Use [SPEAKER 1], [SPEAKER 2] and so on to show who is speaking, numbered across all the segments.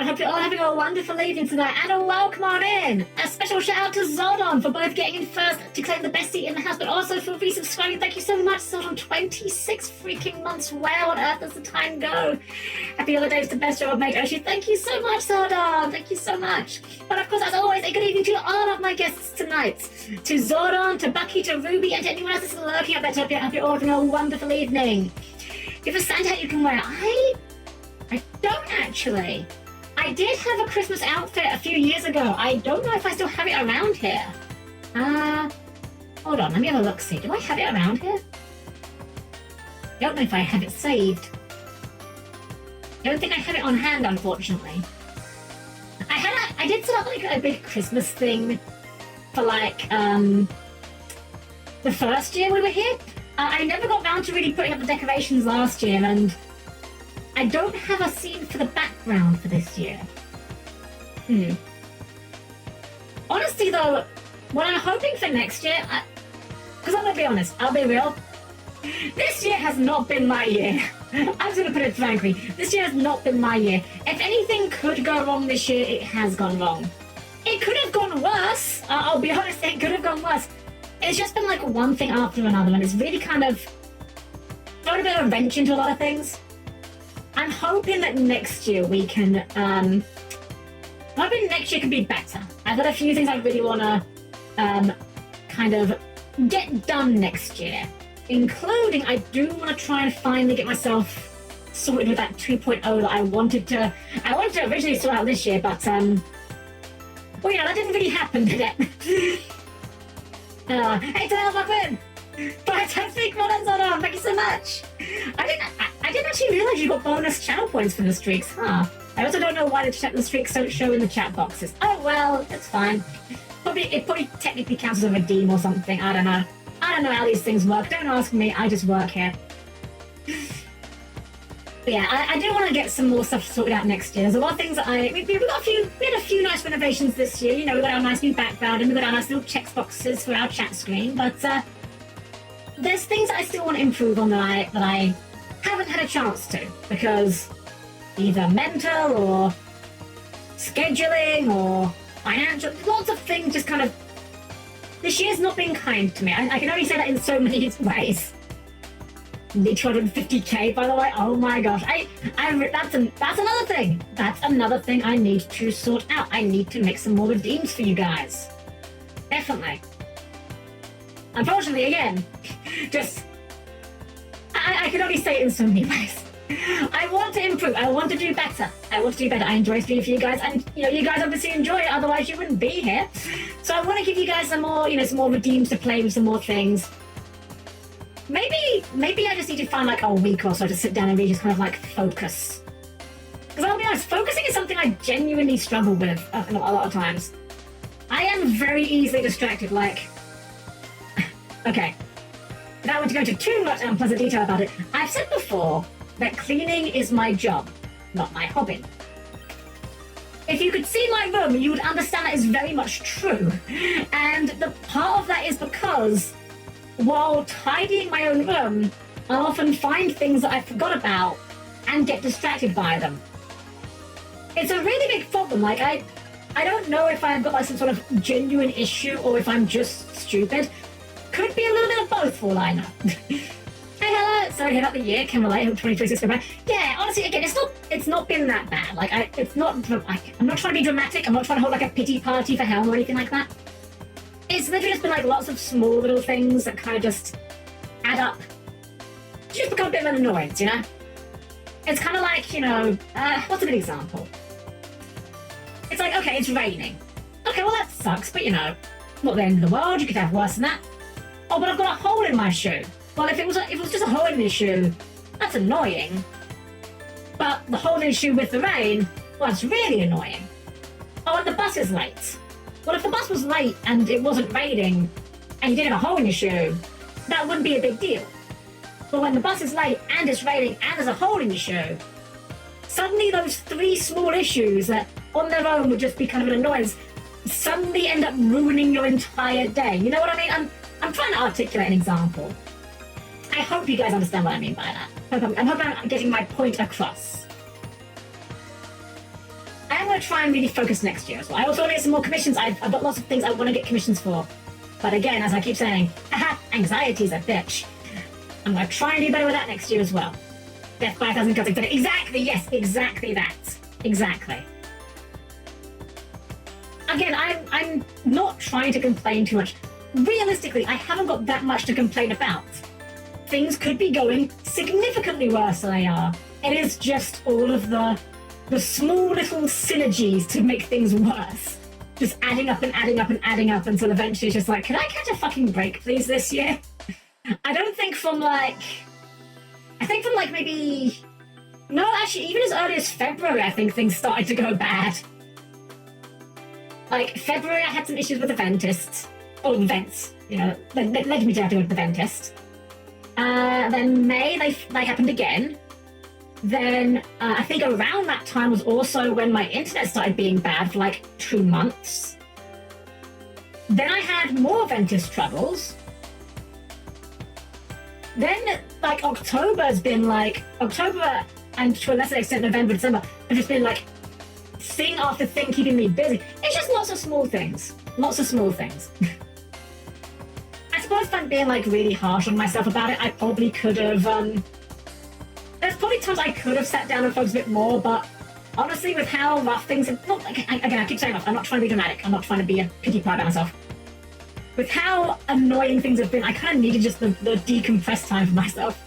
[SPEAKER 1] hope you're all having a wonderful evening tonight, and a welcome on in. A special shout out to Zordon for both getting in first to claim the best seat in the house, but also for resubscribing. Thank you so much, Zordon. 26 freaking months. Where on earth does the time go? Happy holidays to best job mate Oshi. Thank you so much, Zordon. Thank you so much. But of course, as always, a good evening to all of my guests tonight. To Zordon, to Bucky, to Ruby, and to anyone else that's lurking. I hope you're all having a wonderful evening. You have a Santa hat you can wear. I don't actually. I did have a Christmas outfit a few years ago. I don't know if I still have it around here. Hold on, let me have a look-see. Do I have it around here? I don't know if I have it saved. I don't think I have it on hand, unfortunately. I did set up like a big Christmas thing for like, the first year we were here. I never got round to really putting up the decorations last year, and I don't have a scene for the background for this year. Honestly though, what I'm hoping for next year, because I'm gonna be honest, I'll be real, this year has not been my year. I'm just gonna put it frankly, this year has not been my year. If anything could go wrong this year, it has gone wrong. It could have gone worse, I'll be honest, it could have gone worse. It's just been like one thing after another, and it's really kind of thrown a bit of a wrench into a lot of things. I'm hoping that next year we can, hoping next year can be better. I've got a few things I really want to, kind of get done next year. Including, I do want to try and finally get myself sorted with that 2.0 that I wanted to originally sort out this year, but, well, you know, that didn't really happen, did it? Hey, Dale, welcome in! Fantastic, well done, Zordon, thank you so much! I didn't actually realise you got bonus channel points for the streaks, huh? I also don't know why the streaks don't show in the chat boxes. Oh well, it's fine. It probably technically counts as a redeem or something, I don't know. I don't know how these things work, don't ask me, I just work here. But yeah, I do want to get some more stuff sorted out next year. There's a lot of things that we had a few nice renovations this year, you know, we got our nice new background and we got our nice little check boxes for our chat screen, but there's things that I still want to improve on that I haven't had a chance to, because either mental or scheduling or financial, lots of things just kind of, this year's not been kind to me. I can only say that in so many ways. The 250k, by the way, oh my gosh, that's another thing. That's another thing I need to sort out. I need to make some more redeems for you guys. Definitely. Unfortunately, again, just, I can only say it in so many ways. I want to improve. I want to do better. I enjoy streaming for you guys, and you know, you guys obviously enjoy it. Otherwise, you wouldn't be here. So I want to give you guys some more, you know, some more redeems to play with, some more things. Maybe I just need to find like a week or so to sit down and really just kind of like focus. Because I'll be honest, focusing is something I genuinely struggle with a lot of times. I am very easily distracted. Like, okay. Without wanting to go into too much unpleasant detail about it, I've said before that cleaning is my job, not my hobby. If you could see my room, you would understand that is very much true. And the part of that is because while tidying my own room, I often find things that I forgot about and get distracted by them. It's a really big problem. Like, I don't know if I've got like some sort of genuine issue or if I'm just stupid. Could be a little bit of both for all I know. Hey, hello! Sorry about the year, can relate, hope 2026 go by. Yeah, honestly, again, it's not been that bad. Like, I'm not trying to be dramatic, I'm not trying to hold like a pity party for Helm or anything like that. It's literally just been like lots of small little things that kind of just add up. Just become a bit of an annoyance, you know? It's kind of like, you know, what's a good example? It's like, okay, it's raining. Okay, well that sucks, but you know, not the end of the world, you could have worse than that. Oh, but I've got a hole in my shoe. Well, if it was just a hole in the shoe, that's annoying. But the hole in the shoe with the rain, well, it's really annoying. Oh, and the bus is late. Well, if the bus was late and it wasn't raining and you didn't have a hole in your shoe, that wouldn't be a big deal. But when the bus is late and it's raining and there's a hole in your shoe, suddenly those three small issues that on their own would just be kind of an annoyance suddenly end up ruining your entire day. You know what I mean? I'm trying to articulate an example. I hope you guys understand what I mean by that. I hope I'm getting my point across. I want to try and really focus next year as well. I also want to get some more commissions. I've got lots of things I want to get commissions for. But again, as I keep saying, haha, anxiety's a bitch. I'm going to try and do better with that next year as well. Death by 1,000 cuts. Exactly, yes, exactly that. Exactly. Again, I'm not trying to complain too much. Realistically, I haven't got that much to complain about. Things could be going significantly worse than they are. It is just all of the small little synergies to make things worse. Just adding up and adding up and adding up until eventually it's just like, can I catch a fucking break, please, this year? I don't think from like... I think from like maybe... No, actually, even as early as February, I think things started to go bad. Like, February, I had some issues with the dentist. Or the vents, you know, that led me to have to go to the dentist. Then May, they happened again. Then I think around that time was also when my internet started being bad for like 2 months. Then I had more dentist troubles. Then like October's been like, October and to a lesser extent November, December, have just been like thing after thing keeping me busy. It's just lots of small things. Lots of small things. I suppose if I'm being like really harsh on myself about it, I probably could have, there's probably times I could have sat down and focused a bit more, but honestly with how rough things have, not, again, I keep saying I'm not trying to be dramatic, I'm not trying to be a pity pie about myself. With how annoying things have been, I kind of needed just the decompress time for myself.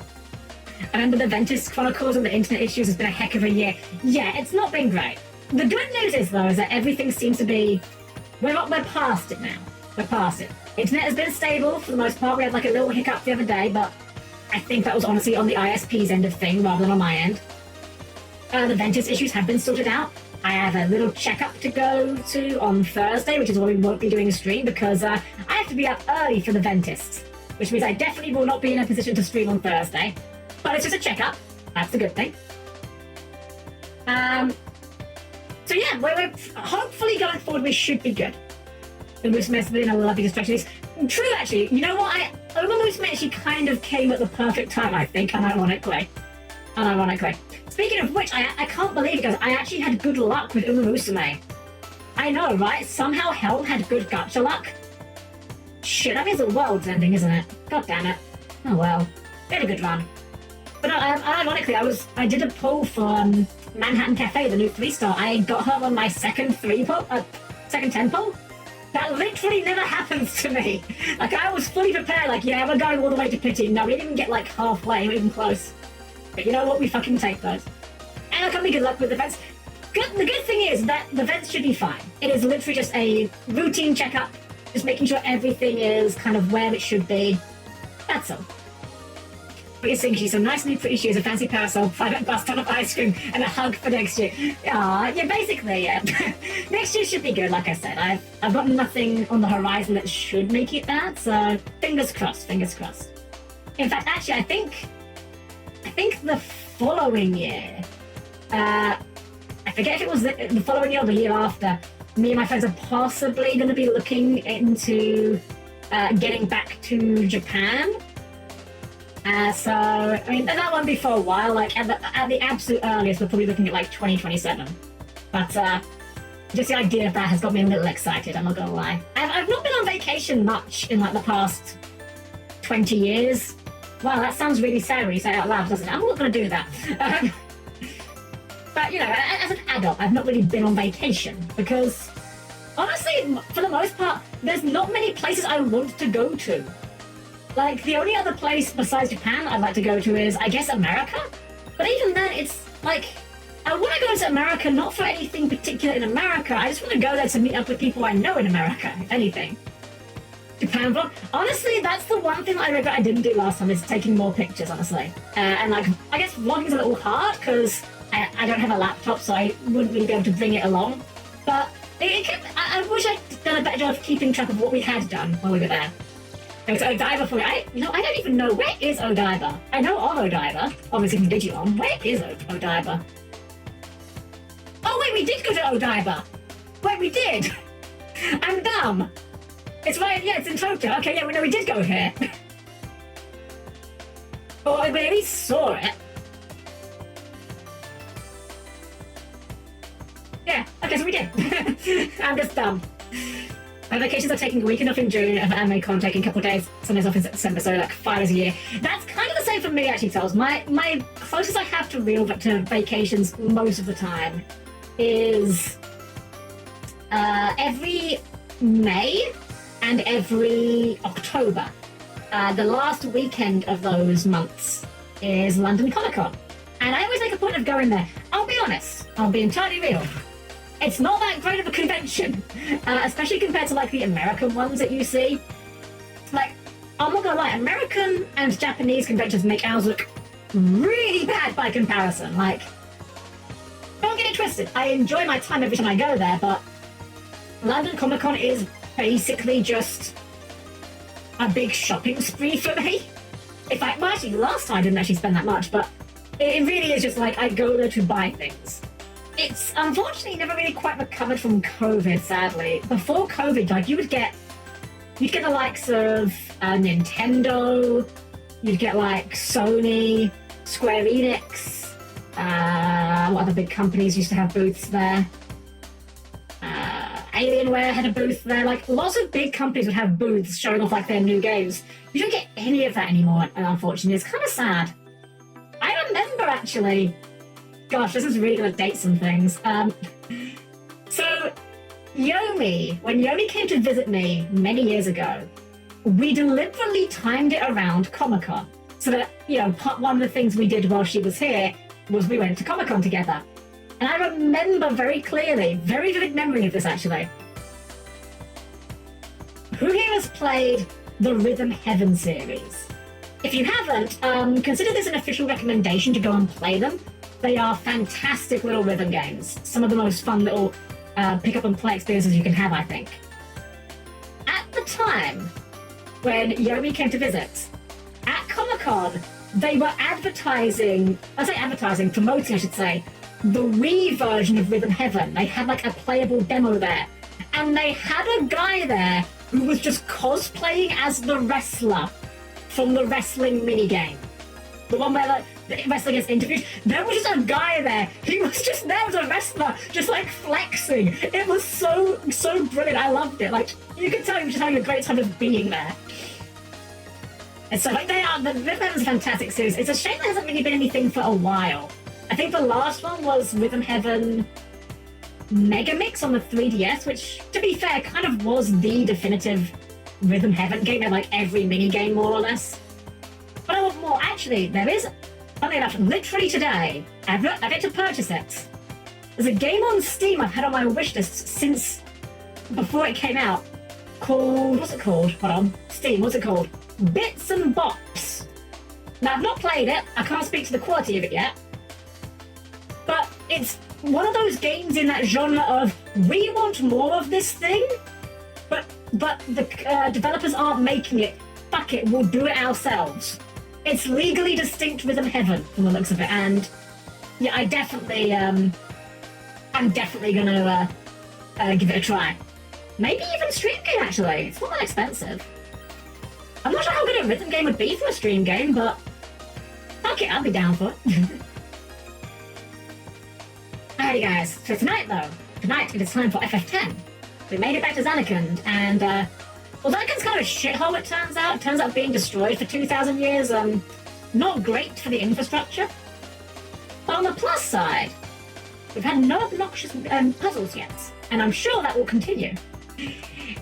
[SPEAKER 1] I remember the Ventus Chronicles and the internet issues has been a heck of a year. Yeah, it's not been great. The good news is though, is that everything seems to be, we're past it now. We're past it. Internet has been stable for the most part. We had like a little hiccup the other day, but I think that was honestly on the ISP's end of thing rather than on my end. The Ventus issues have been sorted out. I have a little checkup to go to on Thursday, which is why we won't be doing a stream because I have to be up early for the dentist, which means I definitely will not be in a position to stream on Thursday. But it's just a checkup. That's a good thing. So yeah, we're hopefully going forward we should be good. The Moose Mess has been a lovely distraction. It's true, actually. You know what? Uma Moose Mess actually kind of came at the perfect time, I think, unironically. Speaking of which, I can't believe it, because I actually had good luck with Uma Musume. I know, right? Somehow Helm had good gacha luck. Shit, that means the world's ending, isn't it? God damn it. Oh well. We had a good run. But ironically, I did a pull for Manhattan Cafe, the new 3-star. I got her on my second 10 pull. That literally never happens to me. Like, I was fully prepared, like, yeah, we're going all the way to pity. No, we didn't even get, like, halfway, not even close. But you know what? We fucking take those. And I can be good luck with the vents. The good thing is that the vents should be fine. It is literally just a routine checkup, just making sure everything is kind of where it should be. That's all. But you're saying she's some nice new pretty shoes, a fancy parasol, private bus, ton of ice cream, and a hug for next year. Yeah, basically, yeah. Next year should be good, like I said. I've got nothing on the horizon that should make it bad, so fingers crossed, fingers crossed. In fact, actually, I think the following year, I forget if it was the following year or the year after, me and my friends are possibly going to be looking into getting back to Japan. So, I mean, that won't be for a while. Like, at the absolute earliest, we're probably looking at, like, 2027. But, just the idea of that has got me a little excited, I'm not gonna lie. I've not been on vacation much in, like, the past 20 years. Wow, that sounds really sad when you say it out loud, doesn't it? I'm not gonna do that. But, you know, as an adult, I've not really been on vacation because, honestly, for the most part, there's not many places I want to go to. Like, the only other place besides Japan I'd like to go to is, I guess, America? But even then, it's, like, I want to go to America not for anything particular in America. I just want to go there to meet up with people I know in America, if anything. Japan vlog. Honestly, that's the one thing I regret I didn't do last time, is taking more pictures, honestly. And, like, I guess vlogging's a little hard, because I don't have a laptop, so I wouldn't really be able to bring it along. But I wish I'd done a better job of keeping track of what we had done while we were there. It's Odaiba for me. I don't even know, where is Odaiba? I know of Odaiba, obviously from Digimon. Where is Odaiba? Oh wait, we did go to Odaiba! Wait, we did! I'm dumb! It's right, yeah, it's in Tokyo. Okay, yeah, we did go here. Oh, we at least saw it. Yeah, Okay, so we did. I'm just dumb. My vacations are taking a week and off in June, of anime con taking a couple of days, Sundays off in September, so like 5 days a year. That's kind of the same for me, actually, Charles. My closest I have to real to vacations most of the time is every May and every October. The last weekend of those months is London Comic Con. And I always make a point of going there. I'll be honest, I'll be entirely real. It's not that great of a convention, especially compared to like the American ones that you see. Like, I'm not gonna lie, American and Japanese conventions make ours look really bad by comparison. Like, don't get it twisted. I enjoy my time every time I go there, but London Comic Con is basically just a big shopping spree for me. In fact, well, actually, last time I didn't actually spend that much, but it really is just like I go there to buy things. It's unfortunately never really quite recovered from COVID, sadly. Before COVID, like you'd get the likes of Nintendo, you'd get like Sony, Square Enix, what other big companies used to have booths there? Alienware had a booth there. Like lots of big companies would have booths showing off like their new games. You don't get any of that anymore, unfortunately. It's kind of sad. I remember actually. Gosh, this is really going to date some things. So, Yomi, when Yomi came to visit me many years ago, we deliberately timed it around Comic-Con. So that, you know, one of the things we did while she was here was we went to Comic-Con together. And I remember very clearly, very vivid memory of this actually. Who here has played the Rhythm Heaven series? If you haven't, consider this an official recommendation to go and play them. They are fantastic little rhythm games. Some of the most fun little pick up and play experiences you can have, I think. At the time when Yomi came to visit, at Comic-Con, they were promoting, I should say, the Wii version of Rhythm Heaven. They had like a playable demo there. And they had a guy there who was just cosplaying as the wrestler from the wrestling minigame. The one where like, the wrestler gets interviewed. There was just a guy there. He was just there as a wrestler, just like flexing. It was so brilliant. I loved it. Like you could tell he was just having a great time of being there. And so like the Rhythm Heaven's a fantastic series. It's a shame there hasn't really been anything for a while. I think the last one was Rhythm Heaven Mega Mix on the 3DS, which to be fair kind of was the definitive Rhythm Heaven game. Had like every mini game more or less. But I want more. Actually, there is. Funny enough, literally today, I've yet to purchase it. There's a game on Steam I've had on my wish list since before it came out called, what's it called? Hold on. Steam, what's it called? Bits and Bops. Now, I've not played it. I can't speak to the quality of it yet. But it's one of those games in that genre of, we want more of this thing, but the developers aren't making it. Fuck it, we'll do it ourselves. It's legally distinct Rhythm Heaven from the looks of it, and yeah, I'm definitely gonna give it a try. Maybe even stream game actually. It's not that expensive. I'm not sure how good a rhythm game would be for a stream game, but fuck it, I'll be down for it. Alrighty guys, so tonight it is time for FF10. We made it back to Zanarkand, and well, Zanarkand's kind of a shithole, it turns out. It turns out being destroyed for 2,000 years, not great for the infrastructure. But on the plus side, we've had no obnoxious puzzles yet, and I'm sure that will continue.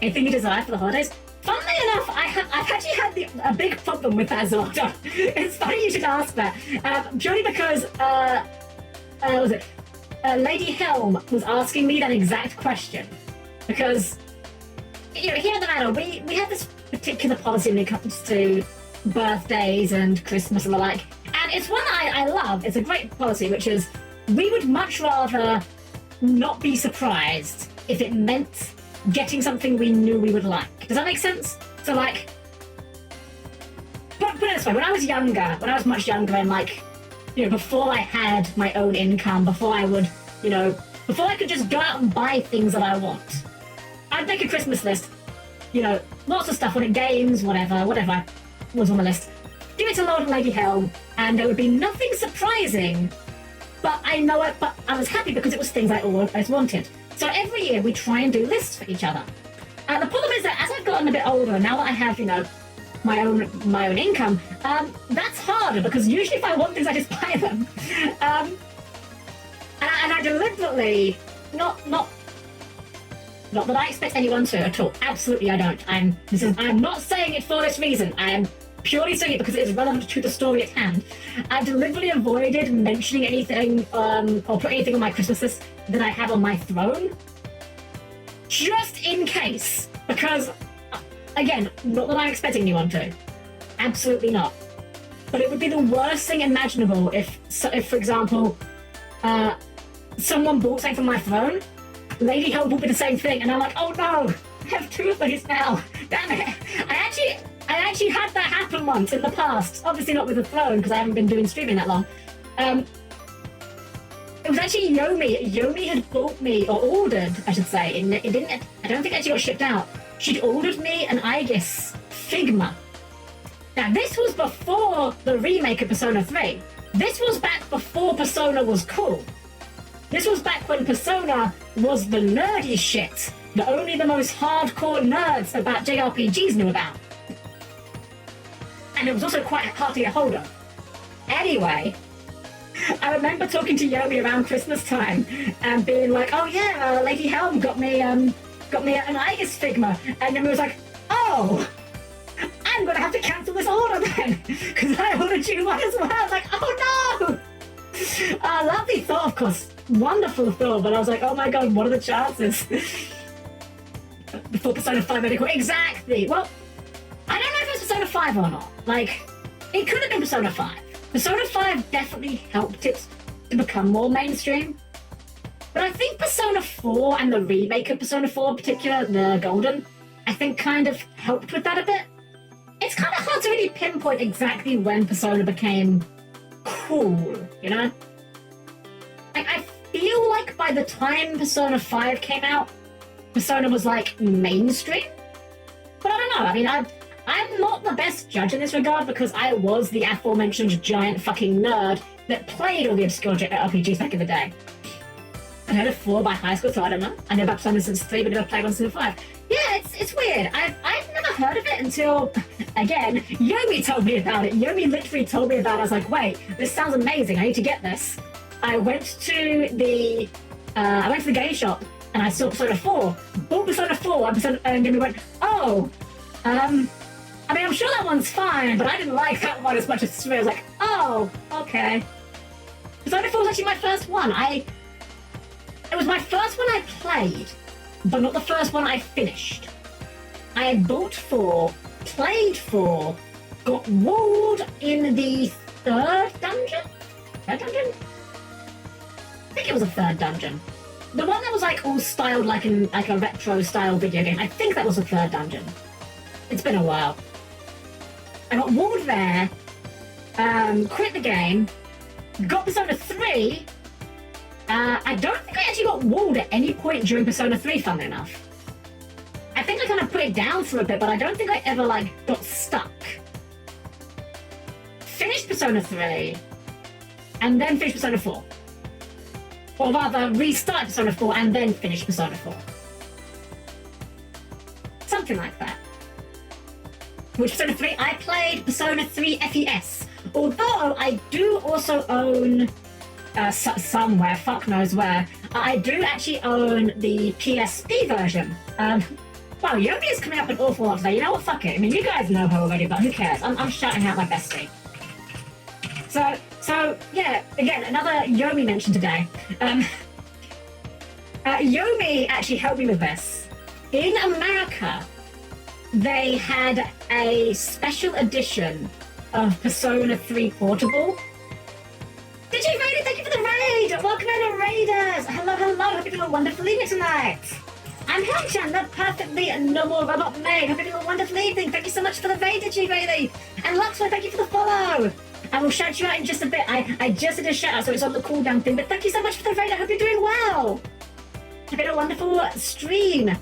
[SPEAKER 1] Anything you desire for the holidays? Funnily enough, I've actually had a big problem with that, Zorda. It's funny you should ask that. Purely because, Lady Helm was asking me that exact question. Because, you know, here at the Manor, we have this particular policy when it comes to birthdays and Christmas and the like. And it's one that I love. It's a great policy, which is we would much rather not be surprised if it meant getting something we knew we would like. Does that make sense? So, like, put it this way, when I was much younger and, like, you know, before I had my own income, before I could just go out and buy things that I want, I'd make a Christmas list, you know, lots of stuff on it, games, whatever was on the list. Give it to Lord and Lady Helm, and there would be nothing surprising, but I was happy because it was things I always wanted. So every year we try and do lists for each other. The problem is that as I've gotten a bit older, now that I have, my own income, that's harder because usually if I want things, I just buy them. And I deliberately, not that I expect anyone to at all. Absolutely, I don't. I'm not saying it for this reason. I am purely saying it because it is relevant to the story at hand. I deliberately avoided mentioning anything or put anything on my Christmas list that I have on my throne, just in case. Because, again, not that I'm expecting anyone to. Absolutely not. But it would be the worst thing imaginable if for example, someone bought something from my throne. Lady Helm will be the same thing, and I'm like, oh no, I have two of these now. Damn it! I actually had that happen once in the past. Obviously not with the throne because I haven't been doing streaming that long. It was actually Yomi. Yomi had bought me, or ordered, I should say. It didn't. I don't think it actually got shipped out. She'd ordered me an Aegis Figma. Now this was before the remake of Persona 3. This was back before Persona was cool. This was back when Persona was the nerdy shit that only the most hardcore nerds about JRPGs knew about. And it was also quite hard to get hold of. Anyway, I remember talking to Yomi around Christmas time and being like, oh yeah, Lady Helm got me an Aegis Figma. And then it was like, oh, I'm going to have to cancel this order then because I ordered you one as well. I was like, oh no! Lovely thought, of course. Wonderful thought, but I was like, oh my god, what are the chances? Before Persona 5 medical. Exactly! Well, I don't know if it was Persona 5 or not. Like, it could have been Persona 5. Persona 5 definitely helped it to become more mainstream. But I think Persona 4 and the remake of Persona 4 in particular, the Golden, I think kind of helped with that a bit. It's kind of hard to really pinpoint exactly when Persona became cool, you know? I feel like by the time Persona 5 came out, Persona was like mainstream. But I don't know, I mean, I'm not the best judge in this regard because I was the aforementioned giant fucking nerd that played all the obscure RPGs back in the day. I heard of 4 by high school, so I don't know. I know about Persona since 3, but never played one since 5. Yeah, it's weird. I've never heard of it until, again, Yomi told me about it. Yomi literally told me about it. I was like, wait, this sounds amazing. I need to get this. I went to the game shop and I saw Persona 4. Bought Persona 4 and Yomi went, oh, I mean, I'm sure that one's fine, but I didn't like that one as much as 3. I was like, oh, okay. Persona 4 was actually my first one. It was my first one I played, but not the first one I finished. I had bought 4, played 4, got walled in the 3rd dungeon? 3rd dungeon? I think it was a 3rd dungeon. The one that was like all styled like a retro style video game. I think that was the 3rd dungeon. It's been a while. I got walled there, quit the game, got Persona 3. I don't think I actually got walled at any point during Persona 3, funnily enough. I think I kind of put it down for a bit, but I don't think I ever, like, got stuck. Finished Persona 3, and then finished Persona 4. Or rather, restart Persona 4 and then finish Persona 4. Something like that. Which Persona 3, I played Persona 3 FES. Although I do also own... somewhere, fuck knows where. I do actually own the PSP version. Wow, Yomi is coming up an awful lot today. You know what? Fuck it. I mean, you guys know her already, but who cares? I'm shouting out my bestie. So yeah. Again, another Yomi mention today. Yomi actually helped me with this. In America, they had a special edition of Persona 3 Portable. Did you raid it? Thank you for the raid! Welcome in, Raiders! Hello, hope you're doing wonderful evening tonight! I'm Helm-Chan, the perfectly normal robot maid. Hope you're doing a wonderful evening. Thank you so much for the raid, Digi Bailey! And Luxway, thank you for the follow! I will shout you out in just a bit. I just did a shout out, so it's on the cooldown thing, but thank you so much for the raid. I hope you're doing well! Hope you had a wonderful stream.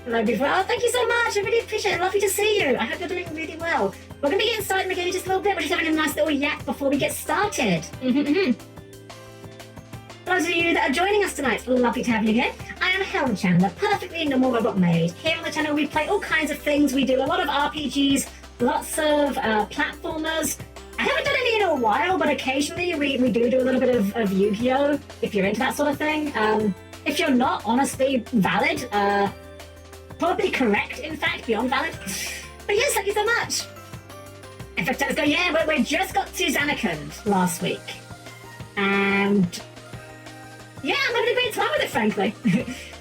[SPEAKER 1] Hello, beautiful. Oh, thank you so much. I really appreciate it. Lovely to see you. I hope you're doing really well. We're going to be getting started in the game in just a little bit. We're just having a nice little yak before we get started. For those of you that are joining us tonight, lovely to have you here. I am Helm-Chan, the perfectly normal robot maid. Here on the channel we play all kinds of things. We do a lot of RPGs, lots of platformers. I haven't done any in a while, but occasionally we do a little bit of Yu-Gi-Oh! If you're into that sort of thing. If you're not, honestly, valid. Probably correct, in fact, beyond valid. But yes, thank you so much. In fact, let's go, yeah, we just got to Zanarkand last week. And yeah, I'm having a great time with it, frankly.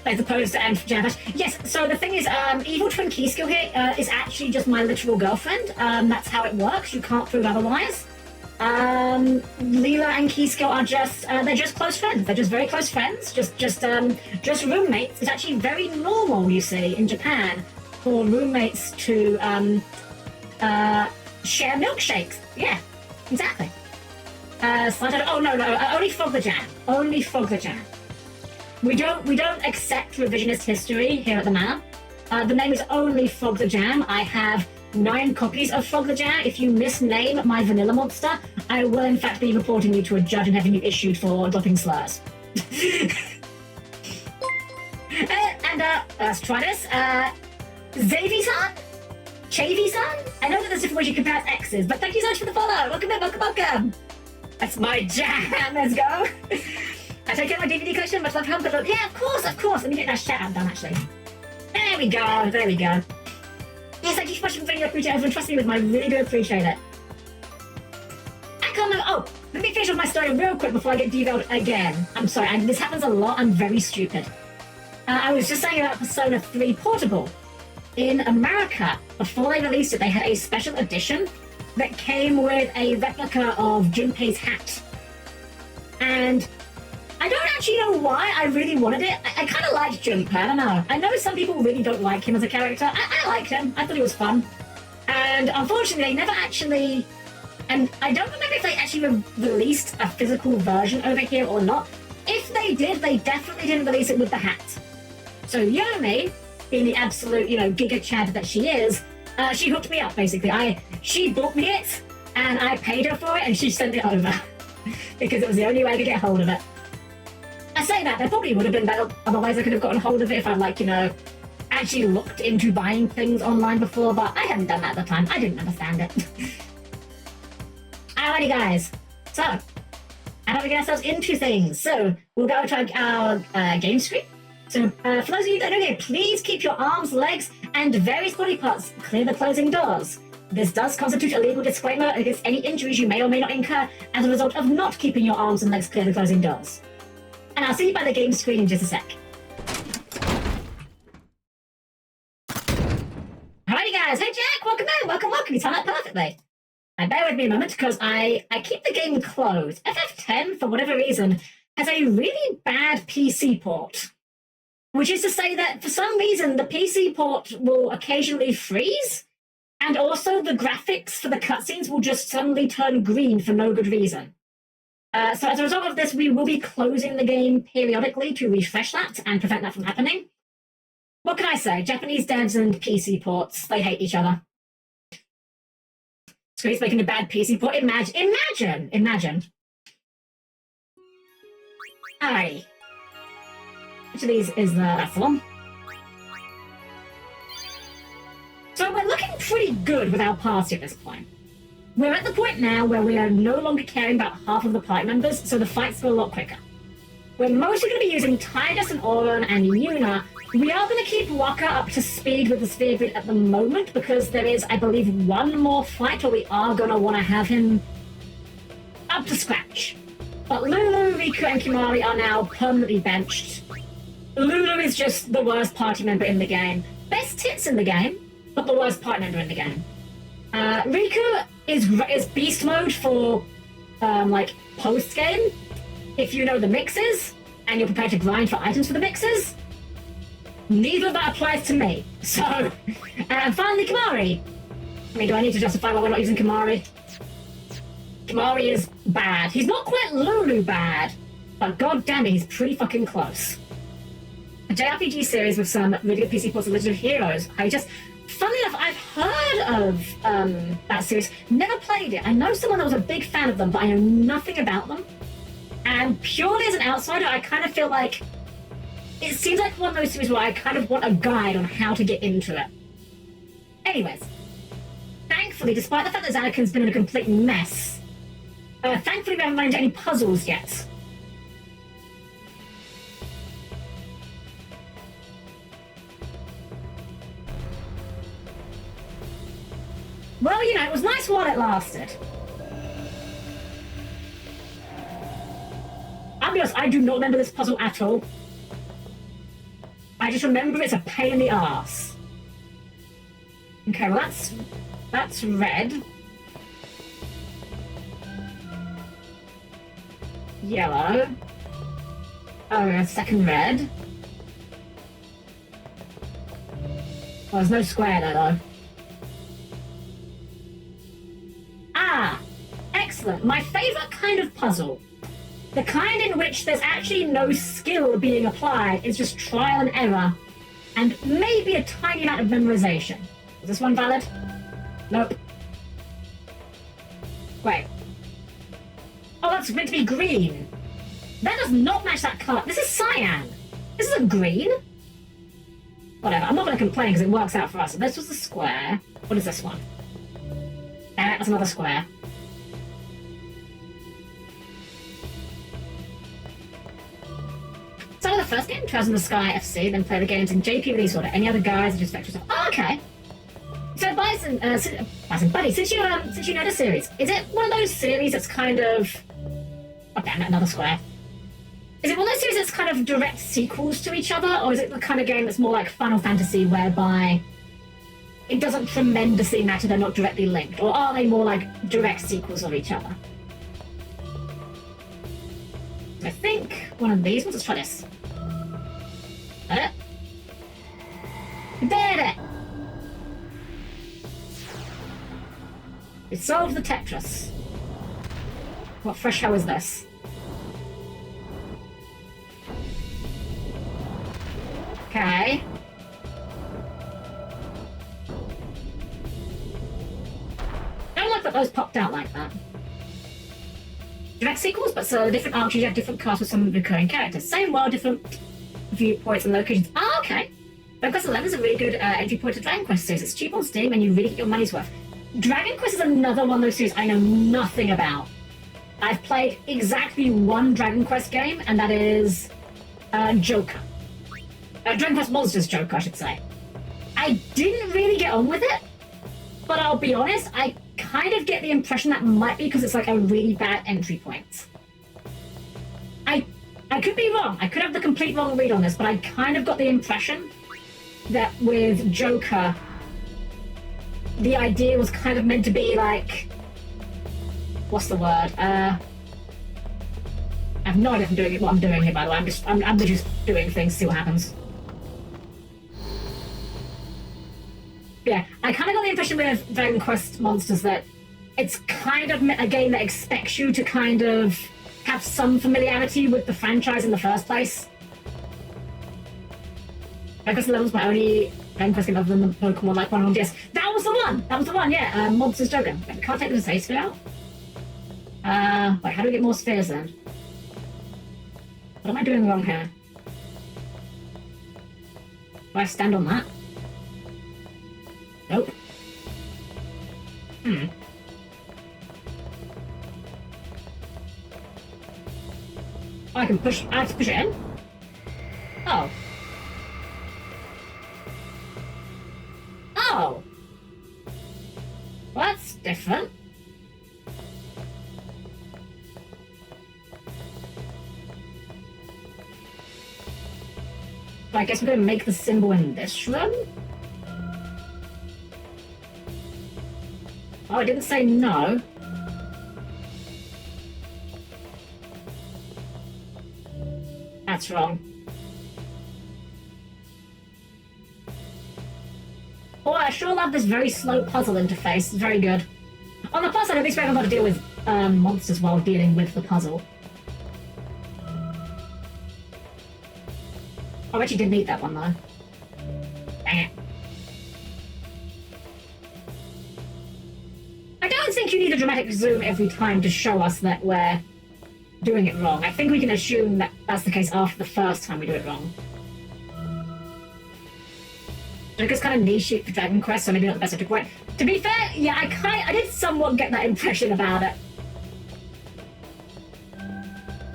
[SPEAKER 1] As opposed to Javash. Yes, so the thing is, Evil Twin Keyskill here is actually just my literal girlfriend. That's how it works. You can't prove otherwise. Leela and Keyskill are just, they're just close friends. They're just very close friends. Just roommates. It's actually very normal, you see, in Japan, for roommates to share milkshakes. Yeah, exactly. Oh no, only Frog the Jam. Only Frog the Jam. We don't accept revisionist history here at the Manor. The name is only Frog the Jam. I have 9 copies of Frog the Jam. If you misname my vanilla monster, I will in fact be reporting you to a judge and having you issued for dropping slurs. Let's try this. Zavi-san? Chavy-san? I know that there's different ways you can pronounce X's, but thank you so much for the follow. Welcome in, welcome. That's my jam. Let's go. I take care of my DVD collection. Much love, Helm. Good luck. Yeah, of course. Let me get that shout out done, actually. There we go. Yes, thank you so much for video. I appreciate everyone trusting me with my. I really do appreciate it. I can't remember. Oh, let me finish with my story real quick before I get derailed again. I'm sorry. This happens a lot. I'm very stupid. I was just saying about Persona 3 Portable. In America, before they released it, they had a special edition that came with a replica of Junpei's hat. And I don't actually know why I really wanted it. I kind of liked Junpei, I don't know. I know some people really don't like him as a character. I liked him. I thought he was fun. And unfortunately, they never actually... And I don't remember if they actually released a physical version over here or not. If they did, they definitely didn't release it with the hat. So Yomi, being the absolute, Giga Chad that she is, she hooked me up, basically. She bought me it, and I paid her for it, and she sent it over. Because it was the only way I could get hold of it. I say that, there probably would have been better, otherwise I could have gotten hold of it if I'd, actually looked into buying things online before, but I hadn't done that at the time. I didn't understand it. Alrighty, guys. So, how do we get ourselves into things? So, we'll go to our game screen. So, for those of you that don't know, please keep your arms, legs, and various body parts clear the closing doors. This does constitute a legal disclaimer against any injuries you may or may not incur as a result of not keeping your arms and legs clear the closing doors. And I'll see you by the game screen in just a sec. Alrighty guys, hey Jack, welcome in, welcome. You timed that perfectly. Bear with me a moment because I keep the game closed. FF10, for whatever reason, has a really bad PC port. Which is to say that for some reason the PC port will occasionally freeze, and also the graphics for the cutscenes will just suddenly turn green for no good reason. So as a result of this, we will be closing the game periodically to refresh that and prevent that from happening. What can I say? Japanese devs and PC ports, they hate each other. Screen's making a bad PC port. Imagine. Alrighty. Which of these is that's the one? So we're looking pretty good with our party at this point. We're at the point now where we are no longer caring about half of the party members, so the fights go a lot quicker. We're mostly going to be using Tidus and Auron and Yuna. We are going to keep Waka up to speed with the sphere grid at the moment because there is, I believe, one more fight where we are going to want to have him up to scratch. But Lulu, Riku, and Kimari are now permanently benched. Lulu is just the worst party member in the game. Best tits in the game, but the worst party member in the game. Riku is beast mode for, post-game. If you know the mixes, and you're prepared to grind for items for the mixes. Neither of that applies to me. So, finally, Kimari. Do I need to justify why we're not using Kimari? Kimari is bad. He's not quite Lulu bad, but god damn it, he's pretty fucking close. A JRPG series with some really good PC ports of Legend of Heroes. Funnily enough, I've heard of that series, never played it. I know someone that was a big fan of them, but I know nothing about them. And purely as an outsider, I kind of feel like it seems like one of those series where I kind of want a guide on how to get into it. Anyways, thankfully, despite the fact that Zanarkand's been in a complete mess, thankfully we haven't run into any puzzles yet. Well, you know, it was nice while it lasted. I'll be honest, I do not remember this puzzle at all. I just remember it's a pain in the arse. Okay, well that's red. Yellow. Oh, yeah, second red. Well, there's no square there, though. Ah! Excellent. My favourite kind of puzzle. The kind in which there's actually no skill being applied, it's just trial and error, and maybe a tiny amount of memorization. Is this one valid? Nope. Wait. Oh, that's meant to be green. That does not match that colour. This is cyan. This isn't green. Whatever, I'm not going to complain because it works out for us. So this was the square. What is this one? That's another square. So the first game, Trials in the Sky FC, then play the games in JP release order. Any other guides or just vector stuff? Oh, okay. So Buddy, since you know the series, is it one of those series that's kind of... Oh damn it, another square. Is it one of those series that's kind of direct sequels to each other, or is it the kind of game that's more like Final Fantasy, whereby it doesn't tremendously matter they're not directly linked, or are they more like direct sequels of each other? I think one of these ones. Let's try this. Did it! We solved the Tetris. What fresh hell is this? Okay. I don't like that those popped out like that. Direct sequels, but so different arcs, you have different casts with some recurring characters. Same world, different viewpoints and locations. Ah, okay. Dragon Quest 11 is a really good entry point to Dragon Quest series. It's cheap on Steam and you really get your money's worth. Dragon Quest is another one of those series I know nothing about. I've played exactly one Dragon Quest game, and that is Joker. Dragon Quest Monsters Joker, I should say. I didn't really get on with it, but I'll be honest, I kind of get the impression that might be because it's like a really bad entry point. I could be wrong. I could have the complete wrong read on this, but I kind of got the impression that with Joker, the idea was kind of meant to be like... What's the word? I have no idea if what I'm doing here, by the way. I'm just doing things, see what happens. Yeah, I kind of got the impression with Dragon Quest Monsters that it's kind of a game that expects you to kind of have some familiarity with the franchise in the first place. Dragon Quest 11 was my only Dragon Quest game other than the Pokemon like one on DS. That was the one! That was the one, yeah. Monsters Joker. Wait, can't take the save sphere out? Wait, how do we get more spheres then? What am I doing wrong here? Do I stand on that? Nope. Oh, I have to push it in? Oh. Oh! Well, that's different. I guess we're going to make the symbol in this room? Oh, I didn't say no. That's wrong. Oh, I sure love this very slow puzzle interface. It's very good. On the plus side, at least we haven't got to deal with monsters while dealing with the puzzle. I actually didn't need that one, though. Dang it. I don't think you need a dramatic zoom every time to show us that we're doing it wrong. I think we can assume that that's the case after the first time we do it wrong. Joker's kind of niche for Dragon Quest, so maybe not the best way to put it. To be fair, yeah, I did somewhat get that impression about it.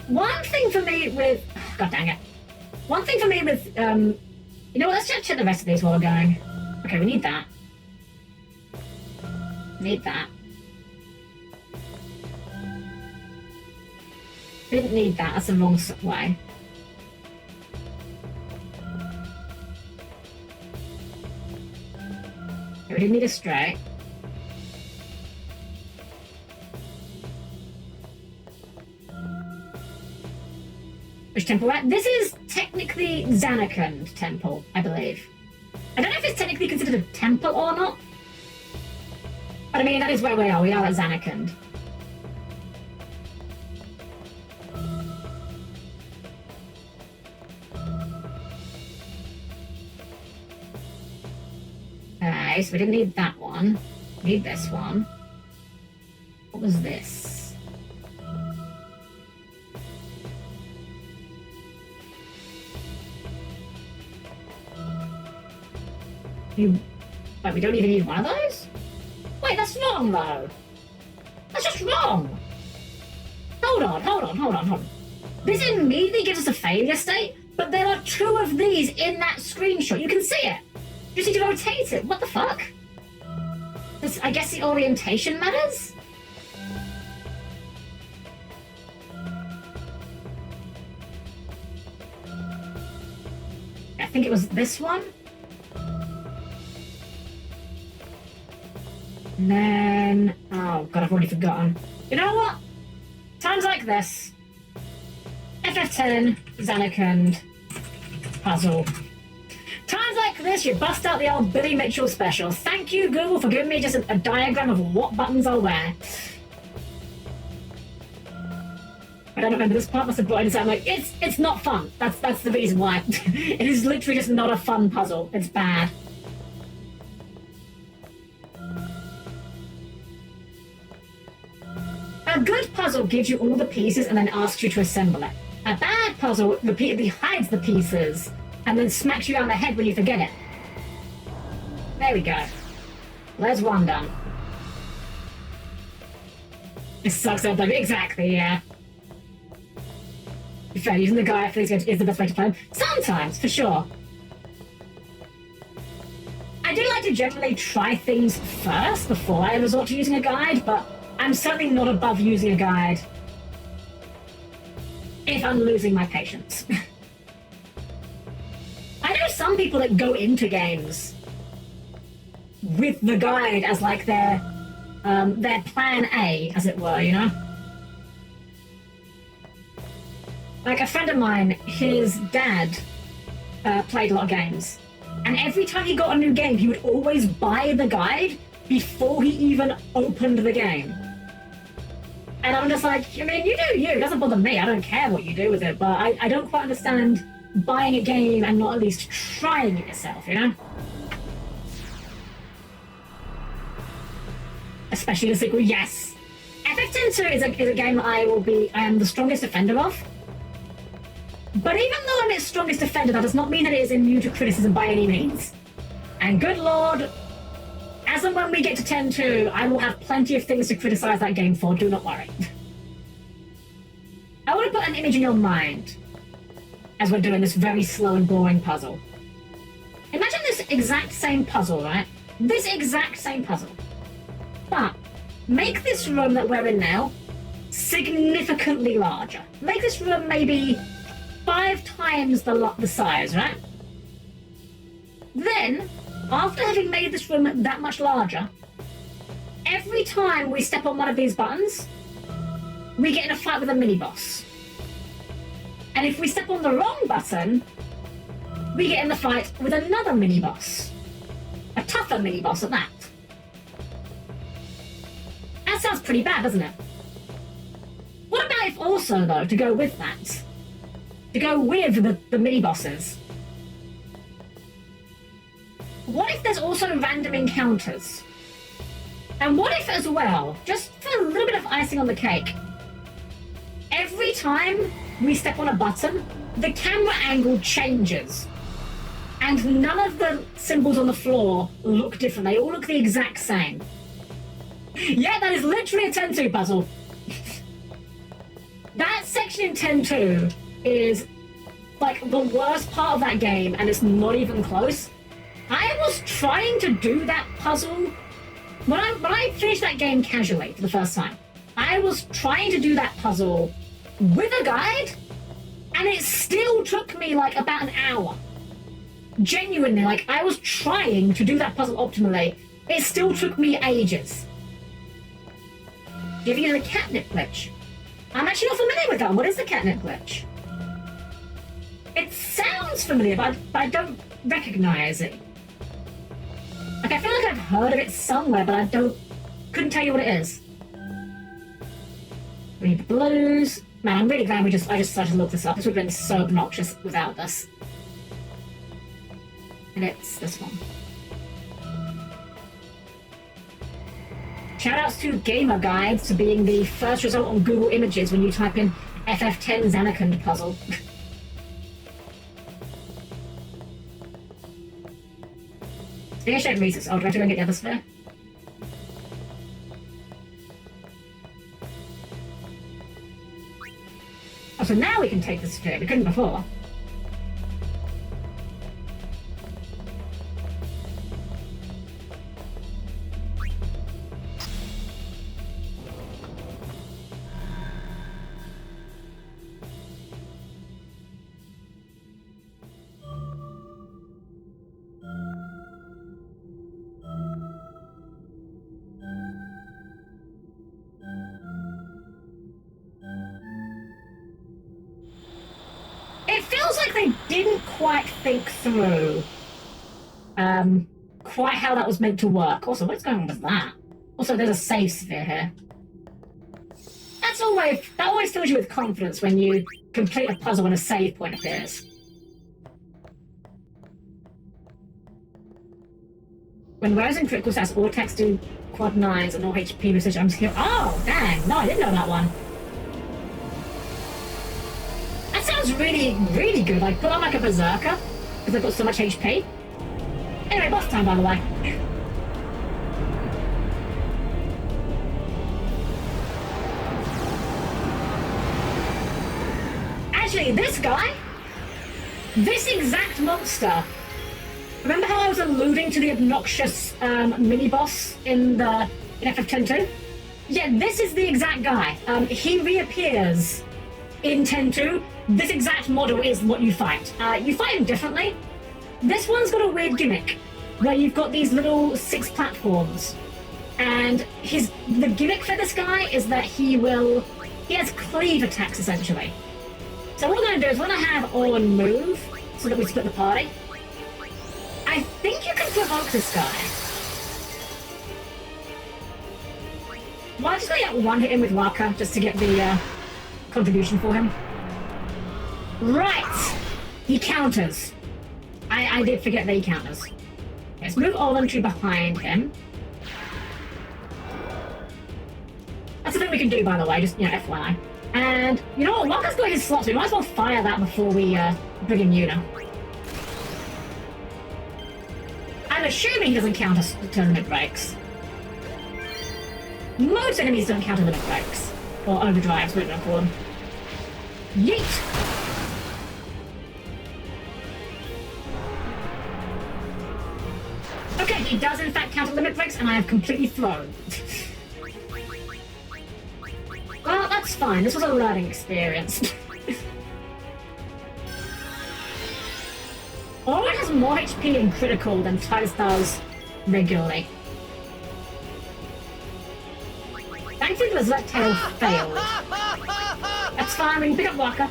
[SPEAKER 1] One thing for me with... God dang it. One thing for me with... you know what, let's just check the rest of these while we're going. Okay, we need that. Need that. Didn't need that, that's the wrong way. We didn't need a straight. Which temple? This is technically Zanarkand temple, I believe. I don't know if it's technically considered a temple or not. But I mean, that is where we are. We are at Zanarkand. Okay, so we didn't need that one. We need this one. What was this? Wait, we don't even need one of those? Wait, that's wrong, though. That's just wrong. Hold on. This immediately gives us a failure state, but there are 2 of these in that screenshot. You can see it. You just need to rotate it. What the fuck? I guess the orientation matters? I think it was this one. And then... Oh, God, I've already forgotten. You know what? Times like this. FF10, Zanarkand, puzzle. Times like this, you bust out the old Billy Mitchell special. Thank you, Google, for giving me just a diagram of what buttons I'll wear. I don't remember this part, must have brought it I'm like, it's not fun. That's the reason why. It is literally just not a fun puzzle. It's bad. A good puzzle gives you all the pieces and then asks you to assemble it. A bad puzzle repeatedly hides the pieces and then smacks you on the head when you forget it. There we go. There's one done. It sucks up, exactly, yeah. To be fair, using the guide is the best way to play them. Sometimes, for sure. I do like to generally try things first before I resort to using a guide, but I'm certainly not above using a guide if I'm losing my patience. I know some people that go into games with the guide as like their plan A, as it were, you know? Like a friend of mine, his dad played a lot of games, and every time he got a new game, he would always buy the guide before he even opened the game. And I'm just like, I mean, you do you. It doesn't bother me. I don't care what you do with it. But I don't quite understand buying a game and not at least trying it yourself, you know? Especially the sequel, yes. FF10 is a game that I am the strongest defender of. But even though I'm its strongest defender, that does not mean that it is immune to criticism by any means. And good lord, as and when we get to 10-2, I will have plenty of things to criticize that game for, do not worry. I want to put an image in your mind as we're doing this very slow and boring puzzle. Imagine this exact same puzzle, right? This exact same puzzle. But make this room that we're in now significantly larger. Make this room maybe 5 times the size, right? Then, after having made this room that much larger, every time we step on one of these buttons, we get in a fight with a mini-boss. And if we step on the wrong button, we get in the fight with another mini-boss. A tougher mini-boss at that. That sounds pretty bad, doesn't it? What about if also, though, to go with that, to go with the mini-bosses, what if there's also random encounters? And what if as well, just for a little bit of icing on the cake, every time we step on a button, the camera angle changes. And none of the symbols on the floor look different. They all look the exact same. Yeah, that is literally a 10-2 puzzle. That section in 10-2 is like the worst part of that game, and it's not even close. I was trying to do that puzzle when I finished that game casually for the first time. I was trying to do that puzzle with a guide, and it still took me like about an hour. Genuinely, like I was trying to do that puzzle optimally. It still took me ages. Giving it a catnip glitch. I'm actually not familiar with that one. What is the catnip glitch? It sounds familiar, but I don't recognize it. Like, I feel like I've heard of it somewhere, but couldn't tell you what it is. We need the blues. Man, I'm really glad I just started to look this up. This would have been so obnoxious without this. And it's this one. Shoutouts to Gamer Guides to being the first result on Google Images when you type in FF10 Zanarkand puzzle. Sphere-shaped Rhesus. Oh, do I have to go and get the other sphere? Oh, so now we can take the sphere. We couldn't before. It feels like they didn't quite think through quite how that was meant to work. Also, what's going on with that? Also, there's a save sphere here. That always fills you with confidence when you complete a puzzle and a save point appears. When wears in critical stats, all attacks do quad 9s and all HP precision. I'm scared. Oh, dang! No, I didn't know that one. That sounds really, really good. Like, put on like a berserker, because I've got so much HP. Anyway, boss time, by the way. Actually, this guy, this exact monster, remember how I was alluding to the obnoxious mini-boss in FF10-2? Yeah, this is the exact guy. He reappears in 10-2. This exact model is what you fight. You fight him differently. This one's got a weird gimmick, where you've got these little 6 platforms. And the gimmick for this guy is that he has cleave attacks, essentially. So what we're going to do is we're going to have on move, so that we split the party. I think you can provoke this guy. Well, I'm just going to one hit him with Waka, just to get the contribution for him. Right! He counters. I did forget that he counters. Let's move Olin to behind him. That's the thing we can do, by the way, just, FYI. And, you know what, Waka's got his slot, so we might as well fire that before we bring in Yuna. I'm assuming he doesn't counter limit breaks. Most enemies don't counter limit breaks. Or overdrives, whatever you want to call them. Yeet! Okay, he does in fact counter limit breaks, and I have completely thrown. Well, that's fine. This was a learning experience. Orin has more HP in critical than Titus does regularly. Thankfully, the Berserk Tail failed. That's fine, we can pick up Waka.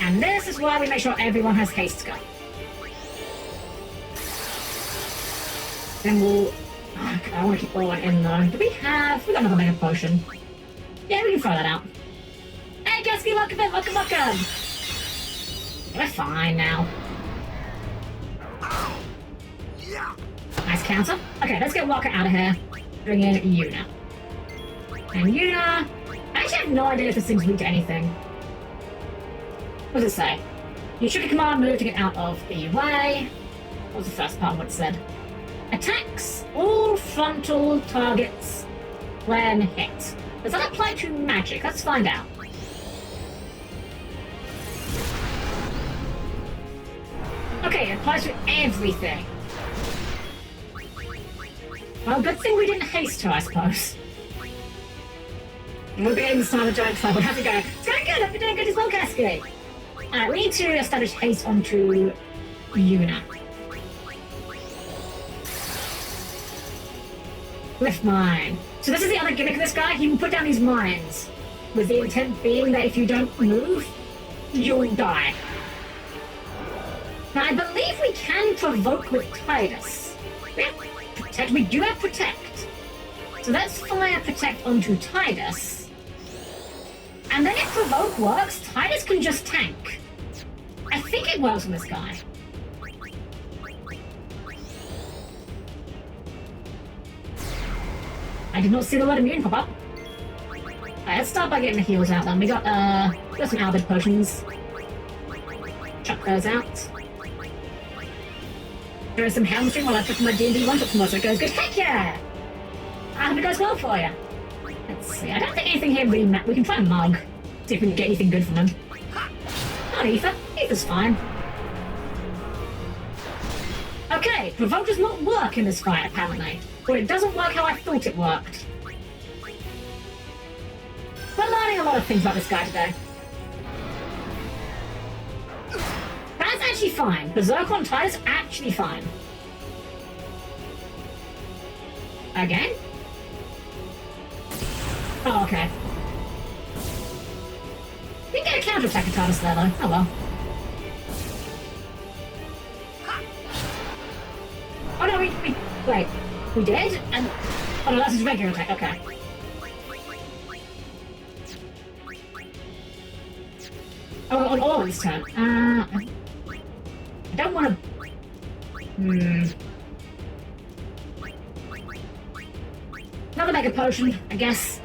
[SPEAKER 1] And this is why we make sure everyone has haste go. Then we'll... Oh, I want to keep Orin in though. Do we got another Mega Potion. Yeah, we can throw that out. Hey, Gusky, welcome in, welcome! We're fine now. Nice counter. Okay, let's get Waka out of here. Bring in Yuna. And Yuna... I actually have no idea if this thing's weak to anything. What does it say? You should command move to get out of the way. What was the first part of what it said? Attacks all frontal targets when hit. Does that apply to magic? Let's find out. Okay, it applies to everything. Well, good thing we didn't haste her, I suppose. We'll be inside the giant cycle. How's it going? It's going good. I've been doing good as well, Cascade. We need to establish haste onto Yuna. Lift mine. So this is the other gimmick of this guy. He will put down these mines with the intent being that if you don't move, you'll die. Now, I believe we can provoke with Tidus. We have Protect. We do have Protect. So let's fire Protect onto Tidus. And then if Provoke works, Tidus can just tank. I think it works on this guy. I did not see the word immune pop up. Alright, let's start by getting the heals out then. We got some Albert potions. Chuck those out. There is some Helm-Chan while I put my D&D one-shot tomorrow, so it goes good. Heck yeah! I hope it goes well for you. Let's see, I don't think anything here really matters. We can try and mug. See if we can get anything good from them. Not Ether. Ether's fine. Okay, Provoke does not work in this fight, apparently. Or it doesn't work how I thought it worked. We're learning a lot of things about this guy today. That's actually fine. Berserk on Tidus actually fine. Again? Oh, okay. We can get a counter-attack at Tidus there, though. Oh well. Oh no, wait. We did? And... oh no, that's his regular attack, okay. Oh, on Owen's turn. I don't want to... Another Mega Potion, I guess.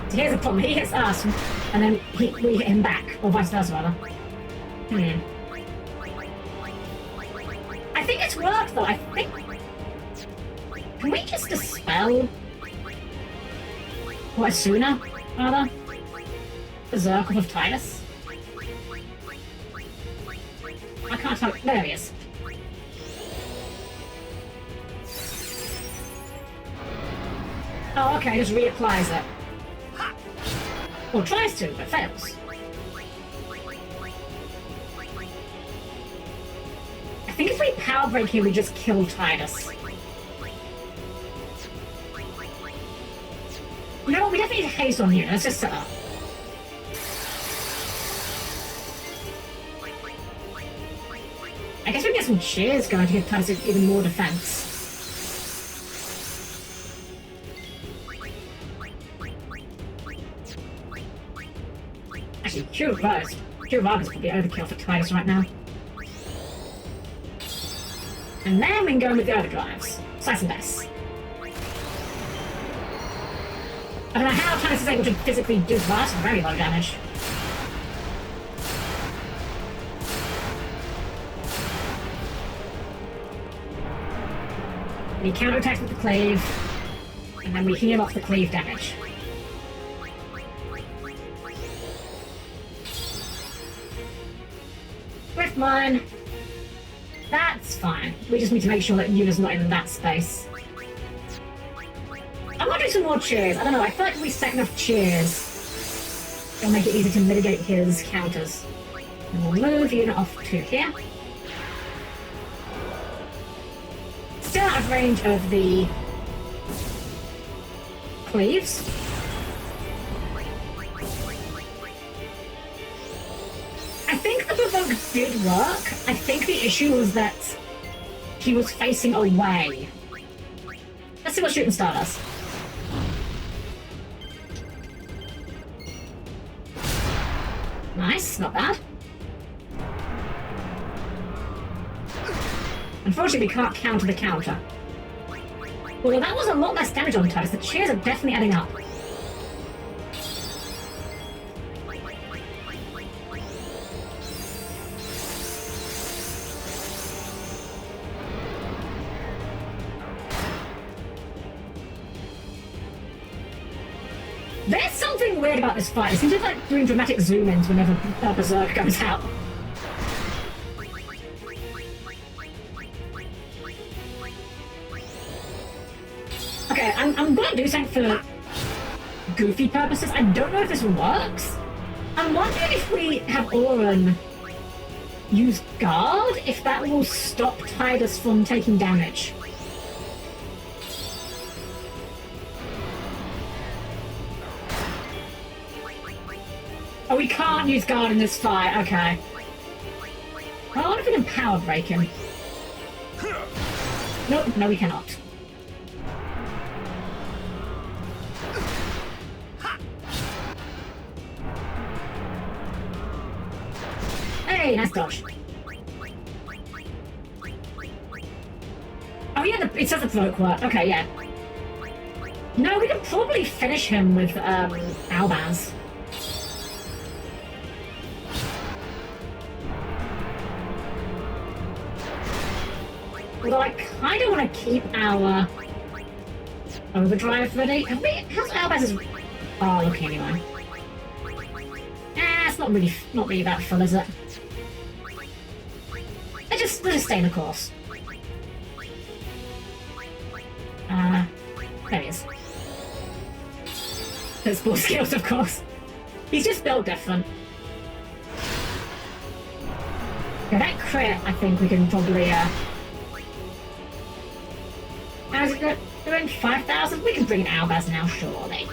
[SPEAKER 1] So here's the problem. He hits us, and then we hit him back. Or vice versa, rather. I think it's worked, though. I think... can we just dispel... or Asuna, rather? Berserk of Tidus? I can't tell. There he is. Oh, okay, just reapplies it. Or tries to, but fails. I think if we power break here, we just kill Tidus. You know what, we definitely need haste on here. Let's just set up. I guess we can get some cheers going to give Tidus even more defense. Actually, Cure Vargas is probably overkill for Tidus right now. And then we can go in with the overdrives. Slice and dice. I don't know how Tidus is able to physically do that, very low damage. And he counterattacks with the cleave, and then we heal off the cleave damage. Rift Mine. That's fine. We just need to make sure that Yuna's not in that space. I want to do some more cheers. I don't know, I feel like if we set enough cheers, it'll make it easy to mitigate his counters. And we'll move Yuna off to here. Still out of range of the cleaves. I think the provoke did work. I think the issue was that he was facing away. Let's see what Shooting Star does. Nice, not bad. Unfortunately, we can't counter the counter. Although that was a lot less damage on Tidus. The cheers are definitely adding up. There's something weird about this fight. It seems to be like doing dramatic zoom-ins whenever Berserk goes out. Okay, I'm gonna do something for goofy purposes. I don't know if this works. I'm wondering if we have Auron use guard, if that will stop Tidus from taking damage. Oh, we can't use guard in this fight. Okay. Well, I wonder if we can power break him. Nope, no we cannot. Hey, nice dodge. Oh yeah, it says the provoke work. Okay, yeah. No, we can probably finish him with Albaz. Although I kind of want to keep our overdrive ready. How's Albaz's bar looking anyway? It's not really that full, is it? Let's just stay in the course. There he is. There's more skills, of course. He's just built different. Yeah, that crit, I think we can probably, how's it doing? 5,000? We can bring in Albaz now, surely.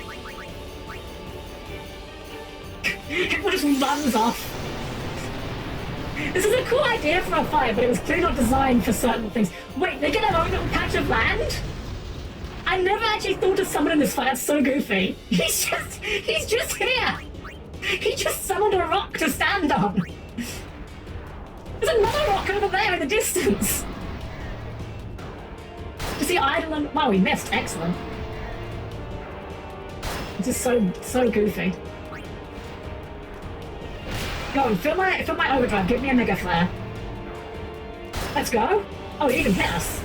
[SPEAKER 1] It just runs off. This is a cool idea for a fight, but it was clearly not designed for certain things. Wait, they get their own little patch of land? I never actually thought of someone in this fight. That's so goofy. He's just here. He just summoned a rock to stand on. There's another rock over there in the distance. To see Idle. Wow, we missed. Excellent. This is so goofy. Go on, fill my overdrive. Give me a mega flare. Let's go. Oh, you can hit us.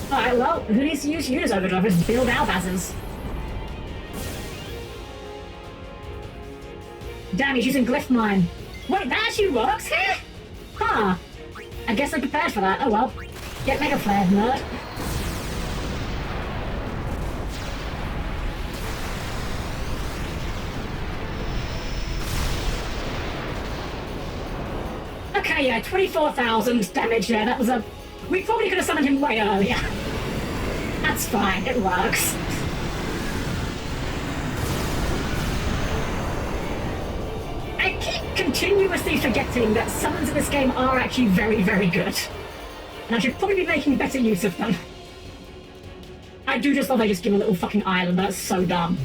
[SPEAKER 1] Alright, well, who needs to use Yuna's overdrive? Let's build Albaz's. Damn, he's using Glyph Mine. Wait, that actually works here? Huh. I guess I prepared for that. Oh well. Get mega flare, nerd. Okay, yeah, 24,000 damage there. That was a... We probably could have summoned him way earlier. That's fine, it works. I keep continuously forgetting that summons in this game are actually very, very good. And I should probably be making better use of them. I do just love they just give a little fucking island, that's so dumb.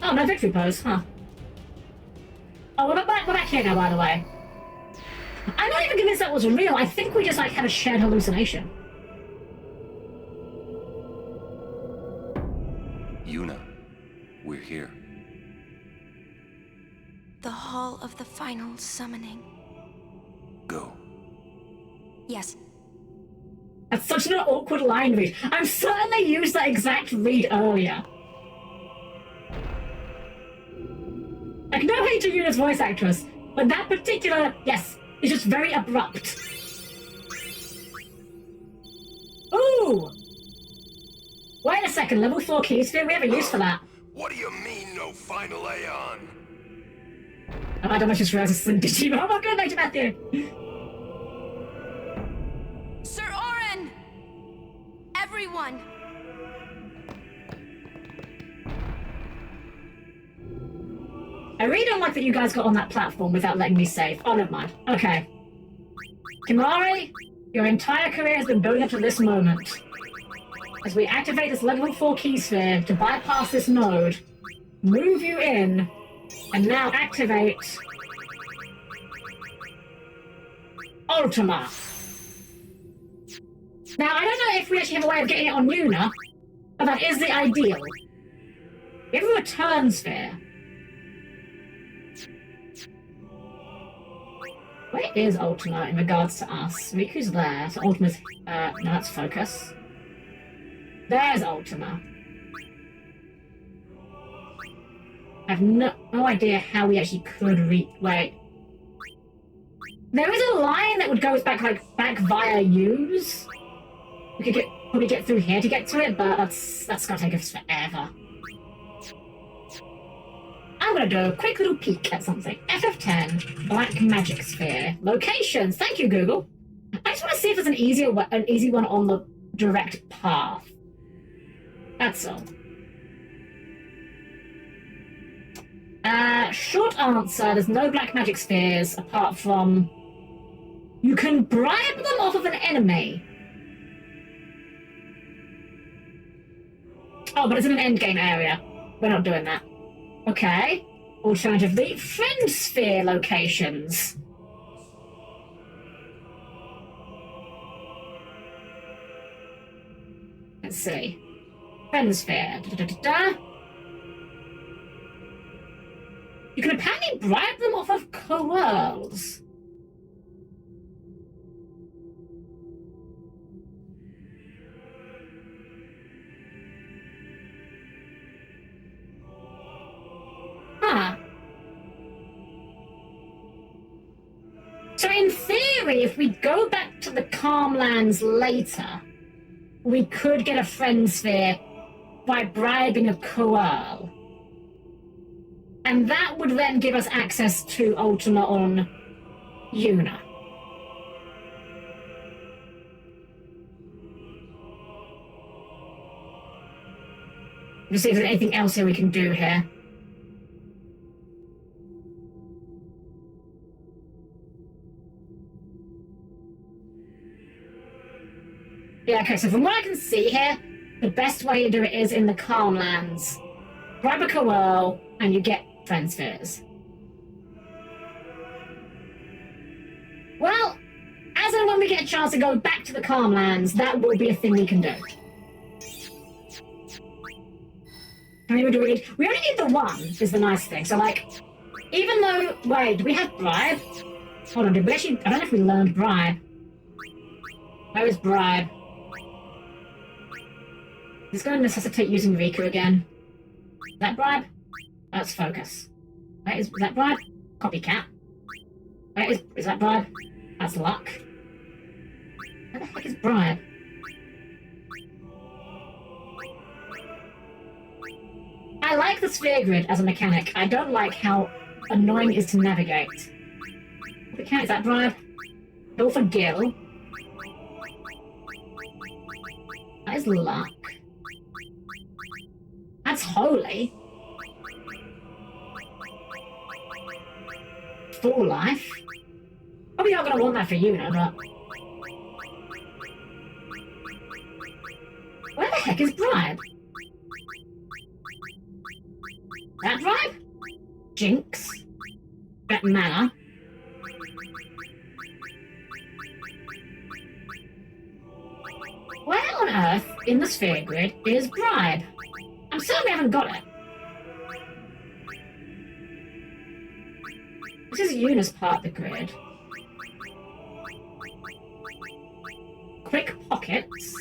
[SPEAKER 1] Oh, no victory pose, huh. Oh, we're back here now, by the way. I'm not even convinced that was real. I think we just, like, had a shared hallucination.
[SPEAKER 2] Yuna, we're here.
[SPEAKER 3] The Hall of the Final Summoning.
[SPEAKER 2] Go.
[SPEAKER 3] Yes.
[SPEAKER 1] That's such an awkward line read. I'm certain they used that exact read earlier. Like, no hate to Yuna's voice actress, but that particular, yes, is just very abrupt. Ooh! Wait a second, level 4 key sphere, we have a use for that.
[SPEAKER 2] What do you mean, no final Aeon?
[SPEAKER 1] Oh, I don't know, just realized this is in Digimon. Oh my god, Major Matthew!
[SPEAKER 3] Sir Auron! Everyone!
[SPEAKER 1] I really don't like that you guys got on that platform without letting me save. Oh, never mind. Okay. Kimari, your entire career has been building up to this moment. As we activate this level 4 key sphere to bypass this node, move you in, and now activate Ultima. Now, I don't know if we actually have a way of getting it on Yuna, but that is the ideal. We have a return sphere. Where is Ultima in regards to us? Riku's there, so Ultima's... no, that's focus. There's Ultima. I have no idea how we actually could reach. Wait. There is a line that would go back via U's. We could probably get through here to get to it, but that's gonna take us forever. I'm gonna do a quick little peek at something. FF10, Black Magic Sphere. Locations. Thank you, Google. I just want to see if there's an easy one on the direct path. That's all. Short answer, there's no black magic spheres apart from you can bribe them off of an enemy. Oh, but it's in an endgame area. We're not doing that. Okay. Alternatively, friend sphere locations. Let's see. Friend sphere. You can apparently bribe them off of coerls. Huh. So in theory, if we go back to the Calmlands later, we could get a friend sphere by bribing a coerl. And that would then give us access to Ultima on Yuna. Let's see if there's anything else here we can do here. Yeah, okay, so from what I can see here, the best way to do it is in the Calmlands. Grab a coerl, and you get friend spheres. Well, as and when we get a chance to go back to the Calmlands, that will be a thing we can do. I mean, we only need the one, is the nice thing. So, like, even though... Wait, do we have bribe? Hold on, did we actually... I don't know if we learned bribe. Where is bribe? It's going to necessitate using Riku again. Is that bribe? That's focus. Wait, is that bribe? Copycat. Wait, is that bribe? That's luck. Where the heck is bribe? I like the sphere grid as a mechanic. I don't like how annoying it is to navigate. Copycat, is that bribe? Go for Gil. That is luck. That's holy. Full life. Probably not going to want that for Yuna, but... Where the heck is bribe? That bribe? Jinx. That mana. Where on earth in the sphere grid is bribe? I'm certain we haven't got it. This is Yuna's part of the grid. Quick pockets.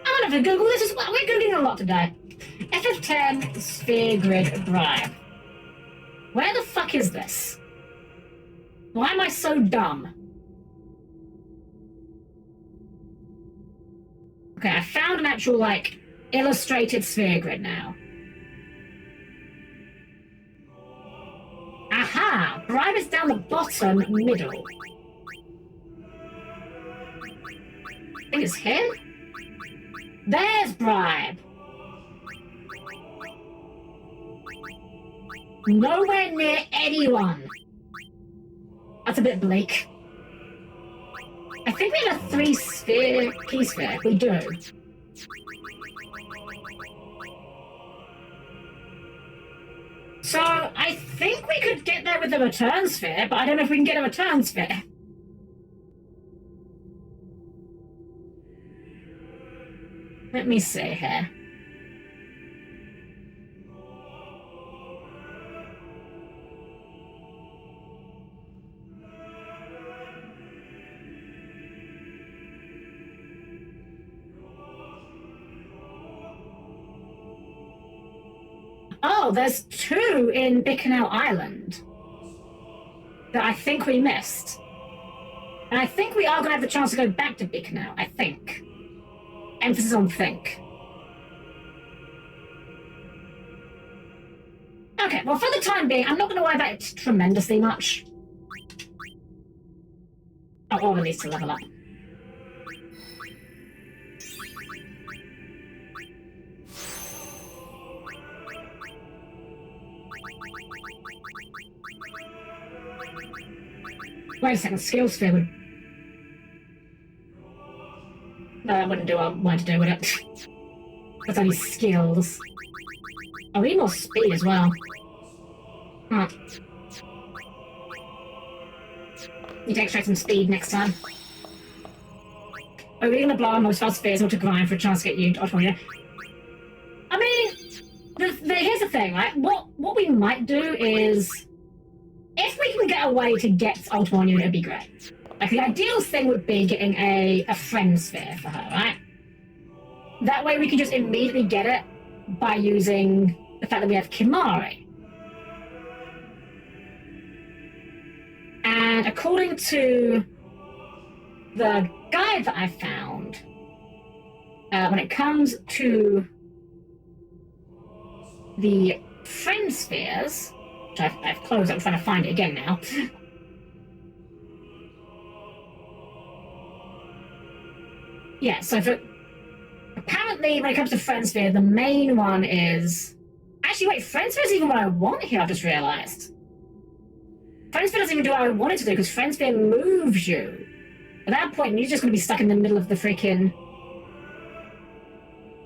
[SPEAKER 1] I'm gonna have to Google this as well. We're Googling a lot today. FF10 sphere grid bribe. Where the fuck is this? Why am I so dumb? Okay, I found an actual, like, illustrated sphere grid now. Aha! Bribe is down the bottom middle. I think it's here? There's bribe! Nowhere near anyone! That's a bit bleak. I think we have a 3-sphere key sphere. We do. So, I think we could get there with the return sphere, but I don't know if we can get a return sphere. Let me see here. Oh, there's 2 in Bicknell Island that I think we missed. And I think we are going to have the chance to go back to Bicknell, I think. Emphasis on think. Okay, well, for the time being, I'm not going to worry about it tremendously much. Oh, Orville needs to level up. Wait a second, skills sphere would... No, that wouldn't do what I wanted to do with it. That's only skills. Oh, we need more speed as well. Huh. Need to extract some speed next time. Are we going to blow our most fast spheres or to grind for a chance to get you to Ultramon? I mean, here's the thing, right? What we might do is... If we can get a way to get Ultramon Unit, it'd be great. Like, the ideal thing would be getting a friend sphere for her, right? That way we can just immediately get it by using the fact that we have Kimari. And according to the guide that I found, when it comes to the friend spheres, which I've closed, I'm trying to find it again now. Yeah, so apparently when it comes to friend sphere, the main one is... Actually, wait, friend sphere is even what I want here, I've just realised. Friend sphere doesn't even do what I want it to do, because friend sphere moves you. At that point, you're just going to be stuck in the middle of the freaking...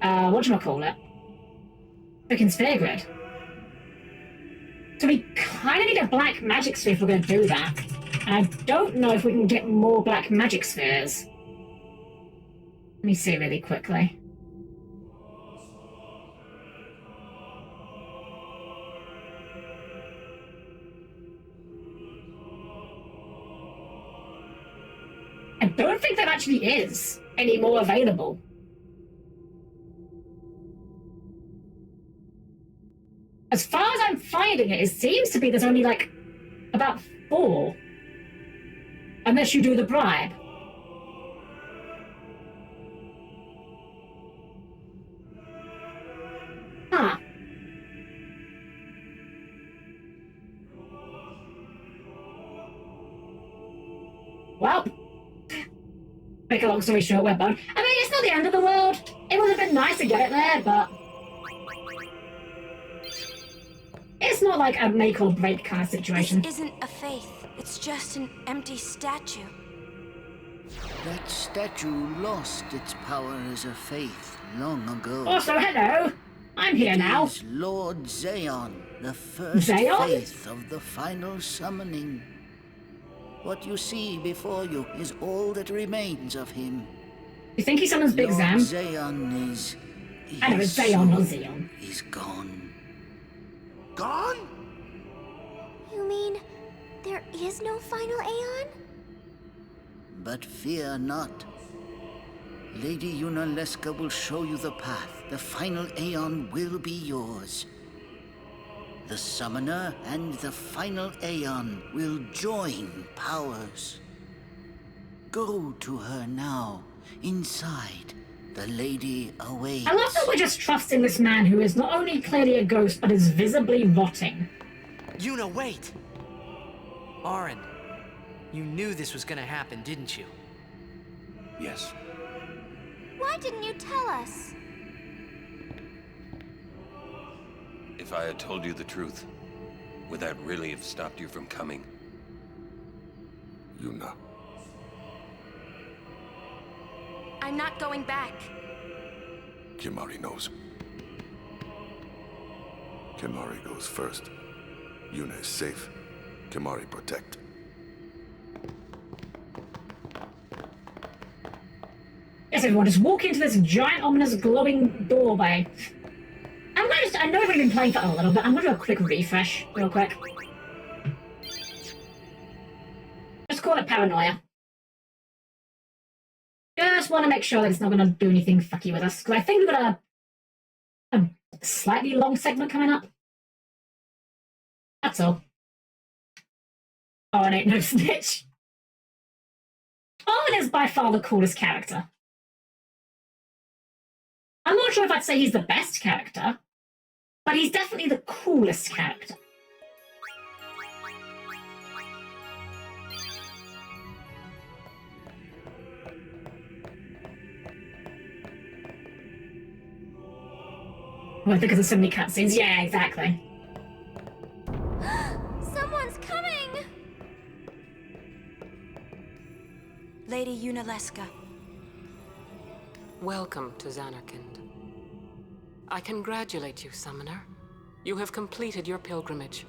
[SPEAKER 1] whatchamacallit? Freaking sphere grid. So we kind of need a black magic sphere if we're going to do that. And I don't know if we can get more black magic spheres. Let me see really quickly. I don't think there actually is any more available. As far as I'm finding it, it seems to be there's only like about 4. Unless you do the bribe. Huh. Well, make a long story short, we're boned. I mean, it's not the end of the world. It would have been nice to get it there, but... It's not like a make or break kind of situation.
[SPEAKER 3] This isn't a faith. It's just an empty statue.
[SPEAKER 4] That statue lost its power as a faith long ago.
[SPEAKER 1] Also, hello. I'm here now.
[SPEAKER 4] It is Lord Zayon, the first
[SPEAKER 1] Zayon?
[SPEAKER 4] faith of the final summoning. What you see before you is all that remains of him.
[SPEAKER 1] You think he summons Big
[SPEAKER 4] Lord
[SPEAKER 1] Zam?
[SPEAKER 4] Zayon is...
[SPEAKER 1] I know, it's Zayon, not Zeon.
[SPEAKER 4] He's gone.
[SPEAKER 2] Gone?
[SPEAKER 5] You mean there is no final Aeon?
[SPEAKER 4] But fear not. Lady Yunalesca will show you the path. The final Aeon will be yours. The Summoner and the final Aeon will join powers. Go to her now. Inside, the lady awaits.
[SPEAKER 1] I love that we're just trusting this man who is not only clearly a ghost, but is visibly rotting.
[SPEAKER 6] Yuna, wait! Auron, you knew this was gonna happen, didn't you?
[SPEAKER 2] Yes.
[SPEAKER 5] Why didn't you tell us?
[SPEAKER 2] If I had told you the truth, would that really have stopped you from coming?
[SPEAKER 7] Yuna.
[SPEAKER 3] I'm not going back.
[SPEAKER 7] Kimari knows. Kimari goes first. Yuna is safe. Kimari protect.
[SPEAKER 1] Yes, everyone, just walk into this giant, ominous, glowing doorway. I know we've been playing for a little bit. I'm gonna do a quick refresh, real quick. Just call it paranoia. Just want to make sure that it's not going to do anything fucky with us, because I think we've got a slightly long segment coming up. That's all. Owen ain't no snitch. Owen is by far the coolest character. I'm not sure if I'd say he's the best character, but he's definitely the coolest character. Well, because there's so many cutscenes. Yeah, exactly.
[SPEAKER 5] Someone's coming!
[SPEAKER 3] Lady Yunalesca.
[SPEAKER 8] Welcome to Zanarkand. I congratulate you, Summoner. You have completed your pilgrimage.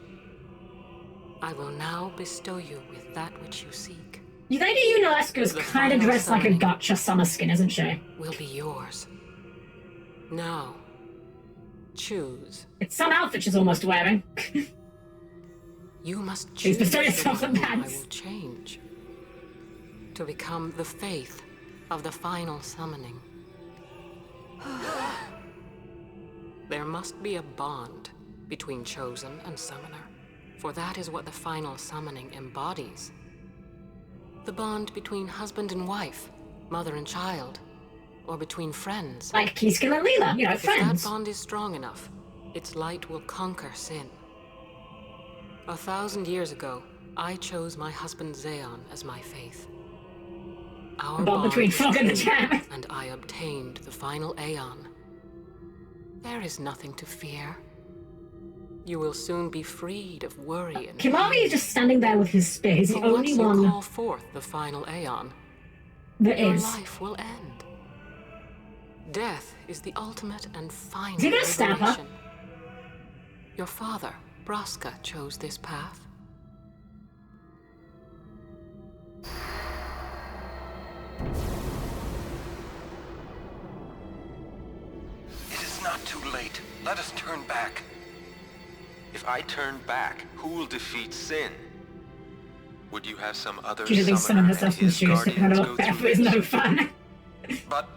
[SPEAKER 8] I will now bestow you with that which you seek.
[SPEAKER 1] Lady Yunalesca is kind of dressed like a gotcha summer skin, isn't she?
[SPEAKER 8] Will be yours. Now, choose.
[SPEAKER 1] It's some outfit she's almost wearing.
[SPEAKER 8] You must
[SPEAKER 1] Please
[SPEAKER 8] choose
[SPEAKER 1] bestow
[SPEAKER 8] the
[SPEAKER 1] yourself
[SPEAKER 8] one
[SPEAKER 1] some
[SPEAKER 8] whom I
[SPEAKER 1] pants.
[SPEAKER 8] will change to become the faith of the final summoning. There must be a bond between Chosen and Summoner, for that is what the final summoning embodies. The bond between husband and wife, mother and child, or between friends.
[SPEAKER 1] Like Keyskin and Leela, you know,
[SPEAKER 8] If
[SPEAKER 1] friends.
[SPEAKER 8] that bond is strong enough, its light will conquer sin. 1,000 years ago, I chose my husband Zeon as my faith. Our
[SPEAKER 1] Bond between
[SPEAKER 8] was
[SPEAKER 1] Frog and the
[SPEAKER 8] true,
[SPEAKER 1] Jam.
[SPEAKER 8] and I obtained the final Aeon. There is nothing to fear. You will soon be freed of worry and
[SPEAKER 1] Kimari is just standing there with his spear. He's the
[SPEAKER 8] For once
[SPEAKER 1] only
[SPEAKER 8] you
[SPEAKER 1] one
[SPEAKER 8] call forth the final Aeon,
[SPEAKER 1] that
[SPEAKER 8] your
[SPEAKER 1] is.
[SPEAKER 8] life will end. Death is the ultimate and final
[SPEAKER 1] Is he gonna stab her?
[SPEAKER 8] liberation. Your father, Braska, chose this path.
[SPEAKER 2] It is not too late. Let us turn back.
[SPEAKER 9] If I turn back, who will defeat sin? Would you have some other
[SPEAKER 1] She doesn't summon
[SPEAKER 9] summoner
[SPEAKER 1] herself
[SPEAKER 9] and
[SPEAKER 1] from
[SPEAKER 9] his
[SPEAKER 1] shoes.
[SPEAKER 9] guardians
[SPEAKER 1] No,
[SPEAKER 9] go
[SPEAKER 1] that
[SPEAKER 9] through
[SPEAKER 1] was no
[SPEAKER 9] this?
[SPEAKER 1] fun.
[SPEAKER 2] But,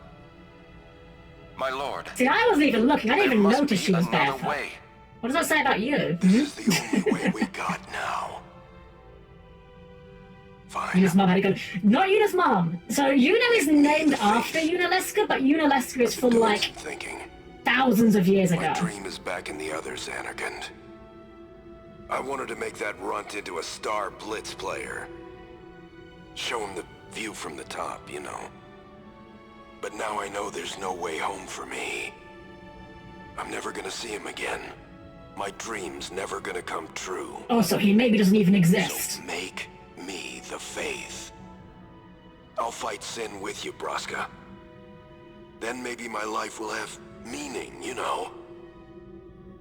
[SPEAKER 2] my lord,
[SPEAKER 1] See, I wasn't even looking. I didn't
[SPEAKER 2] there
[SPEAKER 1] even
[SPEAKER 2] must
[SPEAKER 1] notice
[SPEAKER 2] be
[SPEAKER 1] she was
[SPEAKER 2] another
[SPEAKER 1] barefoot.
[SPEAKER 2] way.
[SPEAKER 1] What does that say about you?
[SPEAKER 7] This is the only way we got now. Fine.
[SPEAKER 1] Yuna's mom had to go. Not Yuna's mom. So Yuna is named after Yunalesca, but Yunalesca is from
[SPEAKER 7] Doing
[SPEAKER 1] like
[SPEAKER 7] some thinking.
[SPEAKER 1] thousands of years
[SPEAKER 7] My
[SPEAKER 1] ago.
[SPEAKER 7] dream is back in the other Zanarkand. I wanted to make that runt into a star blitz player. Show him the view from the top, you know. But now I know there's no way home for me. I'm never gonna see him again. My dream's never gonna come true.
[SPEAKER 1] Oh, so he maybe doesn't even exist.
[SPEAKER 7] So make me the faith. I'll fight sin with you, Braska. Then maybe my life will have meaning, you know?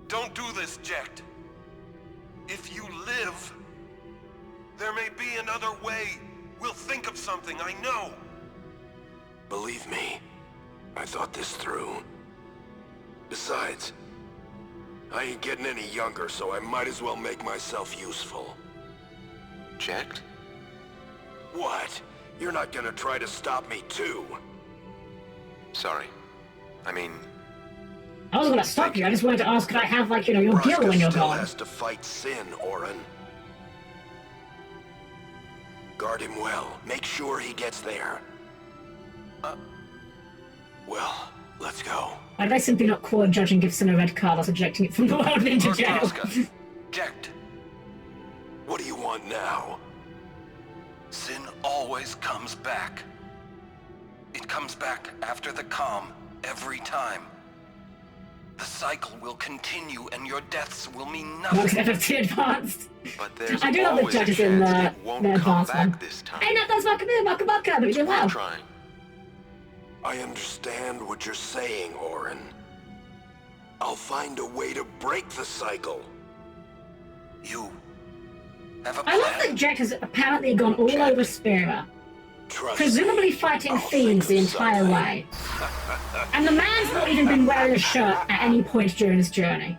[SPEAKER 2] Don't do this, Jecht. If you live, there may be another way. We'll think of something, I know.
[SPEAKER 7] Believe me, I thought this through. Besides, I ain't getting any younger, so I might as well make myself useful.
[SPEAKER 9] Checked?
[SPEAKER 7] What? You're not gonna try to stop me too?
[SPEAKER 9] Sorry. I mean,
[SPEAKER 1] I wasn't gonna stop you. I just wanted to ask, could I have, like, you know, your
[SPEAKER 7] Braska
[SPEAKER 1] gill when you're
[SPEAKER 7] still
[SPEAKER 1] gone?
[SPEAKER 7] has to fight sin, Orin. Guard him well. Make sure he gets there. Well, let's go.
[SPEAKER 1] Why did I simply not call a judge and give Sin a red card or ejecting it from the World Ninja
[SPEAKER 2] Lord
[SPEAKER 1] Jail?
[SPEAKER 2] Braska, Jecht,
[SPEAKER 7] What do you want now?
[SPEAKER 2] sin always comes back. It comes back after the calm, every time. The cycle will continue and your deaths will mean
[SPEAKER 1] Mark's
[SPEAKER 2] nothing.
[SPEAKER 1] never too advanced.
[SPEAKER 9] but there's
[SPEAKER 1] I do love the
[SPEAKER 9] always a
[SPEAKER 1] judges in
[SPEAKER 9] chance
[SPEAKER 1] the
[SPEAKER 9] it won't come
[SPEAKER 1] advanced
[SPEAKER 9] back
[SPEAKER 1] one.
[SPEAKER 9] this time.
[SPEAKER 1] Hey, no, that's Maka, but we do
[SPEAKER 9] We're
[SPEAKER 1] well.
[SPEAKER 9] trying.
[SPEAKER 7] I understand what you're saying, Orin. I'll find a way to break the cycle.
[SPEAKER 2] You have a
[SPEAKER 1] I love
[SPEAKER 2] plan?
[SPEAKER 1] that Jack has apparently gone all over Spira,
[SPEAKER 7] Trust
[SPEAKER 1] presumably
[SPEAKER 7] me,
[SPEAKER 1] fighting
[SPEAKER 7] I'll
[SPEAKER 1] fiends the
[SPEAKER 7] think of
[SPEAKER 1] entire
[SPEAKER 7] something.
[SPEAKER 1] way. And the man's not even been wearing a shirt at any point during his journey.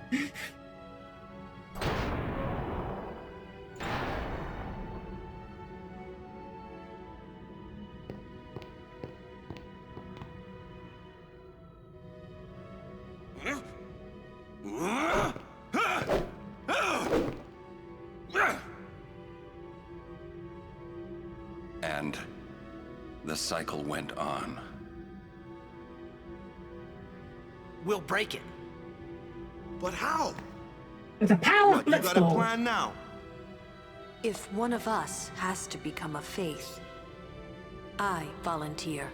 [SPEAKER 2] The cycle went on.
[SPEAKER 6] We'll break it.
[SPEAKER 10] But how?
[SPEAKER 1] With a power
[SPEAKER 10] What, you got a
[SPEAKER 1] blitzball.
[SPEAKER 10] plan now?
[SPEAKER 3] If one of us has to become a faith, I volunteer.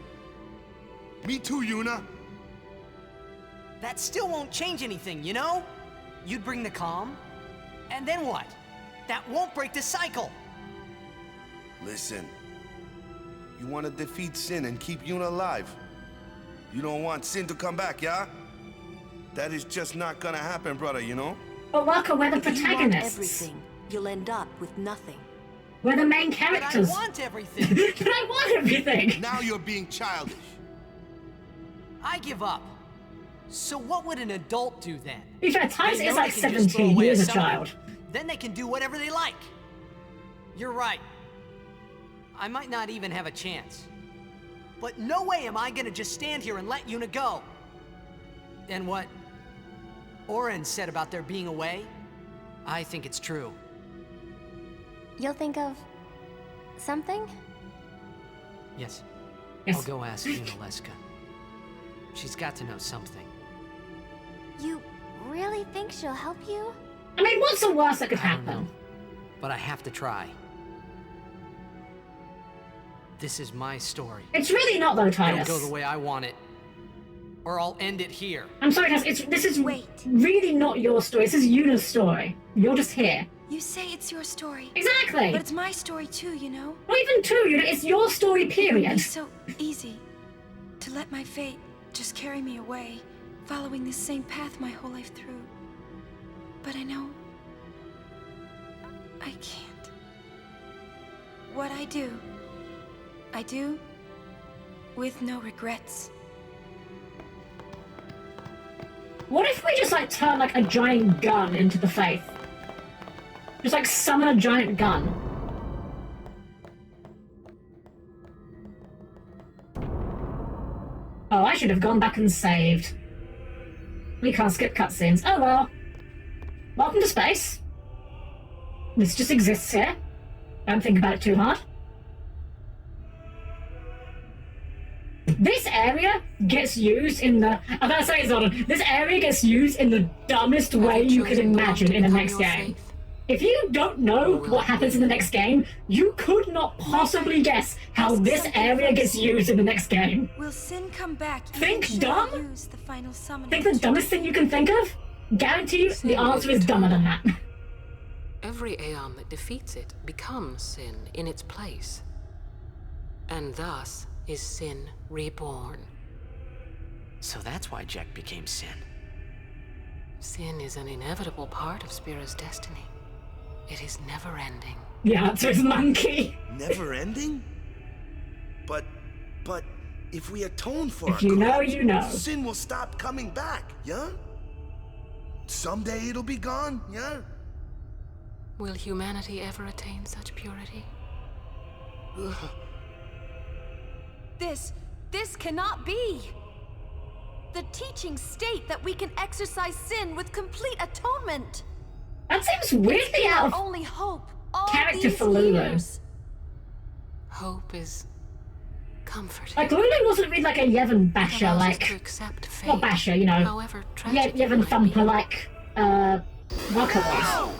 [SPEAKER 10] Me too, Yuna.
[SPEAKER 6] That still won't change anything, you know? You'd bring the calm, and then what? That won't break the cycle!
[SPEAKER 10] Listen. You want to defeat Sin and keep Yuna alive. You don't want Sin to come back, yeah? That is just not gonna happen, brother, you know?
[SPEAKER 1] But Walker, we're the
[SPEAKER 3] If you want
[SPEAKER 1] protagonists.
[SPEAKER 3] everything, you'll end up with nothing.
[SPEAKER 1] We're the main
[SPEAKER 6] But I
[SPEAKER 1] characters.
[SPEAKER 6] want everything!
[SPEAKER 1] But I want everything.
[SPEAKER 10] Now you're being childish.
[SPEAKER 6] I give up. So what would an adult do then?
[SPEAKER 1] To be fair, Tice
[SPEAKER 6] They
[SPEAKER 1] is
[SPEAKER 6] know
[SPEAKER 1] like
[SPEAKER 6] they can just throw
[SPEAKER 1] 17
[SPEAKER 6] away
[SPEAKER 1] years a
[SPEAKER 6] summoner.
[SPEAKER 1] child.
[SPEAKER 6] Then they can do whatever they like. You're right. I might not even have a chance. But no way am I gonna just stand here and let Yuna go. And what Oren said about there being a way, I think it's true.
[SPEAKER 5] You'll think of something?
[SPEAKER 6] Yes.
[SPEAKER 1] Yes.
[SPEAKER 6] I'll go ask Yunalesca. She's got to know something.
[SPEAKER 5] You really think she'll help you?
[SPEAKER 1] I mean, what's the worst that could
[SPEAKER 6] I don't know,
[SPEAKER 1] happen?
[SPEAKER 6] but I have to try. This is my story.
[SPEAKER 1] It's really not, though,
[SPEAKER 6] It'll
[SPEAKER 1] Titus.
[SPEAKER 6] go the way I want it, or I'll end it here.
[SPEAKER 1] I'm sorry, Titus. This is
[SPEAKER 5] Wait.
[SPEAKER 1] really not your story. This is Yuna's story. You're just here.
[SPEAKER 3] You say it's your story,
[SPEAKER 1] Exactly.
[SPEAKER 3] but it's my story too, you know?
[SPEAKER 1] Not even two, Yuna. It's your story, period.
[SPEAKER 3] It's so easy to let my fate just carry me away, following this same path my whole life through. But I know I can't. What I do with no regrets.
[SPEAKER 1] What if we just, like, turn, like, a giant gun into the faith? Just, like, summon a giant gun. Oh, I should have gone back and saved. We can't skip cutscenes. Oh well. Welcome to space. This just exists here. Don't think about it too hard. This area gets used in the... I'm gonna say it's not... This area gets used in the dumbest way you could imagine in the next game. If you don't know what happens in the next game, you could not possibly guess how this area gets used in the next game.
[SPEAKER 3] Will Sin come back?
[SPEAKER 1] Think
[SPEAKER 3] Should
[SPEAKER 1] dumb?
[SPEAKER 3] I use the final summoning?
[SPEAKER 1] Think the dumbest thing you can think of? Guarantee you the answer is dumber than that.
[SPEAKER 8] Every Aeon that defeats it becomes Sin in its place. And thus is Sin reborn.
[SPEAKER 6] So that's why Jack became Sin.
[SPEAKER 8] Sin is an inevitable part of Spira's destiny. It is never-ending.
[SPEAKER 1] The answer is monkey.
[SPEAKER 10] Never ending? But if we atone for
[SPEAKER 1] If
[SPEAKER 10] our
[SPEAKER 1] you know,
[SPEAKER 10] crimes,
[SPEAKER 1] you know.
[SPEAKER 10] Sin will stop coming back, yeah? Someday it'll be gone, yeah?
[SPEAKER 8] Will humanity ever attain such purity?
[SPEAKER 3] This cannot be! The teachings state that we can exercise sin with complete atonement!
[SPEAKER 1] That seems weirdly out
[SPEAKER 3] Our
[SPEAKER 1] of
[SPEAKER 3] only hope all
[SPEAKER 1] character
[SPEAKER 3] these
[SPEAKER 1] for Lulu.
[SPEAKER 3] years.
[SPEAKER 8] Hope is comforting.
[SPEAKER 1] Like, Lulu wasn't really like a Yevon basher,
[SPEAKER 8] Allows us to
[SPEAKER 1] like...
[SPEAKER 8] accept fate,
[SPEAKER 1] Not basher, you know.
[SPEAKER 8] however tragic it
[SPEAKER 1] Yevon
[SPEAKER 8] might
[SPEAKER 1] thumper,
[SPEAKER 8] be.
[SPEAKER 1] like, Walker was.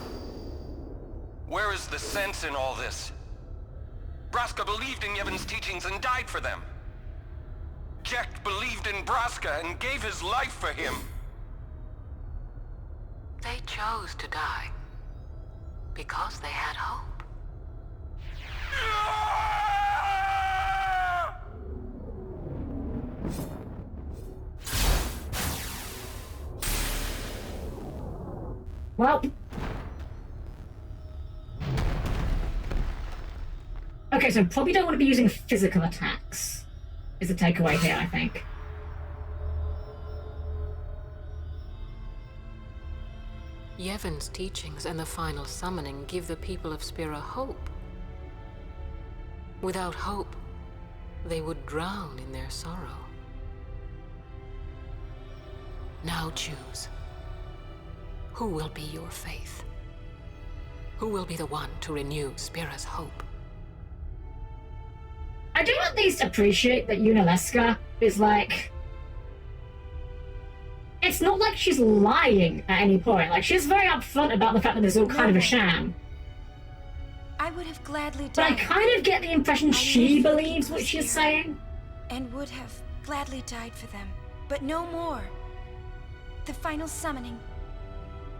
[SPEAKER 2] Where is the sense in all this? Braska believed in Yevon's teachings and died for them. Jack believed in Braska and gave his life for him.
[SPEAKER 8] They chose to die because they had hope.
[SPEAKER 1] Well... Okay, so probably don't want to be using physical attacks, is the takeaway here, I think.
[SPEAKER 8] Yevon's teachings and the final summoning give the people of Spira hope. Without hope, they would drown in their sorrow. Now choose. Who will be your faith? Who will be the one to renew Spira's hope?
[SPEAKER 1] I do at least appreciate that Yunalesca is like... It's not like she's lying at any point. Like, she's very upfront about the fact that this is all kind of a sham.
[SPEAKER 3] I would have gladly died.
[SPEAKER 1] But I kind of get the impression she believes what she's saying.
[SPEAKER 3] And would have gladly died for them. But no more. The final summoning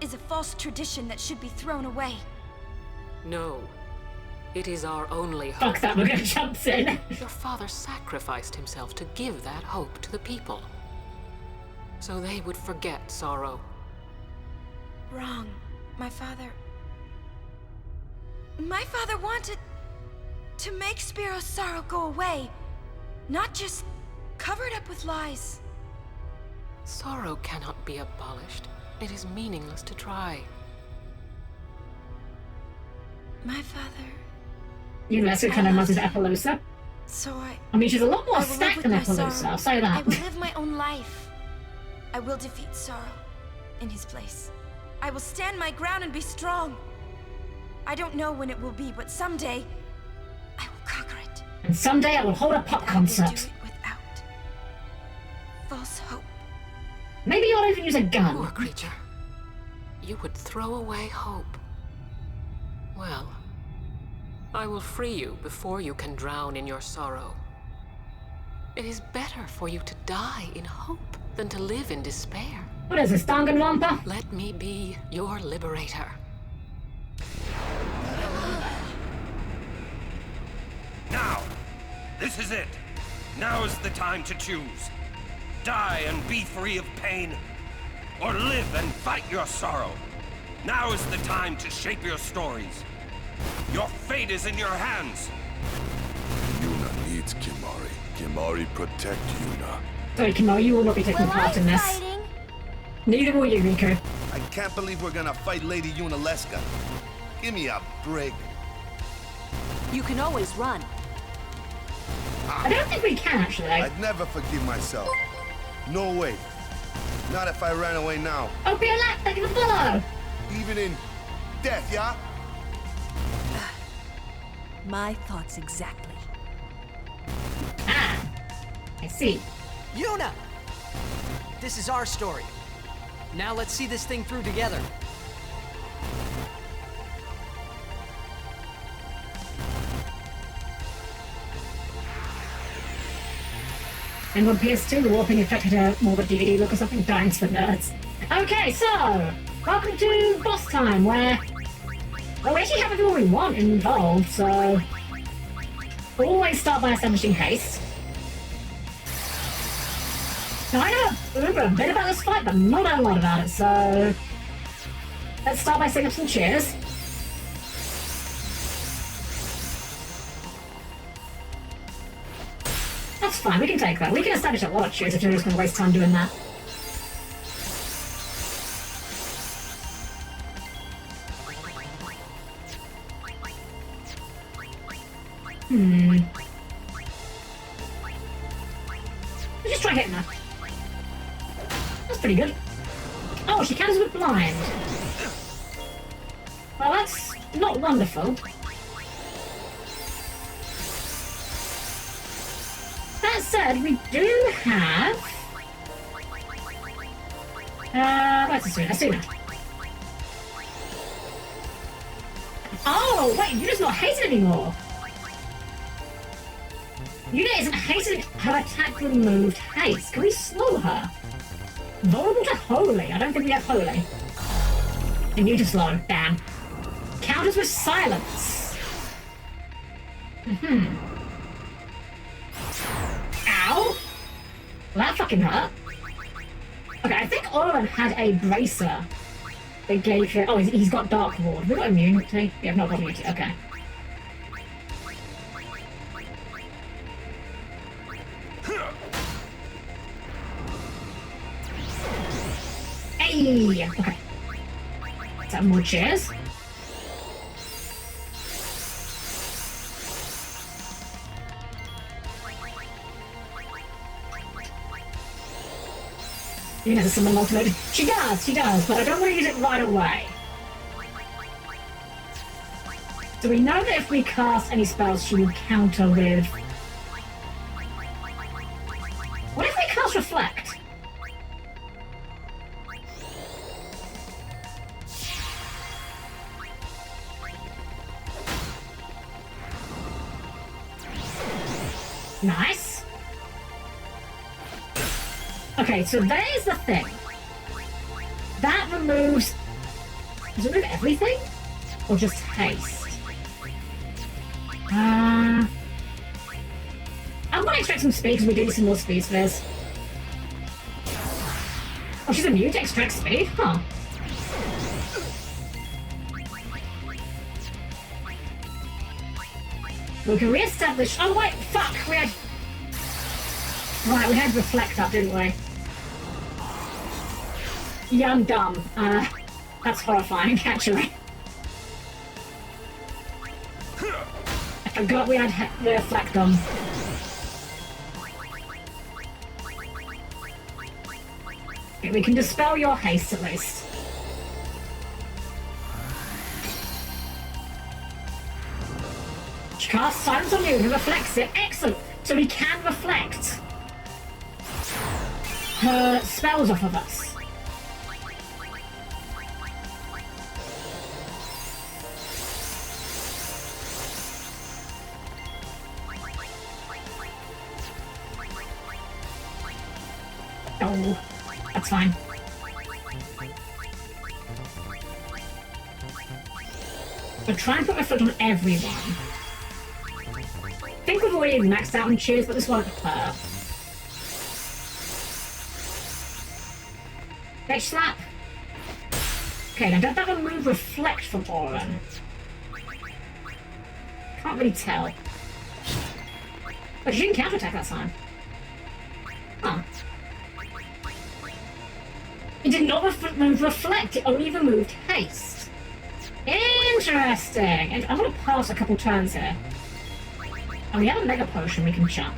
[SPEAKER 3] is a false tradition that should be thrown away.
[SPEAKER 8] No. It is our only hope.
[SPEAKER 1] Fuck that, we're gonna jump in.
[SPEAKER 8] Your father sacrificed himself to give that hope to the people. So they would forget sorrow.
[SPEAKER 3] Wrong. My father wanted to make Spiro's sorrow go away, not just cover it up with lies.
[SPEAKER 8] Sorrow cannot be abolished. It is meaningless to try.
[SPEAKER 3] My father...
[SPEAKER 1] Yunalesca kind of reminds me of Appaloosa.
[SPEAKER 3] So
[SPEAKER 1] I mean, she's a lot more stacked than Appaloosa, I'll say that.
[SPEAKER 3] I will live my own life. I will defeat sorrow in his place. I will stand my ground and be strong. I don't know when it will be, but someday I will conquer it.
[SPEAKER 1] And someday I will hold a pop concert.
[SPEAKER 3] I will do it without false hope.
[SPEAKER 1] Maybe you'll even use a gun.
[SPEAKER 8] Poor creature. You would throw away hope. Well, I will free you before you can drown in your sorrow. It is better for you to die in hope than to live in despair.
[SPEAKER 1] What is this, Danganronpa?
[SPEAKER 8] Let me be your liberator.
[SPEAKER 11] Now! This is it! Now is the time to choose. Die and be free of pain, or live and fight your sorrow. Now is the time to shape your stories. Your fate is in your hands.
[SPEAKER 10] Yuna needs Kimahri. Kimahri protect Yuna.
[SPEAKER 1] Sorry, Kimahri, you will not be taking part in this.
[SPEAKER 5] Fighting?
[SPEAKER 1] Neither will you, Riku.
[SPEAKER 10] I can't believe we're gonna fight Lady Yunalesca. Give me a break.
[SPEAKER 12] You can always run.
[SPEAKER 1] I don't think we can, actually.
[SPEAKER 10] I'd never forgive myself. No way. Not if I ran away now.
[SPEAKER 1] Oh, be alert! Thank you for the follow!
[SPEAKER 10] Even in death, yeah?
[SPEAKER 12] My thoughts exactly.
[SPEAKER 1] Ah! I see.
[SPEAKER 6] Yuna! This is our story. Now let's see this thing through together.
[SPEAKER 1] And on PS2, the warping effect had more of a DVD look or something. Dying's for nerds. Okay, so, welcome to boss time, where... Well, we actually have everyone we want involved, so... We'll always start by establishing haste. Now, I know, remember a bit about this fight, but not a lot about it, so... Let's start by setting up some chairs. That's fine, we can take that. We can establish a lot of chairs if you're just going to waste time doing that. Let's just try hitting her. That's pretty good. Oh, she counters with blind. Well, that's not wonderful. That said, we do have... where's Asuna? Oh, wait, Yuna's not hated anymore! Yuna isn't hated, her attack removed haste. Can we slow her? Vulnerable to Holy. I don't think we have Holy. And you to slow. Damn. Counters with silence. Ow! Well, that fucking hurt. Okay, I think Oren had a bracer that gave him... Oh, he's got Dark Ward. We've got immunity. We have not got immunity. Okay. Hey! Okay. Let's have more chairs. Yuna has someone motivated. She does, but I don't want to use it right away. So we know that if we cast any spells, she will counter with Nice. Okay, so there's the thing. That removes... Does it remove everything? Or just haste? I'm gonna extract some speed because we do need some more speed spheres. Oh, she's immune to extract speed? Huh. We can re-establish... Oh wait, fuck! We had... Right, we had reflect up, didn't we? Yeah, I'm dumb. That's horrifying, actually. I forgot we had the reflect on. Okay, we can dispel your haste at least. She casts silence on you and reflects it. Excellent! So we can reflect her spells off of us. Oh, that's fine. But try and put reflect on everyone. I think we've already maxed out on cheers, but this won't hurt. Edge slap. Okay, now does that remove reflect from Auron? Can't really tell. But she didn't counterattack that time. Huh. It did not remove reflect, it only removed haste. Interesting. And I'm gonna pass a couple turns here. And we have a mega potion we can chuck.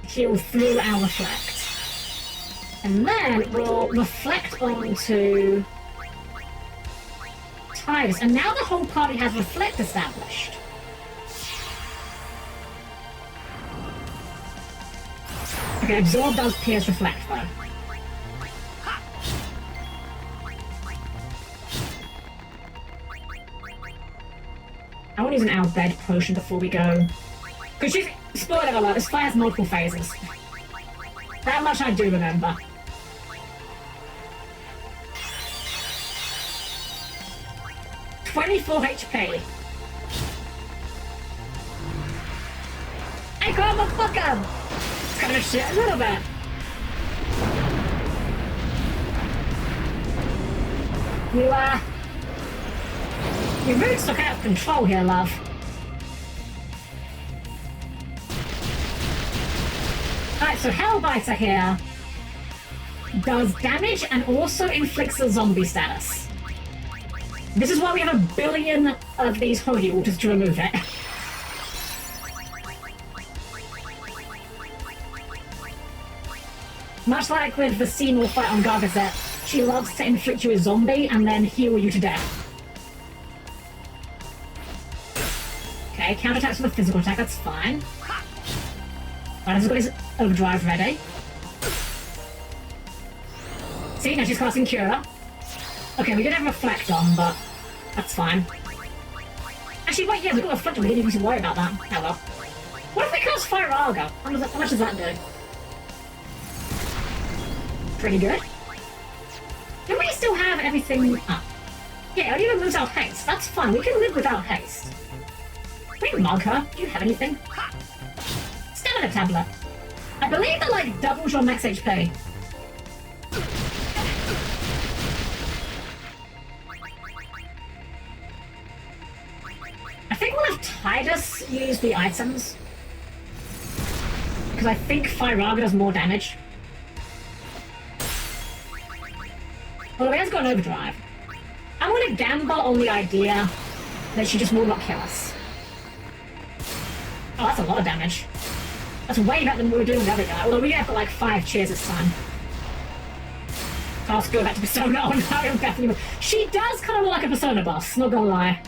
[SPEAKER 1] Heal through our reflect. And then we'll reflect onto Titus. And now the whole party has reflect established. Okay, absorb does pierce reflect though. I want to use an out bed potion before we go. Because she's... Spoiler alert, this fire has multiple phases. That much I do remember. $24 HP. Hey, grab the fuck up! It's kind of shit a little bit. You're really stuck out of control here, love. Alright, so Hellbiter here does damage and also inflicts a zombie status. This is why we have 1 billion of these holy altars to remove it. Much like with the Seymour fight on Gargazet, she loves to inflict you a zombie and then heal you to death. Okay, counterattacks with a physical attack, that's fine. Right, he's got his overdrive ready. See, now she's casting Cure. Okay, we did have Reflect on, but that's fine. Actually, wait, yeah, we've got Reflect on, we didn't even need to worry about that. Oh well. What if we cast Fire Argo? How much does that do? Pretty good. Do we still have everything up? Yeah, it only removes our haste. That's fine, we can live without haste. Can we mug her? Do you have anything? Stamina tablet. I believe that, like, doubles your max HP. I think we'll have Titus use the items. Because I think Firaga does more damage. Although he has got an overdrive. I'm gonna gamble on the idea that she just will not kill us. Oh, that's a lot of damage. That's way better than we were doing with the other guy. Although we have got like 5 cheers this time. I'll go back to Persona. Oh no, I'm definitely... She does kind of look like a Persona boss, not gonna lie.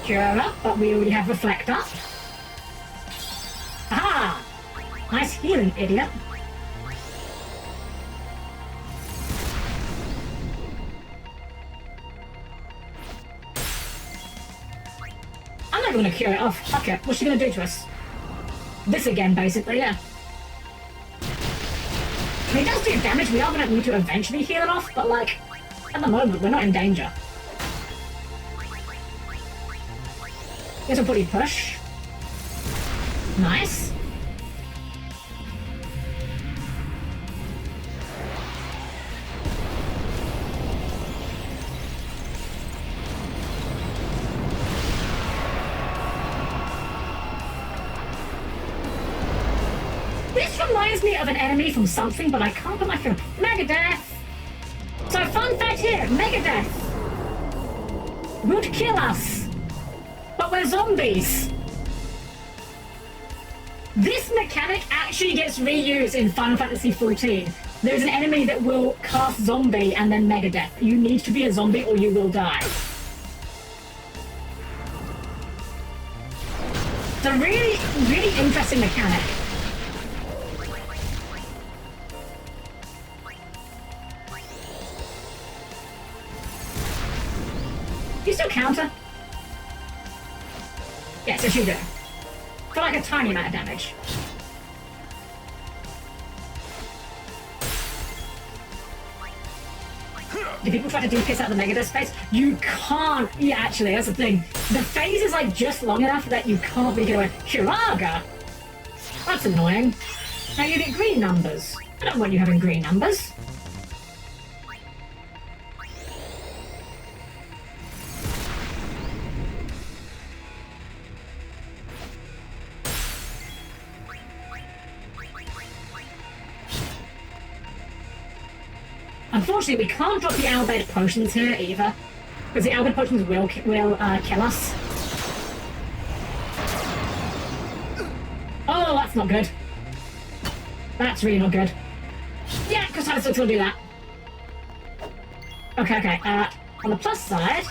[SPEAKER 1] Cure up, but we already have Reflect up. Aha! Nice healing, idiot. gonna cure it off. Fuck it. What's she gonna do to us? This again, basically, yeah. I mean, it does do damage. We are gonna need to eventually heal it off, but like, at the moment, we're not in danger. Here's a body push. Nice. This reminds me of an enemy from something, but I can't put my finger. Megadeth! So, fun fact here, Megadeth would kill us, but we're zombies. This mechanic actually gets reused in Final Fantasy XIV. There's an enemy that will cast zombie and then Megadeth. You need to be a zombie or you will die. It's a really, really interesting mechanic. You still counter? Yes, yes you do. For like a tiny amount of damage. Do people try to DPS out the Megadeth space? You can't. Yeah, actually, that's the thing. The phase is like just long enough that you can't really get away. Shiraga? That's annoying. Now you get green numbers. I don't want you having green numbers. Unfortunately, we can't drop the Albed potions here either, because the Albed potions will kill us. Oh, that's not good. That's really not good. Yeah, because I was still do that. Okay, okay. On the plus side,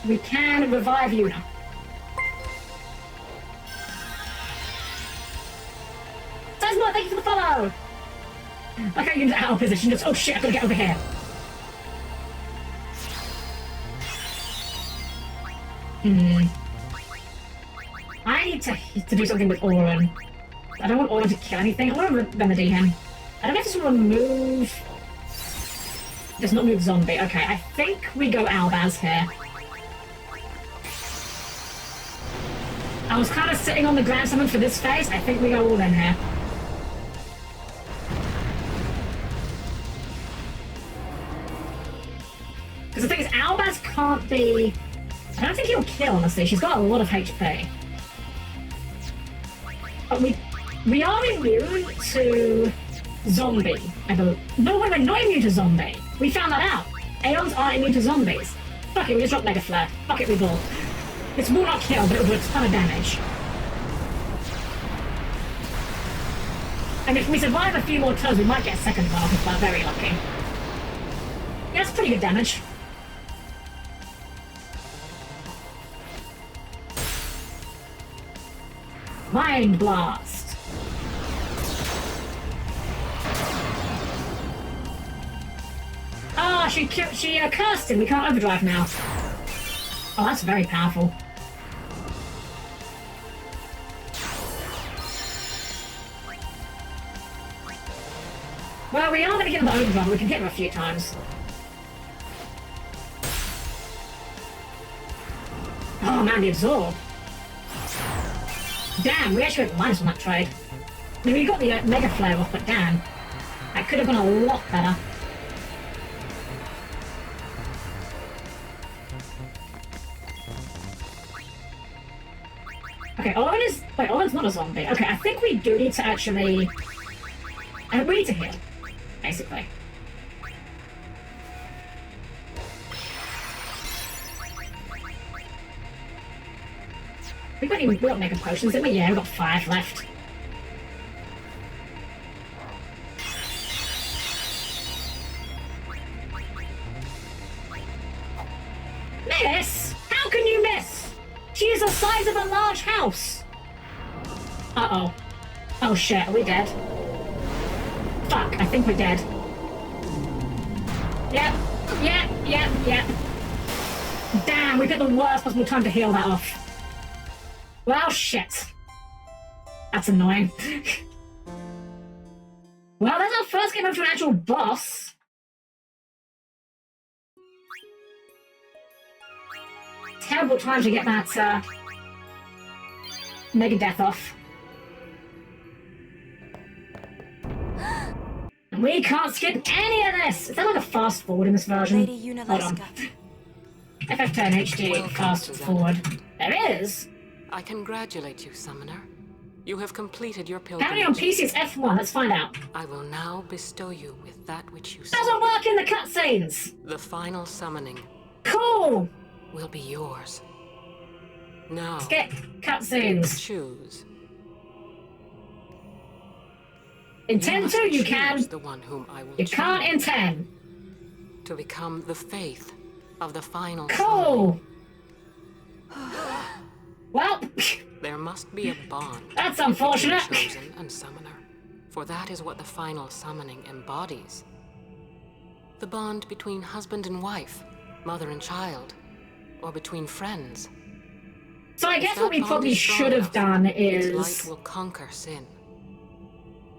[SPEAKER 1] we can revive Yuna. Sesmo, thank you for the follow! Okay, Yuna's out of position. Just, oh shit, I've got to get over here. I need to do something with Auron. I don't want Auron to kill anything. I want to remedy him. I don't know if this will remove... Does not move zombie. Okay, I think we go Albaz here. I was kind of sitting on the ground summon for this phase. I think we go all in here. Because the thing is, Albaz can't be... I don't think he'll kill, honestly. She's got a lot of HP. But we are immune to zombie, I believe. No, wait, we're not immune to zombie. We found that out. Aeons aren't immune to zombies. Fuck it, we just drop Mega Flare. Fuck it, we ball. This will not kill, but it'll do a ton of damage. And if we survive a few more turns, we might get a second half if we're very lucky. Yeah, that's pretty good damage. Mind Blast! Ah, she cursed him. We can't overdrive now. Oh, that's very powerful. Well, we are going to get him the overdrive. We can hit him a few times. Oh man, the absorb. Damn, we actually went minus on that trade. I mean, we got the Mega Flare off, but damn. That could have gone a lot better. Okay, Owen is... Wait, Owen's not a zombie. Okay, I think we do need to actually... we need to heal, basically. We got Mega Potions, didn't we? Yeah, we've got 5 left. Miss? How can you miss? She is the size of a large house! Uh-oh. Oh shit, are we dead? Fuck, I think we're dead. Yep, yep, yep, yep. Damn, we got the worst possible time to heal that off. Well, shit. That's annoying. Well, that's our first game up to an actual boss. Terrible time to get that, Mega Death off. And we can't skip any of this! Is there like a fast forward in this version?
[SPEAKER 3] Lady Yunalesca.
[SPEAKER 1] FF10 HD, fast forward. There is!
[SPEAKER 8] I congratulate you, Summoner. You have completed your
[SPEAKER 1] Apparently on
[SPEAKER 8] pilgrimage.
[SPEAKER 1] PC it's F1, let's find out.
[SPEAKER 8] I will now bestow you with that which you seek.
[SPEAKER 1] Doesn't work in the cutscenes!
[SPEAKER 8] The final summoning
[SPEAKER 1] Cool!
[SPEAKER 8] will be yours. Now,
[SPEAKER 1] Skip cutscenes.
[SPEAKER 8] choose.
[SPEAKER 1] In 10-2 you can.
[SPEAKER 8] Choose the one whom I will
[SPEAKER 1] You can't in
[SPEAKER 8] choose
[SPEAKER 1] 10.
[SPEAKER 8] to become the faith of the final
[SPEAKER 1] Cool! Well,
[SPEAKER 8] There must be a bond
[SPEAKER 1] that's
[SPEAKER 8] between
[SPEAKER 1] unfortunate.
[SPEAKER 8] chosen and summoner, for that is what the final summoning embodies. The bond between husband and wife, mother and child, or between friends.
[SPEAKER 1] So I
[SPEAKER 8] If
[SPEAKER 1] guess
[SPEAKER 8] that
[SPEAKER 1] what we
[SPEAKER 8] bond
[SPEAKER 1] probably
[SPEAKER 8] is strong
[SPEAKER 1] should have
[SPEAKER 8] enough,
[SPEAKER 1] done
[SPEAKER 8] its
[SPEAKER 1] is...
[SPEAKER 8] light will conquer sin.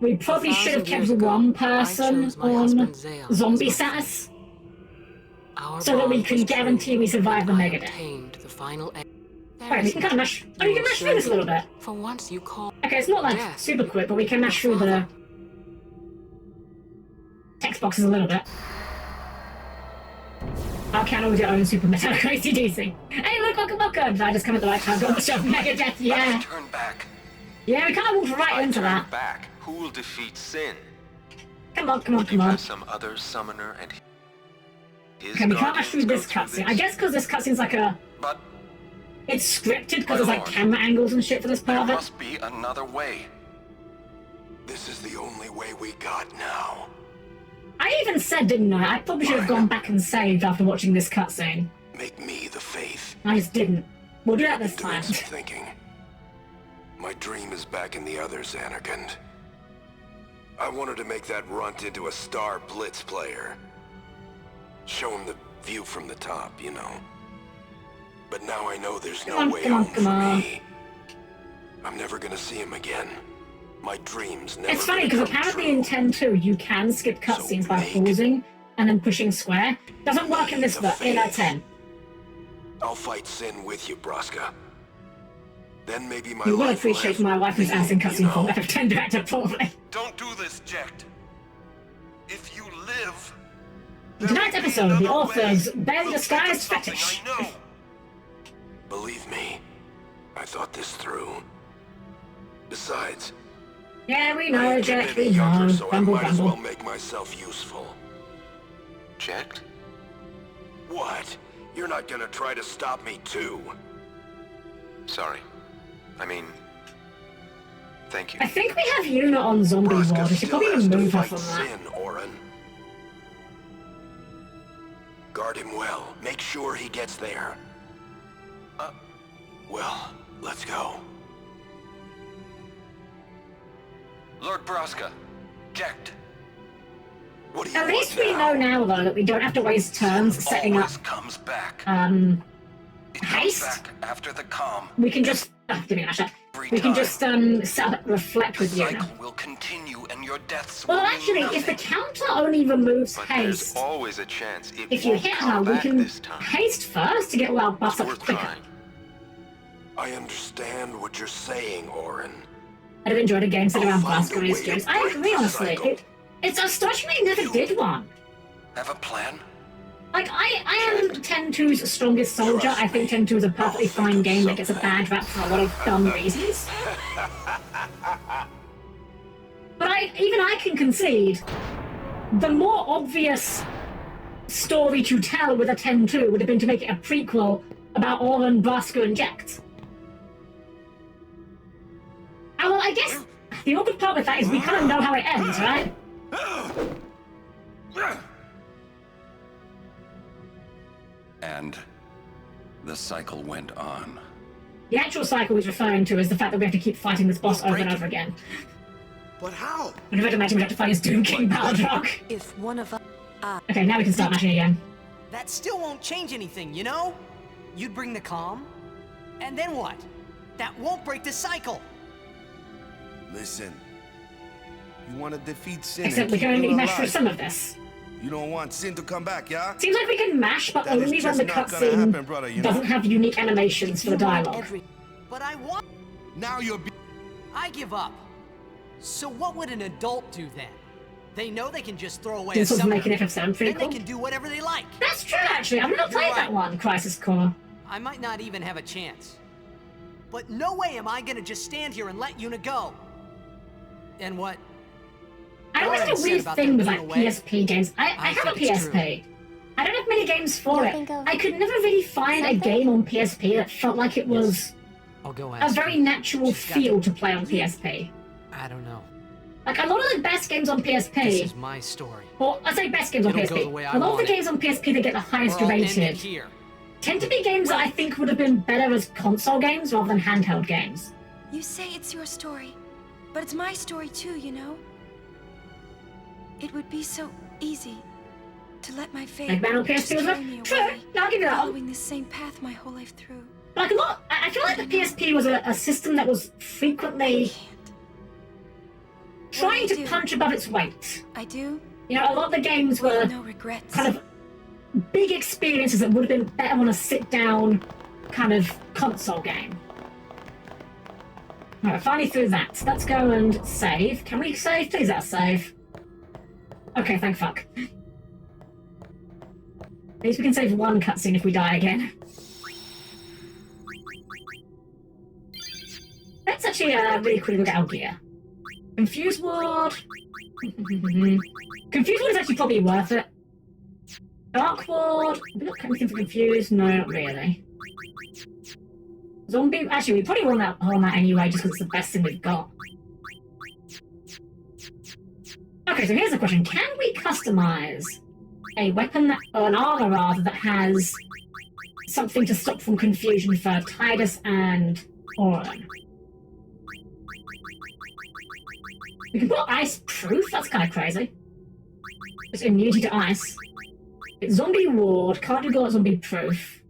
[SPEAKER 1] We probably should have
[SPEAKER 8] 1,000
[SPEAKER 1] kept
[SPEAKER 8] years ago,
[SPEAKER 1] one
[SPEAKER 8] I
[SPEAKER 1] person
[SPEAKER 8] chose my
[SPEAKER 1] on
[SPEAKER 8] husband Zael as
[SPEAKER 1] zombie
[SPEAKER 8] my
[SPEAKER 1] status,
[SPEAKER 8] Our
[SPEAKER 1] so that we
[SPEAKER 8] bond
[SPEAKER 1] can
[SPEAKER 8] was
[SPEAKER 1] guarantee
[SPEAKER 8] true,
[SPEAKER 1] we survive the
[SPEAKER 8] and I
[SPEAKER 1] Mega Death.
[SPEAKER 8] obtained the final There
[SPEAKER 1] Alright, we
[SPEAKER 8] is
[SPEAKER 1] can kind of mash...
[SPEAKER 8] nothing
[SPEAKER 1] Oh, you can
[SPEAKER 8] will
[SPEAKER 1] mash through this a little bit.
[SPEAKER 8] For once you call
[SPEAKER 1] Okay, it's not like
[SPEAKER 8] death
[SPEAKER 1] super quick, but we can mash through the text boxes a little bit. I'll count with your own super meta crazy DC. Hey, look, welcome! I just come at the right time, got myself Mega Death, yeah.
[SPEAKER 2] Turn back.
[SPEAKER 1] Yeah, we kind of walked right into that.
[SPEAKER 9] Back. Who will defeat sin?
[SPEAKER 1] Come on, come on,
[SPEAKER 9] Would you
[SPEAKER 1] come on.
[SPEAKER 9] have some other summoner and his
[SPEAKER 1] Okay, we can't mash through
[SPEAKER 9] guardians
[SPEAKER 1] this
[SPEAKER 9] go through
[SPEAKER 1] cutscene. I guess because this cutscene's like a...
[SPEAKER 2] But
[SPEAKER 1] It's scripted because
[SPEAKER 2] My
[SPEAKER 1] there's like
[SPEAKER 2] lord,
[SPEAKER 1] camera angles and shit for this part
[SPEAKER 2] there
[SPEAKER 1] of it.
[SPEAKER 2] must be another way.
[SPEAKER 7] This is the only way we got now.
[SPEAKER 1] I even said, didn't I? I probably should have gone back and saved after watching this cutscene.
[SPEAKER 7] Make me the faith.
[SPEAKER 1] I just didn't. We'll do that this
[SPEAKER 7] Doing
[SPEAKER 1] time.
[SPEAKER 7] some thinking. My dream is back in the other Zanarkand. I wanted to make that runt into a star blitz player. Show him the view from the top, you know. But now I know there's no way home for me. I'm never gonna see him again. My dreams never.
[SPEAKER 1] It's funny because apparently in 10.2 you can skip cutscenes by pausing and then pushing square. Doesn't work in this in 10.
[SPEAKER 7] I'll fight sin with you, Braska. Then maybe my
[SPEAKER 1] You will
[SPEAKER 7] life
[SPEAKER 1] appreciate
[SPEAKER 7] will
[SPEAKER 1] my wife is as in cutscene
[SPEAKER 7] you
[SPEAKER 1] form
[SPEAKER 7] know.
[SPEAKER 1] FF10 director probably.
[SPEAKER 2] Don't do this, Jecht. If you live,
[SPEAKER 1] In tonight's episode, the author's barely disguised fetish.
[SPEAKER 2] I know.
[SPEAKER 7] Believe me, I thought this through. Besides,
[SPEAKER 1] Yeah, we
[SPEAKER 7] I
[SPEAKER 1] know,
[SPEAKER 7] ain't
[SPEAKER 1] Jack,
[SPEAKER 7] getting
[SPEAKER 1] we
[SPEAKER 7] any younger,
[SPEAKER 1] know.
[SPEAKER 7] so I
[SPEAKER 1] Grumble,
[SPEAKER 7] might as well
[SPEAKER 1] grumble.
[SPEAKER 7] make myself useful.
[SPEAKER 9] Checked?
[SPEAKER 7] What? You're not gonna try to stop me too?
[SPEAKER 9] Sorry. I mean, thank you.
[SPEAKER 1] I think we have Yuna on Zombie Ward.
[SPEAKER 7] Braska
[SPEAKER 1] We should
[SPEAKER 7] still
[SPEAKER 1] probably
[SPEAKER 7] has to
[SPEAKER 1] remove her
[SPEAKER 7] fight
[SPEAKER 1] from that.
[SPEAKER 7] sin, Orin. Guard him well. Make sure he gets there. Well, let's go.
[SPEAKER 2] Lord Braska, Jecht.
[SPEAKER 7] What do you
[SPEAKER 1] At
[SPEAKER 7] want
[SPEAKER 1] least we
[SPEAKER 7] now?
[SPEAKER 1] know now, though, that we don't have to waste turns setting up,
[SPEAKER 2] Always comes back. It comes
[SPEAKER 1] haste.
[SPEAKER 2] back after the calm.
[SPEAKER 1] We can just... give me a shot. We can just, set up Reflect
[SPEAKER 2] The
[SPEAKER 1] with Yuna.
[SPEAKER 2] cycle will continue and your deaths
[SPEAKER 1] Well,
[SPEAKER 2] will mean
[SPEAKER 1] actually, if the
[SPEAKER 2] nothing.
[SPEAKER 1] counter only removes
[SPEAKER 9] But there's
[SPEAKER 1] haste,
[SPEAKER 9] always a chance it
[SPEAKER 1] if you
[SPEAKER 9] won't
[SPEAKER 1] hit her,
[SPEAKER 9] come
[SPEAKER 1] we
[SPEAKER 9] back
[SPEAKER 1] can
[SPEAKER 9] this time.
[SPEAKER 1] haste first to get all our buffs up
[SPEAKER 9] Worth
[SPEAKER 1] quicker.
[SPEAKER 9] trying.
[SPEAKER 7] I understand what you're saying, Orin.
[SPEAKER 1] I'd have enjoyed a game set
[SPEAKER 7] I'll
[SPEAKER 1] around
[SPEAKER 7] find a
[SPEAKER 1] Blasco and his
[SPEAKER 7] way to
[SPEAKER 1] games. I
[SPEAKER 7] break
[SPEAKER 1] agree,
[SPEAKER 7] the
[SPEAKER 1] honestly.
[SPEAKER 7] cycle.
[SPEAKER 1] It's astonishing they never did one.
[SPEAKER 2] Have a plan?
[SPEAKER 1] Like, I am 10-2's strongest soldier. I think 10-2 is a perfectly fine game that gets a bad rap for a lot of dumb reasons. But even I can concede, the more obvious story to tell with a 10-2 would have been to make it a prequel about Orin, Blasco, and Jecht. And well, I guess the awkward part with that is we kind of know how it ends, right?
[SPEAKER 2] And the cycle went on.
[SPEAKER 1] The actual cycle he's referring to is the fact that we have to keep fighting this boss over and over again.
[SPEAKER 10] But how?
[SPEAKER 1] I'd have imagine we have to fight his Doom King Balrog.
[SPEAKER 12] If one of us...
[SPEAKER 1] Okay, now we can start mashing again.
[SPEAKER 6] That still won't change anything, you know? You'd bring the calm, and then what? That won't break the cycle!
[SPEAKER 10] Listen. You want to defeat Sin
[SPEAKER 1] Except
[SPEAKER 10] and
[SPEAKER 1] we
[SPEAKER 10] keep
[SPEAKER 1] can only
[SPEAKER 10] Yuna
[SPEAKER 1] mash through
[SPEAKER 10] alive.
[SPEAKER 1] some of this.
[SPEAKER 10] You don't want Sin to come back, yeah?
[SPEAKER 1] Seems like we can mash, but
[SPEAKER 10] That is
[SPEAKER 1] only when
[SPEAKER 10] just
[SPEAKER 1] the
[SPEAKER 10] not gonna happen, brother,
[SPEAKER 1] cutscene
[SPEAKER 10] you know?
[SPEAKER 1] doesn't have unique animations for the dialogue.
[SPEAKER 6] But I want...
[SPEAKER 10] Now you're...
[SPEAKER 6] I give up. So what would an adult do then? They know they can just throw away
[SPEAKER 1] This
[SPEAKER 6] a
[SPEAKER 1] was
[SPEAKER 6] summoner.
[SPEAKER 1] making it sound pretty
[SPEAKER 6] Then
[SPEAKER 1] cool.
[SPEAKER 6] they can do whatever they like.
[SPEAKER 1] That's true, actually. I've not
[SPEAKER 6] You're
[SPEAKER 1] played that
[SPEAKER 6] right.
[SPEAKER 1] one, Crisis Core.
[SPEAKER 6] I might not even have a chance. But no way am I gonna just stand here and let Yuna go. And what?
[SPEAKER 1] I always
[SPEAKER 6] Lauren
[SPEAKER 1] had a
[SPEAKER 6] said
[SPEAKER 1] weird
[SPEAKER 6] about
[SPEAKER 1] thing
[SPEAKER 6] them
[SPEAKER 1] with
[SPEAKER 6] being
[SPEAKER 1] like
[SPEAKER 6] away,
[SPEAKER 1] PSP games. I have a
[SPEAKER 6] think it's
[SPEAKER 1] PSP. I don't have many games for
[SPEAKER 5] You
[SPEAKER 1] it.
[SPEAKER 5] think of
[SPEAKER 1] I could never really find a
[SPEAKER 5] something?
[SPEAKER 1] game on PSP that felt like it was
[SPEAKER 6] I'll go
[SPEAKER 1] a
[SPEAKER 6] ask
[SPEAKER 1] very
[SPEAKER 6] her.
[SPEAKER 1] natural
[SPEAKER 6] She's got
[SPEAKER 1] feel
[SPEAKER 6] the-
[SPEAKER 1] to play on PSP.
[SPEAKER 6] I don't know.
[SPEAKER 1] Like a lot of the best games on
[SPEAKER 6] This
[SPEAKER 1] PSP,
[SPEAKER 6] is my story.
[SPEAKER 1] or I say best games on
[SPEAKER 6] It'll go the
[SPEAKER 1] PSP,
[SPEAKER 6] way
[SPEAKER 1] a
[SPEAKER 6] I
[SPEAKER 1] lot of the
[SPEAKER 6] want it.
[SPEAKER 1] games on PSP that get the highest
[SPEAKER 6] Or I'll end it
[SPEAKER 1] rated
[SPEAKER 6] here.
[SPEAKER 1] tend to be games that I think would have been better as console games rather than handheld games.
[SPEAKER 3] You say it's your story, but it's my story too, you know? It would be so easy to let my fate
[SPEAKER 1] Like Man on
[SPEAKER 3] just
[SPEAKER 1] PSP was
[SPEAKER 3] carry me
[SPEAKER 1] like, true,
[SPEAKER 3] away,
[SPEAKER 1] no, I'll give you that one.
[SPEAKER 3] following the same path my whole life through.
[SPEAKER 1] Like a lot, I feel like the PSP was a system that was frequently trying to
[SPEAKER 3] do?
[SPEAKER 1] punch above its weight.
[SPEAKER 3] I do,
[SPEAKER 1] You know, a lot of the games were
[SPEAKER 3] with no regrets.
[SPEAKER 1] kind of big experiences that would have been better on a sit-down kind of console game. Alright, finally through that. So let's go and save. Can we save? Please let us save. Okay, thank fuck. At least we can save one cutscene if we die again. That's actually a really cool look at our gear. Confuse Ward. Confuse Ward is actually probably worth it. Dark Ward. Have we got anything for Confuse? No, not really. Zombie. Actually, we probably want that on that anyway, just because it's the best thing we've got. Okay, so here's the question: can we customize a weapon that, or an armor rather, that has something to stop from confusion for Tidus and Auron? We can put ice proof. That's kind of crazy. It's immunity to ice. It's zombie ward. Can't do go zombie proof.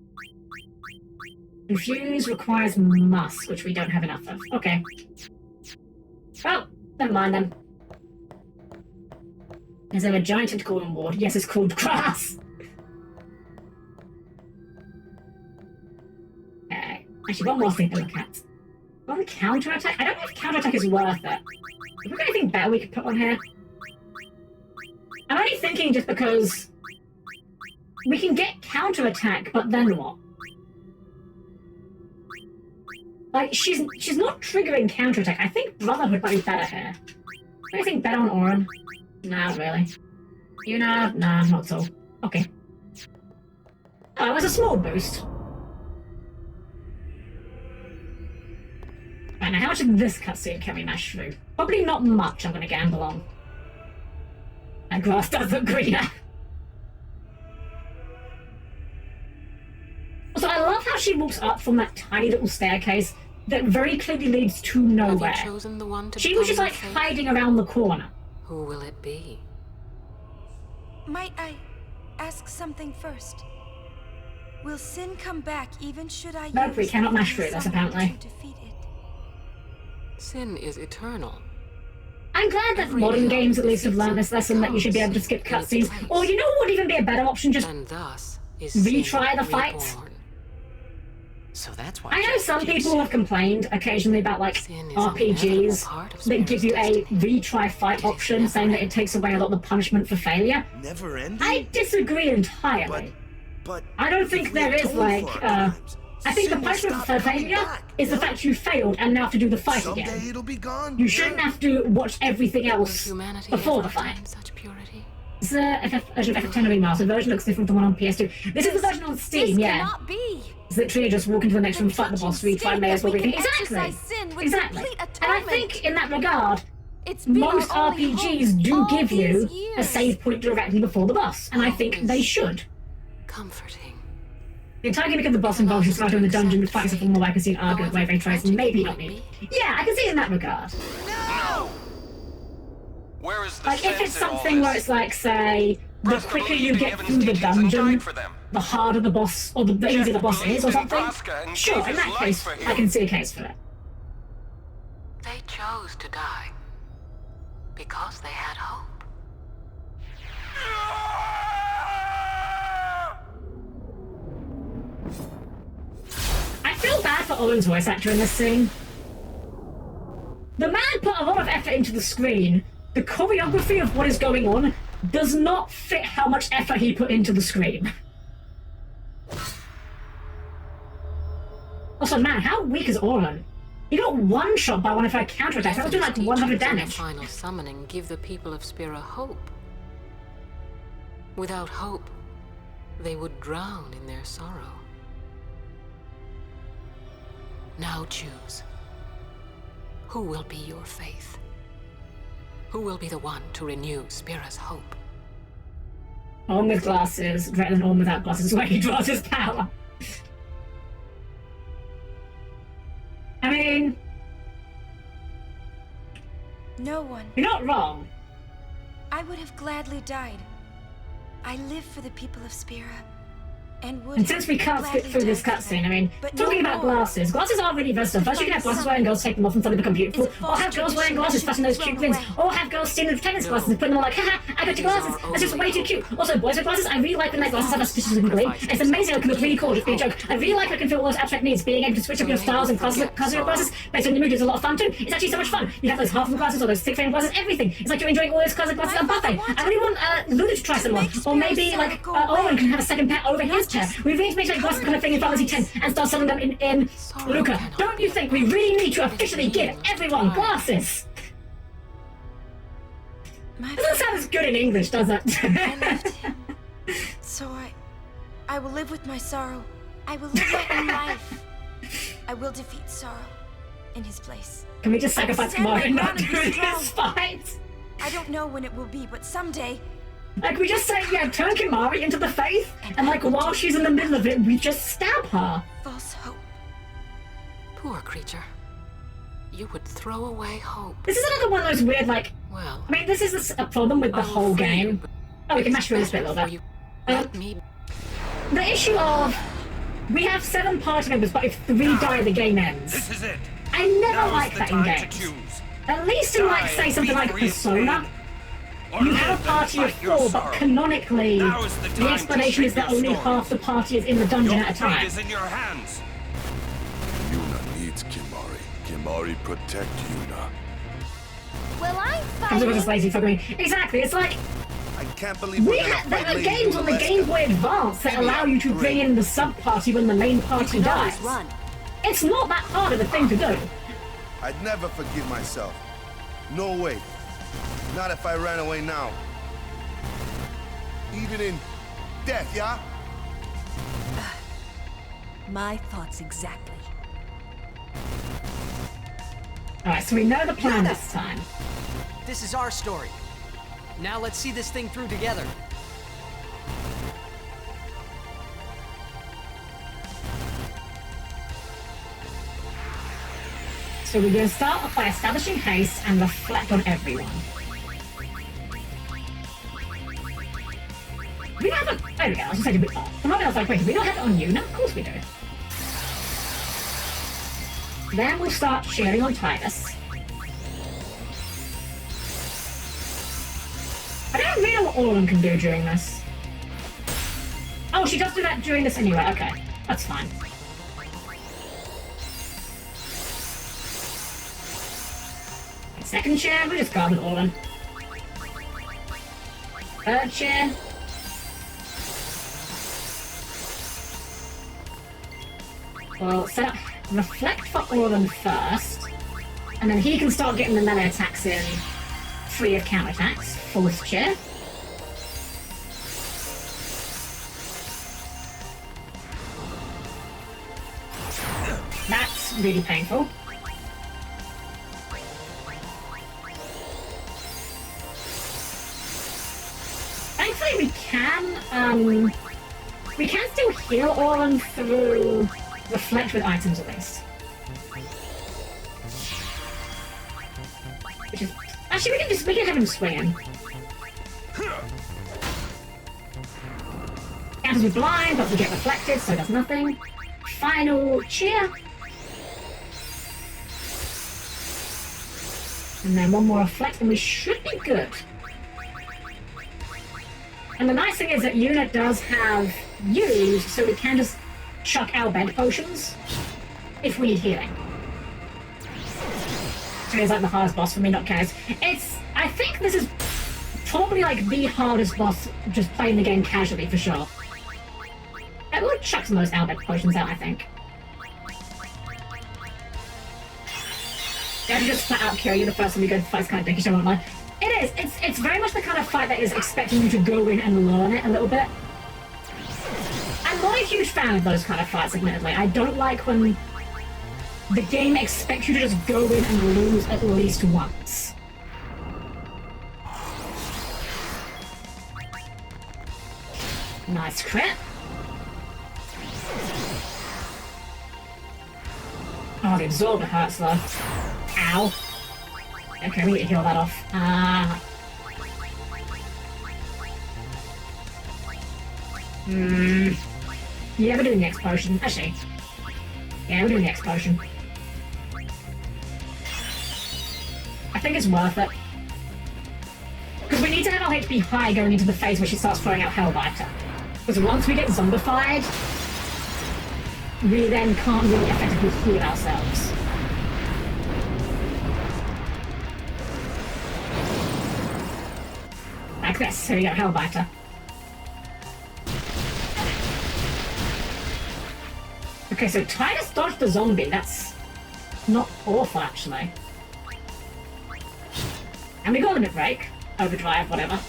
[SPEAKER 1] Confuse requires musk, which we don't have enough of. Okay. Well, never mind then. Is there a giant tentacle on ward? Yes, it's called grass. Actually, one more thing to look at. On the counterattack? I don't know if counterattack is worth it. Have we got anything better we could put on here? I'm only thinking just because we can get counterattack, but then what? Like, she's not triggering counterattack. I think Brotherhood might be better here. Anything better on Auron? Nah, not really. Yuna? Nah, not at all. Okay. Oh, it was a small boost. Right, now how much of this cutscene can we mash through? Probably not much, I'm gonna gamble on. That grass does look greener. Also, I love how she walks up from that tiny little staircase that very clearly leads to nowhere.
[SPEAKER 8] Have you chosen the one to
[SPEAKER 1] She was just
[SPEAKER 8] become
[SPEAKER 1] like
[SPEAKER 8] your fate?
[SPEAKER 1] hiding around the corner.
[SPEAKER 8] Who will it be?
[SPEAKER 3] Might I ask something first? Will Sin come back even should I
[SPEAKER 1] Nope, we
[SPEAKER 3] use
[SPEAKER 1] cannot
[SPEAKER 3] the
[SPEAKER 1] mash through this,
[SPEAKER 3] summoner
[SPEAKER 1] apparently.
[SPEAKER 3] to defeat it?
[SPEAKER 8] Sin is eternal.
[SPEAKER 1] I'm glad that
[SPEAKER 8] Every
[SPEAKER 1] modern
[SPEAKER 8] hero
[SPEAKER 1] games at least have learned this
[SPEAKER 8] defeats
[SPEAKER 1] lesson that you should be able to skip
[SPEAKER 8] in its
[SPEAKER 1] cutscenes.
[SPEAKER 8] place.
[SPEAKER 1] Or you know what would even be a better option? Just
[SPEAKER 8] And thus is
[SPEAKER 1] retry
[SPEAKER 8] Sin
[SPEAKER 1] the fight.
[SPEAKER 8] reborn.
[SPEAKER 6] So that's why
[SPEAKER 1] I know some people have complained occasionally about like
[SPEAKER 8] Sin is
[SPEAKER 1] RPGs
[SPEAKER 8] a part of
[SPEAKER 1] that give you a
[SPEAKER 8] Spirit's destiny.
[SPEAKER 1] retry fight option, saying that it takes away a lot of the punishment for failure.
[SPEAKER 10] Never ending?
[SPEAKER 1] I disagree entirely.
[SPEAKER 10] But
[SPEAKER 1] I don't think there is like I think the punishment for failure is the fact you failed and now have to do the fight
[SPEAKER 10] someday
[SPEAKER 1] again.
[SPEAKER 10] it'll be gone.
[SPEAKER 1] You shouldn't have to watch everything
[SPEAKER 8] Will
[SPEAKER 1] else
[SPEAKER 8] humanity
[SPEAKER 1] before
[SPEAKER 8] ever
[SPEAKER 1] the fight.
[SPEAKER 8] attain such purity?
[SPEAKER 1] This is a version of FF10 remaster. The version looks different from the one on PS2. This is the version on Steam,
[SPEAKER 3] This
[SPEAKER 1] yeah.
[SPEAKER 3] cannot be.
[SPEAKER 1] It's literally just walk into the next room, fight the boss, retry,
[SPEAKER 3] State
[SPEAKER 1] may as well
[SPEAKER 3] that we
[SPEAKER 1] everything.
[SPEAKER 3] can
[SPEAKER 1] Exactly.
[SPEAKER 3] exercise sin with
[SPEAKER 1] Exactly.
[SPEAKER 3] complete
[SPEAKER 1] And I
[SPEAKER 3] atonement.
[SPEAKER 1] think in that regard,
[SPEAKER 3] It's been
[SPEAKER 1] most
[SPEAKER 3] our only
[SPEAKER 1] RPGs
[SPEAKER 3] hope
[SPEAKER 1] do
[SPEAKER 3] all
[SPEAKER 1] give you
[SPEAKER 3] these years.
[SPEAKER 1] a save point directly before the boss, and I think they should.
[SPEAKER 8] Comforting.
[SPEAKER 1] The entire gimmick of the boss involves you starting in the dungeon and fighting something more like I can see an argument where they tries maybe not need. Yeah, I can see it in that regard.
[SPEAKER 2] No! Where is the
[SPEAKER 1] Like if
[SPEAKER 2] sense
[SPEAKER 1] it's
[SPEAKER 2] in all
[SPEAKER 1] something where
[SPEAKER 2] this?
[SPEAKER 1] it's like, say, the quicker you get through the dungeon, the harder the boss, or the easier the boss is, or something. Sure, in that case, I can see a case for it.
[SPEAKER 8] They chose to die because they had hope.
[SPEAKER 1] I feel bad for Owen's voice actor in this scene. The man put a lot of effort into the screen. The choreography of what is going on does not fit how much effort he put into the screen. Also, man, how weak is Owen? He got one shot by one of her counterattacks. That was doing like 100 damage.
[SPEAKER 8] Final summoning give the people of Spira hope. Without hope, they would drown in their sorrow. Now choose. Who will be your faith? Who will be the one to renew Spira's hope?
[SPEAKER 1] Owen with glasses, greater than Owen without glasses, where he draws his power. I mean...
[SPEAKER 3] No one.
[SPEAKER 1] You're not wrong.
[SPEAKER 3] I would have gladly died. I live for the people of Spira.
[SPEAKER 1] And since we can't skip through this cutscene, I mean, talking about glasses, glasses are really versatile. First you can have glasses wearing girls take them off and suddenly become beautiful, or have girls wearing glasses flashing those cute rings, or have girls stealing the tennis glasses and putting them on like, haha, I got your glasses, that's just way too cute. Also, boys with glasses, I really like when their glasses have a suspicious looking gleam. It's amazing how it can look really cool, just be a joke. I really like how it can feel all those abstract needs, being able to switch up your styles and colours of your glasses based on your mood is a lot of fun too. It's actually so much fun. You have those half-frame glasses or those thick-frame glasses, everything. It's like you're enjoying all those colours of glasses at a buffet. I really want Luna to try some more, or maybe like Owen can have a second pair over his chair. We really need to make sure glasses kind of thing in Fantasy X and start selling them in Luca. Don't you think we really need to officially give everyone glasses? Doesn't sound as good in English, does it?
[SPEAKER 3] I loved him. So I will live with my sorrow. I will live my own life. I will defeat sorrow in his place.
[SPEAKER 1] Can we just sacrifice Kamari and not do this fight?
[SPEAKER 3] I don't know when it will be, but someday...
[SPEAKER 1] Like, we just say, yeah, turn Kimari into the faith, and like, while she's in the middle of it, we just stab her.
[SPEAKER 3] False hope.
[SPEAKER 8] Poor creature. You would throw away hope.
[SPEAKER 1] This is another one of those weird, like...
[SPEAKER 8] Well...
[SPEAKER 1] I mean, this is a problem with the whole game. Oh, we can mash through this bit a little bit. The issue of... We have 7 party members, but if 3 die, the game ends.
[SPEAKER 11] This is it.
[SPEAKER 1] I never like that in games. At least in, like, say, something like Persona, you have a party of 4, but canonically, the explanation is that only half the party is in the dungeon at a time.
[SPEAKER 10] Yuna needs Kimari. Kimari protect Yuna.
[SPEAKER 5] Well, I'm
[SPEAKER 1] Comes up with this
[SPEAKER 5] fighting.
[SPEAKER 1] lazy fucking... Exactly, it's like...
[SPEAKER 10] I can't believe
[SPEAKER 1] there are games on the Game Boy Advance that allow you to bring in the sub-party when the main party dies. It's not that hard of a thing to do.
[SPEAKER 10] I'd never forgive myself. No way. Not if I ran away now. Even in death, yeah?
[SPEAKER 12] My thoughts exactly.
[SPEAKER 1] Alright, so we know the plan this time.
[SPEAKER 6] This is our story. Now let's see this thing through together.
[SPEAKER 1] So we're going to start off by establishing haste and reflect on everyone. We don't have a... There we go, I was just saying a bit off. I'm not like, wait, we don't have it on Yuna? Of course we do. Then we'll start cheering on Titus. I don't really know what Orlan can do during this. Oh, she does do that during this anyway, okay. That's fine. Second chair, we just guard with Orlan. Third chair. Well, set up reflect for Orlan first, and then he can start getting the melee attacks in, free of counterattacks. Fourth chair. That's really painful. Thankfully we can still heal Orlan through reflect with items at least. Which is, actually we can have him swing in. Counters with blind, but we get reflected, so it does nothing. Final cheer. And then one more reflect, and we should be good. And the nice thing is that Yuna does have use, so we can just chuck our bed potions if we need healing. So it's like the hardest boss for me, not Kaz. I think this is probably like the hardest boss just playing the game casually for sure. I will chuck some of those Albed potions out, I think. Yeah, to just flat out kill you the first time you go to fight is kind of dickish, I won't lie. It is. It's very much the kind of fight that is expecting you to go in and learn it a little bit. I'm not a huge fan of those kind of fights, admittedly. I don't like when the game expects you to just go in and lose at least once. Nice crit. Oh, the absorber hurts though. Ow. Okay, we need to heal that off. Yeah, we're doing the X potion. Actually. Yeah, we're doing the X potion. I think it's worth it. Because we need to have our HP high going into the phase where she starts throwing out Hellbiter. Because once we get zombified, we then can't really effectively heal ourselves. Like this, so we got Hellbiter. Okay, so Titus dodged the zombie. That's not awful, actually. And we got limit break, overdrive, whatever.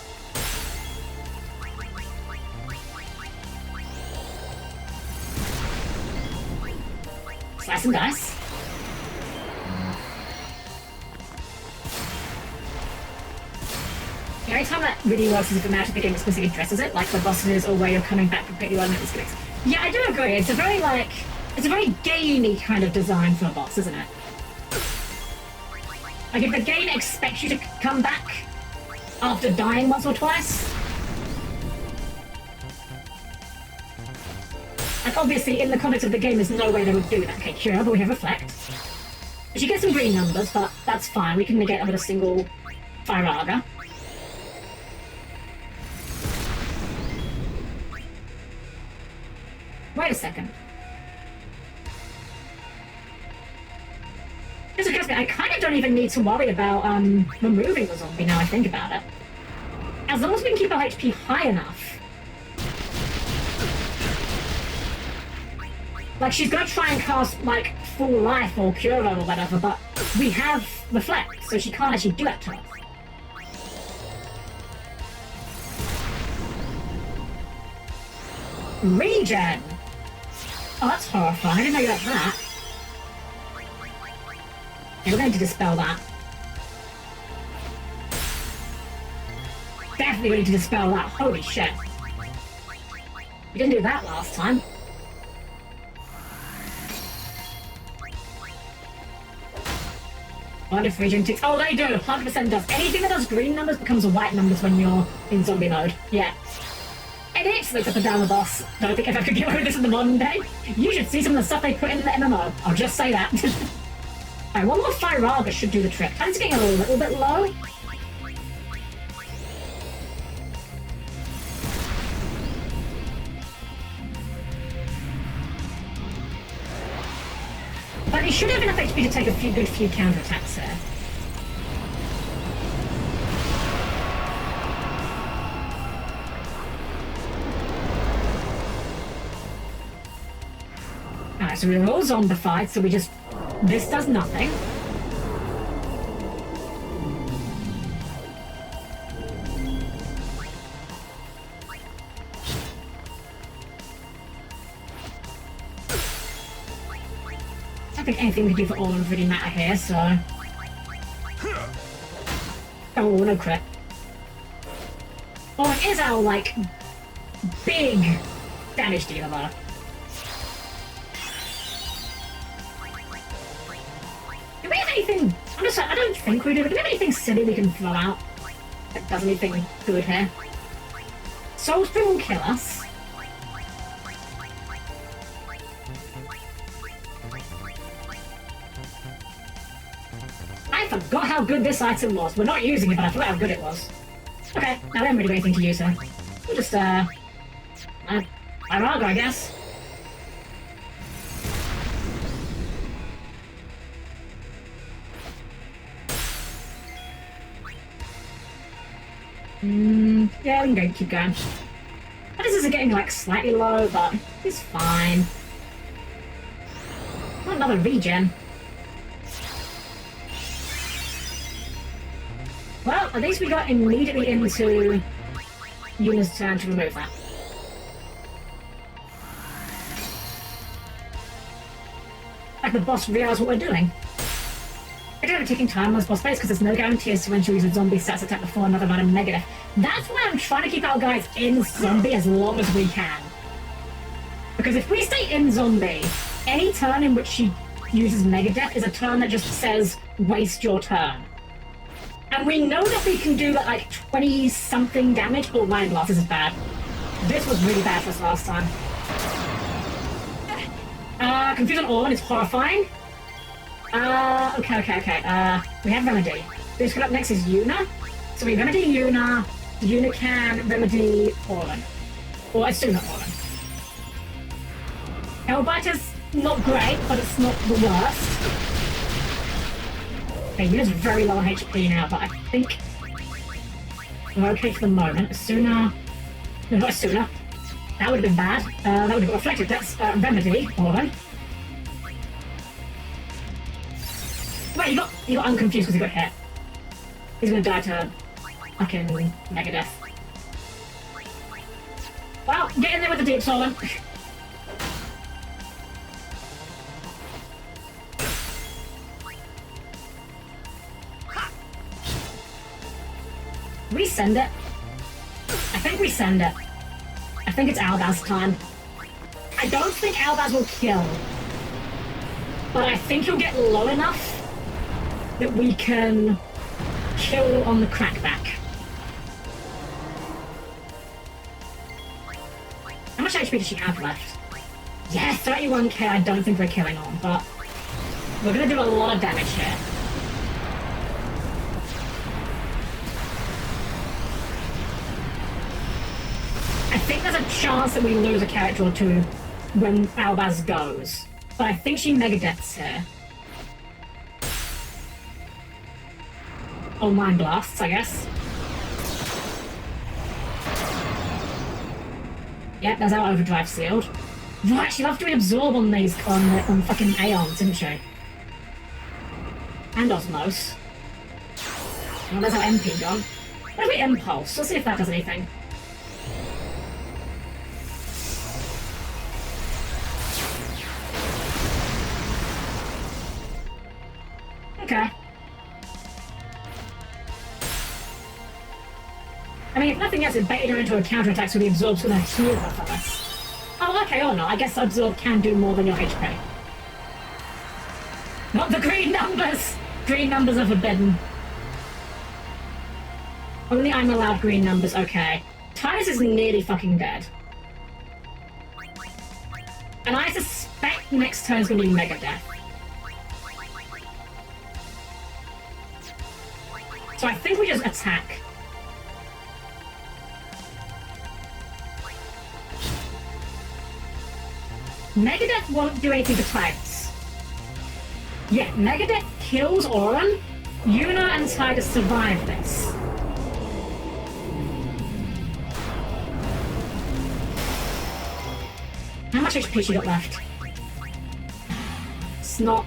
[SPEAKER 1] Slice and dice. The only time that really works is if the match of the game explicitly addresses it, like the bosses or where you're coming back from completely unlimited gimmicks. Yeah, I do agree. It's a very gamey kind of design for a boss, isn't it? Like if the game expects you to come back after dying once or twice. Like obviously in the context of the game there's no way they would do that. Okay, Cure, but we have Reflect. She gets some green numbers, but that's fine. We can negate them with a single Firaga. Wait a second. Just occurs to me, I kind of don't even need to worry about removing the zombie now I think about it. As long as we can keep our HP high enough. Like, she's gonna try and cast, like, full life or cure or whatever, but we have Reflect, so she can't actually do that to us. Regen! Oh, that's horrifying. I didn't know you had that. Yeah, we're going to dispel that. Definitely going to dispel that. Holy shit. We didn't do that last time. What if regen ticks? Oh, they do! 100% does. Anything that does green numbers becomes white numbers when you're in zombie mode. Yeah. And it's looks up and down the boss. Don't think if I could get away with this in the modern day. You should see some of the stuff they put in the MMO. I'll just say that. Alright, one more Firaga should do the trick. Time's getting a little bit low. But he should have enough HP to take a good few counterattacks there. Alright, so we're all zombified, so we just... This does nothing. I don't think anything we can do for all would really matter here, so... Oh, no crit. Oh, it is our, like, big damage dealer, though. Do we have anything... I'm just saying, I don't think we do, but do we have anything silly we can throw out that does anything good here? Soul Spring will kill us. forgot how good this item was. We're not using it, but I forgot how good it was. Okay, now we haven't really got anything to use here. We'll just, I'd rather, I guess. Yeah, we can keep going. This is getting, like, slightly low, but it's fine. Not another regen. Well, at least we got immediately into Yuna's turn to remove that. Like the boss realised what we're doing. I don't have taking time on this boss phase because there's no guarantee as to when she'll use a zombie stats attack before another round of negative. That's why I'm trying to keep our guys in zombie as long as we can. Because if we stay in zombie, any turn in which she uses Megadeth is a turn that just says, waste your turn. And we know that we can do that like 20-something damage. Oh, Mind Blast, this is bad. This was really bad for us last time. Confusion Orn is horrifying. Okay. We have Remedy. Who's got up next is Yuna. So we remedy Yuna. Yuna can remedy Orlan. Or assume Orlan. Hellbiter's not great, but it's not the worst. Okay, Yuna's very low on HP now, but I think we're okay for the moment. Asuna. No, not Asuna. That would have been bad. That would have got reflected. That's remedy Orlan. Wait, he got unconfused because he got hit. He's gonna die to fucking Megadeth. Well, get in there with the deep soul then. We send it. I think we send it. I think it's Albaz's time. I don't think Albaz will kill. But I think he'll get low enough that we can kill on the crackback. How much HP does she have left? Yeah, 31k I don't think we're killing on, but we're gonna do a lot of damage here. I think there's a chance that we lose a character or two when Albaz goes, but I think she Megadeths here. Or Mind Blasts, I guess. Yep, there's our overdrive sealed. Right, she loves doing absorb on these, on fucking Aeons, didn't she? And Osmos. Well, there's our MP gone. What if we Impulse? Let's see if that does anything. Okay. I mean, if nothing else, it baited her into a counterattack, so the Absorb's gonna heal her for us. Oh, okay, or not. I guess Absorb can do more than your HP. Not the green numbers! Green numbers are forbidden. Only I'm allowed green numbers, okay. Titus is nearly fucking dead. And I suspect next turn's gonna be Megadeth. So I think we just attack. Megadeth won't do anything to Titus. Yeah, Megadeth kills Auron. Yuna and Titus survive this. How much HP she got left? It's not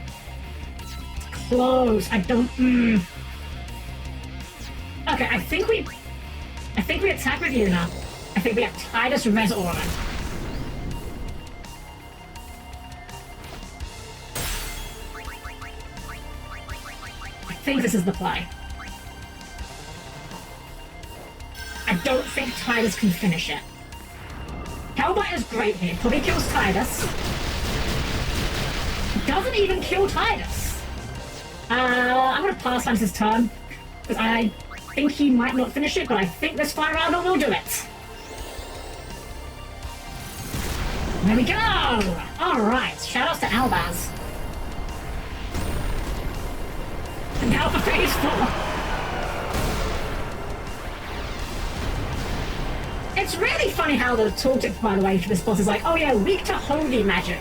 [SPEAKER 1] close. I don't. Okay, I think we attack with Yuna. I think we have Titus res Auron. I think this is the play. I don't think Titus can finish it. Hellbiter's great here. Probably kills Titus. Doesn't even kill Titus. I'm gonna pass on his turn. Because I think he might not finish it, but I think this Fire Rounder will do it. There we go! Alright, shoutouts to Albaz. out for phase 4. It's really funny how the tooltip, by the way, for this boss is like, oh yeah, weak to holy magic.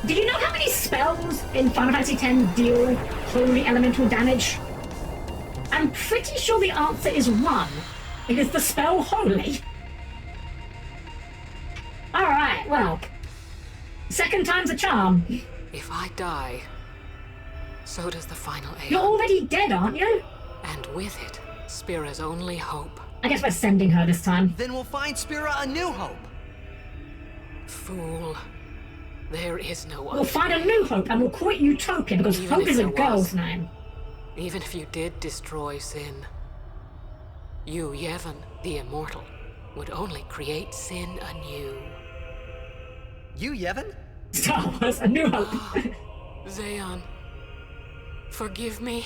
[SPEAKER 1] Do you know how many spells in Final Fantasy X deal holy elemental damage? I'm pretty sure the answer is 1. It is the spell holy. Alright, well. Second time's a charm.
[SPEAKER 8] If I die, so does the final aim.
[SPEAKER 1] You're already dead, aren't you?
[SPEAKER 8] And with it, Spira's only hope.
[SPEAKER 1] I guess we're sending her this time.
[SPEAKER 6] Then we'll find Spira a new hope.
[SPEAKER 8] Fool. There is no one.
[SPEAKER 1] We'll find a new hope and we'll call it Utopia because
[SPEAKER 8] Even
[SPEAKER 1] hope
[SPEAKER 8] if
[SPEAKER 1] is a
[SPEAKER 8] there
[SPEAKER 1] girl's
[SPEAKER 8] was.
[SPEAKER 1] name.
[SPEAKER 8] Even if you did destroy sin, you, Yevon, the immortal, would only create sin anew.
[SPEAKER 6] You, Yevon?
[SPEAKER 1] Star Wars, a new hope.
[SPEAKER 8] Zeon, forgive me.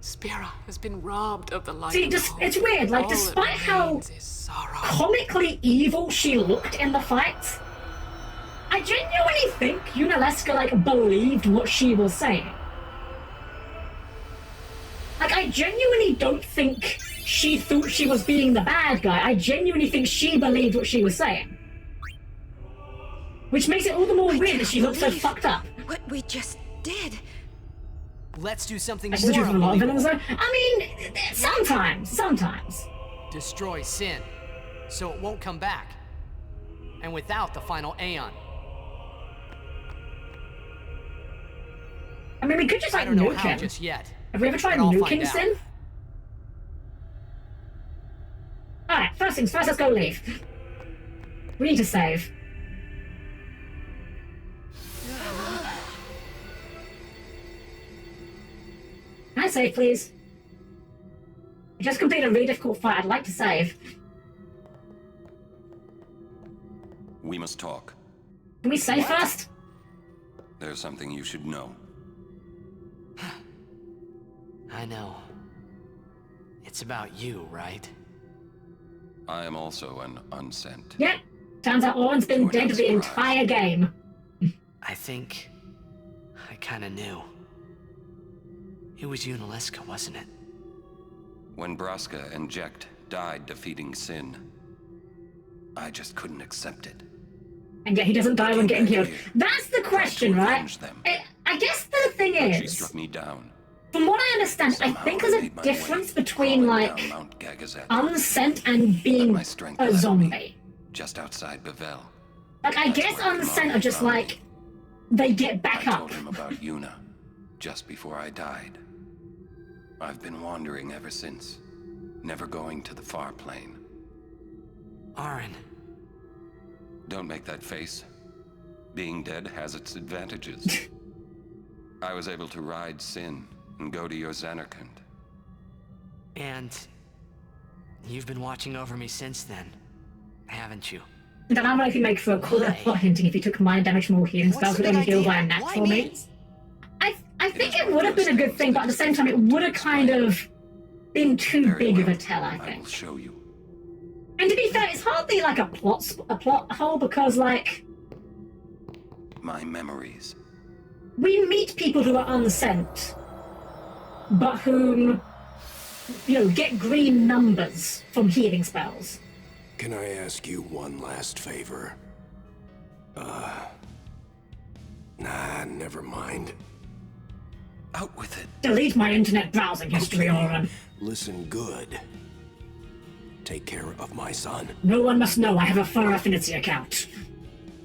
[SPEAKER 8] Spira has been robbed of the light.
[SPEAKER 1] See,
[SPEAKER 8] of hope.
[SPEAKER 1] it's weird, like,
[SPEAKER 8] All
[SPEAKER 1] despite
[SPEAKER 8] that
[SPEAKER 1] how
[SPEAKER 8] remains is sorrow.
[SPEAKER 1] comically evil she looked in the fight, I genuinely think Yunalesca, like, believed what she was saying. Like, I genuinely don't think she thought she was being the bad guy. I genuinely think she believed what she was saying. Which makes it all the more weird that she looked so fucked up.
[SPEAKER 3] What we just did.
[SPEAKER 6] Let's do something
[SPEAKER 1] That's the
[SPEAKER 6] more
[SPEAKER 1] truth of a lot of villains,
[SPEAKER 6] unbelievable.
[SPEAKER 1] though. I mean, sometimes.
[SPEAKER 6] Destroy sin, so it won't come back. And without the final Aeon.
[SPEAKER 1] I mean, we could just,
[SPEAKER 6] I
[SPEAKER 1] like,
[SPEAKER 6] don't know
[SPEAKER 1] nuke
[SPEAKER 6] how
[SPEAKER 1] him.
[SPEAKER 6] just yet.
[SPEAKER 1] Have we ever tried
[SPEAKER 6] but I'll find
[SPEAKER 1] nuking
[SPEAKER 6] out.
[SPEAKER 1] Sin? Alright, first things first, let's go leave. We need to save. Can I save, please? I just completed a really difficult fight. I'd like to save.
[SPEAKER 2] We must talk.
[SPEAKER 1] Can we save first?
[SPEAKER 2] There's something you should know.
[SPEAKER 6] I know. It's about you, right?
[SPEAKER 2] I am also an unsent.
[SPEAKER 1] Yep. Turns out Owen's been dead the entire game.
[SPEAKER 6] I think I kinda knew. It was Yunalesca, wasn't it?
[SPEAKER 2] When Braska and Jecht died defeating Sin, I just couldn't accept it.
[SPEAKER 1] And yet he doesn't die when getting killed.
[SPEAKER 2] Here.
[SPEAKER 1] That's the question,
[SPEAKER 2] Tried to
[SPEAKER 1] right?
[SPEAKER 2] avenge them.
[SPEAKER 1] I guess the thing
[SPEAKER 2] She
[SPEAKER 1] is,
[SPEAKER 2] struck me down.
[SPEAKER 1] from what I understand, I
[SPEAKER 2] Somehow
[SPEAKER 1] think there's a
[SPEAKER 2] made my
[SPEAKER 1] difference
[SPEAKER 2] way,
[SPEAKER 1] between,
[SPEAKER 2] crawling
[SPEAKER 1] like,
[SPEAKER 2] down Mount Gagazet,
[SPEAKER 1] unsent and being
[SPEAKER 2] my strength
[SPEAKER 1] a
[SPEAKER 2] left me.
[SPEAKER 1] zombie.
[SPEAKER 2] just outside Bevel.
[SPEAKER 1] Like, I
[SPEAKER 2] That's
[SPEAKER 1] guess
[SPEAKER 2] where
[SPEAKER 1] unsent
[SPEAKER 2] Kamari
[SPEAKER 1] are just
[SPEAKER 2] found me.
[SPEAKER 1] like, they get back
[SPEAKER 2] I
[SPEAKER 1] up.
[SPEAKER 2] told him about Yuna, just before I died. I've been wandering ever since, never going to the far plane.
[SPEAKER 6] Aaron.
[SPEAKER 2] Don't make that face. Being dead has its advantages. I was able to ride Sin and go to your Zanarkand.
[SPEAKER 6] And you've been watching over me since then, haven't you?
[SPEAKER 1] Then I'm likely make for a cool
[SPEAKER 6] Why?
[SPEAKER 1] plot hinting if you took mind damage from all healing
[SPEAKER 6] What's
[SPEAKER 1] spells
[SPEAKER 6] the
[SPEAKER 1] would only
[SPEAKER 6] big
[SPEAKER 1] heal
[SPEAKER 6] idea?
[SPEAKER 1] by a
[SPEAKER 6] Why
[SPEAKER 1] natural
[SPEAKER 6] me?
[SPEAKER 1] means. I think it would have been a good thing, but at the same time it would have kind of been too
[SPEAKER 2] Very
[SPEAKER 1] big of
[SPEAKER 2] well.
[SPEAKER 1] a tell, I
[SPEAKER 2] I will
[SPEAKER 1] think.
[SPEAKER 2] show you.
[SPEAKER 1] And to be fair, it's hardly like a plot hole because, like,
[SPEAKER 2] My memories.
[SPEAKER 1] we meet people who are unsent, but whom, you know, get green numbers from healing spells.
[SPEAKER 7] Can I ask you one last favor? Nah, never mind.
[SPEAKER 2] Out with it.
[SPEAKER 1] Delete my internet browsing history, Oren.
[SPEAKER 7] Listen good. Take care of my son.
[SPEAKER 1] No one must know I have a fur affinity account.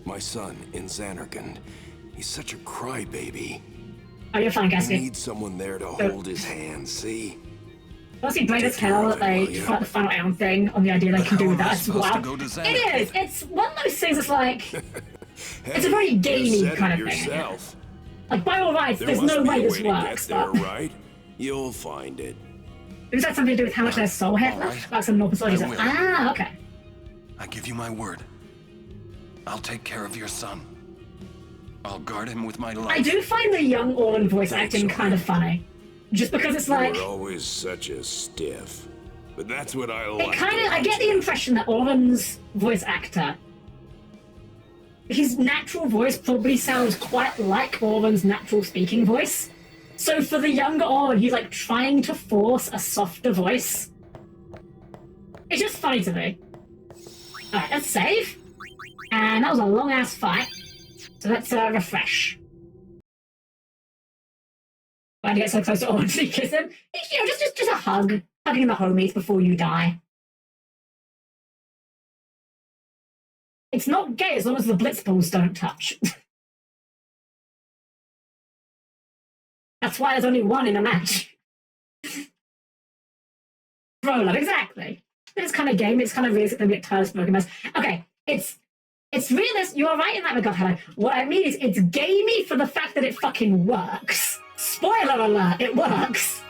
[SPEAKER 7] My son in Zanarkand. He's such a crybaby.
[SPEAKER 1] Oh, you're fine,
[SPEAKER 7] I
[SPEAKER 1] Gasky.
[SPEAKER 7] need someone there to hold his hand, see?
[SPEAKER 1] Honestly, great as
[SPEAKER 7] Take care
[SPEAKER 1] hell
[SPEAKER 7] of
[SPEAKER 1] that
[SPEAKER 7] it,
[SPEAKER 1] they
[SPEAKER 7] will ya?
[SPEAKER 1] tried the final Aeon thing on the idea they can
[SPEAKER 2] How
[SPEAKER 1] do
[SPEAKER 2] am I
[SPEAKER 1] that as
[SPEAKER 2] supposed
[SPEAKER 1] well.
[SPEAKER 2] to go to
[SPEAKER 1] It
[SPEAKER 2] Zanarkand?
[SPEAKER 1] is. It's one of those things that's like,
[SPEAKER 7] Hey,
[SPEAKER 1] it's a very
[SPEAKER 7] you
[SPEAKER 1] gamey
[SPEAKER 7] said
[SPEAKER 1] kind
[SPEAKER 7] it
[SPEAKER 1] of thing.
[SPEAKER 7] yourself.
[SPEAKER 1] Like, by all rights,
[SPEAKER 7] There
[SPEAKER 1] there's
[SPEAKER 7] must
[SPEAKER 1] no
[SPEAKER 7] be
[SPEAKER 1] way
[SPEAKER 7] a
[SPEAKER 1] this
[SPEAKER 7] way to get
[SPEAKER 1] works,
[SPEAKER 7] there,
[SPEAKER 1] but
[SPEAKER 7] right? You'll find it.
[SPEAKER 1] is that something to do with how much their soul head
[SPEAKER 2] All
[SPEAKER 1] left?
[SPEAKER 2] right.
[SPEAKER 1] Like some normal soldiers.
[SPEAKER 2] I will.
[SPEAKER 1] Ah, okay.
[SPEAKER 2] I give you my word. I'll take care of your son. I'll guard him with my life.
[SPEAKER 1] I do find the young Oren voice
[SPEAKER 7] Thanks,
[SPEAKER 1] acting kind of funny. Just because it's like,
[SPEAKER 7] You're always such a stiff. But that's what I
[SPEAKER 1] it
[SPEAKER 7] like.
[SPEAKER 1] kind of, I
[SPEAKER 7] about
[SPEAKER 1] get the
[SPEAKER 7] you.
[SPEAKER 1] impression that Oren's voice actor, his natural voice probably sounds quite like Oren's natural speaking voice. So for the younger Owen, he's like trying to force a softer voice. It's just funny to me. Alright, let's save. And that was a long ass fight. So let's refresh. Why do you get so close to Owen to kiss him? It's, you know, just a hug. Hugging the homies before you die. It's not gay as long as the blitzballs don't touch. That's why there's only one in a match. Bro, love, exactly. It's kind of game, it's kind of realistic, then we get tired of spoken mess. Okay, it's realist, you are right in that regard, Hello. What I mean is, it's gamey for the fact that it fucking works. Spoiler alert, it works.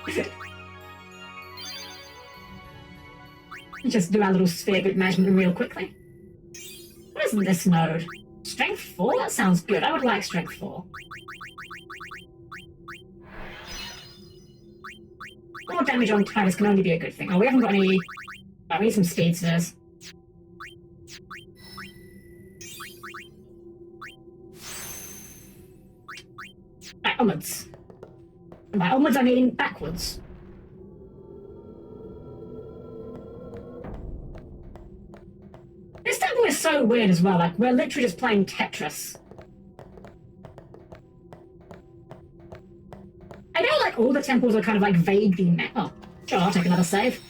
[SPEAKER 1] Just do our little sphere group management real quickly. What is this node? Strength 4? That sounds good. I would like Strength 4. More damage on Titus can only be a good thing. Oh, we haven't got any... Oh, we need some speedsters. Right, onwards. And by onwards, I mean backwards. This temple is so weird as well, like, we're literally just playing Tetris. I know, like, all the temples are kind of, like, vaguely oh, sure, I'll take another save.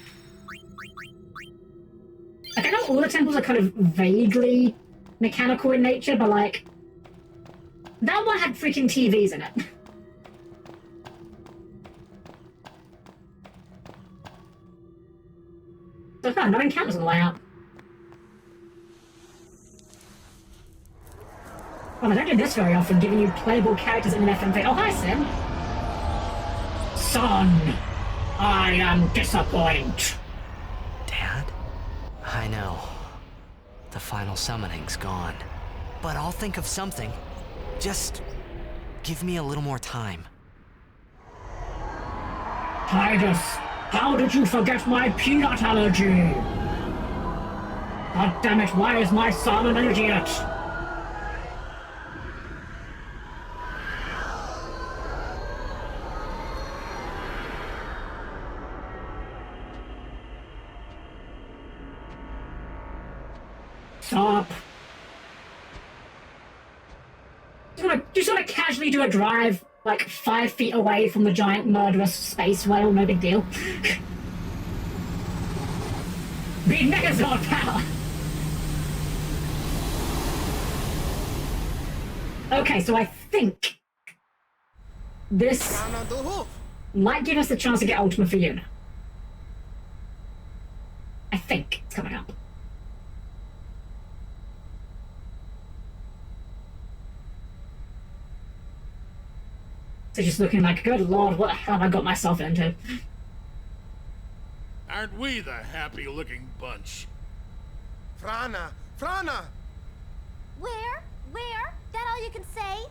[SPEAKER 1] Like, I know all the temples are kind of vaguely mechanical in nature, but, like, that one had freaking TVs in it. So far, no encounters on the way out. Well, I don't do this very often, giving you playable characters in an FMV. Oh, hi, Sim. Son, I am disappointed.
[SPEAKER 6] Dad? I know. The final summoning's gone. But I'll think of something. Just give me a little more time.
[SPEAKER 1] Titus, how did you forget my peanut allergy? God damn it, why is my son an idiot? Stop. Just want to casually do a drive, like 5 feet away from the giant murderous space whale, no big deal. Be Megazord power! Okay, so I think this might give us the chance to get Ultima for Yuna. I think it's coming up. So just looking like, good lord, what the hell have I got myself into?
[SPEAKER 13] Aren't we the happy-looking bunch?
[SPEAKER 10] Frana! Frana!
[SPEAKER 5] Where? That all you can say?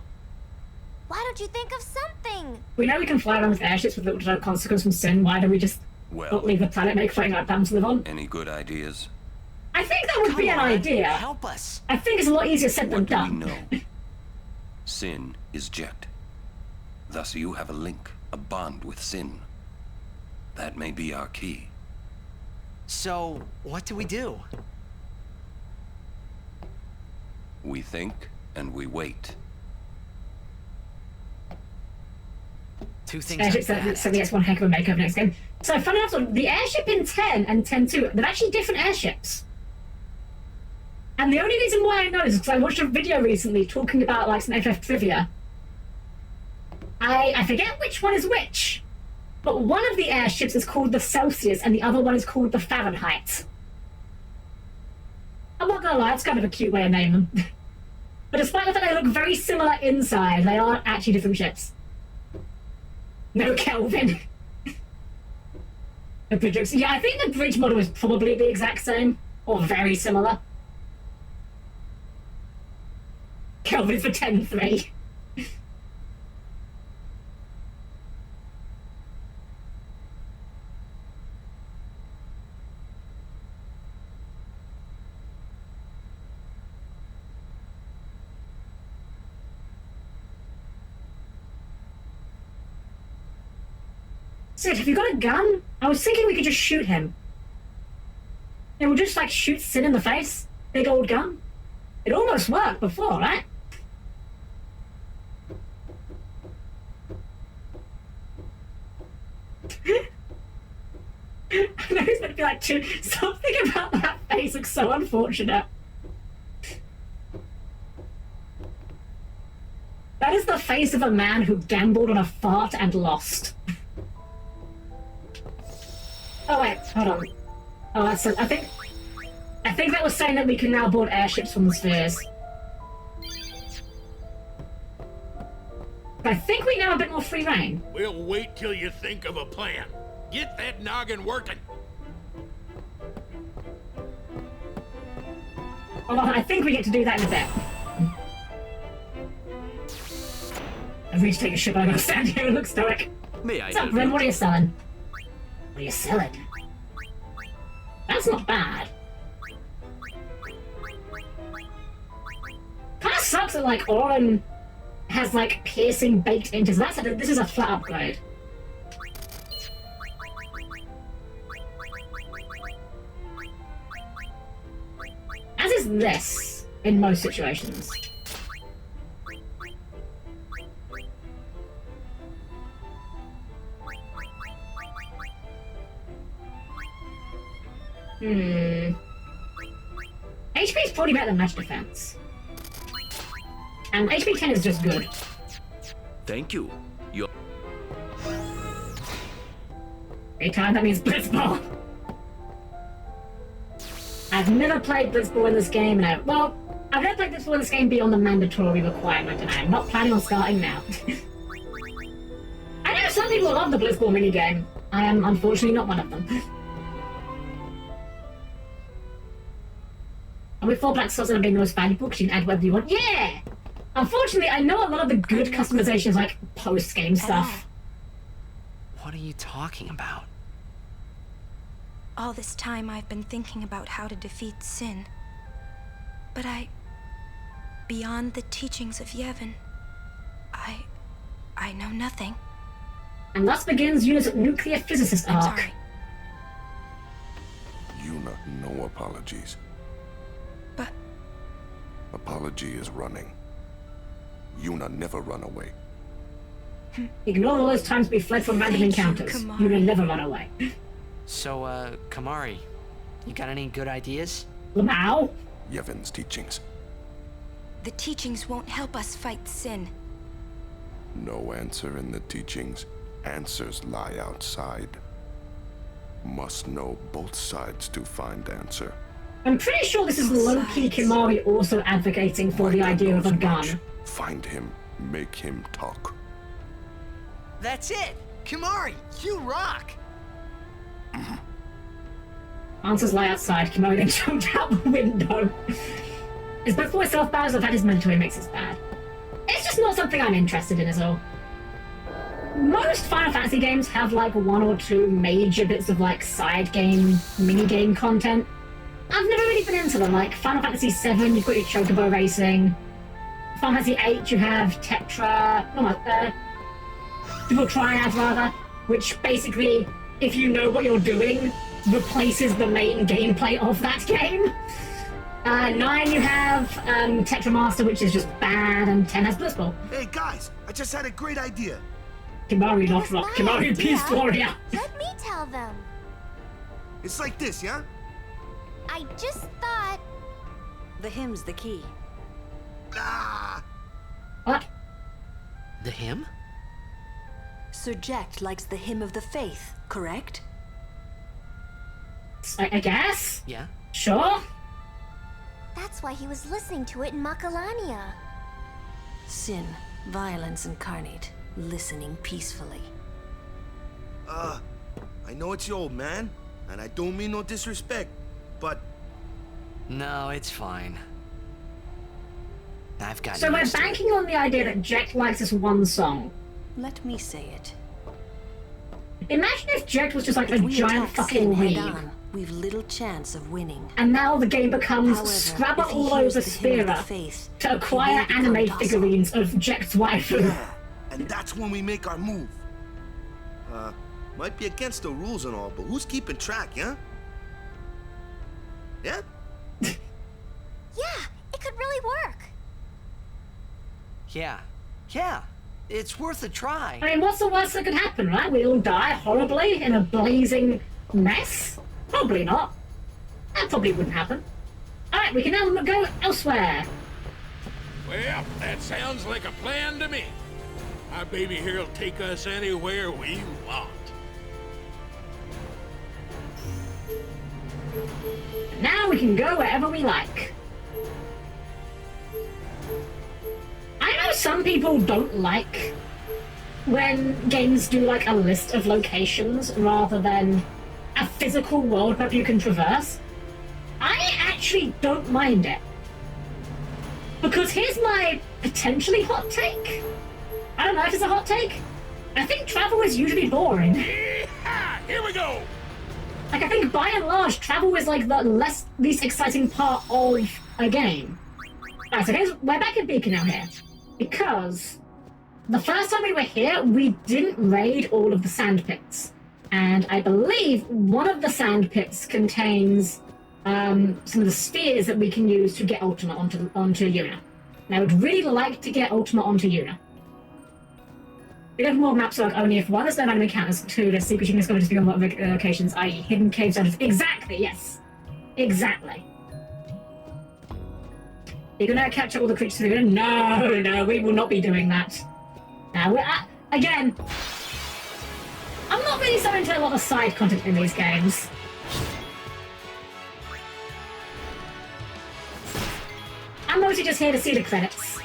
[SPEAKER 5] Why don't you think of something?
[SPEAKER 1] We know we can fly around with airships with little consequence from sin. Why don't we just not leave the planet, make floating out dams to live on?
[SPEAKER 2] Any good ideas?
[SPEAKER 1] I think that would be an idea.
[SPEAKER 6] Help us.
[SPEAKER 1] I think it's a lot easier said than
[SPEAKER 2] What do we
[SPEAKER 1] done.
[SPEAKER 2] know? Sin is Jet. Thus you have a link, a bond with Sin. That may be our key.
[SPEAKER 6] So, what do we do?
[SPEAKER 2] We think, and we wait.
[SPEAKER 6] Two things
[SPEAKER 1] Airships so that's one heck of a makeover next game. So funny enough, so the airship in 10 and 10-2, they're actually different airships. And the only reason why I know is because I watched a video recently talking about like some FF trivia. I forget which one is which, but one of the airships is called the Celsius and the other one is called the Fahrenheit. I'm not gonna lie, it's kind of a cute way of naming them. But despite the fact they look very similar inside, they are actually different ships. No Kelvin. The bridge looks, yeah, I think the bridge model is probably the exact same, or very similar. Kelvin for 10-3. Sid, have you got a gun? I was thinking we could just shoot him. And we'll just, like, shoot Sid in the face. Big old gun. It almost worked before, right? I know it's gonna be like, something about that face looks so unfortunate. That is the face of a man who gambled on a fart and lost. Oh wait, hold on. Oh, that's I think that was saying that we can now board airships from the spheres. But I think we now have a bit more free reign.
[SPEAKER 13] We'll wait till you think of a plan. Get that noggin working.
[SPEAKER 1] Hold on, I think we get to do that in a bit. I've reached take a ship, I gotta stand here and look stoic.
[SPEAKER 14] May I
[SPEAKER 1] What's up,
[SPEAKER 14] help
[SPEAKER 1] Ren?
[SPEAKER 14] you?
[SPEAKER 1] What are you selling? What are you selling? That's not bad. Kinda sucks that, like, Orin has, like, piercing baked into, so this is a flat upgrade. As is this, in most situations. HP is probably better than match defense. And HP 10 is just good.
[SPEAKER 14] Thank you. Your
[SPEAKER 1] Anytime that means Blitzball. I've never played Blitzball in this game, and well, I've never played Blitzball in this game beyond the mandatory requirement, and I'm not planning on starting now. I know some people love the Blitzball minigame. I am unfortunately not one of them. And with 4 black slots that have been the most valuable, because you can add whatever you want. Yeah! Unfortunately, I know a lot of the good customizations, like post-game stuff.
[SPEAKER 15] What are you talking about?
[SPEAKER 3] All this time I've been thinking about how to defeat sin. But beyond the teachings of Yevon, I know nothing.
[SPEAKER 1] And thus begins Yuna's nuclear physicist
[SPEAKER 3] I'm
[SPEAKER 1] arc.
[SPEAKER 3] sorry.
[SPEAKER 10] Yuna, no apologies.
[SPEAKER 3] But...
[SPEAKER 10] Apology is running. Yuna never run away.
[SPEAKER 1] Ignore all those times we fled from random encounters. Yuna never run away.
[SPEAKER 15] So, Kamari, you got any good ideas?
[SPEAKER 1] Lamau?
[SPEAKER 10] Yevon's teachings.
[SPEAKER 3] The teachings won't help us fight sin.
[SPEAKER 10] No answer in the teachings. Answers lie outside. Must know both sides to find answer.
[SPEAKER 1] I'm pretty sure this is low-key Kimari also advocating for the idea of a gun.
[SPEAKER 10] Find him. Make him talk.
[SPEAKER 6] That's it! Kamari, you rock!
[SPEAKER 1] Answers lie outside. Kimari then jumped out the window. His before self-bows have had his mentor makes it bad. It's just not something I'm interested in is all. Most Final Fantasy games have like 1 or 2 major bits of like side game, mini game content. I've never really been into them. Like Final Fantasy VII, you've got your Chocobo racing. Final Fantasy VIII, you have Tetra, Triple Triad rather, which basically, if you know what you're doing, replaces the main gameplay of that game. 9 you have Tetra Master, which is just bad, and 10 has Blitzball.
[SPEAKER 10] Hey guys, I just had a great idea.
[SPEAKER 1] Kimari not rock, Kimari Peace Warrior.
[SPEAKER 5] Let me tell them.
[SPEAKER 10] It's like this, yeah?
[SPEAKER 5] I just thought...
[SPEAKER 12] The hymn's the key.
[SPEAKER 10] Ah!
[SPEAKER 1] What?
[SPEAKER 15] The hymn?
[SPEAKER 12] Sir Jack likes the hymn of the faith, correct?
[SPEAKER 1] I guess?
[SPEAKER 15] Yeah.
[SPEAKER 1] Sure.
[SPEAKER 5] That's why he was listening to it in Macalania.
[SPEAKER 12] Sin, violence incarnate, listening peacefully.
[SPEAKER 10] I know it's your old man, and I don't mean no disrespect, but...
[SPEAKER 15] No, it's fine. I've got
[SPEAKER 1] So we're
[SPEAKER 15] used to it.
[SPEAKER 1] banking on the idea that Jack likes this one song.
[SPEAKER 12] Let me say it.
[SPEAKER 1] Imagine if Jack was just like a
[SPEAKER 12] If we
[SPEAKER 1] giant
[SPEAKER 12] attack
[SPEAKER 1] fucking
[SPEAKER 12] Sin head
[SPEAKER 1] weed.
[SPEAKER 12] on, we've little chance of winning.
[SPEAKER 1] And now the game becomes
[SPEAKER 12] However,
[SPEAKER 1] scrub
[SPEAKER 12] if
[SPEAKER 1] up
[SPEAKER 12] he
[SPEAKER 1] all
[SPEAKER 12] hears
[SPEAKER 1] over
[SPEAKER 12] the hymn of the
[SPEAKER 1] Sphera
[SPEAKER 12] faith,
[SPEAKER 1] to acquire
[SPEAKER 12] he will become
[SPEAKER 1] anime
[SPEAKER 12] docile.
[SPEAKER 1] figurines of Jack's waifu.
[SPEAKER 10] Yeah, and that's when we make our move. Might be against the rules and all, but who's keeping track, yeah? Yeah?
[SPEAKER 5] Yeah, it could really work.
[SPEAKER 15] Yeah. It's worth a try.
[SPEAKER 1] I mean, what's the worst that could happen, right? We all die horribly in a blazing mess? Probably not. That probably wouldn't happen. Alright, we can now go elsewhere.
[SPEAKER 13] Well, that sounds like a plan to me. My baby here'll take us anywhere we want.
[SPEAKER 1] Now we can go wherever we like. I know some people don't like when games do like a list of locations rather than a physical world map you can traverse. I actually don't mind it. Because here's my potentially hot take. I don't know if it's a hot take. I think travel is usually boring.
[SPEAKER 13] Yeehaw! Here we go!
[SPEAKER 1] Like, I think by and large, travel is like the least exciting part of a game. Alright, so we're back in Beacon now here. Because the first time we were here, we didn't raid all of the sand pits. And I believe one of the sand pits contains some of the spheres that we can use to get Ultima onto Yuna. And I would really like to get Ultima onto Yuna. We have more maps work only if one, there's no random encounters, two, there's secret you can discover just beyond what locations, i.e. hidden cave dungeons. Exactly, yes. Exactly. You're gonna capture all the creatures through. No, we will not be doing that. Now, again, I'm not really so into a lot of side content in these games. I'm mostly just here to see the credits.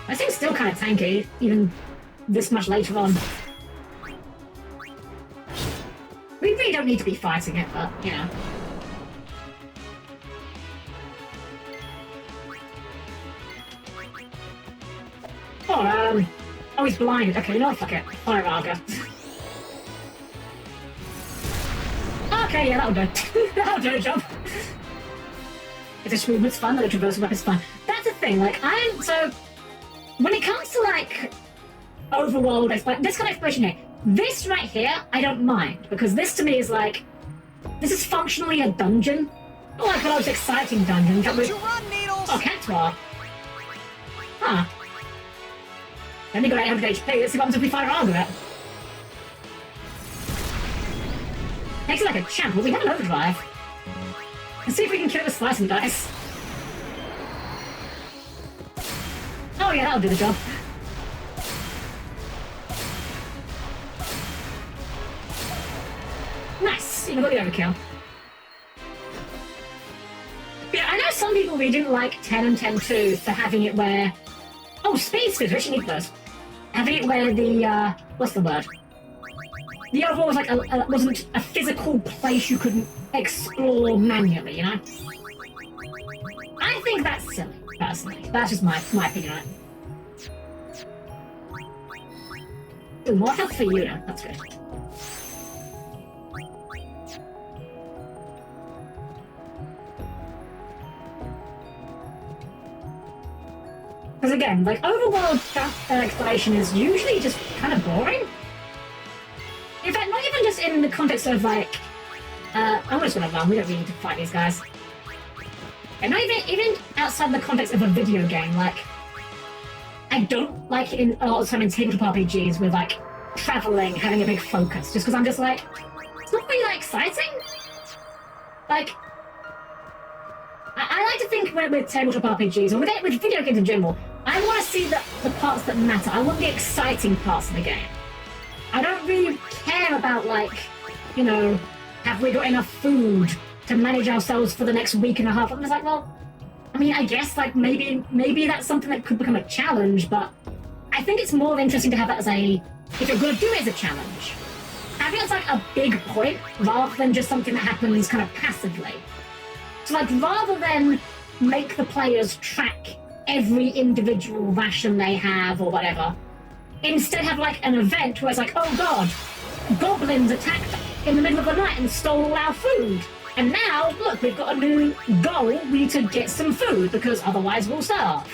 [SPEAKER 1] I think still kind of tanky, even this much later on. We really don't need to be fighting it, but, you know. Oh, he's blinded. Okay, no, fuck it. Fire Arga. Okay, yeah, that'll do. That'll do a job. If this movement's fun, then the traversal weapon's fun. That's the thing, like, so, when it comes to, like, overworld exploration, this kind of exploration here, this right here, I don't mind, because this to me is like, this is functionally a dungeon. Not like one of those exciting dungeons.
[SPEAKER 6] Don't you run, Needles!
[SPEAKER 1] Oh, Cactuar. Huh. Only got 800 HP, let's see what happens if we fire Arga at. Takes it like a champ, well, we have an overdrive. Let's see if we can kill it with slice and dice. Oh yeah, that'll do the job. Nice! Even got the overkill. But yeah, I know some people really didn't like 10 and 10-2 for having it where... Oh, speed spheres, we actually need those. Having it where the, what's the word? The overall was like wasn't a physical place you couldn't explore manually, you know? I think that's silly, personally. That's just my opinion on it. Ooh, more health for Yuna, that's good. Because again, like, overworld exploration is usually just kind of boring. In fact, not even just in the context of, like, I'm just gonna run, we don't really need to fight these guys. And not even outside the context of a video game, like, I don't like it in a lot of time in tabletop RPGs with, like, traveling, having a big focus, just because I'm just like, it's not really that exciting. Like, I like to think with tabletop RPGs, or with video games in general, I want to see the parts that matter. I want the exciting parts of the game. I don't really care about, like, you know, have we got enough food to manage ourselves for the next week and a half? I'm just like, well, I mean, I guess, like, maybe that's something that could become a challenge, but I think it's more interesting to have that as if you're going to do it as a challenge. I think it's like a big point, rather than just something that happens kind of passively. So, like, rather than make the players track every individual ration they have or whatever, instead have, like, an event where it's like, oh god, goblins attacked in the middle of the night and stole all our food. And now, look, we've got a new goal, we need to get some food, because otherwise we'll starve.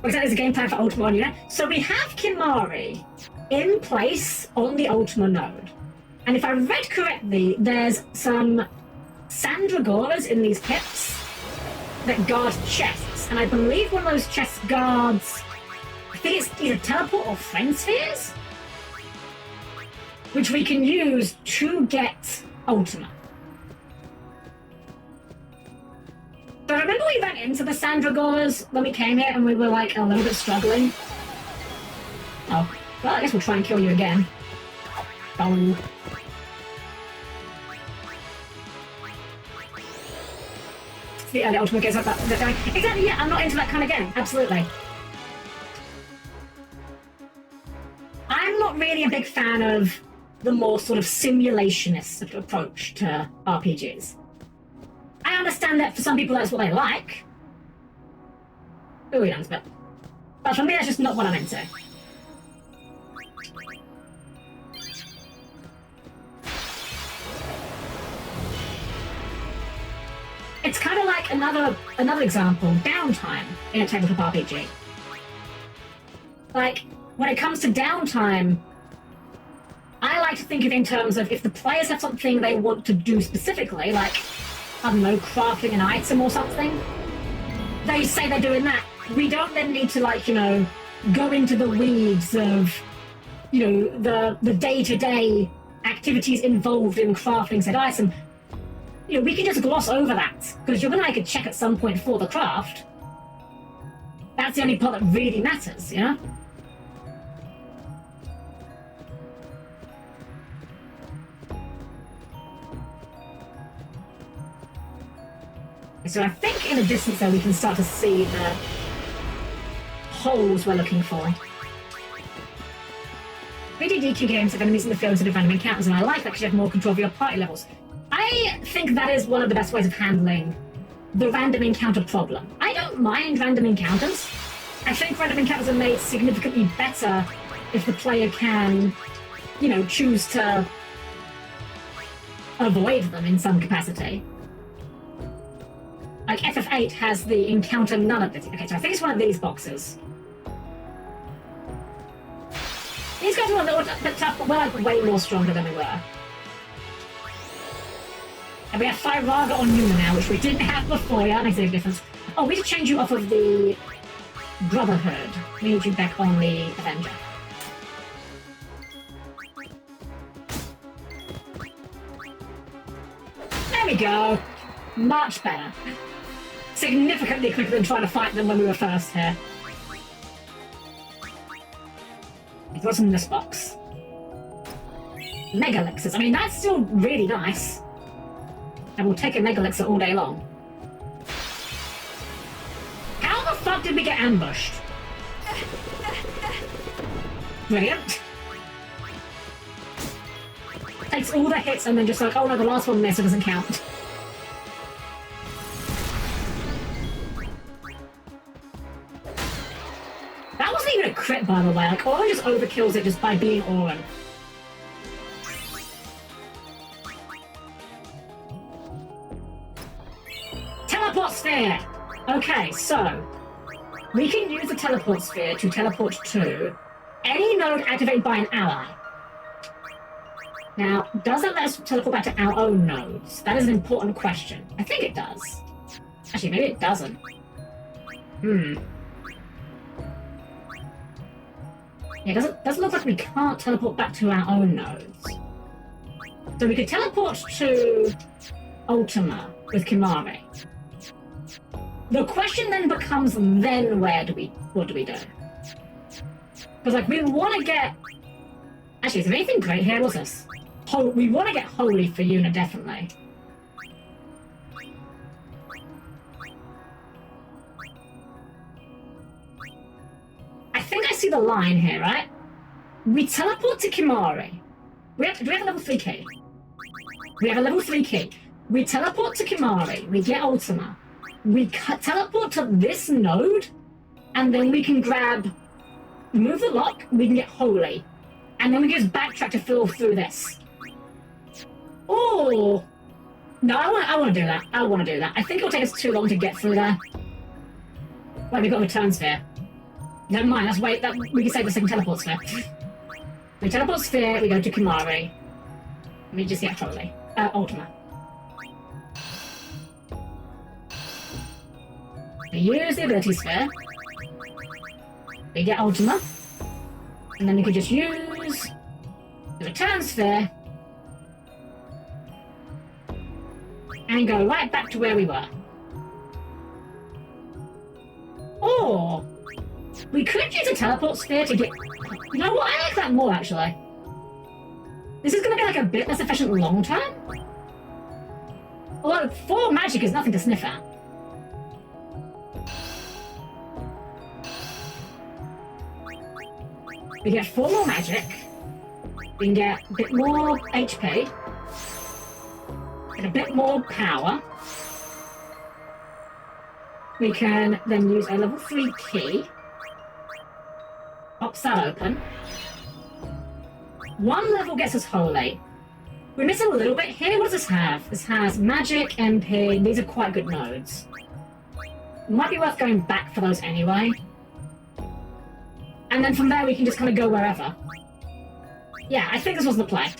[SPEAKER 1] Looks like there's a game plan for Ultima on Yuna. So we have Kimahri in place on the Ultima node. And if I read correctly, there's some Sandragoras in these pits that guard chests. And I believe one of those chests guards, I think it's either teleport or friend spheres, which we can use to get Ultima. So I remember we went into the Sandragoras when we came here and we were like a little bit struggling. Oh, well, I guess we'll try and kill you again. Oh. The early Ultima games like that. Exactly, yeah, I'm not into that kind of game. Absolutely. I'm not really a big fan of the more sort of simulationist approach to RPGs. I understand that for some people that's what they like. Who knows, but for me that's just not what I'm into. It's kind of like another example, downtime in a tabletop RPG. Like, when it comes to downtime, I like to think of it in terms of if the players have something they want to do specifically, like, I don't know, crafting an item or something, they say they're doing that. We don't then need to, like, you know, go into the weeds of, you know, the day-to-day activities involved in crafting said item. You know, we can just gloss over that, because you're going to make a check at some point for the craft. That's the only part that really matters, you know? So I think in the distance there we can start to see the holes we're looking for. 3D DQ games have enemies in the field instead of random encounters, and I like that because you have more control of your party levels. I think that is one of the best ways of handling the random encounter problem. I don't mind random encounters. I think random encounters are made significantly better if the player can, you know, choose to avoid them in some capacity. Like, FF8 has the encounter none of this. Okay, so I think it's one of these boxes. These guys are a little bit tough, but we're like way more stronger than we were. And we have Fyraga on Yuna now, which we didn't have before. Yeah, that makes a big difference. Oh, we should change you off of the Brotherhood. We need you back on the Avenger. There we go. Much better. Significantly quicker than trying to fight them when we were first here. What's in this box? Mega Elixirs. I mean, that's still really nice. And we'll take a Mega Elixir all day long. How the fuck did we get ambushed? Brilliant. Takes all the hits and then just like, oh no, the last one missed, so it doesn't count. That wasn't even a crit, by the way. Like, Auron just overkills it just by being Auron. Teleport sphere! Okay, so we can use the teleport sphere to teleport to any node activated by an ally. Now, does that let us teleport back to our own nodes? That is an important question. I think it does. Actually, maybe it doesn't. Yeah, it doesn't look like we can't teleport back to our own nodes. So we could teleport to Ultima with Kimahri. The question then becomes, then what do we do? Because, like, we want to get... Actually, is there anything great here? What's this? We want to get Holy for Yuna, definitely. I think I see the line here, right? We teleport to Kimahri. Do we have a level 3 key? We have a level 3 key. We teleport to Kimahri. We get Ultima. We teleport to this node, and then we can move the lock, we can get Holy. And then we can just backtrack to fill through this. Oh! No, I want to do that. I want to do that. I think it'll take us too long to get through there. Wait, we've got a return sphere. Never mind, let's wait. We can save the second teleport sphere. We teleport sphere, we go to Kimari. We just get trolley. Ultima. We use the ability sphere. We get Ultima. And then we can just use the return sphere. And go right back to where we were. Or we could use a teleport sphere to get... You know what? I like that more, actually. This is going to be like a bit less efficient long term. Although 4 magic is nothing to sniff at. We get 4 more magic. We can get a bit more HP. Get a bit more power. We can then use a level 3 key. Pops that open. 1 level gets us holy. We're missing a little bit here. What does this have? This has magic, MP. These are quite good nodes. Might be worth going back for those anyway. And then from there we can just kind of go wherever. Yeah, I think this was the play.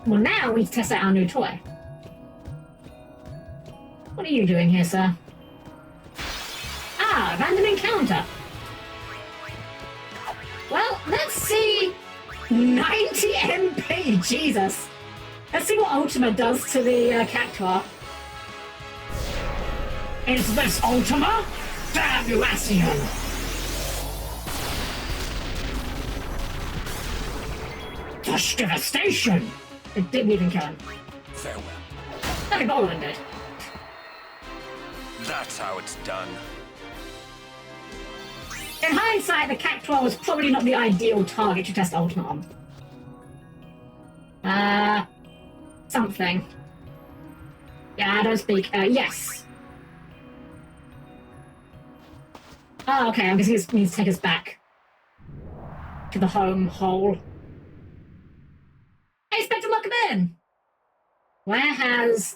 [SPEAKER 1] Well, now we need to test out our new toy. What are you doing here, sir? Ah, random encounter. Well, let's see. 90 MP, Jesus. Let's see what Ultima does to the Cactuar. Is this Ultima? Damn you, Ascian! Push devastation! It didn't even kill him.
[SPEAKER 11] Farewell.
[SPEAKER 1] Okay, but Olin did.
[SPEAKER 11] That's how it's done.
[SPEAKER 1] In hindsight, the Cactuar was probably not the ideal target to test Ultima on. Something. Yeah, I don't speak. Yes. Oh, okay, I'm guessing it needs to take us back to the home hole. Hey, Spectre, welcome in! Where has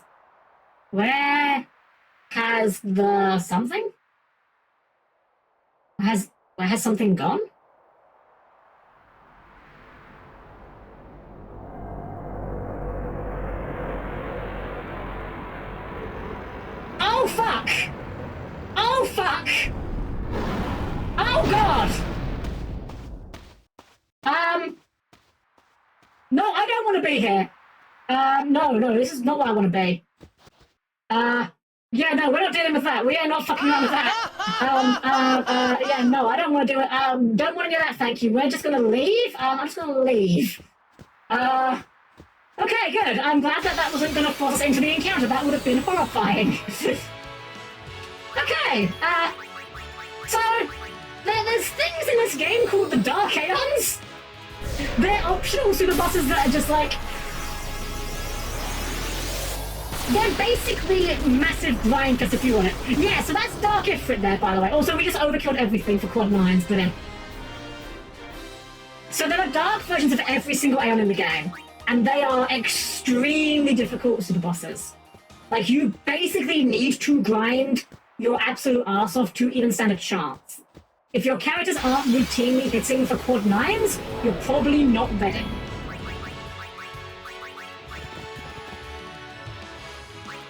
[SPEAKER 1] the something? Where has something gone? Oh, fuck! Oh, fuck! Oh, God! No, I don't want to be here. No, this is not what I want to be. Yeah, no, we're not dealing with that. We are not fucking around with that. Yeah, no, I don't want to do it. Don't want to do that, thank you. We're just gonna leave. I'm just gonna leave. Okay, good. I'm glad that wasn't gonna force us into the encounter. That would have been horrifying. Okay, so, there's things in this game called the Dark Aeons. They're optional super bosses that are just like... They're basically massive grinders if you want it. Yeah, so that's Dark Ifrit there, by the way. Also, we just overkilled everything for quad 9s, but So there are dark versions of every single Aeon in the game, and they are extremely difficult super bosses. Like, you basically need to grind your absolute arse off to even stand a chance. If your characters aren't routinely hitting for quad 9s, you're probably not ready.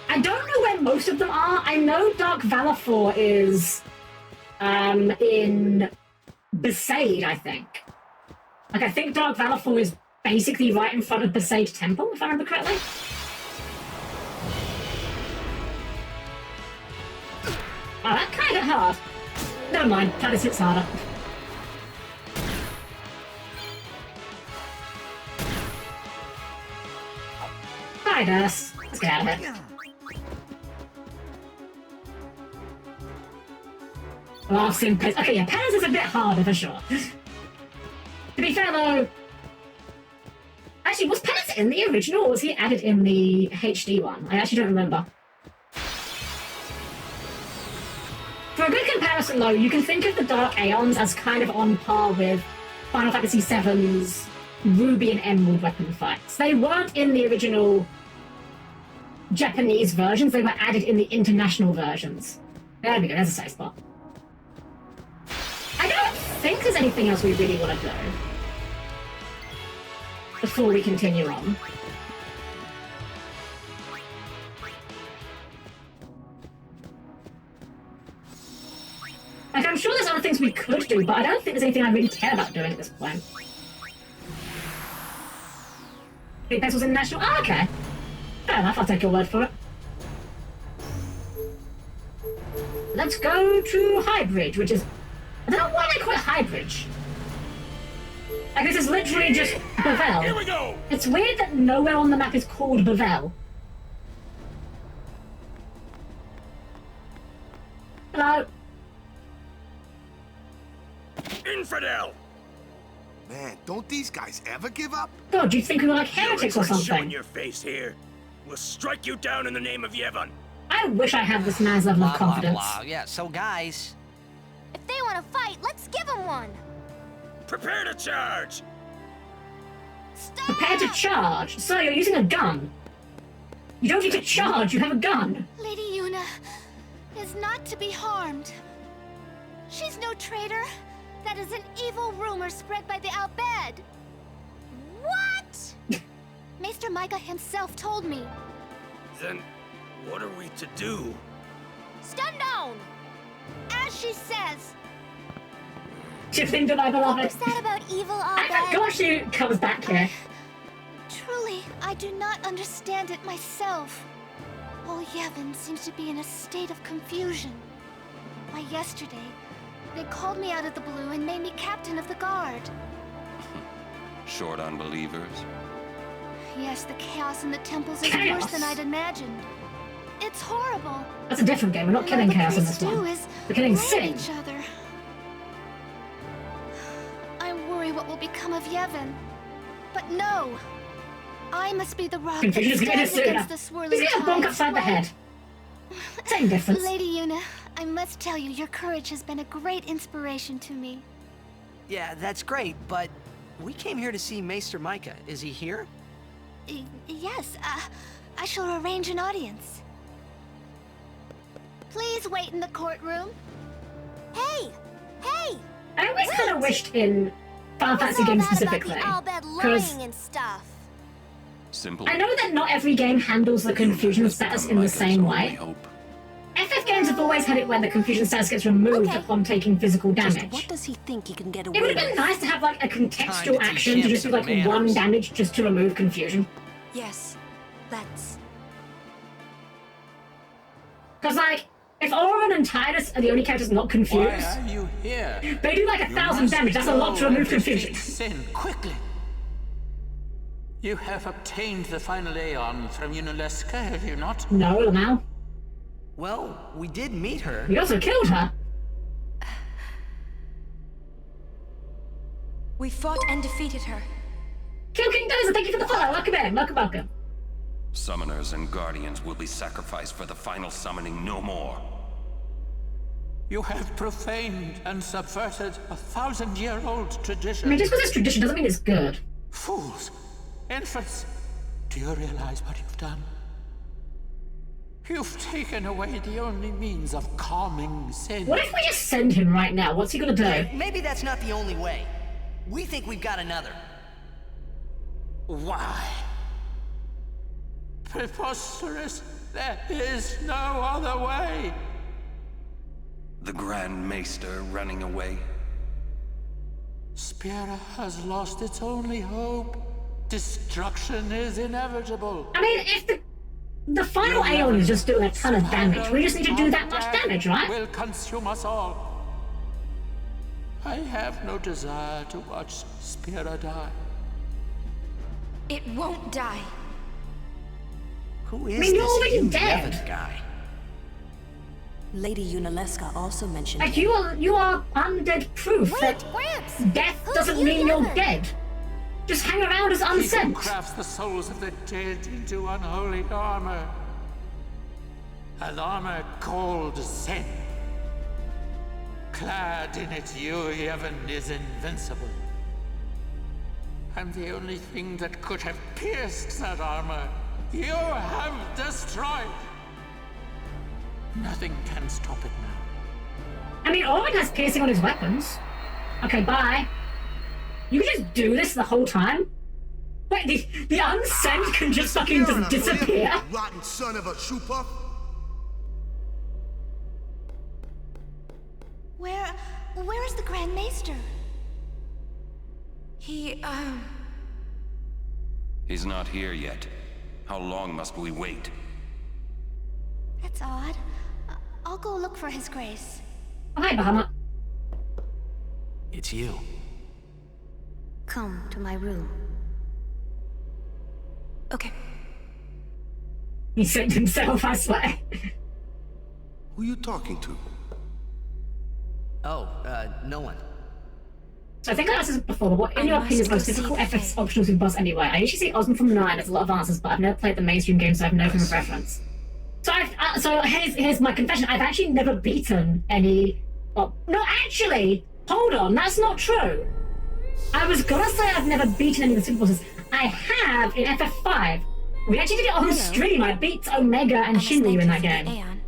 [SPEAKER 1] I don't know where most of them are. I know Dark Valafor is in Besaid, I think. Like, I think Dark Valafor is basically right in front of Besaid Temple, if I remember correctly. Oh, that kind of hard. Never mind, Titus hits harder. Titus, let's get out of here. Oh, Simpers. Okay, yeah, Pez is a bit harder for sure. To be fair though, actually, was Pez in the original or was he added in the HD one? I actually don't remember. For a good comparison though, you can think of the Dark Aeons as kind of on par with Final Fantasy VII's Ruby and Emerald weapon fights. They weren't in the original Japanese versions, they were added in the international versions. There we go, there's a safe spot. I don't think there's anything else we really want to do before we continue on. Like, I'm sure there's other things we could do, but I don't think there's anything I really care about doing at this point. Big pencils international? Oh, okay. Fair enough, I'll take your word for it. Let's go to Highbridge, which is... I don't know why they call it Highbridge. Like, this is literally just Bevelle.
[SPEAKER 13] Here we go!
[SPEAKER 1] It's weird that nowhere on the map is called Bevelle. Hello?
[SPEAKER 13] Infidel!
[SPEAKER 10] Man, don't these guys ever give up?
[SPEAKER 1] God, do you think we were like heretics or
[SPEAKER 13] Showing
[SPEAKER 1] something?
[SPEAKER 13] your face here. We'll strike you down in the name of Yevon.
[SPEAKER 1] I wish I had this man's level of confidence.
[SPEAKER 15] Blah. Yeah, so guys...
[SPEAKER 5] If they want to fight, let's give them one.
[SPEAKER 13] Prepare to charge!
[SPEAKER 5] Stop!
[SPEAKER 1] Prepare to charge? So you're using a gun. You don't need to charge, you have a gun.
[SPEAKER 5] Lady Yuna is not to be harmed. She's no traitor. That is an evil rumor spread by the Al-Bed. What? Maester Micah himself told me.
[SPEAKER 13] Then, what are we to do?
[SPEAKER 5] Stand down! As she says.
[SPEAKER 1] Shifting to my beloved.
[SPEAKER 5] What's that about evil
[SPEAKER 1] I
[SPEAKER 5] Al-Bed?
[SPEAKER 1] forgot she comes back here.
[SPEAKER 5] Truly, I do not understand it myself. All Yevon seems to be in a state of confusion. Why, yesterday, they called me out of the blue and made me captain of the guard.
[SPEAKER 2] Short on believers?
[SPEAKER 5] Yes, the chaos in the temples is
[SPEAKER 1] Chaos?
[SPEAKER 5] worse than I'd imagined. It's horrible.
[SPEAKER 1] That's a different game, we're not
[SPEAKER 5] And
[SPEAKER 1] killing
[SPEAKER 5] all the
[SPEAKER 1] chaos in this
[SPEAKER 5] priests do
[SPEAKER 1] one.
[SPEAKER 5] is
[SPEAKER 1] We're killing
[SPEAKER 5] blame
[SPEAKER 1] sin.
[SPEAKER 5] each other. I worry what will become of Yevon. But no! I must be the rock that
[SPEAKER 1] Confusion's gonna
[SPEAKER 5] stands
[SPEAKER 1] get
[SPEAKER 5] against the
[SPEAKER 1] He's
[SPEAKER 5] swirling
[SPEAKER 1] getting a bonk
[SPEAKER 5] tides.
[SPEAKER 1] upside the head. Same difference.
[SPEAKER 5] Lady Yuna, I must tell you, your courage has been a great inspiration to me.
[SPEAKER 15] Yeah, that's great, but we came here to see Maester Micah. Is he here?
[SPEAKER 5] Yes, I shall arrange an audience. Please wait in the courtroom. Hey! Hey!
[SPEAKER 1] I always kind of wished in Final Fantasy games specifically, because
[SPEAKER 5] lying and stuff.
[SPEAKER 2] Simple.
[SPEAKER 1] I know that not every game handles the confusion status in the same way. FF games have always had it where the confusion status gets removed upon taking physical damage.
[SPEAKER 12] What does he think he can get away
[SPEAKER 1] It would have
[SPEAKER 12] with?
[SPEAKER 1] been nice to have like a contextual
[SPEAKER 15] Time to
[SPEAKER 1] action
[SPEAKER 15] teach
[SPEAKER 1] to
[SPEAKER 15] him
[SPEAKER 1] just do
[SPEAKER 15] some
[SPEAKER 1] like
[SPEAKER 15] manners.
[SPEAKER 1] one damage just to remove confusion.
[SPEAKER 3] Yes, let's.
[SPEAKER 1] Because like, if Auron and Tidus are the only characters not confused,
[SPEAKER 16] Why are you here?
[SPEAKER 1] they do like 1,000 damage, that's a lot to
[SPEAKER 16] Go
[SPEAKER 1] remove
[SPEAKER 16] and defeat
[SPEAKER 1] confusion.
[SPEAKER 16] Sin quickly. You have obtained the final Aeon from Yunalesca, have you not?
[SPEAKER 1] No, Lamau.
[SPEAKER 15] Well, we did meet her.
[SPEAKER 1] We also killed her.
[SPEAKER 3] We fought and defeated her.
[SPEAKER 1] Kill King Dozer, thank you for the follow. Welcome in, welcome.
[SPEAKER 2] Summoners and guardians will be sacrificed for the final summoning no more.
[SPEAKER 16] You have profaned and subverted a 1,000-year-old tradition.
[SPEAKER 1] I mean, just because it's tradition doesn't mean it's good.
[SPEAKER 16] Fools! Infants! Do you realize what you've done? You've taken away the only means of calming sin.
[SPEAKER 1] What if we just send him right now? What's he gonna do?
[SPEAKER 15] Maybe that's not the only way. We think we've got another.
[SPEAKER 16] Why? Preposterous! There is no other way!
[SPEAKER 2] The Grand Maester running away?
[SPEAKER 16] Spira has lost its only hope. Destruction is inevitable.
[SPEAKER 1] I mean, if the final Aeon is just doing a ton of damage, we just need to do that much damage, right?
[SPEAKER 16] Will consume us all. I have no desire to watch Spira die.
[SPEAKER 3] It won't die.
[SPEAKER 15] Who
[SPEAKER 1] I
[SPEAKER 15] is
[SPEAKER 1] mean, you're
[SPEAKER 15] this
[SPEAKER 1] already
[SPEAKER 15] Hugh
[SPEAKER 1] dead.
[SPEAKER 15] Yevon guy?
[SPEAKER 12] Lady Yunalesca also mentioned
[SPEAKER 1] Like,
[SPEAKER 12] him.
[SPEAKER 1] you are undead proof that
[SPEAKER 5] Gramps!
[SPEAKER 1] death
[SPEAKER 5] Who's
[SPEAKER 1] doesn't
[SPEAKER 5] Hugh
[SPEAKER 1] mean you're
[SPEAKER 5] Yevon?
[SPEAKER 1] dead. Just hang around as
[SPEAKER 16] He who
[SPEAKER 1] unsent.
[SPEAKER 16] crafts the souls of the dead into unholy armor. An armor called Zen. Clad in it, Hugh Yevon is invincible. And the only thing that could have pierced that armor, you have destroyed. Nothing can stop it now.
[SPEAKER 1] I mean, Owen has piercing on his weapons. Okay, bye. You can just do this the whole time? Wait, the unsent can just fucking just disappear?
[SPEAKER 10] Rotten son of a shoe puff.
[SPEAKER 5] Where is the Grand Maester?
[SPEAKER 3] He,
[SPEAKER 2] He's not here yet. How long must we wait?
[SPEAKER 5] That's odd. I'll go look for His Grace.
[SPEAKER 1] Oh, hi, Bahamut.
[SPEAKER 15] It's you.
[SPEAKER 5] Come to my room.
[SPEAKER 3] okay.
[SPEAKER 1] He sent himself, I swear.
[SPEAKER 10] Who you talking to?
[SPEAKER 15] Oh, no one.
[SPEAKER 1] So I think I asked this before, but what, in your opinion, is the most difficult FF optional super boss anyway? I usually see Osmond from 9 as a lot of answers, but I've never played the mainstream game, so I have no frame of reference. So here's my confession. I've actually never beaten any... Well, no, actually, hold on, that's not true. I was gonna say I've never beaten any of the super bosses. I have in FF5. We actually did it on stream. I beat Omega and Shinryu in that game.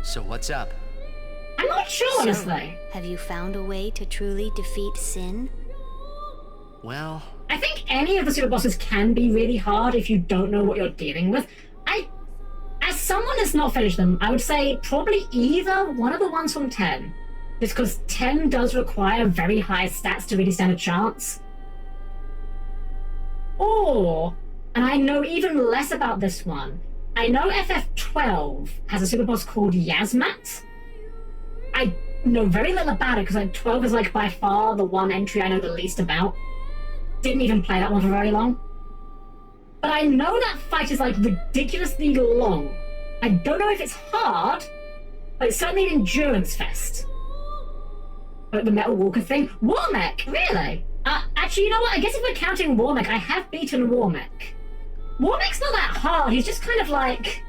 [SPEAKER 15] So what's up?
[SPEAKER 1] I'm not sure, honestly.
[SPEAKER 5] Have you found a way to truly defeat Sin?
[SPEAKER 15] Well...
[SPEAKER 1] I think any of the super bosses can be really hard if you don't know what you're dealing with. As someone that's not finished them, I would say probably either one of the ones from 10. Just because 10 does require very high stats to really stand a chance. Or, and I know even less about this one, I know FF12 has a super boss called Yazmat. I know very little about it because like 12 is like by far the one entry I know the least about. Didn't even play that one for very long. But I know that fight is like ridiculously long. I don't know if it's hard, but it's certainly an endurance fest. Like the Metal Walker thing. Warmech, really? Actually, you know what? I guess if we're counting Warmech, I have beaten Warmech. Warmech's not that hard. He's just kind of like...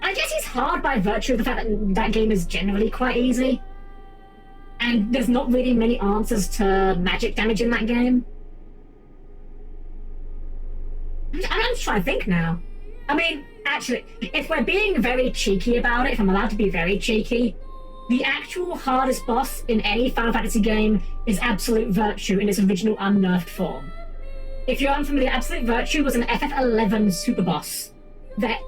[SPEAKER 1] I guess he's hard by virtue of the fact that that game is generally quite easy. And there's not really many answers to magic damage in that game. I'm just trying to think now. I mean, actually, if we're being very cheeky about it, if I'm allowed to be very cheeky, the actual hardest boss in any Final Fantasy game is Absolute Virtue in its original unnerfed form. If you're unfamiliar, Absolute Virtue was an FF11 super boss that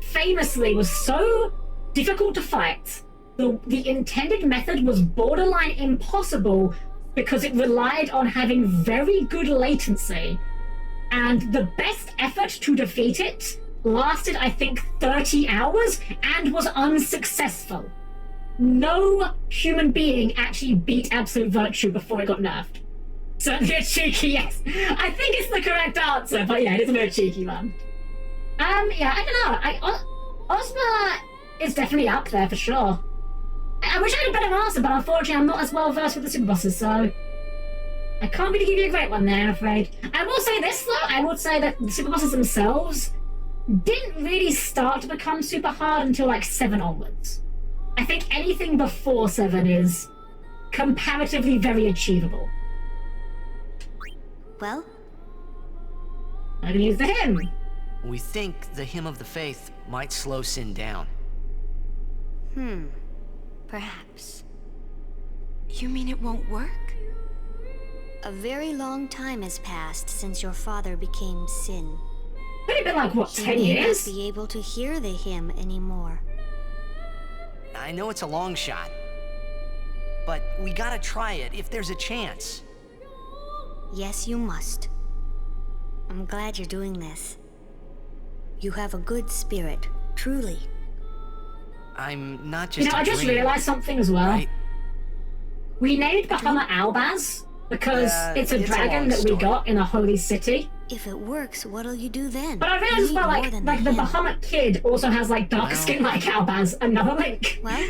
[SPEAKER 1] famously was so difficult to fight. The intended method was borderline impossible because it relied on having very good latency, and the best effort to defeat it lasted, I think, 30 hours and was unsuccessful. No human being actually beat Absolute Virtue before it got nerfed. Certainly a cheeky yes. I think it's the correct answer, but yeah, it is a very cheeky one. Yeah, I don't know. Ozma is definitely up there for sure. I wish I had a better answer, but unfortunately I'm not as well versed with the super bosses, so I can't really give you a great one there, I'm afraid. I will say this though, I would say that the super bosses themselves didn't really start to become super hard until like 7 onwards. I think anything before 7 is comparatively very achievable.
[SPEAKER 5] Well?
[SPEAKER 1] I can use the hymn.
[SPEAKER 15] We think the Hymn of the Faith might slow Sin down.
[SPEAKER 5] Perhaps.
[SPEAKER 3] You mean it won't work?
[SPEAKER 5] A very long time has passed since your father became Sin.
[SPEAKER 1] Only been like, what, 10 years?
[SPEAKER 5] He may not be able to hear the hymn anymore.
[SPEAKER 15] I know it's a long shot, but we gotta try it if there's a chance.
[SPEAKER 5] Yes, you must. I'm glad you're doing this. You have a good spirit, truly.
[SPEAKER 15] I'm not just
[SPEAKER 1] You know, I just realized something as well.
[SPEAKER 15] Right?
[SPEAKER 1] We named Bahamut Albaz because it's a dragon that we got in a holy city.
[SPEAKER 5] If it works, what'll you do then?
[SPEAKER 1] But I realized as well, like the Bahamut kid also has like dark skin like Albaz, another link.
[SPEAKER 5] What?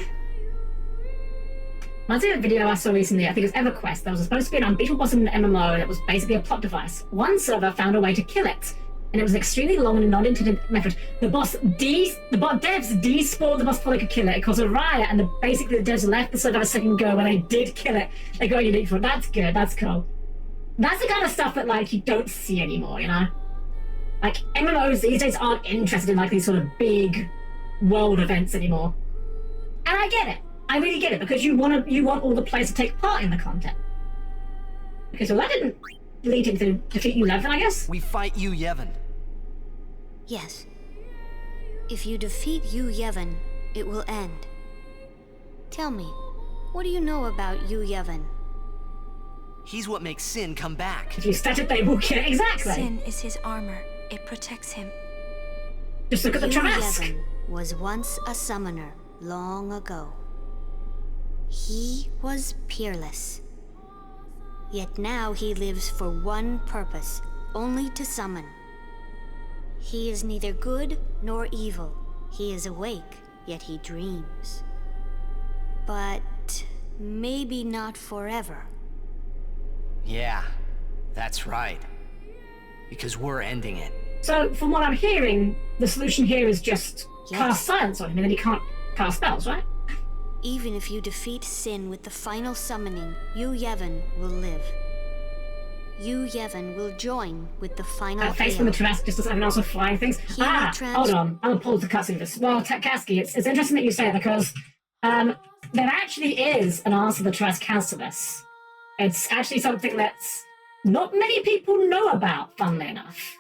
[SPEAKER 1] Reminds me of a video I saw recently, I think it was EverQuest. There was supposed to be an unbeatable boss in an MMO that was basically a plot device. One server found a way to kill it, and it was an extremely long and non-intended method. The devs despawned the boss before they could kill it. It caused a riot, and basically the devs left the server a second go when they did kill it. They got unique for it. That's good, that's cool. That's the kind of stuff that like you don't see anymore, you know? Like MMOs these days aren't interested in like these sort of big world events anymore. And I get it. I really get it, because you want all the players to take part in the content. Okay, so that didn't lead him to defeat Yunalesca, I guess?
[SPEAKER 15] We fight Yu Yevon.
[SPEAKER 17] Yes. If you defeat Yu Yevon, it will end. Tell me, what do you know about Yu Yevon?
[SPEAKER 15] He's what makes Sin come back.
[SPEAKER 1] If you stat it, they will kill it. Exactly.
[SPEAKER 3] Sin is his armor. It protects him.
[SPEAKER 1] Just look at the
[SPEAKER 17] Yu
[SPEAKER 1] Trask.
[SPEAKER 17] Yevon was once a summoner, long ago. He was peerless. Yet now he lives for one purpose, only to summon. He is neither good nor evil. He is awake, yet he dreams. But maybe not forever.
[SPEAKER 15] Yeah, that's right. Because we're ending it.
[SPEAKER 1] So, from what I'm hearing, the solution here is just cast silence on him, and then he can't cast spells, right?
[SPEAKER 17] Even if you defeat Sin with the final summoning, Yu Yevon will live. Yu Yevon will join with the final
[SPEAKER 1] That face from the Trask just doesn't have an answer for flying things. Hold on. I'll pause the cutscene for this. Well, Kasky, it's interesting that you say it, because there actually is an answer the Trask has to this. It's actually something that's not many people know about, funnily enough.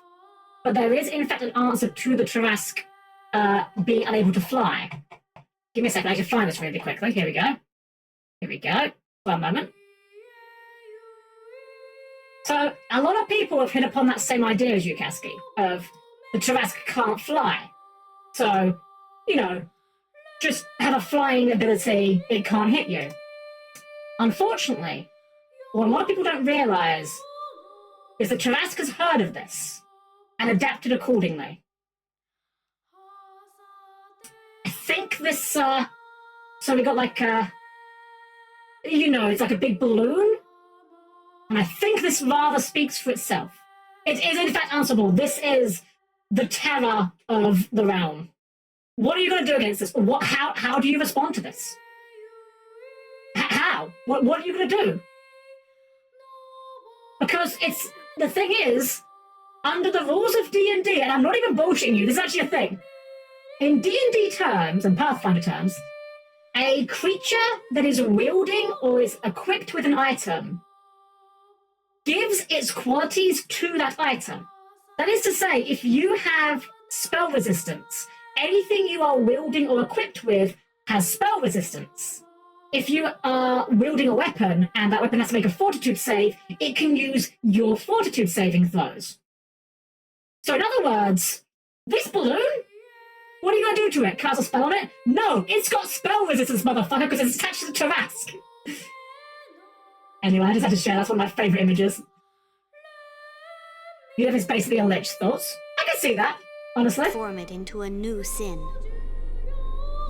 [SPEAKER 1] But there is, in fact, an answer to the Trask being unable to fly. Give me a second, I can find this really quickly. Here we go. Here we go. One moment. So, a lot of people have hit upon that same idea as you, Kasky, of the Trask can't fly. So, you know, just have a flying ability, it can't hit you. Unfortunately, what a lot of people don't realise is that Trask has heard of this and adapted accordingly. I think this, so we got like a, it's like a big balloon. And I think this rather speaks for itself. It is in fact answerable. This is the terror of the realm. What are you going to do against this? How do you respond to this? How? What are you going to do? Because the thing is, under the rules of D&D, and I'm not even bullshitting you, this is actually a thing. In D&D terms, and Pathfinder terms, a creature that is wielding or is equipped with an item gives its qualities to that item. That is to say, if you have spell resistance, anything you are wielding or equipped with has spell resistance. If you are wielding a weapon and that weapon has to make a fortitude save, it can use your fortitude saving throws. So in other words, this balloon, what are you going to do to it? Cast a spell on it? No, it's got spell resistance, motherfucker, because it's attached to the Trask. Anyway, I just had to share. That's one of my favourite images. You know, it's basically a lich. Thoughts? I can see that, honestly.
[SPEAKER 17] Form it into a new Sin.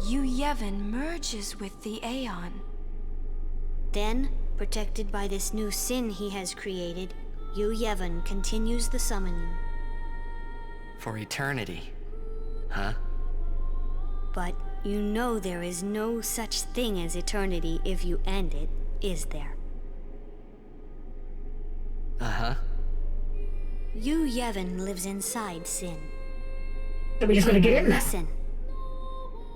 [SPEAKER 3] Yu Yevon merges with the Aeon.
[SPEAKER 17] Then, protected by this new Sin he has created, Yu Yevon continues the summoning.
[SPEAKER 15] For eternity, huh?
[SPEAKER 17] But you know there is no such thing as eternity if you end it, is there?
[SPEAKER 15] Uh-huh.
[SPEAKER 17] Yu Yevon lives inside Sin.
[SPEAKER 1] So we just gotta get in there.
[SPEAKER 17] Listen.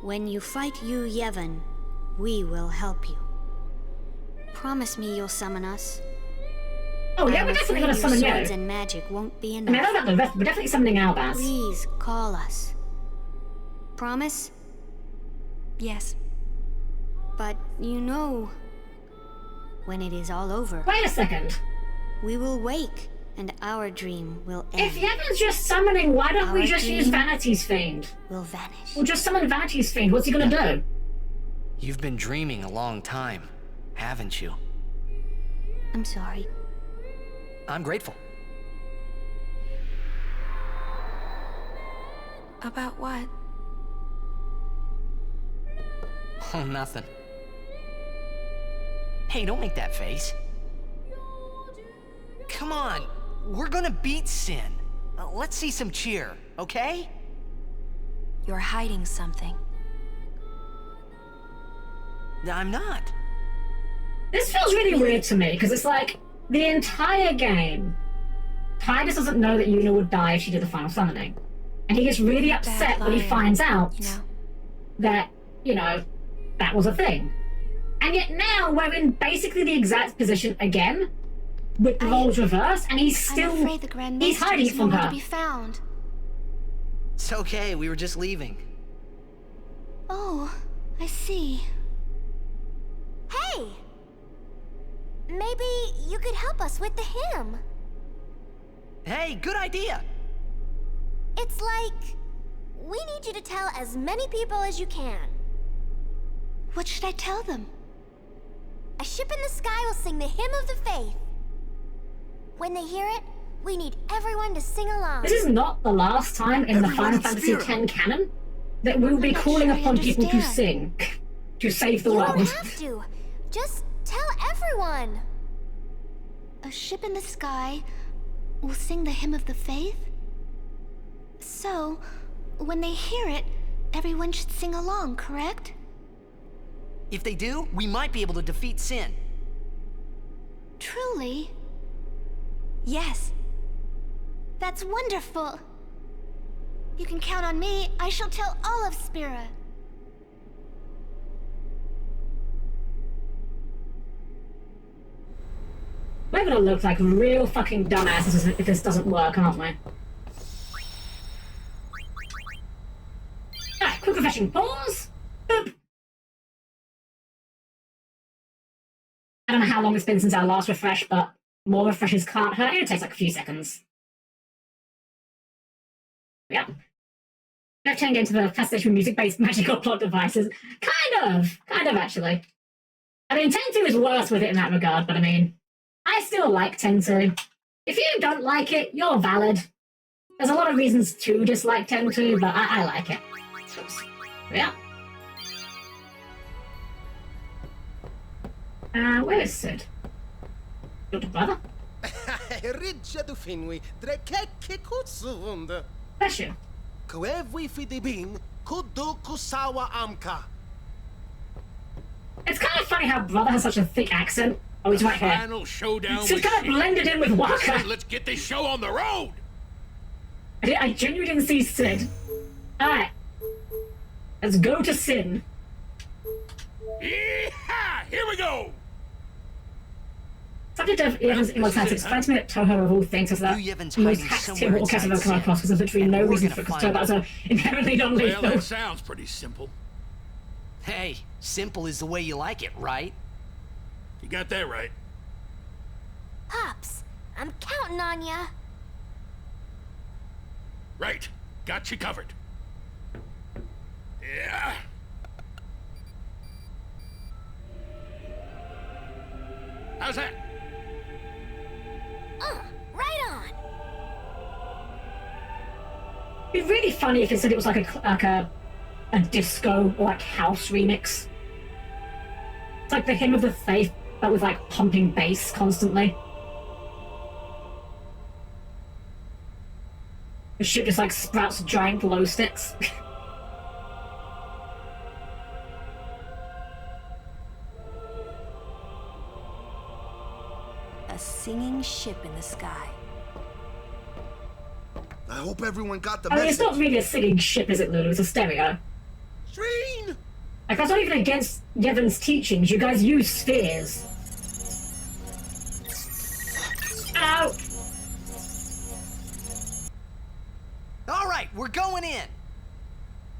[SPEAKER 17] When you fight Yu Yevon, we will help you. Promise me you'll summon us.
[SPEAKER 1] Oh yeah, we're definitely gonna summon you.
[SPEAKER 17] Swords and magic won't be enough.
[SPEAKER 1] I mean, I don't know about the rest, but we're definitely summoning Albaz.
[SPEAKER 17] Please call us. Promise?
[SPEAKER 3] Yes.
[SPEAKER 17] But you know, when it is all over.
[SPEAKER 1] Wait a second.
[SPEAKER 17] We will wake, and our dream will end.
[SPEAKER 1] If Yevon's just summoning, why don't we just use Vanity's Fiend?
[SPEAKER 17] Will vanish.
[SPEAKER 1] We'll just summon Vanity's Fiend. What's he gonna do?
[SPEAKER 15] You've been dreaming a long time, haven't you?
[SPEAKER 17] I'm sorry.
[SPEAKER 15] I'm grateful.
[SPEAKER 3] About what?
[SPEAKER 15] Oh, nothing. Hey, don't make that face. Come on, we're gonna beat Sin. Let's see some cheer, okay?
[SPEAKER 3] You're hiding something.
[SPEAKER 15] I'm not.
[SPEAKER 1] This feels really weird to me, because it's like, the entire game, Tidus doesn't know that Yuna would die if she did the final summoning. And he gets really upset when he finds out that, that was a thing. And yet now we're in basically the exact position again, with the roles reversed, and he's still
[SPEAKER 5] I'm afraid the Grand
[SPEAKER 1] he's
[SPEAKER 5] Maester
[SPEAKER 1] hiding
[SPEAKER 5] is
[SPEAKER 1] from
[SPEAKER 5] nowhere
[SPEAKER 1] her.
[SPEAKER 5] to be found.
[SPEAKER 15] It's okay, we were just leaving.
[SPEAKER 5] Oh, I see.
[SPEAKER 18] Hey! Maybe you could help us with the hymn.
[SPEAKER 15] Hey, good idea!
[SPEAKER 18] It's like... we need you to tell as many people as you can.
[SPEAKER 5] What should I tell them?
[SPEAKER 18] A ship in the sky will sing the hymn of the faith. When they hear it, we need everyone to sing along.
[SPEAKER 1] This is not the last time in the Final Fantasy X canon that we'll be calling upon people to sing, to save the world.
[SPEAKER 18] You don't have to. Just tell everyone.
[SPEAKER 5] A ship in the sky will sing the hymn of the faith? So, when they hear it, everyone should sing along, correct?
[SPEAKER 15] If they do, we might be able to defeat Sin.
[SPEAKER 5] Truly?
[SPEAKER 18] Yes.
[SPEAKER 5] That's wonderful. You can count on me. I shall tell all of Spira.
[SPEAKER 1] We're gonna look like real fucking dumbasses if this doesn't work, aren't we? Alright, quick refreshing pause. Boop. I don't know how long it's been since our last refresh, but more refreshes can't hurt. It takes like a few seconds. Yeah. I've turned into the fascination music-based magical plot devices. Kind of actually. I mean, 10-2 is worse with it in that regard, but I mean, I still like 10-2. If you don't like it, you're valid. There's a lot of reasons to dislike 10-2, but I like it. Yeah. Where is Sid? Your brother? Bless you. It's kind of funny how brother has such a thick accent. Oh, he's right here.
[SPEAKER 13] Final showdown
[SPEAKER 1] Sid
[SPEAKER 13] with
[SPEAKER 1] kind of blended in with Waka.
[SPEAKER 13] Let's get this show on the road.
[SPEAKER 1] I genuinely didn't see Sid. Alright. Let's go to Sin.
[SPEAKER 13] Yeehaw! Here we go!
[SPEAKER 1] Subject of Yevon's immortality explains to me that Toho of all things has that most hacked Tim or Cassidy come across because there's literally no reason for it because turtles are inherently non-lethal.
[SPEAKER 13] Well, that sounds pretty simple.
[SPEAKER 15] Hey, simple is the way you like it, right?
[SPEAKER 13] You got that right.
[SPEAKER 18] Pops, I'm counting on ya.
[SPEAKER 13] Right. Got you covered. Yeah. How's that?
[SPEAKER 18] Right on.
[SPEAKER 1] It'd be really funny if it said it was like a disco or like house remix. It's like the hymn of the faith, but with like pumping bass constantly. The ship just like sprouts giant glow sticks.
[SPEAKER 12] A singing ship in the sky.
[SPEAKER 10] I hope everyone got the
[SPEAKER 1] I mean,
[SPEAKER 10] message.
[SPEAKER 1] it's not really a singing ship, is it, Lulu? It's a stereo.
[SPEAKER 10] Shreen!
[SPEAKER 1] Like, that's not even against Yevon's teachings. You guys use spheres. Ow!
[SPEAKER 15] All right, we're going in.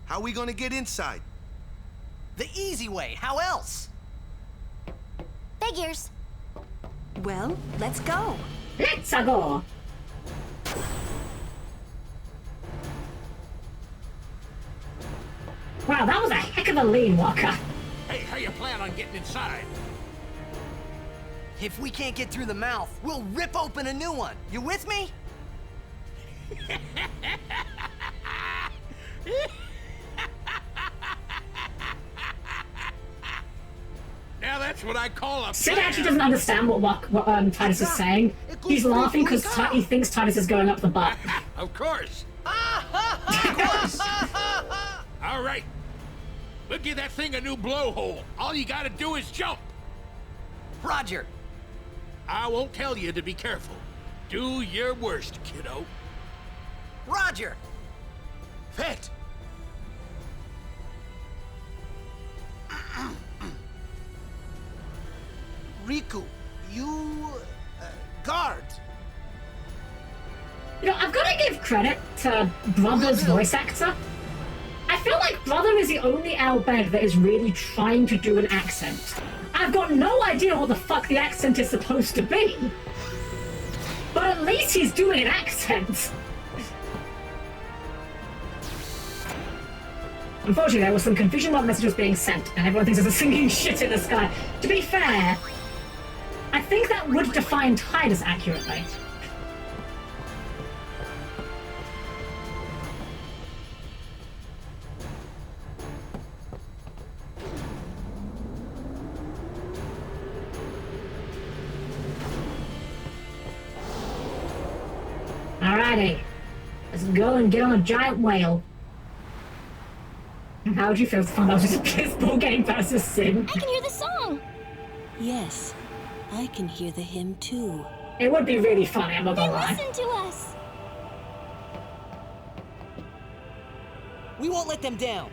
[SPEAKER 10] How are we gonna get inside?
[SPEAKER 15] The easy way, how else?
[SPEAKER 18] Figures.
[SPEAKER 12] Well, let's go.
[SPEAKER 1] Let's go! Wow, that was a heck of a lean, Walker.
[SPEAKER 13] Hey, how you plan on getting inside?
[SPEAKER 15] If we can't get through the mouth, we'll rip open a new one. You with me?
[SPEAKER 13] Now that's what I call a
[SPEAKER 1] Sid
[SPEAKER 13] plan.
[SPEAKER 1] actually doesn't understand what Titus is saying. He's laughing because he thinks Titus is going up the butt.
[SPEAKER 13] Of course. All right. We'll give that thing a new blowhole. All you gotta do is jump.
[SPEAKER 15] Roger.
[SPEAKER 13] I won't tell you to be careful. Do your worst, kiddo.
[SPEAKER 15] Roger.
[SPEAKER 13] Fet.
[SPEAKER 19] Riku, you... guard.
[SPEAKER 1] You know, I've got to give credit to Brother's voice actor. I feel like Brother is the only Albed that is really trying to do an accent. I've got no idea what the fuck the accent is supposed to be. But at least he's doing an accent. Unfortunately, there was some confusion while the message was being sent, and everyone thinks there's a singing shit in the sky. To be fair, I think that would define Tidus accurately. Alrighty, let's go and get on a giant whale. How would you feel if I was just a baseball game versus Sin?
[SPEAKER 18] I can hear the song!
[SPEAKER 12] Yes, I can hear the hymn too.
[SPEAKER 1] It would be really funny, I'm not gonna lie.
[SPEAKER 18] Listen to us!
[SPEAKER 15] We won't let them down.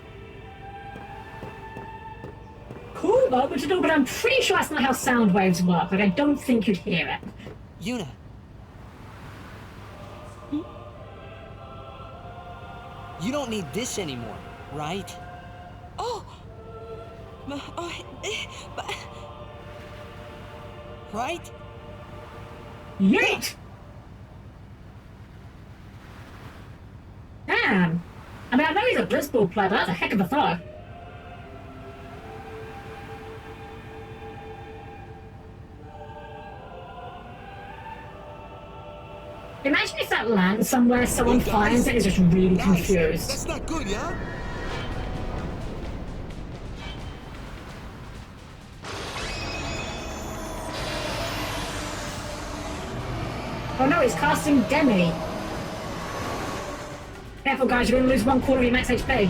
[SPEAKER 1] Cool moment to do, but I'm pretty sure that's not how sound waves work. Like, I don't think you'd hear it.
[SPEAKER 15] Yuna. You don't need this anymore, right?
[SPEAKER 12] Oh!
[SPEAKER 15] Right?
[SPEAKER 1] Yeet! Damn! I mean, I know he's a blitzball player, but that's a heck of a throw. Imagine if that lands somewhere, someone finds it and is just really confused.
[SPEAKER 10] That's not good, yeah?
[SPEAKER 1] Oh no, he's casting Demi. Careful guys, you're going to lose 1/4 of your max HP.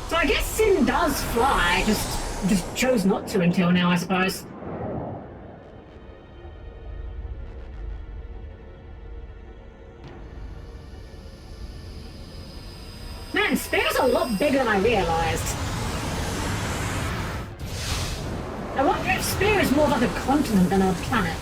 [SPEAKER 1] So I guess Sin does fly, just chose not to until now, I suppose. Man, Spear's a lot bigger than I realized. I wonder if Spear is more like a continent than a planet.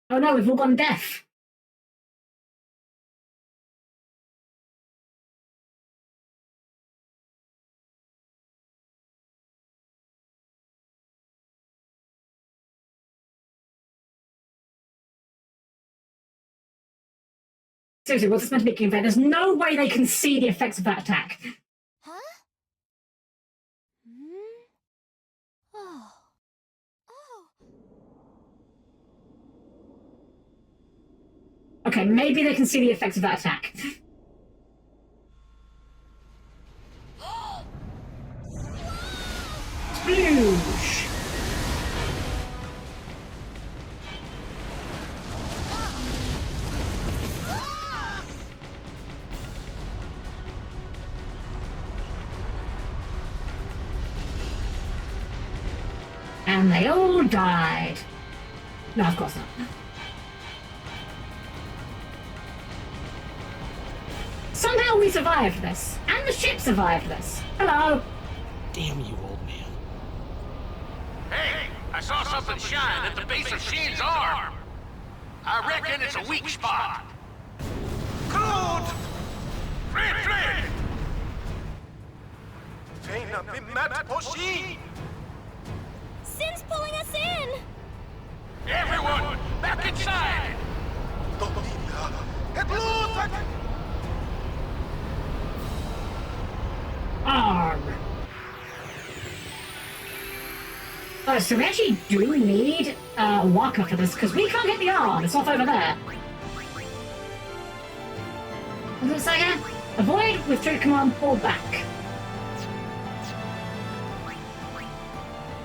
[SPEAKER 1] Oh no, we've all gone deaf. Seriously, what's this meant to be conveyed? There's no way they can see the effects of that attack.
[SPEAKER 18] Huh? Oh.
[SPEAKER 1] Okay, maybe they can see the effects of that attack. Sploosh! And they all died. No, of course not. Somehow we survived this. And the ship survived this. Hello.
[SPEAKER 15] Damn you, old man.
[SPEAKER 13] Hey, I saw something shine at the base of Shin's arm. I reckon it's a weak spot. Good! Fred!
[SPEAKER 18] Sin's pulling us in!
[SPEAKER 13] Everyone, back inside!
[SPEAKER 1] Arm. Oh, so we actually do need Waka for this, because we can't get the arm. It's off over there. What does it say here? Avoid, withdraw command, pull back.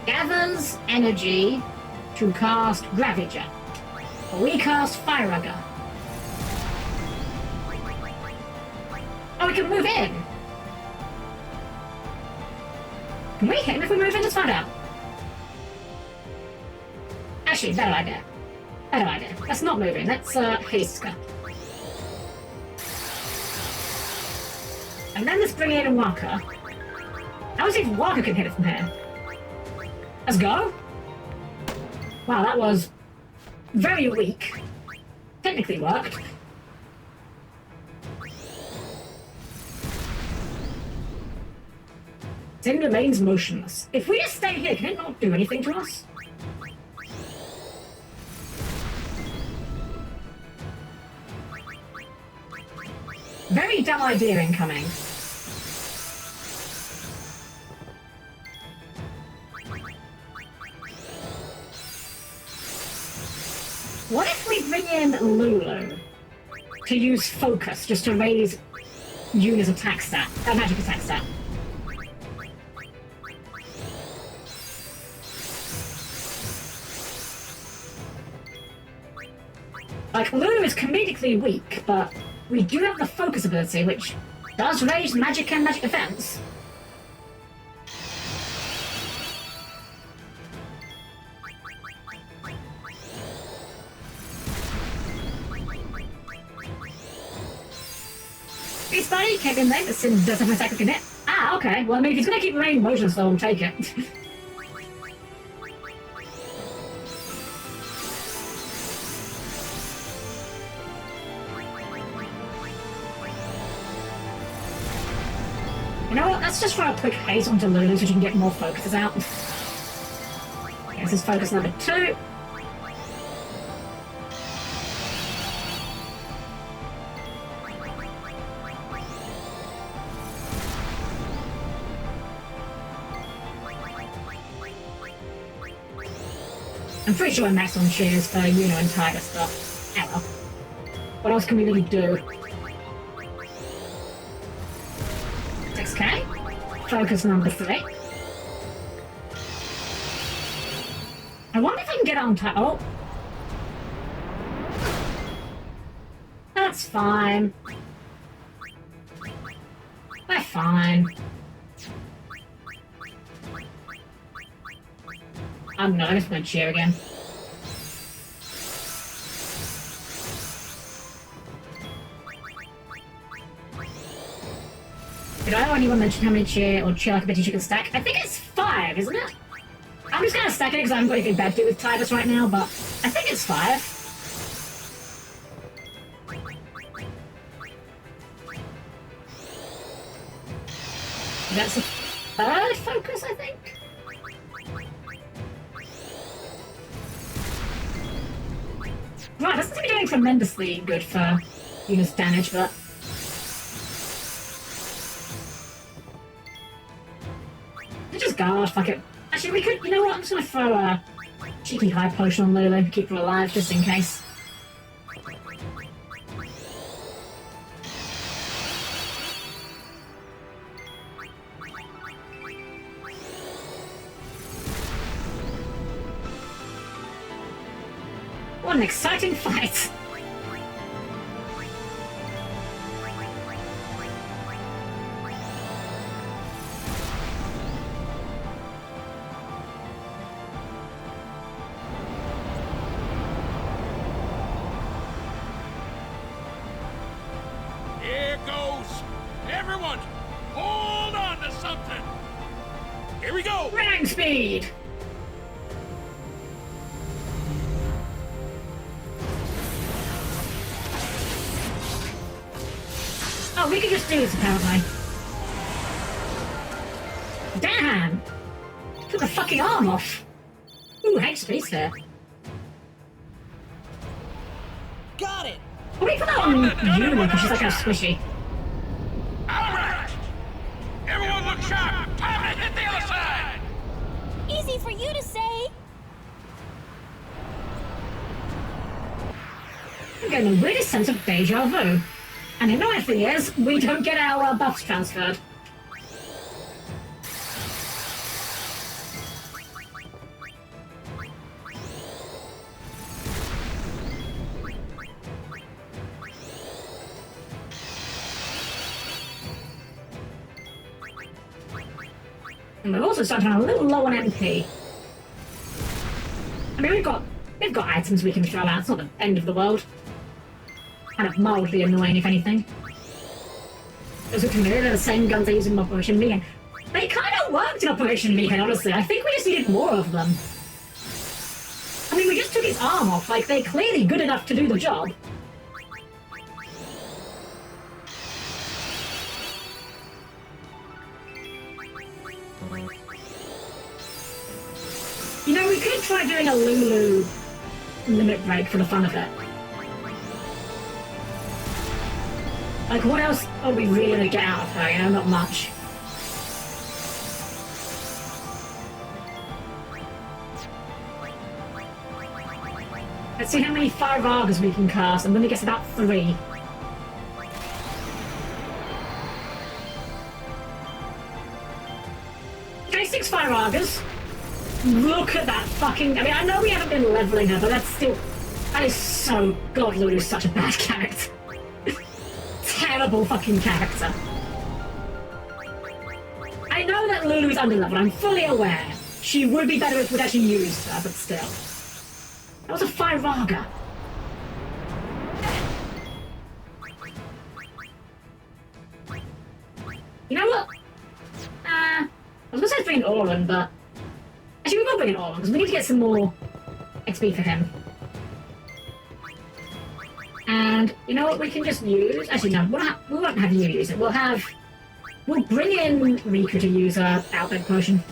[SPEAKER 1] Gathers energy to cast Graviture. Recast Fire Rugger. Oh, we can move in! Can we hit him if we move in? Let's find out. Actually, better idea. Better idea. Let's not move in. Let's, Helm-Chan. And then let's bring in Waka. I want to see if Waka can hit it from here. Let's go. Wow, that was very weak. Technically worked. Sin remains motionless. If we just stay here, can it not do anything to us? Very dumb idea incoming. What if we bring in Lulu to use focus just to raise Yuna's attack stat, magic attack stat? Like, Lulu is comedically weak, but we do have the focus ability, which does raise magic and magic defense. It's funny, came in late, but Sin does have an attack in it. Ah, okay. Well, I mean, if he's going to keep remaining motionless, though, we'll take it. You know what? Let's just throw a quick haze onto Lulu so she can get more focuses out. Okay, this is focus number 2. I'm pretty sure I'm maxed on cheers for Yuna and Titus, but oh well. What else can we really do? 6k? Focus number 3. I wonder if I can get on top. Oh. That's fine. We're fine. I'm not, I'm just gonna cheer again. Did I already mention how many cheer or cheer like a bitch you can stack? I think it's 5, isn't it? I'm just gonna stack it because I haven't got anything bad to do with Titus right now, but I think it's 5. That's the 3rd focus, I think? Right, this isn't doing tremendously good for Yuna's damage, but... just guard, fuck it. Actually, we could, you know what, I'm just gonna throw a cheeky high potion on Lulu, keep her alive, just in case. What an exciting fight!
[SPEAKER 13] Here goes! Everyone, hold on to something! Here we go!
[SPEAKER 1] Rang speed! Oh, we can just do this apparently. Damn! Took the fucking arm off! Ooh, HP's here.
[SPEAKER 6] Got it!
[SPEAKER 1] What do you put that on Yuna because she's like a squishy?
[SPEAKER 13] Alright! Everyone look sharp! Time to hit the other side!
[SPEAKER 18] Easy for you to say!
[SPEAKER 1] I'm getting the weirdest sense of deja vu. And the annoying thing is, we don't get our buffs transferred. And we're also starting a little low on MP. I mean, we've got items we can throw out. It's not the end of the world. Kind of mildly annoying, if anything. Those are the same guns I use in Operation Mayhem. They kind of worked in Operation Mayhem, honestly. I think we just needed more of them. I mean, we just took his arm off. Like, they're clearly good enough to do the job. You know, we could try doing a Lulu limit break for the fun of it. Like, what else are we really gonna get out of her? You know, not much. Let's see how many Fire Vargas we can cast. I'm gonna guess about 3. Okay, 6 Fire Vargas. Look at that fucking... I mean, I know we haven't been leveling her, but that's still... That is so... God, Lulu's such a bad character. Terrible fucking character. I know that Lulu's underleveled, I'm fully aware. She would be better if we'd actually used her, but still. That was a Fire Varga. You know what? I was gonna say bring Orlan, but... Actually, we will bring in Orlan, because we need to get some more XP for him. And you know what we can just use? Actually, no, we won't have you use it. We'll bring in Riku to use our Outbed Potion.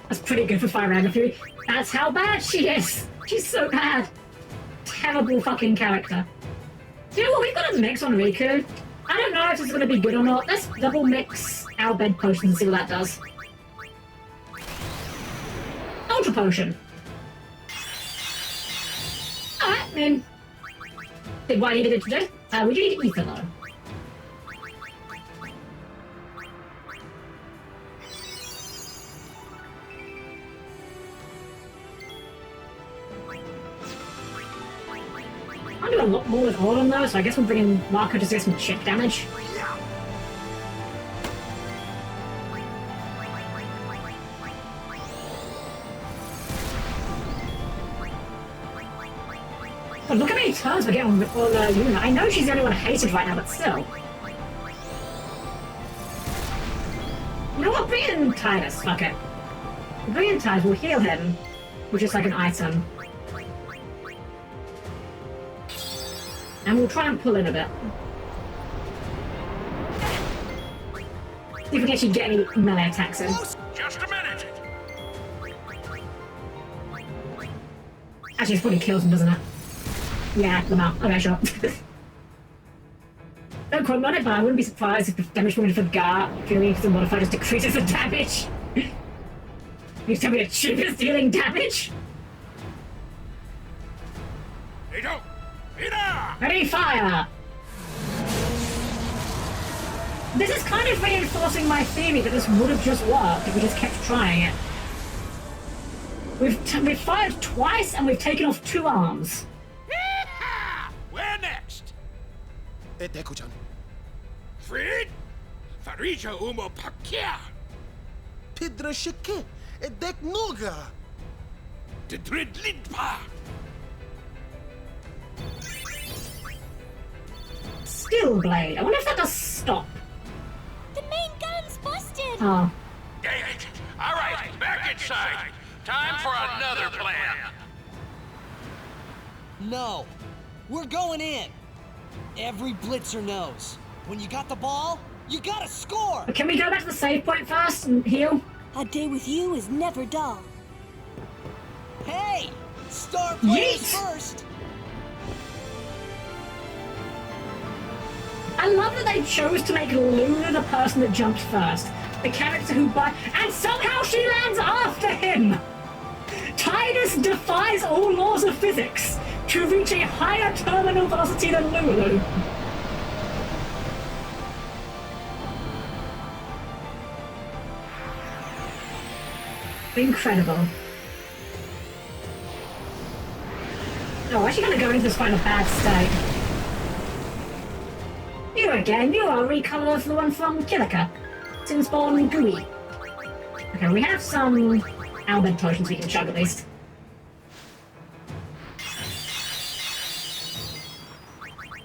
[SPEAKER 1] That's pretty good for Fire Dragon Fury. That's how bad she is! She's so bad! Terrible fucking character. You know what? We've got a mix on Riku. I don't know if this is going to be good or not. Let's double mix our bed potions and see what that does. Ultra Potion. Alright, I mean... Did what I needed it to do. We do need Ether though. I'm doing a lot more with Orlan though, so I guess we'll bring in Marco just to get some chip damage. But look how many turns we're getting on Yuna. I know she's the only one hated right now, but still. You know what? Bring in Titus, fuck it. Bring in Titus, we'll heal him with just like an item. And we'll try and pull in a bit. See if we can actually get any melee attacks in.
[SPEAKER 13] Just a minute.
[SPEAKER 1] Actually, it probably kills him, doesn't it? Yeah, Lamar. Okay, sure. Don't quote me on it, but I wouldn't be surprised if the damage bonus for Gar Fury the modifier just decreases the damage. You tell me the cheapest dealing damage? Ready, fire! This is kind of reinforcing my theory that this would have just worked if we just kept trying it. We've fired twice and we've taken off 2 arms.
[SPEAKER 13] Where next?
[SPEAKER 19] Deku-chan.
[SPEAKER 13] Fred? Farija umo pakia.
[SPEAKER 19] Pidra shike. Dek noga.
[SPEAKER 13] Dedrid lidpa.
[SPEAKER 1] Skill Blade. I wonder if that does stop.
[SPEAKER 18] The main gun's busted!
[SPEAKER 1] Oh.
[SPEAKER 13] Dang it! All right, back inside. Time for another plan.
[SPEAKER 15] No. We're going in. Every blitzer knows. When you got the ball, you gotta score!
[SPEAKER 1] But can we go back to the save point first and heal?
[SPEAKER 12] A day with you is never dull.
[SPEAKER 15] Hey! Star players first!
[SPEAKER 1] I love that they chose to make Luna the person that jumped first. The character who and somehow she lands after him! Tidus defies all laws of physics to reach a higher terminal velocity than Lulu. Incredible. No, we're actually gonna go into this quite a bad state. You again, you are a recolor of the one from Kilika. Sinsborn and Gooey. Okay, we have some Albed potions we can chug at least.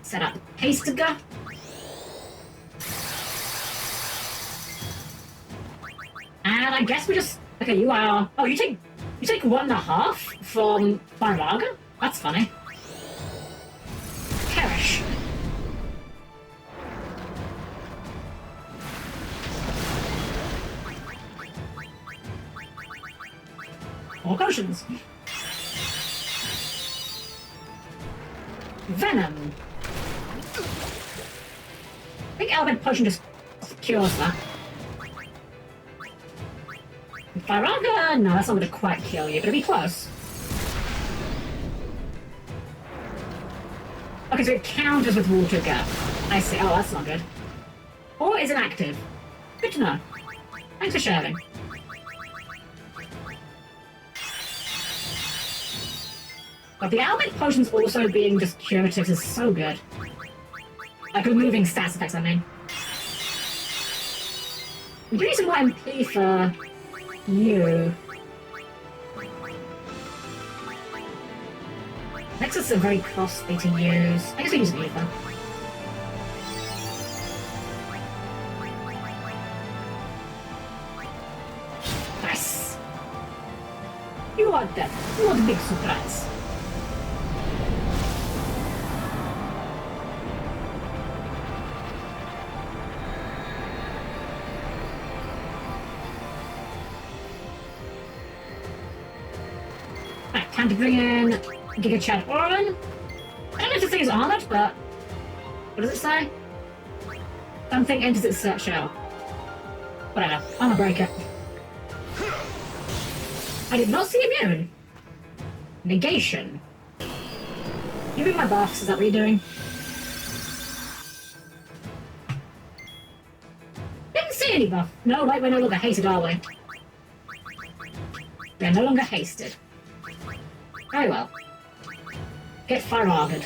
[SPEAKER 1] Set up Hastiger. And I guess we just... Okay, you are... Oh, you take 1.5 from Byraga? That's funny. Perish. More potions. Venom. I think Albed Potion just cures that. Byraga? No, that's not going to quite kill you, but it'll be close. Okay, so it counters with water gap. I see. Oh, that's not good. Or is it active? Good to know. Thanks for sharing. But the Albed Potions also being just curatives is so good. Like removing stats effects, I mean. I'm doing some more MP for you. Nexus are very costly to use. I guess we use either. Nice. You are dead. Not a big surprise. Right, time to bring in Giga Chad Orin. I don't know if this thing is armored, but what does it say? Something enters its search shell. Whatever, I'm gonna break it. I did not see immune. Negation. You in my buffs, is that what you're doing? Didn't see any buff. No, wait, we're no longer hasted, are we? We're no longer hasted. Very well. Get fire-argued.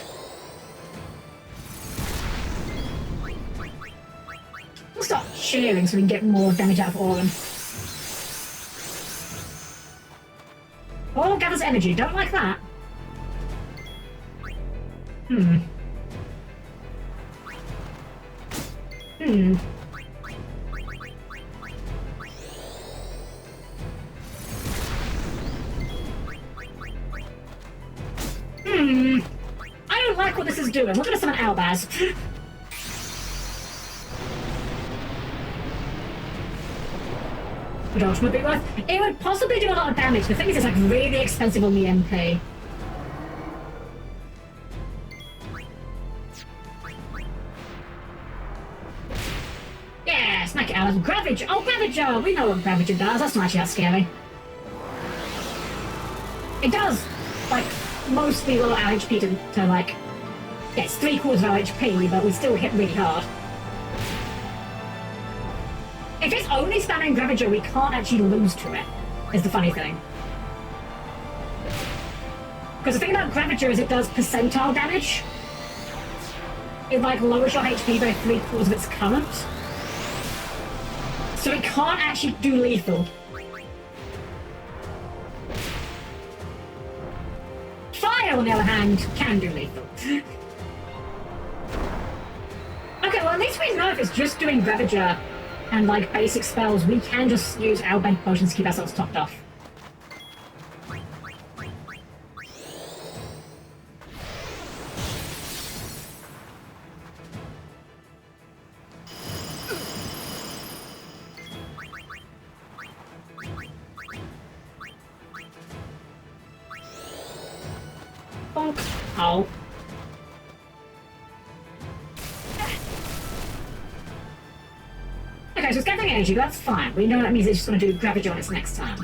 [SPEAKER 1] We'll start cheering so we can get more damage out of Orin. Or gathers energy. Don't like that. Hmm. I don't like what this is doing. We're gonna summon Albaz. Gosh, would be worth. It would possibly do a lot of damage. The thing is, it's like really expensive on the MP. Yeah, smack it out. Gravage. Oh, Gravager. We know what Gravager does. That's not actually that scary. It does, like, mostly lower our HP to like, yeah, it's 3/4 of our HP, but we still hit really hard. If it's only spamming Gravager, we can't actually lose to it, is the funny thing. Because the thing about Gravager is it does percentile damage. It like lowers your HP by 3/4 of its current. So it can't actually do lethal. Fire, on the other hand, can do lethal. Okay, well at least we know if it's just doing Gravager and like basic spells, we can just use our bent potions to keep ourselves topped off. Bonk. Oh. Okay, so it's gathering energy, that's fine. We know that means it's just going to do Gravager on its next turn.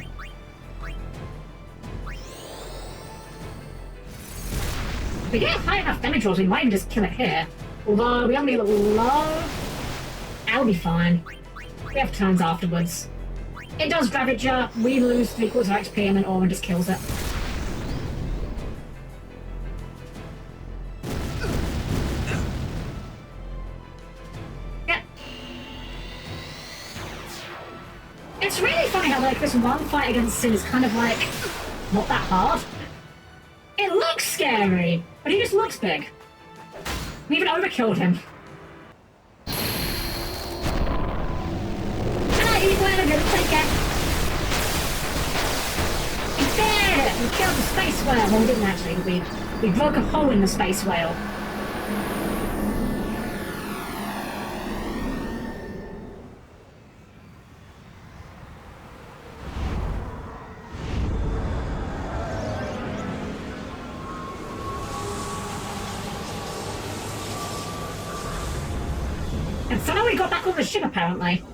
[SPEAKER 1] If we get high enough damage rolls, we might even just kill it here. Although, we are going to be a little low. I'll be fine. We have turns afterwards. It does Gravager, we lose 3/4 of HP, and then Orin just kills it. funny how like this one fight against Sin is kind of like not that hard. It looks scary, but he just looks big. We even overkilled him. We're gonna take it. He's dead! We killed the space whale. Well, we didn't actually. We broke a hole in the space whale. And somehow we got back on the ship, apparently.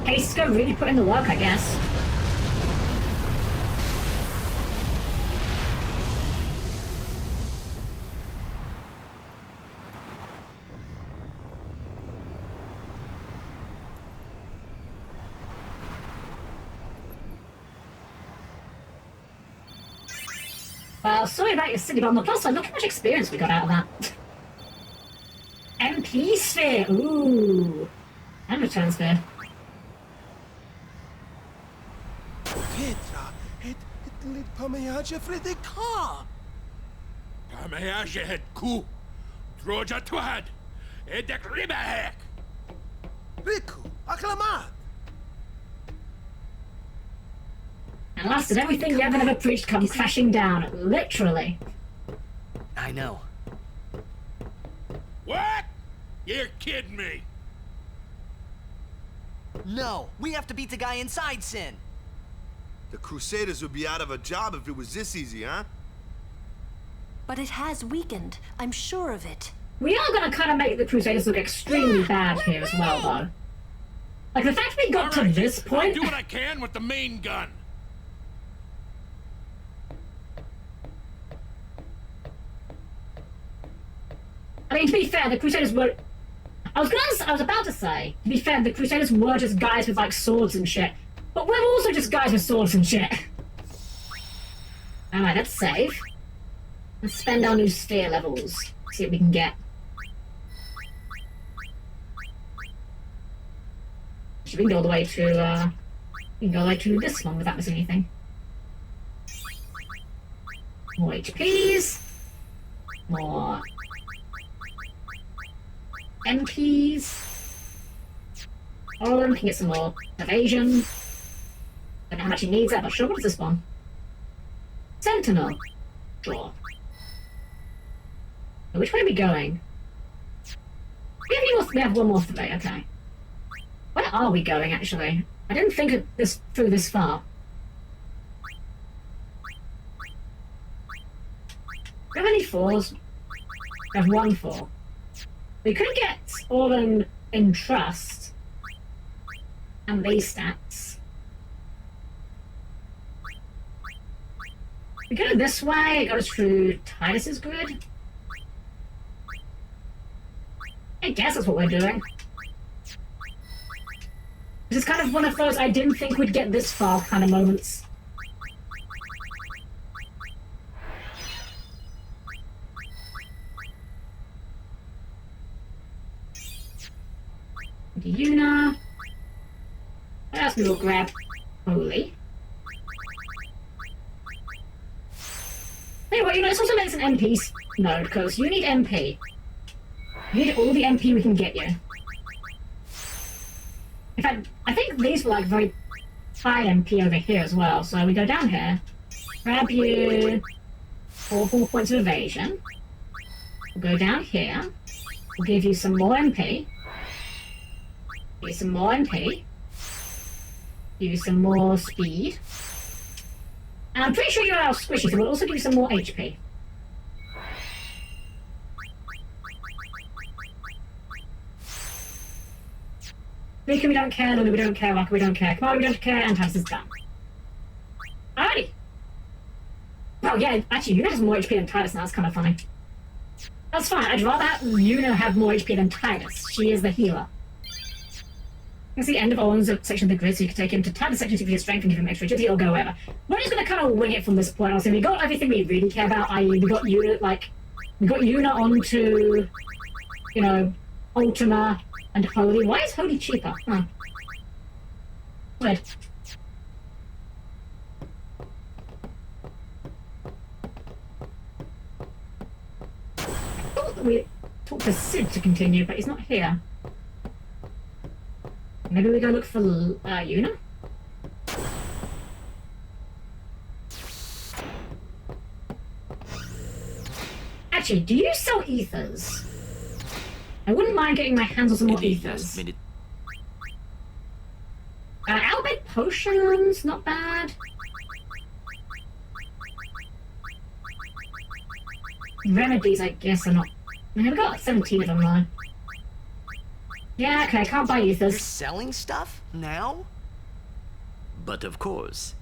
[SPEAKER 1] Hasko really put in the work, I guess. Well, sorry about your city, but on the plus side, look how much experience we got out of that. MP sphere, ooh. And return sphere.
[SPEAKER 19] Petra, het lit pamajage Fredeka.
[SPEAKER 13] Pamajage het ku. Droja twad. Edek ribahek.
[SPEAKER 19] Riku, acclamat.
[SPEAKER 1] And last did everything you ever preached come crashing down, literally.
[SPEAKER 15] I know.
[SPEAKER 13] What? You're kidding me.
[SPEAKER 15] No, we have to beat the guy inside Sin.
[SPEAKER 10] The Crusaders would be out of a job if it was this easy, huh?
[SPEAKER 12] But it has weakened. I'm sure of it.
[SPEAKER 1] We are going to kind of make the Crusaders look extremely bad here as well, though. Like, the fact we got to this point...
[SPEAKER 13] I'll do what I can with the main gun.
[SPEAKER 1] I mean, to be fair, the Crusaders were... I was about to say, to be fair, the Crusaders were just guys with, like, swords and shit. But we're also just guys with swords and shit. Alright, let's save. Let's spend our new sphere levels. See what we can get. Should we go all the way to, we can go all the way to this one without missing anything. More HPs. More... MPs. All of them can get some more evasion. Don't know how much he needs that, but sure. What is this one? Sentinel. Draw. So which way are we going? We have any more? We have one more today. Okay. Where are we going, actually? I didn't think of this through this far. Do we have any fours? We have one 4. We could get all of them in trust and these stats. We go this way, it goes through Titus's grid. I guess that's what we're doing. This is kind of one of those I didn't think we'd get this far kind of moments. Yuna. What else we will grab? Holy. Hey, what, let's also make this an MP node, because you need MP. You need all the MP we can get you. In fact, I think these were like very high MP over here as well, so we go down here, grab you 4 points of evasion. We'll go down here, we'll give you some more MP. Give you some more MP. Give you some more speed. And I'm pretty sure you're out squishy, so we'll also give you some more HP. Rika, we don't care. Lulu, we don't care. Waka, we don't care. Kamari, we don't care. And Titus is done. Alrighty. Oh yeah, actually, Yuna has more HP than Titus now. That's kind of funny. That's fine. I'd rather have Yuna have more HP than Titus. She is the healer. That's the end of Owen's section of the grid, so you can take him to Titus section to give you strength and give him extra agility or go wherever. We're just going to kind of wing it from this point. Honestly, we got everything we really care about. I.e., we got Yuna, like, we got Yuna onto, you know, Ultima. And holy. Why is holy cheaper? Huh. Weird. I thought that we talked to Sid to continue, but he's not here. Maybe we go look for Yuna? Actually, do you sell ethers? I wouldn't mind getting my hands on some more ethers. Albeit potions, not bad. Remedies, I guess, are not. I've got like 17 of them now. Yeah, okay, I can't buy ethers.
[SPEAKER 15] You're selling stuff? Now?
[SPEAKER 14] But of course.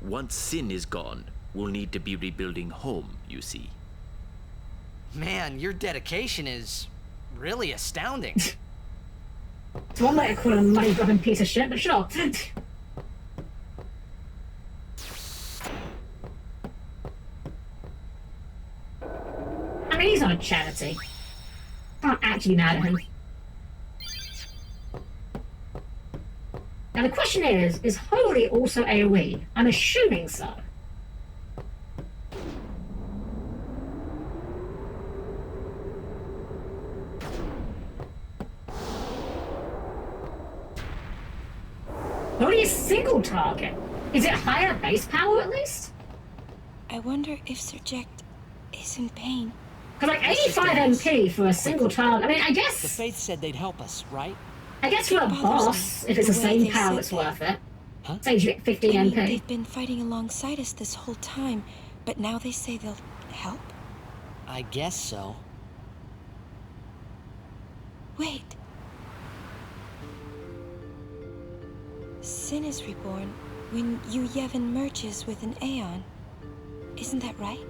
[SPEAKER 14] Once Sin is gone, we'll need to be rebuilding home, you see.
[SPEAKER 15] Man, your dedication is really astounding.
[SPEAKER 1] It's one way to call him a money-grubbing piece of shit, but sure. I mean, he's not a charity. Can't actually mad at him. Now the question is Holy also AoE? I'm assuming so. Holy is single target. Is it higher base power at least?
[SPEAKER 3] I wonder if Surject is in pain.
[SPEAKER 1] Because like 85 MP for a single target. I mean, I guess.
[SPEAKER 15] The Faith said they'd help us, right?
[SPEAKER 1] I guess for a boss, if it's the same power, it's worth it.
[SPEAKER 15] Huh?
[SPEAKER 1] Saves you 50
[SPEAKER 3] I mean,
[SPEAKER 1] MP.
[SPEAKER 3] they've been fighting alongside us this whole time, but now they say they'll help?
[SPEAKER 15] I guess so.
[SPEAKER 3] Wait. Sin is reborn when Yevon merges with an Aeon. Isn't that right?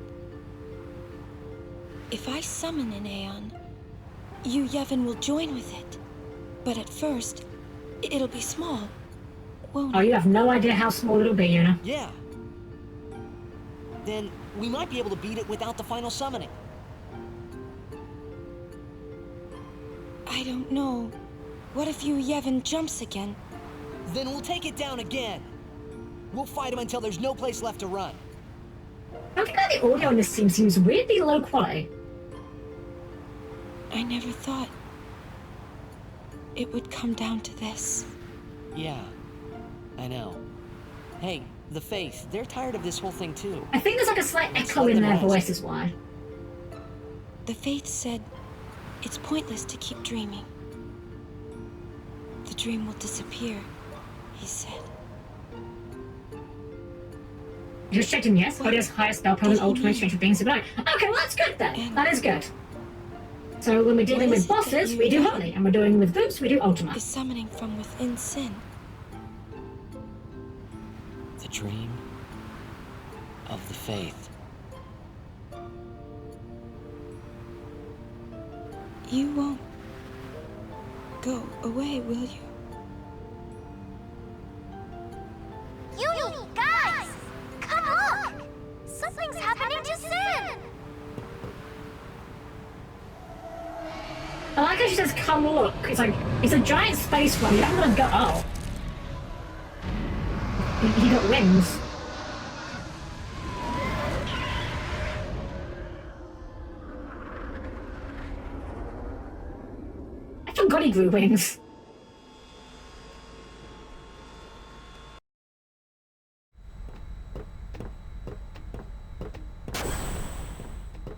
[SPEAKER 3] If I summon an Aeon, Yevon will join with it. But at first, it'll be small, won't it?
[SPEAKER 1] Oh, you have no idea how small it'll be, Yuna.
[SPEAKER 15] Yeah. Then we might be able to beat it without the final summoning.
[SPEAKER 3] I don't know. What if Yevon jumps again?
[SPEAKER 15] Then we'll take it down again. We'll fight him until there's no place left to run.
[SPEAKER 1] I think that the audio in this scene seems weirdly low quality.
[SPEAKER 3] I never thought it would come down to this.
[SPEAKER 15] Yeah, I know. Hey, the Faith, they're tired of this whole thing too.
[SPEAKER 1] I think there's like a slight echo in their voice is why.
[SPEAKER 3] The Faith said it's pointless to keep dreaming. The dream will disappear, he said.
[SPEAKER 1] You just checked in, yes? Hodia's highest spell power and ultimate strength of being sublime. Okay, well that's good then. That is good. So when we're dealing with bosses, we do Holy, and we're dealing with groups, we do Ultima.
[SPEAKER 3] Is summoning from within Sin.
[SPEAKER 15] The dream of the Faith.
[SPEAKER 3] You won't go away, will you?
[SPEAKER 18] Yuni, guys! Come look! Something's happening to Sin!
[SPEAKER 1] I like how she says, come look. It's like, it's a giant space one. You don't want to go, oh. He got wings. I forgot he grew wings.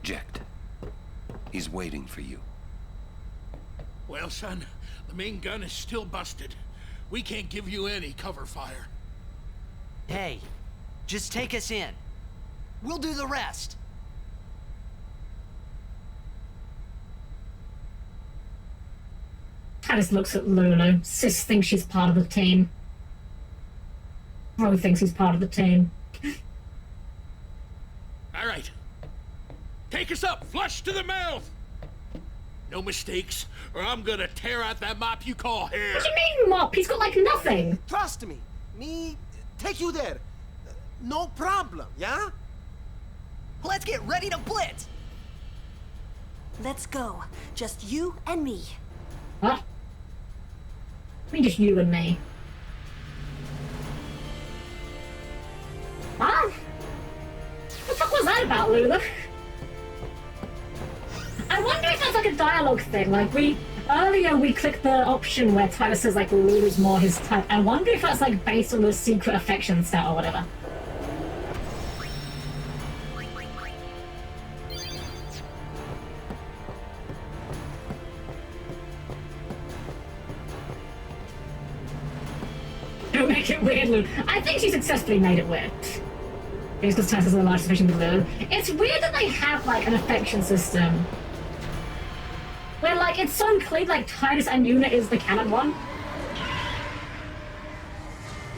[SPEAKER 2] Jecht. He's waiting for you.
[SPEAKER 13] Well, son, the main gun is still busted. We can't give you any cover fire.
[SPEAKER 15] Hey, just take us in. We'll do the rest.
[SPEAKER 1] Talis looks at Lulu. Sis thinks she's part of the team. Ro thinks he's part of the team.
[SPEAKER 13] All right. Take us up, flush to the mouth! No mistakes, or I'm gonna tear out that mop you call hair.
[SPEAKER 1] What do you mean, mop? He's got, like, nothing.
[SPEAKER 19] Trust me. Me take you there. No problem, yeah?
[SPEAKER 15] Let's get ready to blitz!
[SPEAKER 12] Let's go. Just you and me.
[SPEAKER 1] What? I mean, just you and me. Huh? What the fuck was that about, Lulu? I wonder if that's like a dialogue thing. Like, earlier we clicked the option where Tyler says, like, Lulu's more his type. I wonder if that's, like, based on the secret affection stat or whatever. Don't make it weird, Lulu. I think she successfully made it weird. It's because Tyler's a large affection with Lulu. It's weird that they have, like, an affection system where, like, it's so clear, like, Titus and Yuna is the canon one.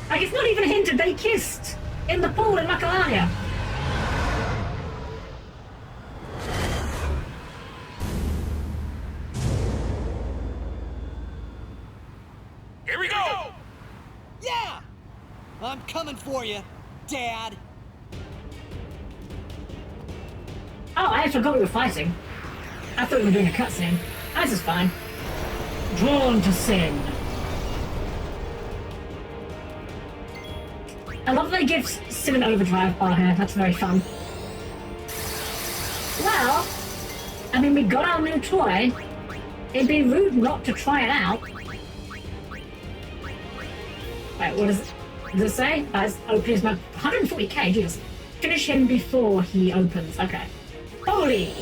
[SPEAKER 1] Like, it's not even hinted they kissed in the pool in Macalania.
[SPEAKER 13] Here we go!
[SPEAKER 15] Yeah! I'm coming for you, Dad.
[SPEAKER 1] Oh, I forgot we were fighting. I thought we were doing a cutscene. This is fine. Drawn to sin. I love that they give Sin an overdrive bar here. That's very fun. Well, I mean, we got our new toy. It'd be rude not to try it out. Wait, what does it say? It's open his mouth. 140k, Jesus. Finish him before he opens. Okay. Holy!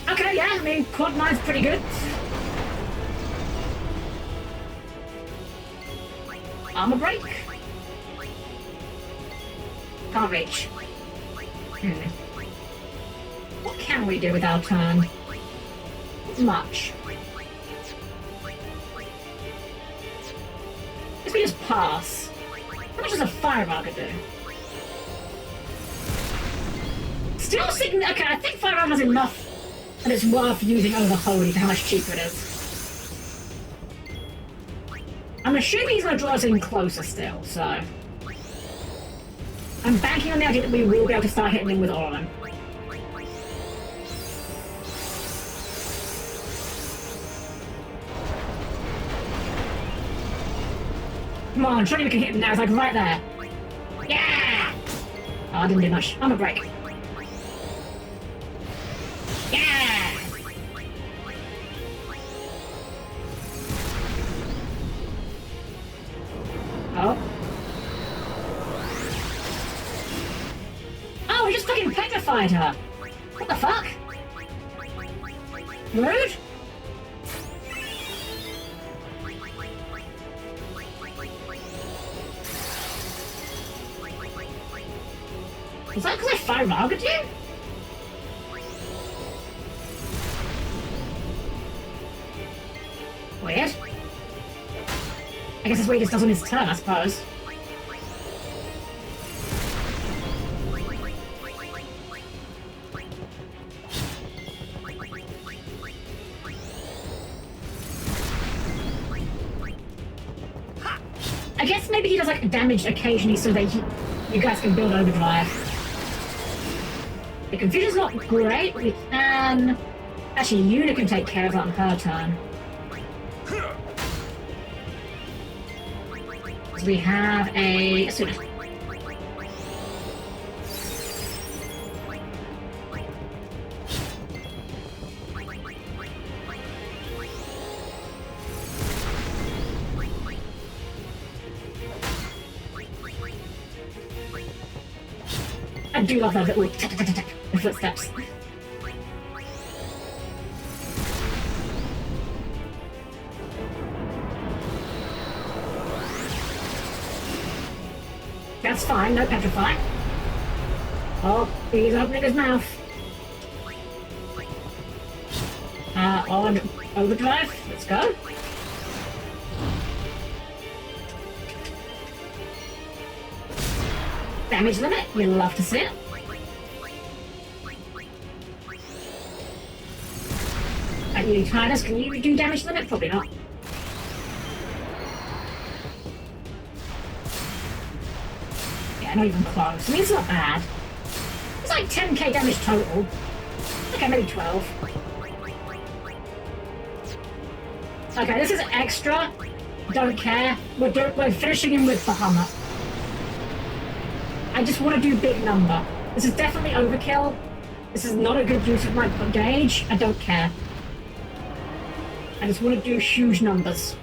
[SPEAKER 1] Okay, yeah, I mean, quad knife's pretty good. Armor break? Can't reach. What can we do with our turn? Much. Guess we just pass. How much does a fire armor do? Still significant. Okay, I think fire armor's enough. And it's worth using over Holy for how much cheaper it is. I'm assuming he's going to draw us in closer still, so... I'm banking on the idea that we will be able to start hitting him with all of them. Come on, surely we can hit him now. It's like right there. Yeah! Oh, I didn't do much. I'm a break. Yeah! Oh. Oh, we just fucking petrified her. What the fuck? Rude? Is that because I fire-rogged you? Weird. I guess that's what he just does on his turn, I suppose. I guess maybe he does like damage occasionally so that you guys can build overdrive. The confusion's not great. We can... Actually, Yuna can take care of that on her turn. So we have a... Asuna. I do love that little the footsteps. That's fine, no petrify. Oh, he's opening his mouth. On overdrive, let's go. Damage limit, we love to see it. And you, Titus, can you do damage limit? Probably not. Yeah, not even close. I mean, it's not bad. It's like 10k damage total. Okay, maybe 12. Okay, this is extra. Don't care. We're finishing him with Bahamut. I just want to do big number. This is definitely overkill. This is not a good use of my gauge. I don't care. I just want to do huge numbers.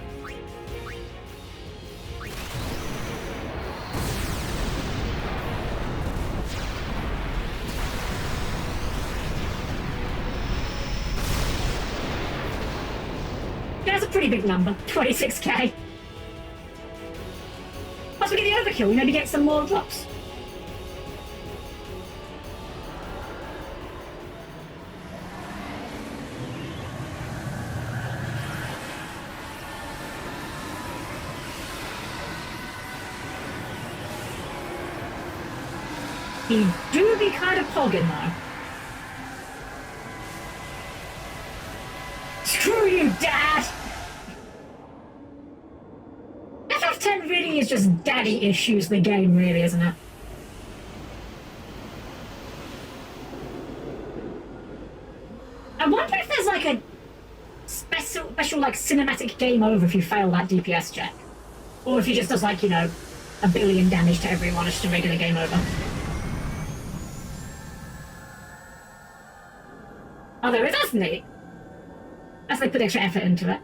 [SPEAKER 1] That's a pretty big number. 26k. Plus we get the overkill. We maybe get some more drops. He do be kind of pogging though. Screw you, Dad! FF10 really is just daddy issues, the game really, isn't it? I wonder if there's like a special like cinematic game over if you fail that DPS check. Or if he just does like, you know, a billion damage to everyone, it's just a regular game over. Although it does neat. As they put extra effort into it.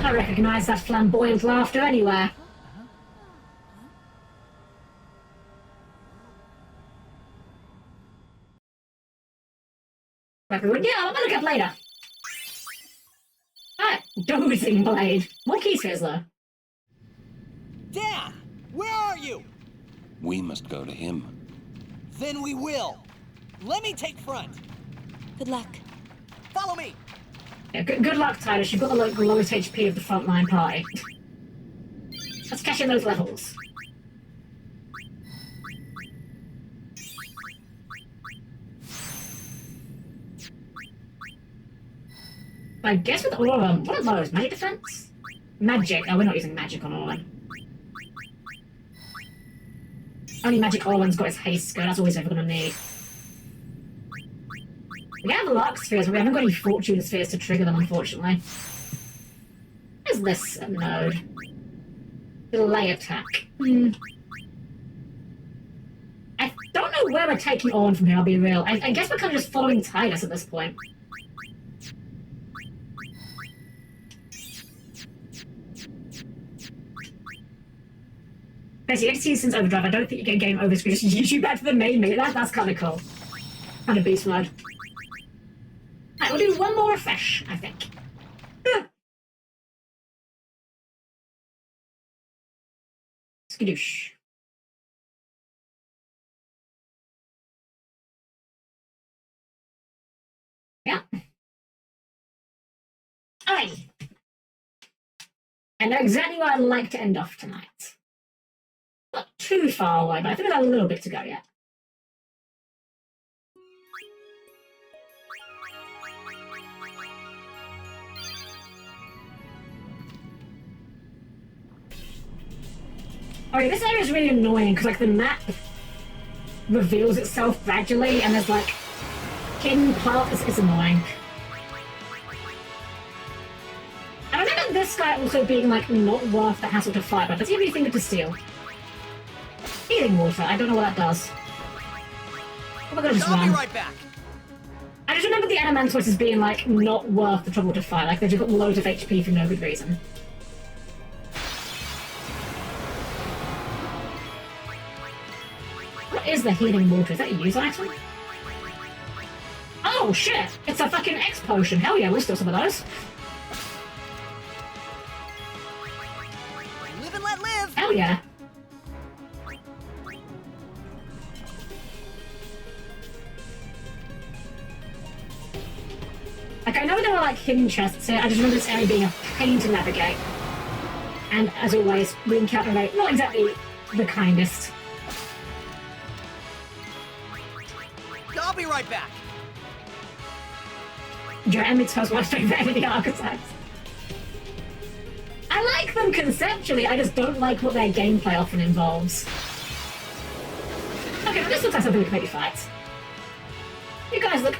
[SPEAKER 1] I recognise that flamboyant laughter anywhere. Yeah, I'll look up later. Ah, dozing blade. More key spheres though.
[SPEAKER 15] Dad! Where are you?
[SPEAKER 11] We must go to him.
[SPEAKER 15] Then we will. Let me take front.
[SPEAKER 3] Good luck.
[SPEAKER 15] Follow me!
[SPEAKER 1] Yeah, good luck, Titus. You've got the lowest HP of the frontline party. Let's cash in those levels. I guess with Auron, what are those? Magic defense? Magic. Oh, we're not using magic on Auron. Only magic Auron's got his haste skill. That's all he's ever going to need. We have luck spheres, but we haven't got any fortune spheres to trigger them, unfortunately. Where's this node? Delay attack. I don't know where we're taking Auron from here, I'll be real. I guess we're kind of just following Titus at this point. Basically, you get to see since Overdrive. I don't think you get game over screen. Just use you back to the main menu. That's kind of cool. Kind of beast mode. Alright, we'll do one more refresh, I think. Skadoosh. Yeah. Alright. I know exactly where I'd like to end off tonight. Not too far away, but I think we've got a little bit to go yet. Alright, this area is really annoying because like the map reveals itself gradually and there's like hidden parts. It's annoying. I remember this guy also being like not worth the hassle to fight, but does he have anything to steal? Healing water, I don't know what that does. Oh my god, just
[SPEAKER 15] I'll be right back.
[SPEAKER 1] I just remember the Animantoids as being like not worth the trouble to fight, like they've just got loads of HP for no good reason. What is the healing water? Is that a use item? Oh shit! It's a fucking X potion. Hell yeah, we'll steal some of those.
[SPEAKER 15] Live and let live.
[SPEAKER 1] Hell yeah. Like, I know there were like hidden chests here. I just remember this area being a pain to navigate. And as always, we encounter like not exactly the kindest.
[SPEAKER 15] I'll be right back.
[SPEAKER 1] Your enemies first watch straight back to the archetypes. I like them conceptually, I just don't like what their gameplay often involves. Okay, this looks like something we can maybe fight. You guys look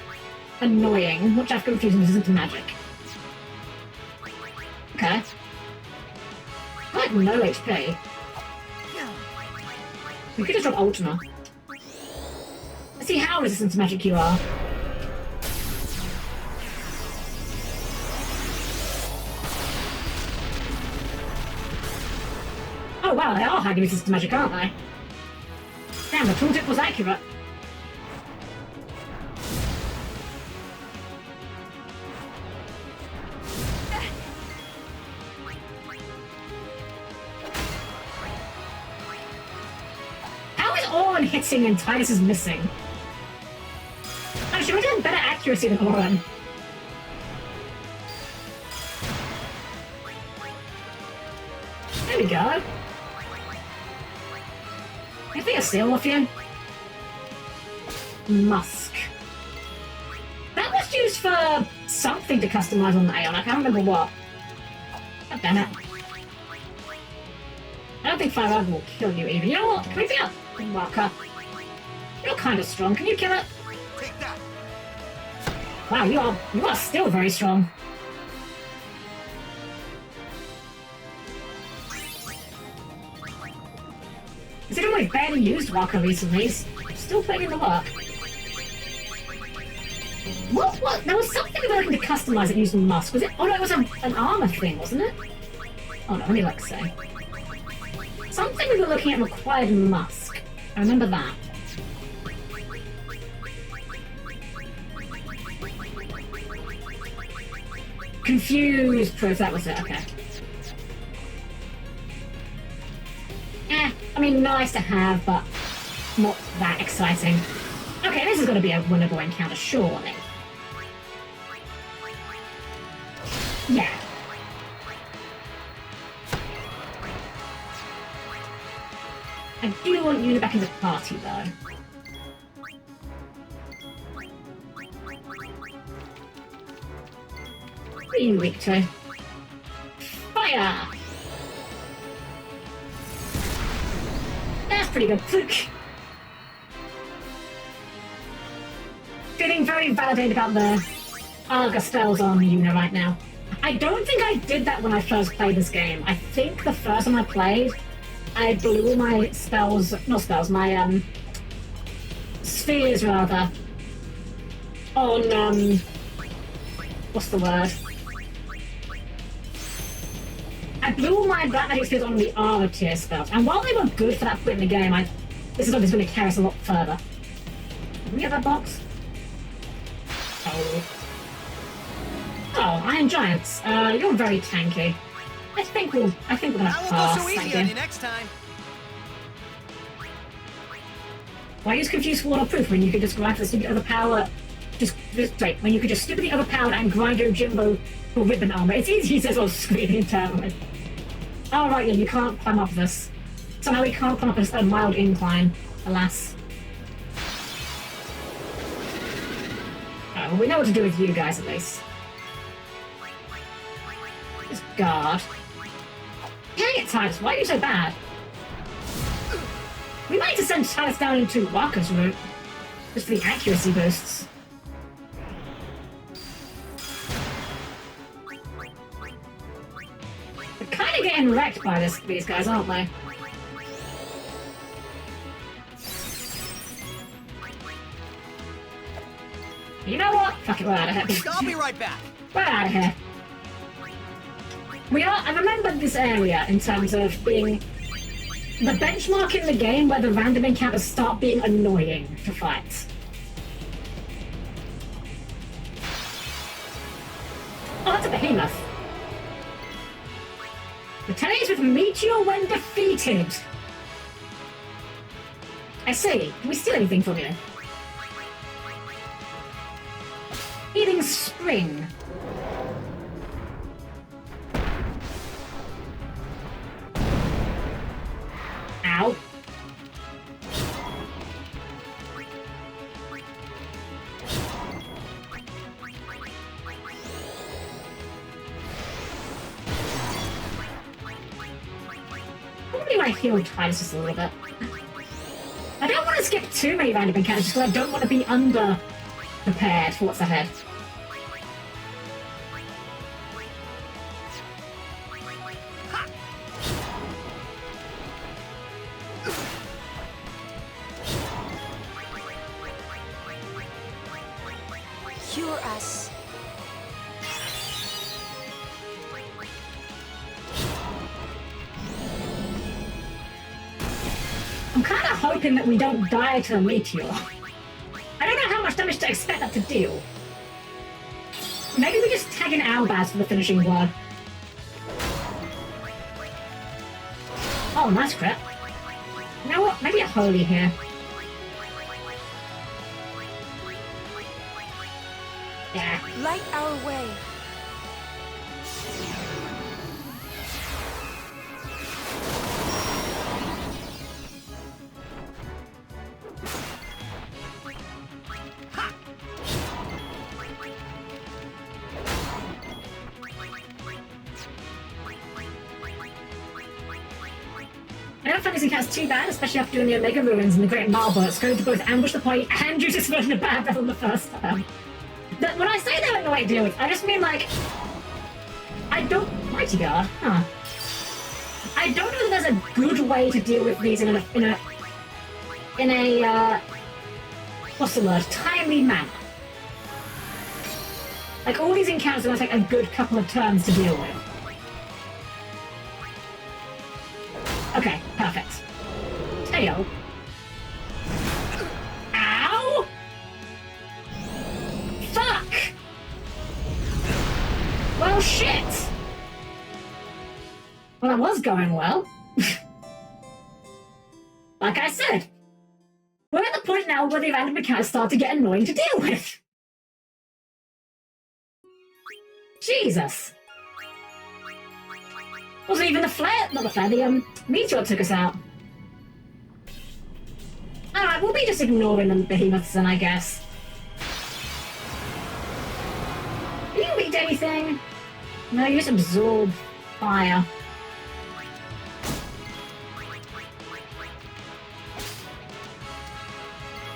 [SPEAKER 1] annoying, which I've confused this into magic. Okay. I like no HP. We could just drop Ultima. Let's see how resistant to magic you are. Oh wow, they are highly resistant to magic, aren't they? Damn, the tooltip was accurate. How is Orin hitting and Titus is missing? Actually, we're doing better accuracy than Orin. There we go. Can I think a seal off you? Musk. That was used for something to customize on the Aeon. I can't remember what. God damn it. I don't think Fire Armor will kill you even. You know what? Can we pick up Walker? You're kind of strong. Can you kill it?
[SPEAKER 19] Take that.
[SPEAKER 1] Wow, you are still very strong. Considering we've barely used Walker recently, still putting in the work. What? There was something we were looking to customize that used Musk. Was it? Oh no, it was an armor thing, wasn't it? Oh no, let me say. Something we were looking at required Musk. I remember that. Confused proof, that was it, okay. I mean, nice to have, but not that exciting. Okay, this is going to be a winnable encounter, surely. Yeah. I do want Yuna back in the party, though. What are you weak to? Fire! That's pretty good. Feeling very validated about the Arga spells on Yuna right now. I don't think I did that when I first played this game. I think the first time I played, I blew all my spells, not spells, my spheres rather, on, what's the word? I blew all my Black Magic spheres on the Ara tier spells, and while they were good for that point in the game, this is obviously going to carry us a lot further. Can we get that box? Oh. Oh, Iron Giants. You're very tanky. I think we're gonna pass.
[SPEAKER 15] I won't go so easy on you next time.
[SPEAKER 1] Why use Confused Waterproof when you could just grind for the stupid overpower? When you could just stupidly overpower and grind your Jimbo for ribbon armor. It's easy, he says, while screaming internally. Oh, right, yeah, you can't climb up this. Somehow we can't climb up a mild incline, alas. Oh, well, we know what to do with you guys, at least. Just guard. Dang it, Titus, why are you so bad? We might need to send Titus down into Walker's route, just for the accuracy boosts. We're kind of getting wrecked by these guys, aren't they? You know what? Fuck it, we're out of here.
[SPEAKER 15] I'll be right back.
[SPEAKER 1] We're out of here. I remember this area in terms of being the benchmark in the game where the random encounters start being annoying to fight. Oh, that's a behemoth. Returns with Meteor when defeated. I see. Can we steal anything from you? Healing Spring. Ow. want to heal Titus just a little bit. I don't want to skip too many random encounters just because I don't want to be under prepared for what's ahead.
[SPEAKER 3] Cure us.
[SPEAKER 1] I'm kind of hoping that we don't die to a meteor. I don't know how much damage to expect that to deal. Maybe we just tag in Albaz for the finishing word. Oh, nice crit. You know what? Maybe a holy here. Yeah.
[SPEAKER 3] Light our way.
[SPEAKER 1] I don't find this encounter too bad, especially after doing the Omega Ruins and the Great Marble. It's going to both ambush the party and use this version of Bad Breath on the first time. When I say they're annoying to deal with, I just mean like... I don't... Mighty Guard? Huh. I don't know that there's a good way to deal with these in a what's the word? Timely manner. Like, all these encounters are going to take a good couple of turns to deal with. Okay, perfect. Tail. Ow! Fuck! Well, shit! Well, that was going well. Like I said, we're at the point now where the random mechanics start to get annoying to deal with. Jesus. Wasn't even the flare, not the flare, the meteor took us out. Alright, we'll be just ignoring the behemoths then, I guess. Do you read anything? No, you just absorb fire.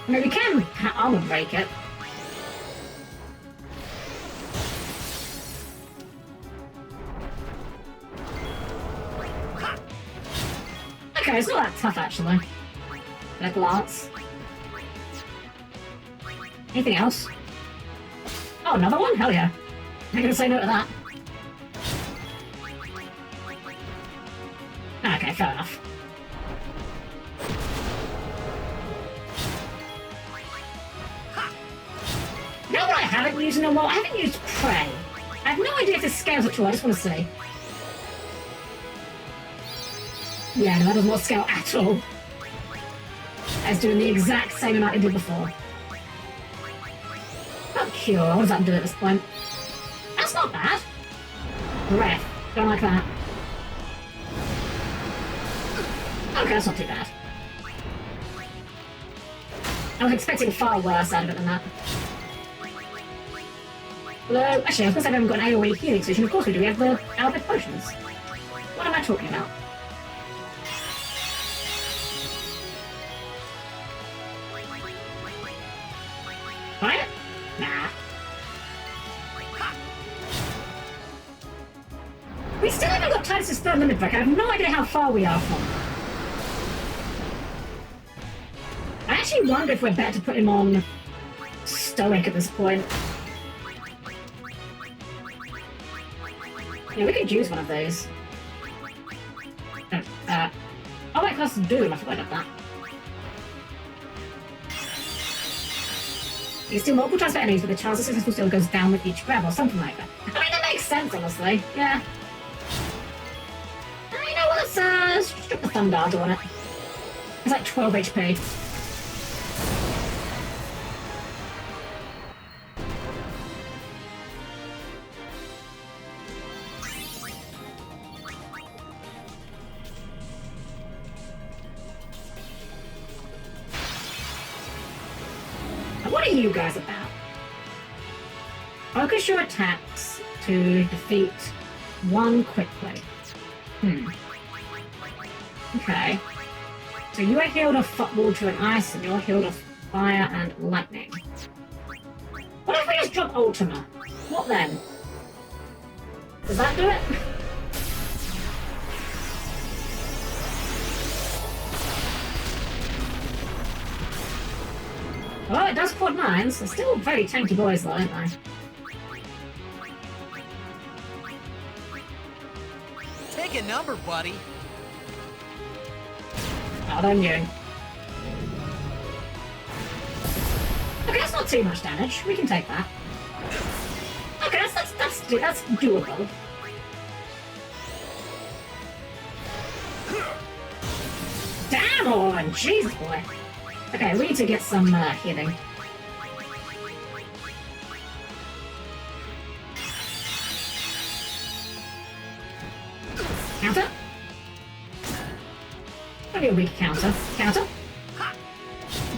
[SPEAKER 1] I mean, we can armor break it. Okay, it's not that tough actually. At a glance. Anything else? Oh, another one? Hell yeah. I'm gonna say no to that. Okay, fair enough. You know what I haven't used in a while? I haven't used Prey. I have no idea if this scales at all, I just want to see. Yeah, no, that does not scale at all. It's doing the exact same amount it did before. Not Cure, what does that do at this point? That's not bad. Breath, don't like that. Okay, that's not too bad. I was expecting far worse out of it than that. Although, actually, I was going to say I haven't got an AoE healing solution. Of course we do, we have the Albert potions. What am I talking about? Right? Nah. We still haven't got Titus's third limit break. I have no idea how far we are from. I actually wonder if we're better to put him on Stoic at this point. Yeah, we could use one of those. Oh, wait, class Doom. I forgot about that. You can steal multiple times for enemies, but the chance of successful steal goes down with each grab, or something like that. I mean, that makes sense, honestly. Yeah. You know what? Let's strip the Thundardo on it. It's like 12 HP. What are you guys about? Focus your attacks to defeat one quickly. Okay. So you are healed of water and ice, and you're healed of fire and lightning. What if we just drop Ultima? What then? Does that do it? Well, it does quad 9s. They're still very tanky boys though, aren't they?
[SPEAKER 6] Take a number, buddy.
[SPEAKER 1] Oh, then you. Okay, that's not too much damage. We can take that. Okay, that's doable. Damn on! Jesus, boy. Okay, we need to get some healing. Counter? Maybe a weak counter. Counter?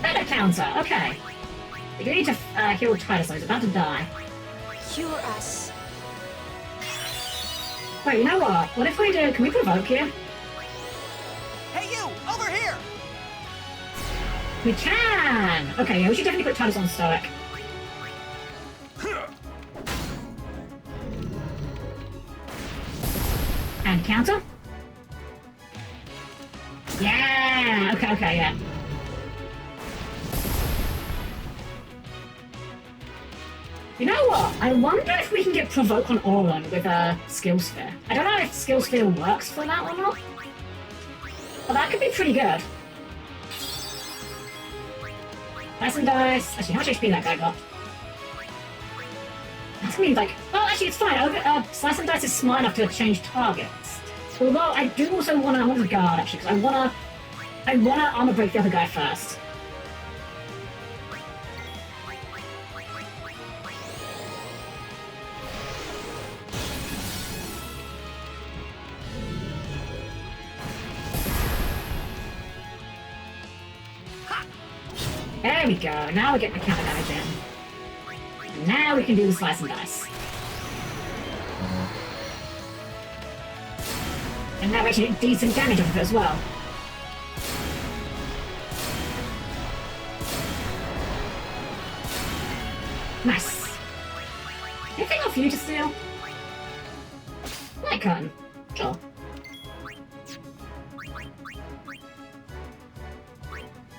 [SPEAKER 1] Better counter, okay. You need to heal Titus, he's about to die.
[SPEAKER 3] Cure us.
[SPEAKER 1] Wait, you know what? What if we do... Can we provoke here?
[SPEAKER 6] Hey you! Over here!
[SPEAKER 1] We can! Okay, yeah, we should definitely put Titus on Stoic. And counter? Yeah! Okay, yeah. You know what? I wonder if we can get Provoke on Orlon with a Skill Sphere. I don't know if Skill Sphere works for that or not. But that could be pretty good. Dice and dice. Actually, how much HP that guy got? That's gonna be like... Oh, actually, it's fine. Slice and dice is smart enough to change targets. Although, I do also want to guard, actually, because I wanna armor break the other guy first. There we go. Now we're getting the counter damage in. And now we can do the slice and dice. And now we're actually getting decent damage off of it as well. Nice. Anything off you to steal? Light curtain. Sure.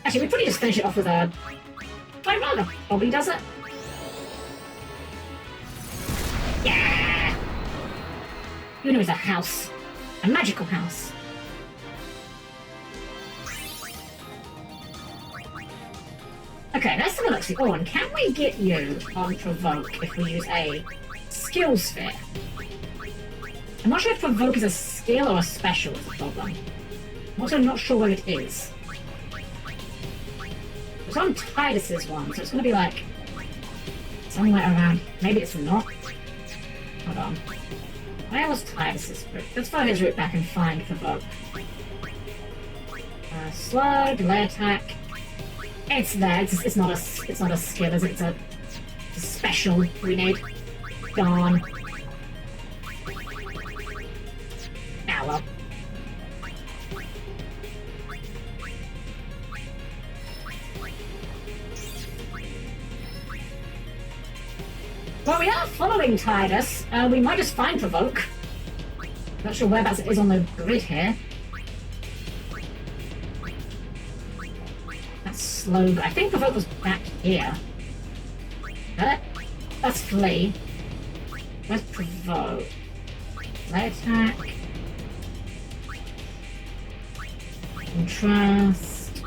[SPEAKER 1] Actually, we'd probably just finish it off with a... I'd rather Bobby does it. Yeah! Yuna is a house. A magical house. Okay, let's have a look. See, Orlon, can we get you on Provoke if we use a Skill Sphere? I'm not sure if Provoke is a skill or a special is the problem. I'm also not sure where it is. It's on Titus's one, so it's gonna be like somewhere around. Maybe it's not. Hold on. Where was Titus's route? Let's follow his route back and find Provoke. Slow, delay attack. It's there. It's not a skill, is it? It's a special we need. Gone. Ah well. Well, we are following Titus. We might just find Provoke. Not sure whereabouts it is on the grid here. That's slow. I think Provoke was back here. That's Flee. Where's Provoke? Delay attack. Contrast.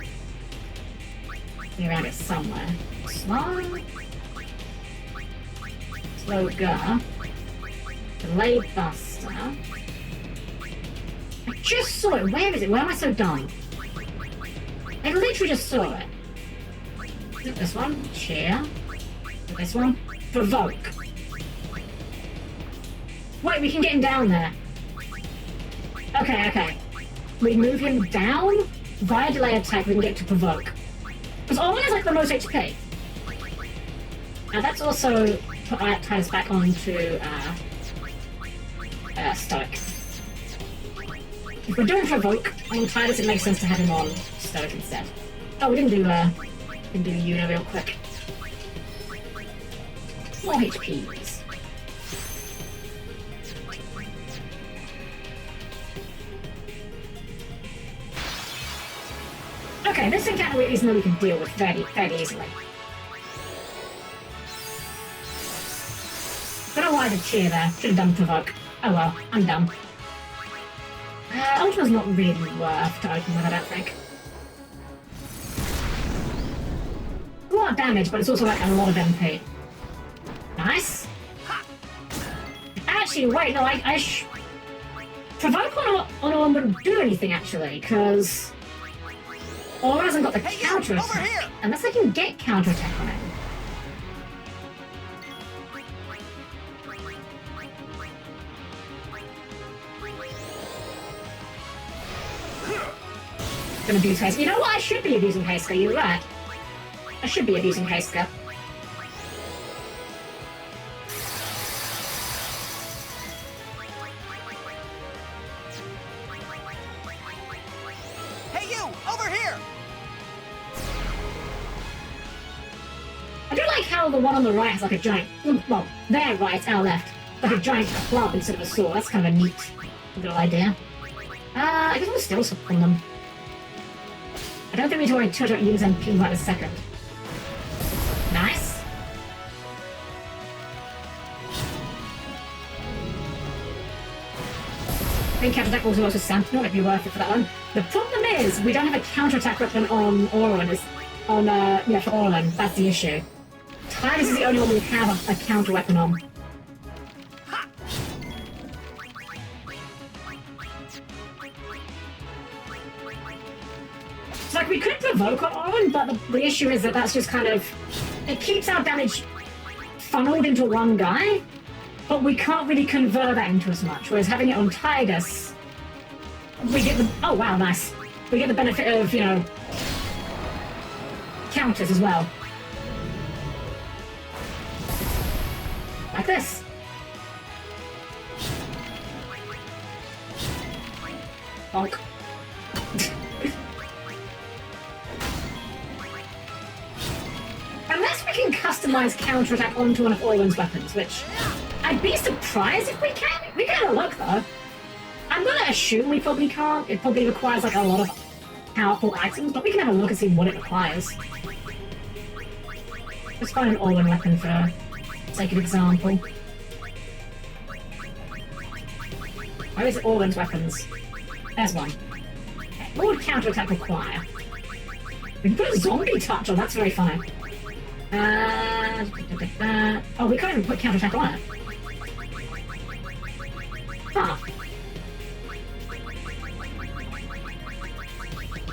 [SPEAKER 1] Be around it somewhere. Slow. Slow Gar. Delay Buster. I just saw it. Where is it? Where am I so dumb? I literally just saw it. Is it this one? Cheer. Is it this one? Provoke. Wait, we can get him down there. Okay. We move him down via delay attack. We can get to Provoke. Because Orlon is like the most HP. Now that's also put Titus back onto Stoic. If we're doing Provoke on Titus, it makes sense to have him on Stoic instead. Oh, we didn't do Yuna real quick. More HPs. Okay, this encounter is something we can deal with fairly easily. Don't know why I did cheer there. Should have done Provoke. Oh well, I'm dumb. Ultima's not really worth to open with, I don't think. A lot of damage, but it's also like a lot of MP. Nice. Actually, wait, no, Provoke on Orm wouldn't do anything, actually, because Orm hasn't got the counter-attack. Unless I can get counter-attack on it. Gonna abuse Heiska. You know what? I should be abusing Heiska, you're right. I should be abusing Heiska.
[SPEAKER 6] Hey you! Over here!
[SPEAKER 1] I do like how the one on the right is like a giant... Well, their right, our left. Like a giant club instead of a sword. That's kind of a neat little idea. I guess we'll steal some from them. I don't think we need to worry too much about Yuna's MP right a second. Nice. I think counterattack will also Sentinel, it'd be worth it for that one. The problem is, we don't have a counterattack weapon on Orlin. For Orlin, that's the issue. Titus is the only one we have a counter weapon on. So, like, we could provoke on Orlin, but the issue is that that's just kind of... It keeps our damage funneled into one guy, but we can't really convert that into as much, whereas having it on Titus, we get the... Oh, wow, nice. We get the benefit of, you know, counters as well. Like this. Bonk. Unless we can customize counterattack onto one of Orlin's weapons, which I'd be surprised if we can. We can have a look, though. I'm gonna assume we probably can't. It probably requires like a lot of powerful items, but we can have a look and see what it requires. Let's find an Orlin weapon for sake of example. Where is Orlin's weapons? There's one. Okay. What would counterattack require? We can put a zombie touch on, that's very funny. Oh, we can't even put counterattack on it. Huh.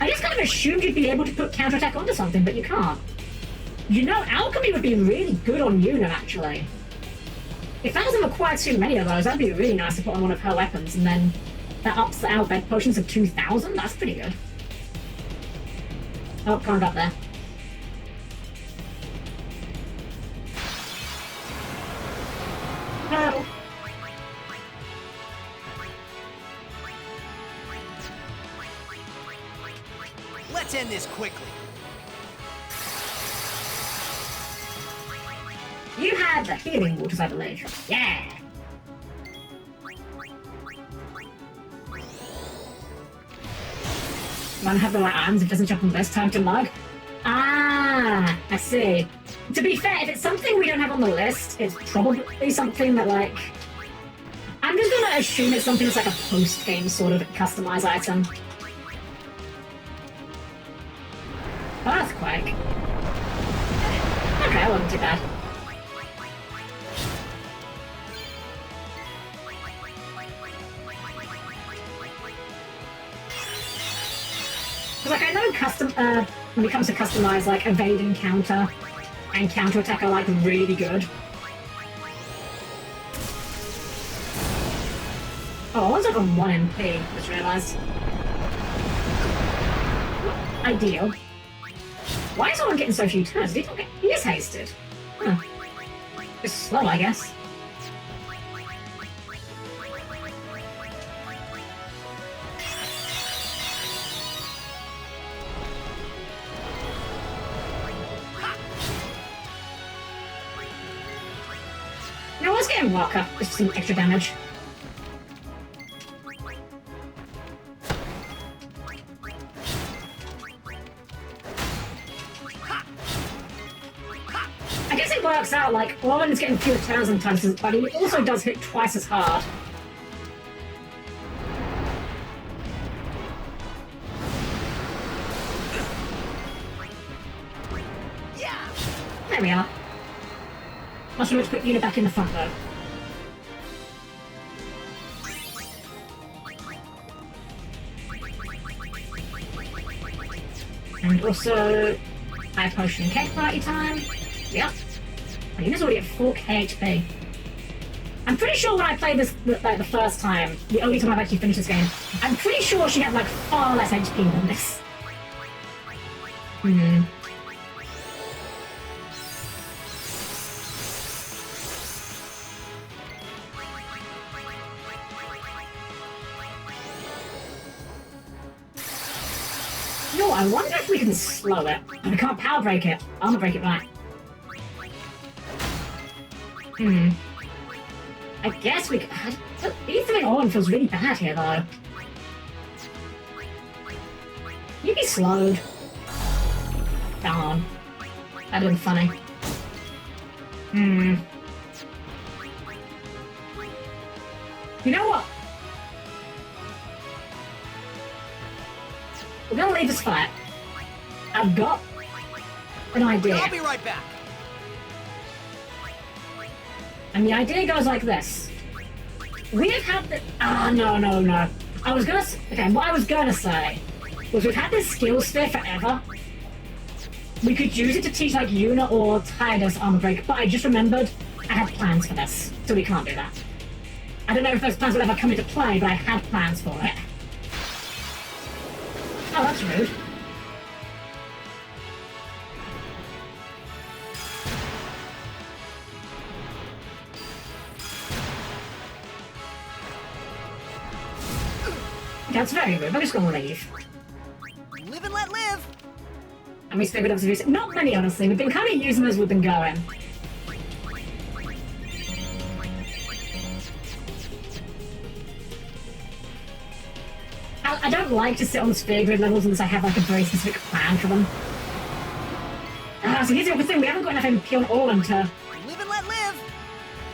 [SPEAKER 1] I just kind of assumed you'd be able to put counterattack onto something, but you can't. You know, alchemy would be really good on Yuna, actually. If that doesn't require too many of those, that'd be really nice to put on one of her weapons, and then that ups our bed potions of 2,000. That's pretty good. Oh, climbed up there. Hurdle.
[SPEAKER 6] Let's end this quickly.
[SPEAKER 1] You had the healing waters, I believe. Yeah! Want to have the right arms, it doesn't jump on this time to mug? Ah, I see. To be fair, if it's something we don't have on the list, it's probably something that, like... I'm just gonna assume it's something that's like a post-game sort of customized item. Earthquake? Okay, that wasn't too bad. Like, I know when it comes to customize, like, evade and counter and counterattack are, like, really good. Oh, I was like on 1 MP, just realized. Ideal. Why is someone getting so few turns? He is hasted. Huh. Just slow, I guess. No, let's get him Walker, just for some extra damage. I guess it works out, like, Orlan's getting fewer 1,000 times, but he also does hit twice as hard. There we are. Must remember to put Yuna back in the front though. And also, high potion cake party time. Yep. And Yuna's already at 4k HP. I'm pretty sure when I played this like the first time, the only time I've actually finished this game, I'm pretty sure she had like far less HP than this. No, I wonder if we can slow it. We can't power break it. Armor break it right. I guess we could. Ethan on feels really bad here though. You'd be slowed. Darn. That'd have been funny. You know what? We're gonna leave this fight. I've got an idea.
[SPEAKER 6] I'll be right back.
[SPEAKER 1] And the idea goes like this. We have had the... no. I was gonna... Okay, what I was gonna say was we've had this skill sphere forever. We could use it to teach, like, Yuna or Tidus Armor Break, but I just remembered I had plans for this, so we can't do that. I don't know if those plans will ever come into play, but I had plans for it. Oh, that's rude. That's very rude. I'm just gonna leave.
[SPEAKER 6] Live and let live!
[SPEAKER 1] And we still got to use it. Not many, honestly. We've been kind of using as we've been going. I don't like to sit on sphere grid levels unless I have like a very specific plan for them. So here's the other thing, we haven't got enough MP on Orlan to...
[SPEAKER 6] Live and let live!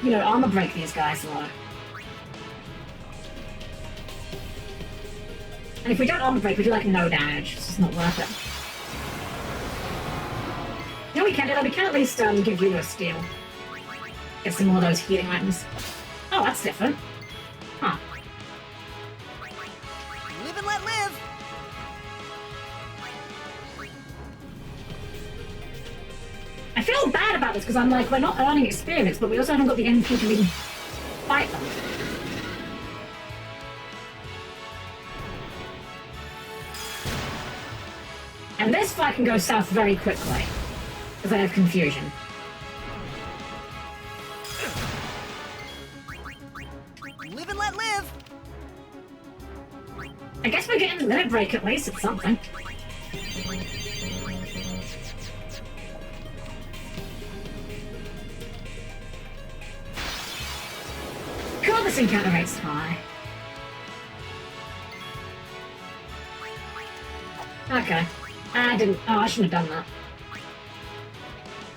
[SPEAKER 1] You know, armor break these guys though. And if we don't armor break, we do like no damage. It's just not worth it. You know we can do that, we can at least give you a steal. Get some more of those healing items. Oh, that's different. Huh.
[SPEAKER 6] Live and let live!
[SPEAKER 1] I feel bad about this because I'm like, we're not earning experience, but we also haven't got the MP to really fight them. And this fight can go south very quickly, because I have confusion.
[SPEAKER 6] Live and let live!
[SPEAKER 1] I guess we're getting the limit break at least, it's something. God, this encounter rate's high. Okay. I didn't... Oh, I shouldn't have done that.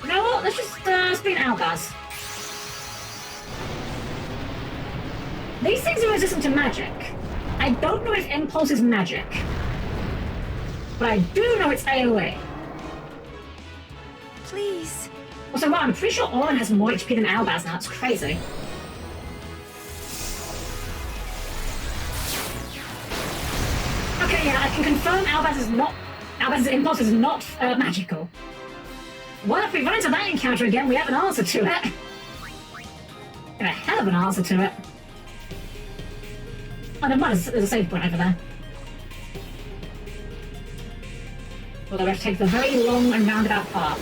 [SPEAKER 1] You know what? Let's just spin Albaz. These things are resistant to magic. I don't know if Impulse is magic. But I do know it's AoE.
[SPEAKER 3] Please.
[SPEAKER 1] Also, wow, I'm pretty sure Orlan has more HP than Albaz now. It's crazy. Okay, yeah, I can confirm Albaz's Impulse is not magical. Well, if we run into that encounter again, we have an answer to it. And a hell of an answer to it. Oh, never mind, there's a save point over there. Although we have to take the very long and roundabout path.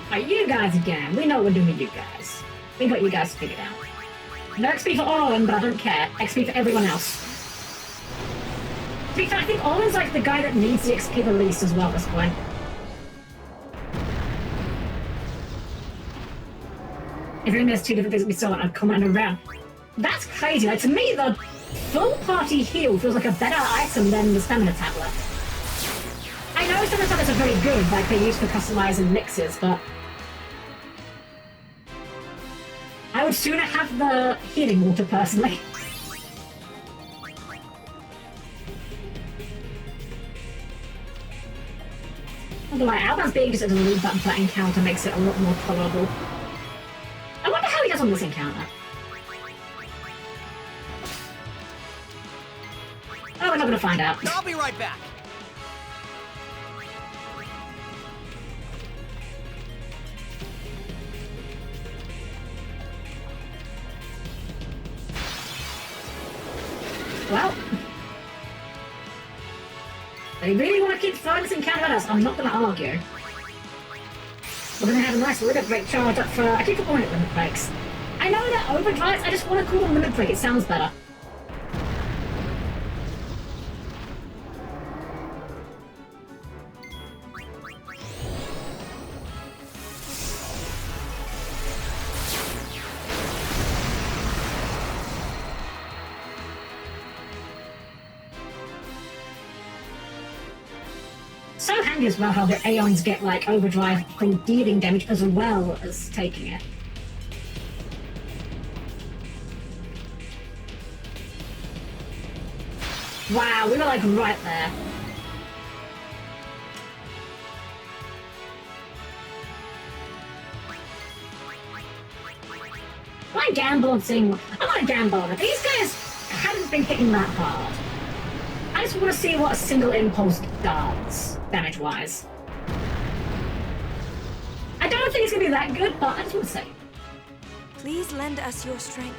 [SPEAKER 1] Alright, you guys again. We know what we're doing with you guys. We got you guys figured out. No XP for Orlan, but I don't care. XP for everyone else. To be fair, I think Orlan's like the guy that needs the XP the least as well at this point. If only there's two different things we saw and a common and a rare. That's crazy. Like, to me, the full party heal feels like a better item than the stamina tablet. I know stamina tablets are very good, like they're used for customizing mixes, but I would sooner have the healing water personally. Although like, Alban's being just a loot button for that encounter makes it a lot more tolerable. I wonder how he does on this encounter. Oh, we're not gonna find out.
[SPEAKER 6] I'll be right back.
[SPEAKER 1] Well, they really want to keep throwing this encounter at us. I'm not going to argue. We're going to have a nice limit break charge up for... I keep calling it limit breaks. I know that overdrives, I just want to call them limit break. It sounds better. So handy as well how the Aeons get like overdrive from dealing damage as well as taking it. Wow, we were like right there. I gamble on seeing... I want to gamble on it. These guys haven't been hitting that hard. I just want to see what a single impulse does, damage-wise. I don't think it's going to be that good, but I just want to see.
[SPEAKER 3] Please lend us your strength.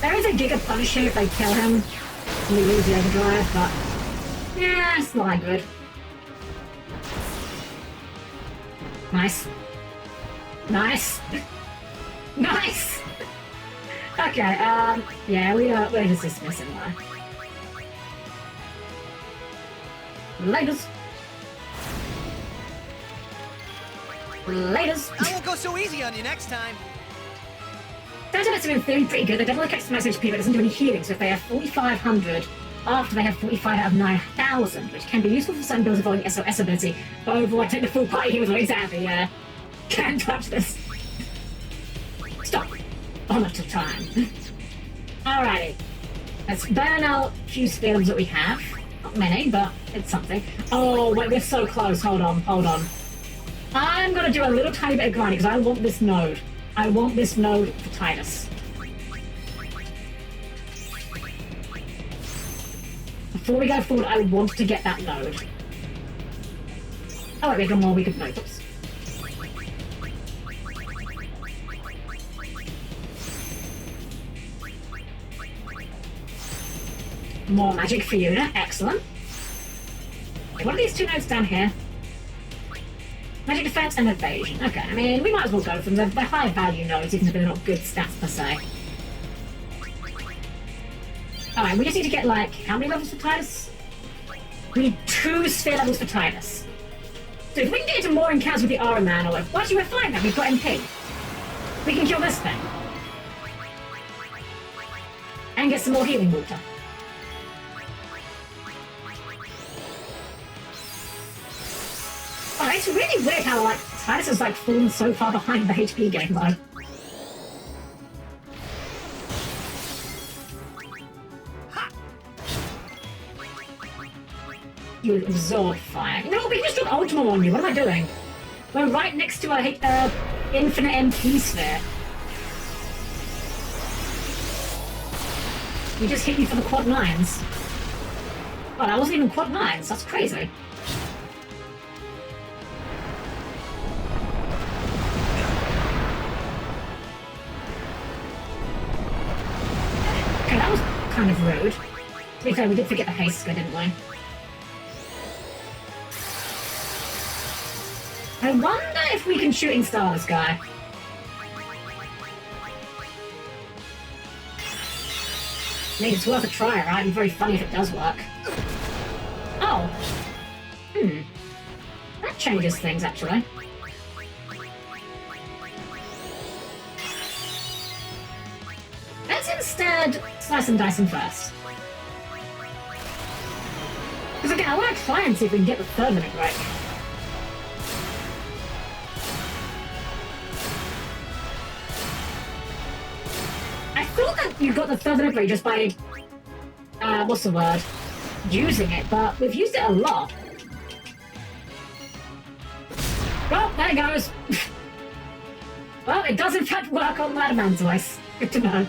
[SPEAKER 1] There is a Giga Punisher if they kill him, and we lose the overdrive, but... yeah, it's not that good. Nice. Nice. Nice! Okay, yeah, we're just dismissing that. Laters. Laters.
[SPEAKER 6] I won't go so easy on you next time.
[SPEAKER 1] That damage in theory pretty good. They definitely catch some HP, but doesn't do any healing. So if they have 4,500, after they have 45 out of 9,000, which can be useful for some builds involving SOS ability, but overall, take the full party heals exactly, yeah. Can't touch this. Stop. On to time. Alrighty. Let's burn out a few spells that we have. Not many, but it's something. Oh, wait, we're so close. Hold on, hold on. I'm gonna do a little tiny bit of grinding because I want this node. I want this node for Titus. Before we go forward, I want to get that node. Oh, wait, we got more we could note. Oops. More magic for Yuna, excellent. Okay, what are these two nodes down here? Magic defense and evasion. Okay, I mean, we might as well go for them. They're high value nodes, even if they're not good stats per se. Alright, we just need to get like, how many levels for Titus? We need 2 sphere levels for Titus. So if we can get into more encounters with the Iron Man, or if, well, actually we're fine now, we've got MP. We can kill this thing. And get some more healing water. Oh, it's really weird how like Titus has like fallen so far behind the HP game though. You absorb fire. No, we can just took Ultima on you. What am I doing? We're right next to a infinite MP sphere. We just hit you for the quad 9s. Oh, that wasn't even quad 9s. That's crazy. Okay, that was kind of rude. To be fair, we did forget the haste skill, didn't we? I wonder if we can shooting star this guy. I mean, it's worth a try, right? It'd be very funny if it does work. Oh. changes things, actually. Let's instead slice and dice him first. Because again, I want to try and see if we can get the third limit right. I thought that you got the third limit right just by, what's the word? Using it, but we've used it a lot. Well, there it goes. Well, it does in fact work on Ladderman's voice. Good to know.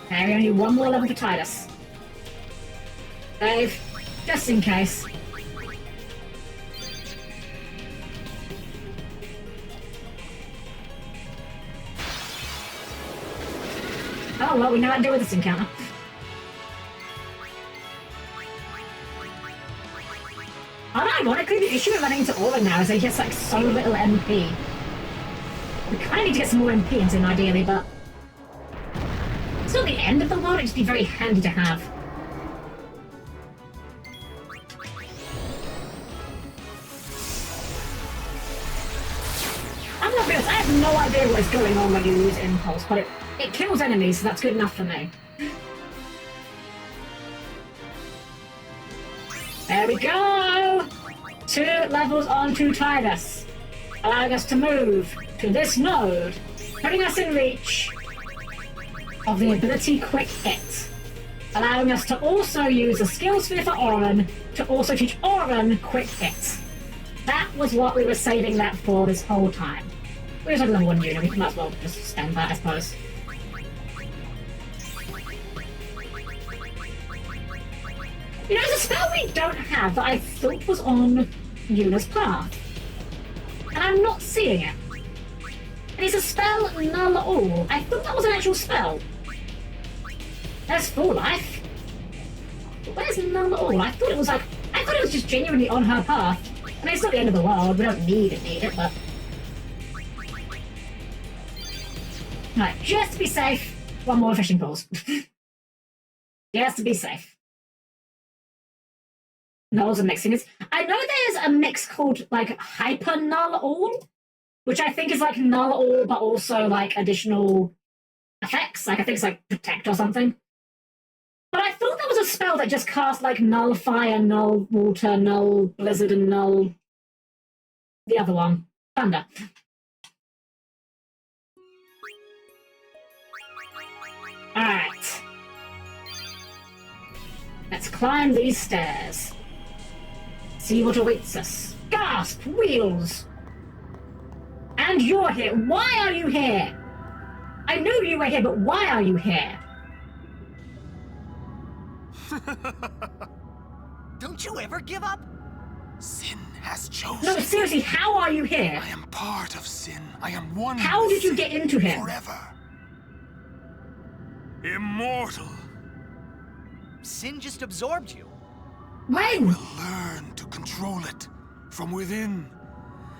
[SPEAKER 1] Okay, we only need one more level for Titus. Save, just in case. Oh, well, we know how to deal with this encounter. Unironically, the issue with running into Aura now is that he gets like so little MP. We kind of need to get some more MP into him ideally, but it's not the end of the world, it'd just be very handy to have. I'm not honest, I have no idea what is going on when you lose Impulse, but it kills enemies, so that's good enough for me. There we go! 2 levels on to Titus, allowing us to move to this node, putting us in reach of the ability Quick Hit, allowing us to also use a skill sphere for Auron to also teach Auron Quick Hit. That was what we were saving that for this whole time. We're just like level 1 unit, we might as well just spend that, I suppose. You know, there's a spell we don't have that I thought was on Yuna's path. And I'm not seeing it. And it's a spell Null All. I thought that was an actual spell. There's Full Life. But where's Null All? I thought it was just genuinely on her path. I mean, it's not the end of the world, we don't need it, but... Right, just to be safe, one more fishing pools. Just to be safe. Nulls are mixing it. I know there's a mix called, like, Hyper Null All, which I think is, like, Null All, but also, like, additional effects. Like, I think it's, like, Protect or something. But I thought that was a spell that just cast, like, Null Fire, Null Water, Null Blizzard, and Null... the other one. Thunder. Alright. Let's climb these stairs. See what awaits us. Gasp! Wheels! And you're here. Why are you here? I knew you were here, but why are you here?
[SPEAKER 20] Don't you ever give up? Sin has chosen.
[SPEAKER 1] No, seriously, how are you here?
[SPEAKER 20] I am part of Sin. I am one.
[SPEAKER 1] How did you get into him?
[SPEAKER 20] Forever. Immortal. Sin just absorbed you.
[SPEAKER 1] When?
[SPEAKER 20] I will learn to control it from within.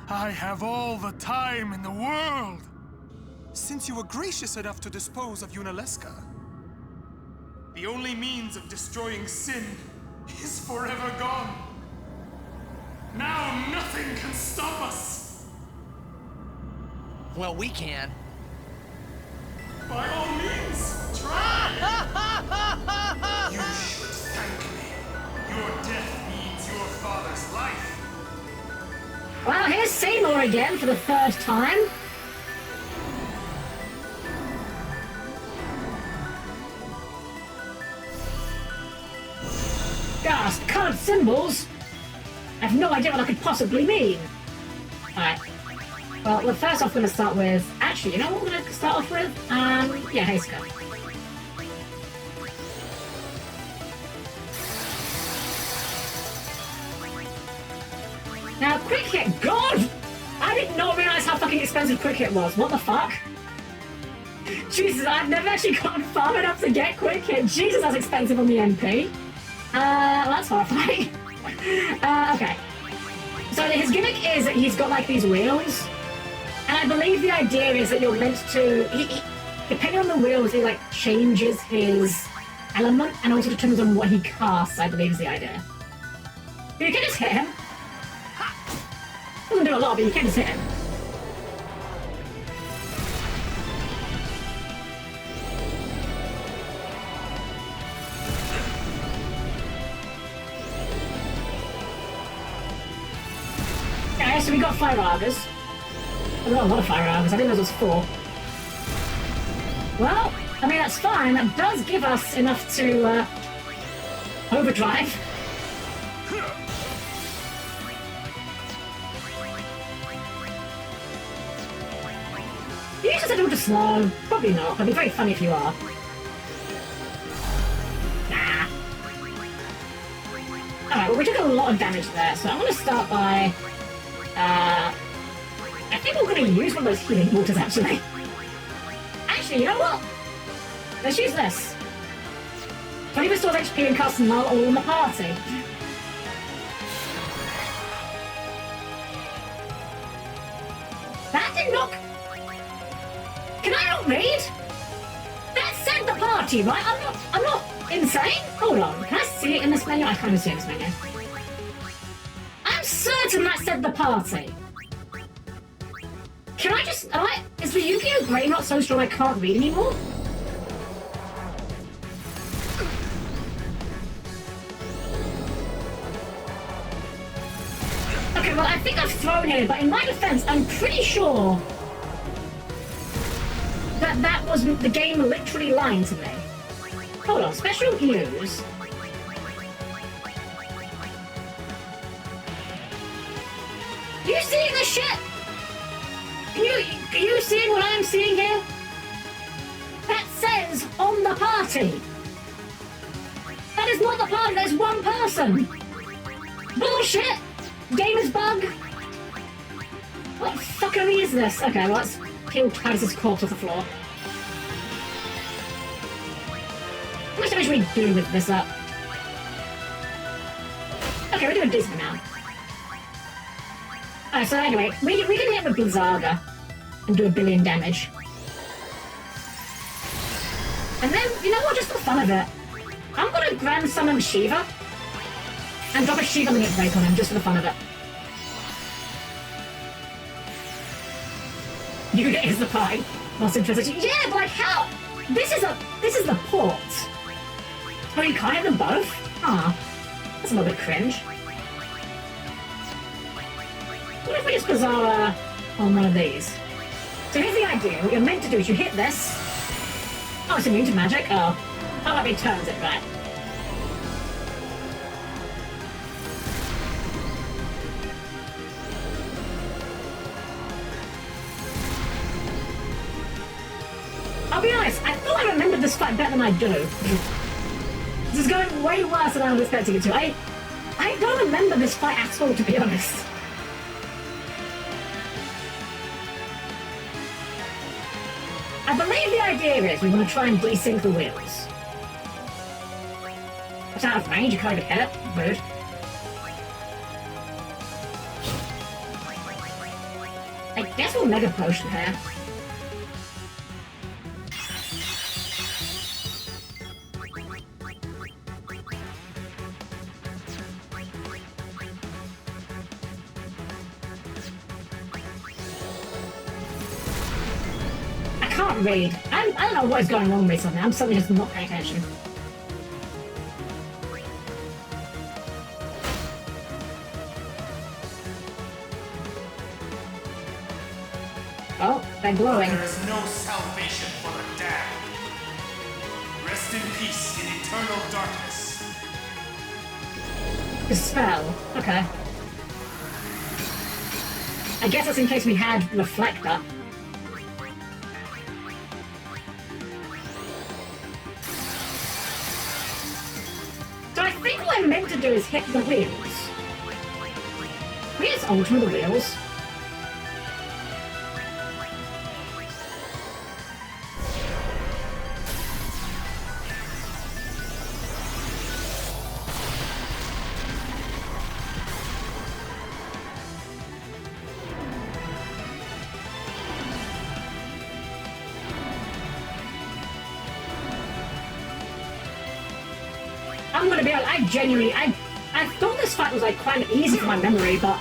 [SPEAKER 20] I have all the time in the world.
[SPEAKER 21] Since you were gracious enough to dispose of Yunalesca, the only means of destroying Sin is forever gone. Now nothing can stop us.
[SPEAKER 15] Well, we can.
[SPEAKER 21] By all means, try! You should thank me. Your death means your father's life.
[SPEAKER 1] Well, here's Seymour again for the 3rd time. Gasp! Colored symbols? I have no idea what that could possibly mean. Alright. Well, first off, we're going to start with... Actually, you know what we're going to start off with? Yeah, haste gun. Now, Quick Hit, God! I did not realize how fucking expensive Quick Hit was. What the fuck? Jesus, I've never actually gotten far enough to get Quick Hit. Jesus, that's expensive on the MP. That's horrifying. Okay. So his gimmick is that he's got like these wheels, and I believe the idea is that you're meant to, depending on the wheels, he like changes his element and also determines on what he casts, I believe is the idea. You can just hit him. Doesn't do a lot, but you can just hit him. Okay, so we got fire augers. I got a lot of fire augers. I think there was 4. Well, I mean, that's fine. That does give us enough to overdrive. You just said it was slow. Probably not. It'd be very funny if you are. Nah. Alright, well, we took a lot of damage there, so I'm going to start by... I think we're going to use one of those healing waters, actually. Actually, you know what? Let's use this. 20 restores HP and casts Null all in the party. That did not... Can I not read? That said the party, right? I'm not insane? Hold on. Can I see it in this menu? I can't even see it in this menu. I'm certain that said the party. Can I just... Is the Yu-Gi-Oh! Brain not so strong I can't read anymore? Okay, well, I think I've thrown it, but in my defense, I'm pretty sure that was the game literally lying to me. Hold on, special use. You seeing this shit? Are you seeing what I'm seeing here? That says on the party. That is not the party, there's one person. Bullshit! Gamer's bug! What fuckery is this? Okay, well, let's kill Titus's corpse off the floor. How much damage do we do with this up? Okay, we're doing decent now. Alright, so anyway, we can hit with Blizzaga and do 1 billion damage. And then, you know what, just for the fun of it, I'm gonna Grand Summon Shiva and drop a Shiva Limit Break on him, just for the fun of it. You get the pie. Most interesting. Yeah, but like how? This is the port. Oh, you can't have them both? Ah, that's a little bit cringe. What if we just Bizarre on one of these? So here's the idea. What you're meant to do is you hit this. Oh, it's immune to magic. Oh, that might be turns it right. I'll be honest, I thought I remembered this fight better than I do. This is going way worse than I was expecting it to. I don't remember this fight at all, to be honest. I believe the idea is we want to try and desync the wheels. It's out of range, you can't even hit it. Rude. I guess we'll Mega Potion here. Read. I don't know what is going on recently. I'm suddenly just not paying attention. Oh, they're glowing.
[SPEAKER 20] There is no salvation for the damned. Rest in peace in eternal darkness.
[SPEAKER 1] The spell. Okay. I guess that's in case we had Reflector. What I'm meant to do is hit the wheels. We just alter the wheels. I'm gonna be honest, I I thought this fight was like quite easy for my memory, but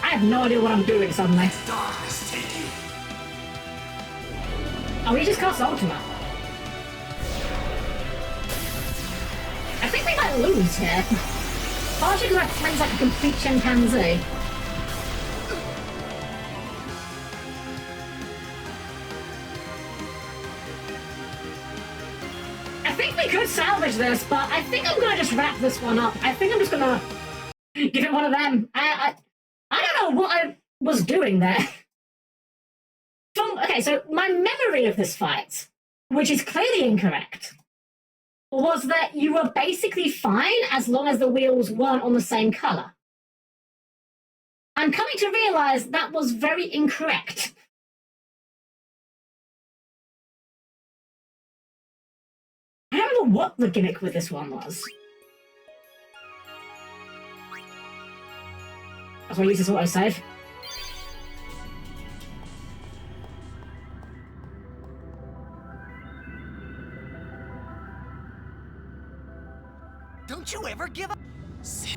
[SPEAKER 1] I have no idea what I'm doing suddenly.
[SPEAKER 20] Darkness take you.
[SPEAKER 1] Oh, he just cast Ultima. I think we might lose here. Partially because I've played like a complete chimpanzee. I think we could salvage this, but I think I'm gonna just wrap this one up. I think I'm just gonna give it one of them. I don't know what I was doing there. Okay, so my memory of this fight, which is clearly incorrect, was that you were basically fine as long as the wheels weren't on the same color. I'm coming to realize that was very incorrect. I don't know what the gimmick with this one was. That's why I use this autosave.
[SPEAKER 15] Don't you ever give up?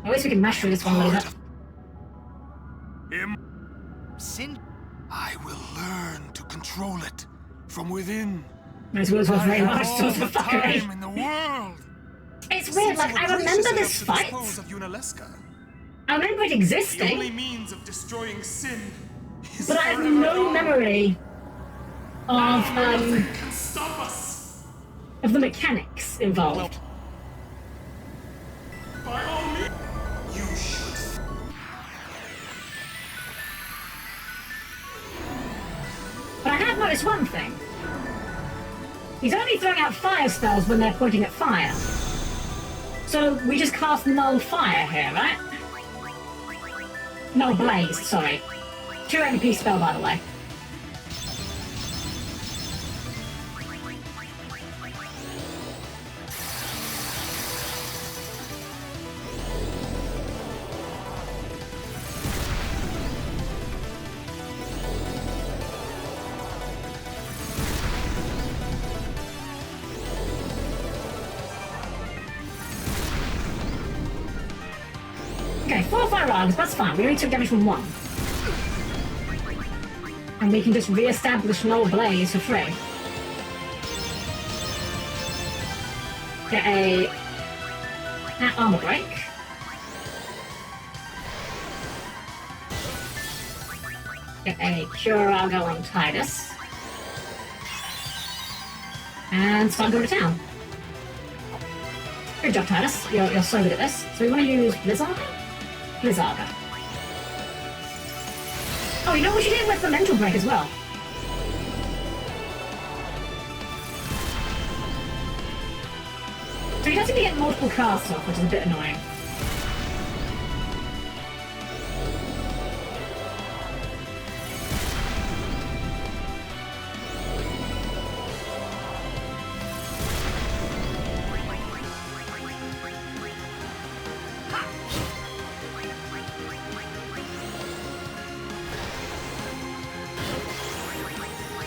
[SPEAKER 1] At least we can mash through this one a little bit.
[SPEAKER 20] Sin. I will learn to control it from within.
[SPEAKER 1] Those words were very much
[SPEAKER 20] all
[SPEAKER 1] so
[SPEAKER 20] the
[SPEAKER 1] fuckery.
[SPEAKER 20] time in the world.
[SPEAKER 1] It's weird, like, I remember this fight.
[SPEAKER 20] Of Yunalesca.
[SPEAKER 1] I remember it
[SPEAKER 20] The
[SPEAKER 1] existing,
[SPEAKER 20] only means of destroying sin is
[SPEAKER 1] but I have
[SPEAKER 20] forever
[SPEAKER 1] no
[SPEAKER 20] gone.
[SPEAKER 1] memory
[SPEAKER 20] Nothing can stop us.
[SPEAKER 1] of the mechanics involved.
[SPEAKER 20] By all means, you should.
[SPEAKER 1] But I have noticed one thing. He's only throwing out fire spells when they're pointing at fire. So we just cast Null Fire here, right? Null Blaze, sorry. 2 MP spell, by the way. Okay, 4 fire arms, that's fine. We only took damage from 1. And we can just re-establish Null Blaze for free. Get a armor break. Get a Cure Argo on Titus. And start going to town. Good job, Titus. You're so good at this. So we want to use Blizzard? Blizzard. Oh, you know what we should do with the mental break as well? So he doesn't get multiple casts off, which is a bit annoying.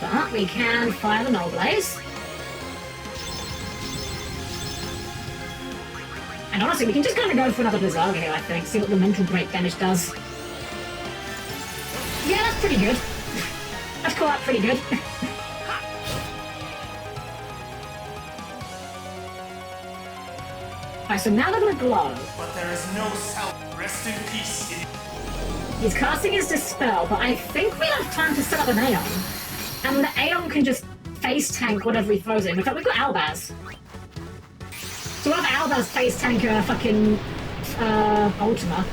[SPEAKER 1] But we can fire the Null Blaze. And honestly, we can just kind of go for another Blizzaga here, I think. See what the mental break damage does. Yeah, that's pretty good. Let's call that pretty good. Alright, so now they're gonna glow.
[SPEAKER 20] But there is no self. Rest in peace.
[SPEAKER 1] He's casting his Dispel, but I think we have time to set up an Aeon. And the Aeon can just face tank whatever he throws in. We've got Albaz. So we'll have Albaz face tank a fucking Ultima.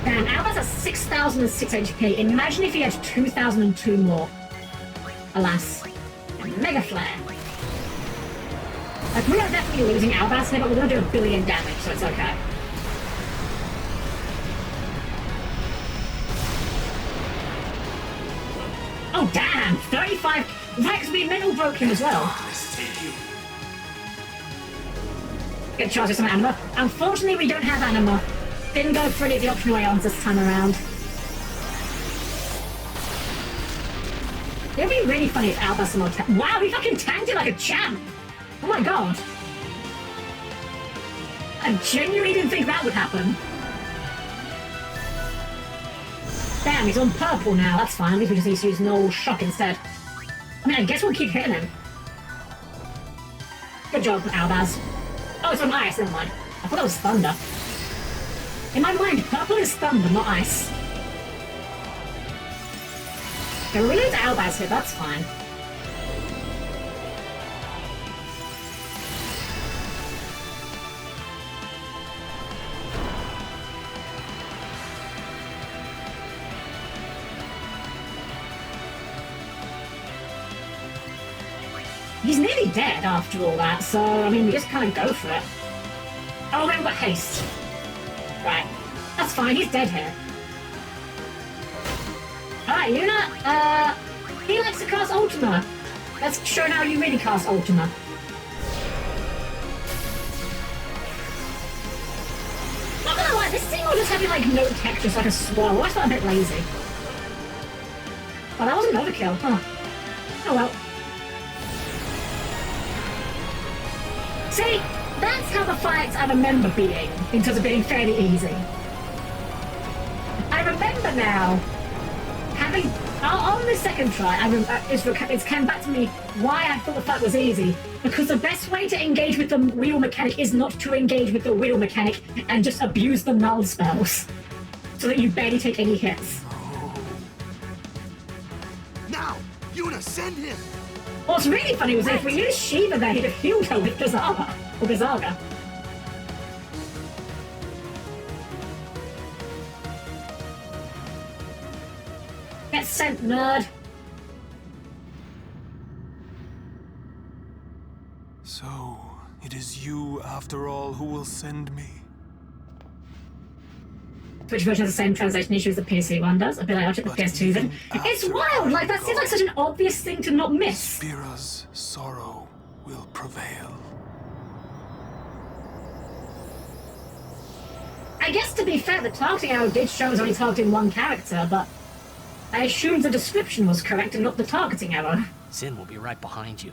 [SPEAKER 1] And Albaz has 6,006 HP. Imagine if he had 2,002 more. Alas. And Mega Flare. Like, we are definitely losing Albaz here, but we're gonna do 1 billion damage, so it's okay. Oh damn! 35! Right, because we mental broke him as well. Get charged with some Anima. Unfortunately, we don't have Anima. Didn't go for any of the optional Aeons this time around. It'd be really funny if Albaz and wow, he fucking tanked it like a champ! Oh my god! I genuinely didn't think that would happen. Damn, he's on purple now. That's fine. At least we just need to use Null Shock instead. I mean, I guess we'll keep hitting him. Good job, Albaz. Oh, it's on ice. Never mind. I thought that was thunder. In my mind, purple is thunder, not ice. Okay, we're gonna lose Albaz here. That's fine. He's nearly dead after all that, so, I mean, we just kind of go for it. Oh, we haven't got haste. Right. That's fine, he's dead here. Alright, Yuna, he likes to cast Ultima. Let's show how you really cast Ultima. Not gonna lie, this scene will just have like no texture, just like a swirl. I thought a bit lazy. Well, that was an overkill, huh? Oh well. See, that's how the fights I remember being, in terms of being fairly easy. I remember now, having, on the second try, it's come back to me why I thought the fight was easy. Because the best way to engage with the wheel mechanic is not to engage with the wheel mechanic and just abuse the null spells. So that you barely take any hits.
[SPEAKER 10] Now, Yuna, send him!
[SPEAKER 1] What's really funny was that if we used Shiva there, he'd have healed her with Gazaga. Or Gazaga. Get sent, nerd.
[SPEAKER 20] So, it is you, after all, who will send me.
[SPEAKER 1] Which version has the same translation issue as the PC one does? I feel like I'll check the PS2 then. It's wild! Like, that seems like such an obvious thing to not miss.
[SPEAKER 20] Spira's sorrow will prevail.
[SPEAKER 1] I guess to be fair, the targeting arrow did show us only targeting one character, but I assumed the description was correct and not the targeting arrow.
[SPEAKER 15] Sin will be right behind you.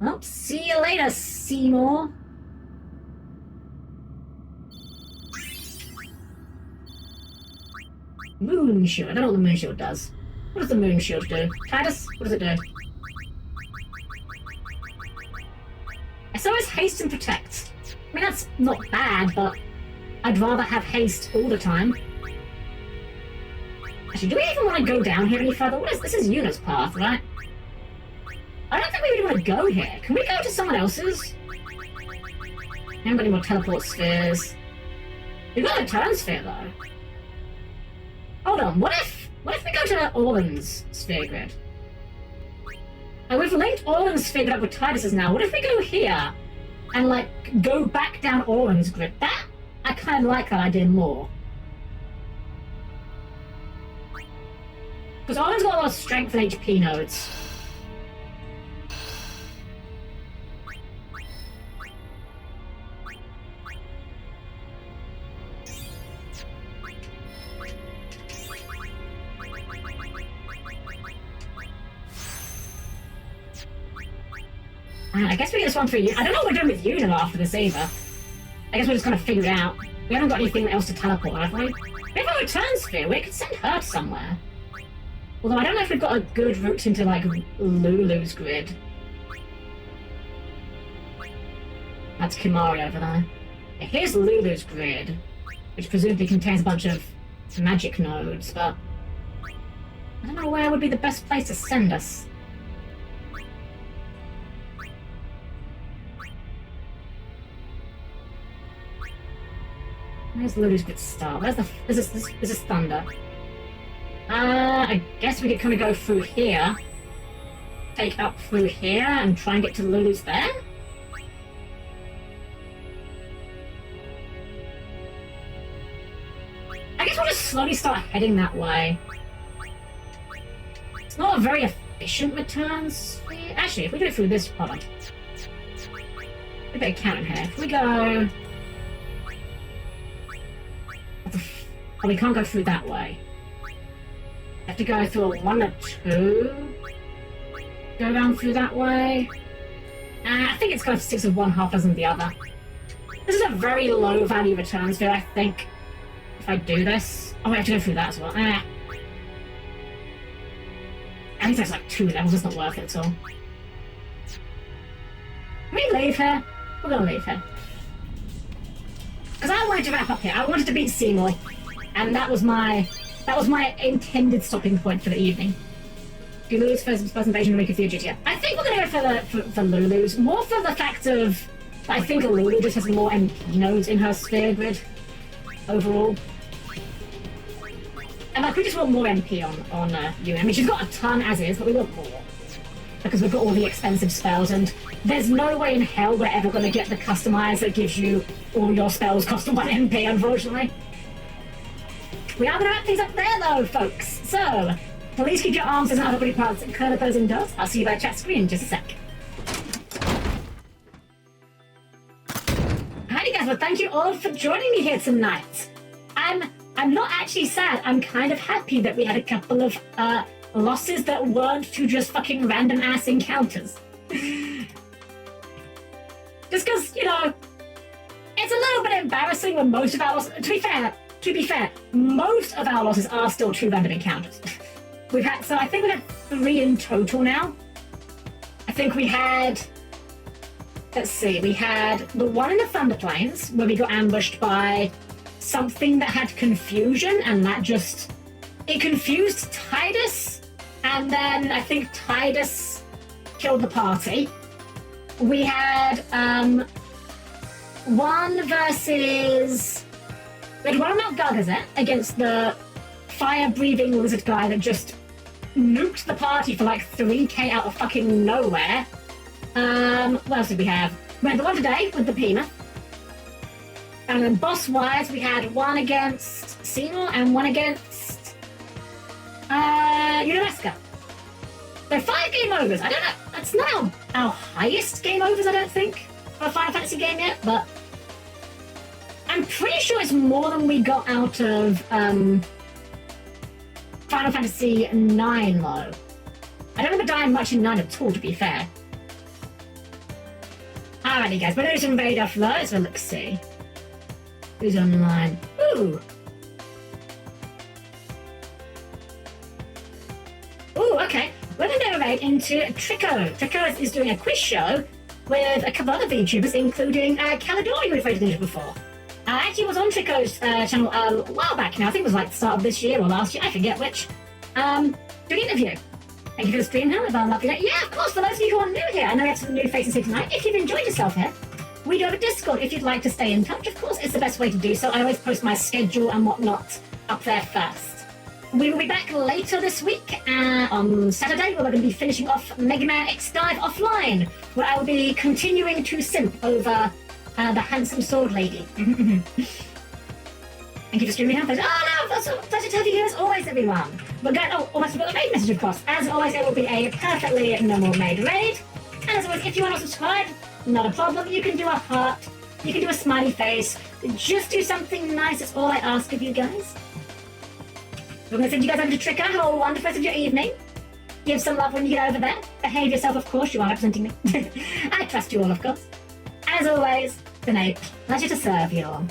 [SPEAKER 1] Well, see you later, Seymour. Moon Shield. I don't know what the Moon Shield does. What does the Moon Shield do? Titus, what does it do? I saw his haste and protect. I mean, that's not bad, but I'd rather have haste all the time. Actually, do we even want to go down here any further? What is this? Is Yuna's path, right? I don't think we really want to go here. Can we go to someone else's? We haven't got any more teleport spheres. We've got a turn sphere, though. Hold on, what if we go to Orlan's sphere grid? And we've linked Orlan's sphere grid up with Titus's now. What if we go here and, like, go back down Orlan's grid? That, I kind of like that idea more. Because Orlan's got a lot of strength and HP nodes. I guess we get this one for you. I don't know what we're doing with Yuna after this either. I guess we're just gonna figure it out. We haven't got anything else to teleport, have we? We have a return sphere. We could send her somewhere. Although I don't know if we've got a good route into, like, Lulu's grid. That's Kimari over there. Here's Lulu's grid, which presumably contains a bunch of magic nodes, but I don't know where would be the best place to send us. Where's Lulu's grid start? Where's the... This is Thunder. I guess we could kind of go through here. Take up through here and try and get to Lulu's there? I guess we'll just slowly start heading that way. It's not a very efficient return sphere. Actually, if we go through this pod, we better count in here. If we go... Oh, we can't go through that way. We have to go through a 1 or 2. Go down through that way. I think it's kind of 6 of one, half dozen of the other. This is a very low value return sphere, I think. If I do this... Oh, I have to go through that as well. I think there's like 2 levels, it's not worth it at all. Can we leave here? We're gonna leave here. Because I wanted to wrap up here. I wanted to beat Seymour. And that was my intended stopping point for the evening. Do Lulu's first invasion of Riku Fuji? Yeah. I think we're gonna go for Lulu's. More for the fact of I think Lulu just has more MP nodes in her sphere grid overall. And like we just want more MP on Yuna. I mean she's got a ton as is, but we want more. Because we've got all the expensive spells and there's no way in hell we're ever gonna get the customizer that gives you all your spells cost 1 MP, unfortunately. We are gonna wrap things up there though, folks. So please keep your arms and other body parts curled those indoors. I'll see you by the chat screen in just a sec. Alrighty guys, well thank you all for joining me here tonight. I'm not actually sad, I'm kind of happy that we had a couple of losses that weren't to just fucking random ass encounters. Just because, you know, it's a little bit embarrassing when most of our losses, to be fair, most of our losses are still true random encounters. So I think we had 3 in total now. I think we had, let's see, we had the one in the Thunder Plains where we got ambushed by something that had confusion and that just, it confused Tidus and then I think Tidus killed the party. We had one on Mount Gargazet against the fire-breathing lizard guy that just nuked the party for like 3k out of fucking nowhere. What else did we have? We had the one today with the Pima. And then boss-wise, we had one against Seymour and one against Yunalesca. So 5 game overs. I don't know. That's not our highest game overs, I don't think, for a Final Fantasy game yet, but I'm pretty sure it's more than we got out of Final Fantasy IX, though. I don't remember dying much in 9 at all, to be fair. Alrighty, guys, we're doing some radar flow, so let's see. Who's online? Ooh! Ooh, okay. We're going to go right into Trico. Trico is doing a quiz show with a couple other VTubers, including Caladori, we've rated into before. I actually was on Trico's channel a while back now. I think it was like the start of this year or last year. I forget which. Doing an interview. Thank you for the stream, Helen. Yeah, of course, for those of you who are new here. I know we have some new faces here tonight. If you've enjoyed yourself here, we do have a Discord if you'd like to stay in touch. Of course, it's the best way to do so. I always post my schedule and whatnot up there first. We will be back later this week on Saturday, where we're going to be finishing off Mega Man X Dive Offline, where I will be continuing to simp over the handsome sword lady. Thank you for streaming out. Oh no, that's a pleasure to have you here as always, everyone. We're going, almost forgot the raid message, of course. As always, it will be a perfectly normal made raid. And as always, if you want to subscribe, not a problem. You can do a heart, you can do a smiley face. Just do something nice, that's all I ask of you guys. We're going to send you guys over to Tricker. Have a wonderful rest of your evening. Give some love when you get over there. Behave yourself, of course. You are representing me. I trust you all, of course. As always, it's been a pleasure to serve you all.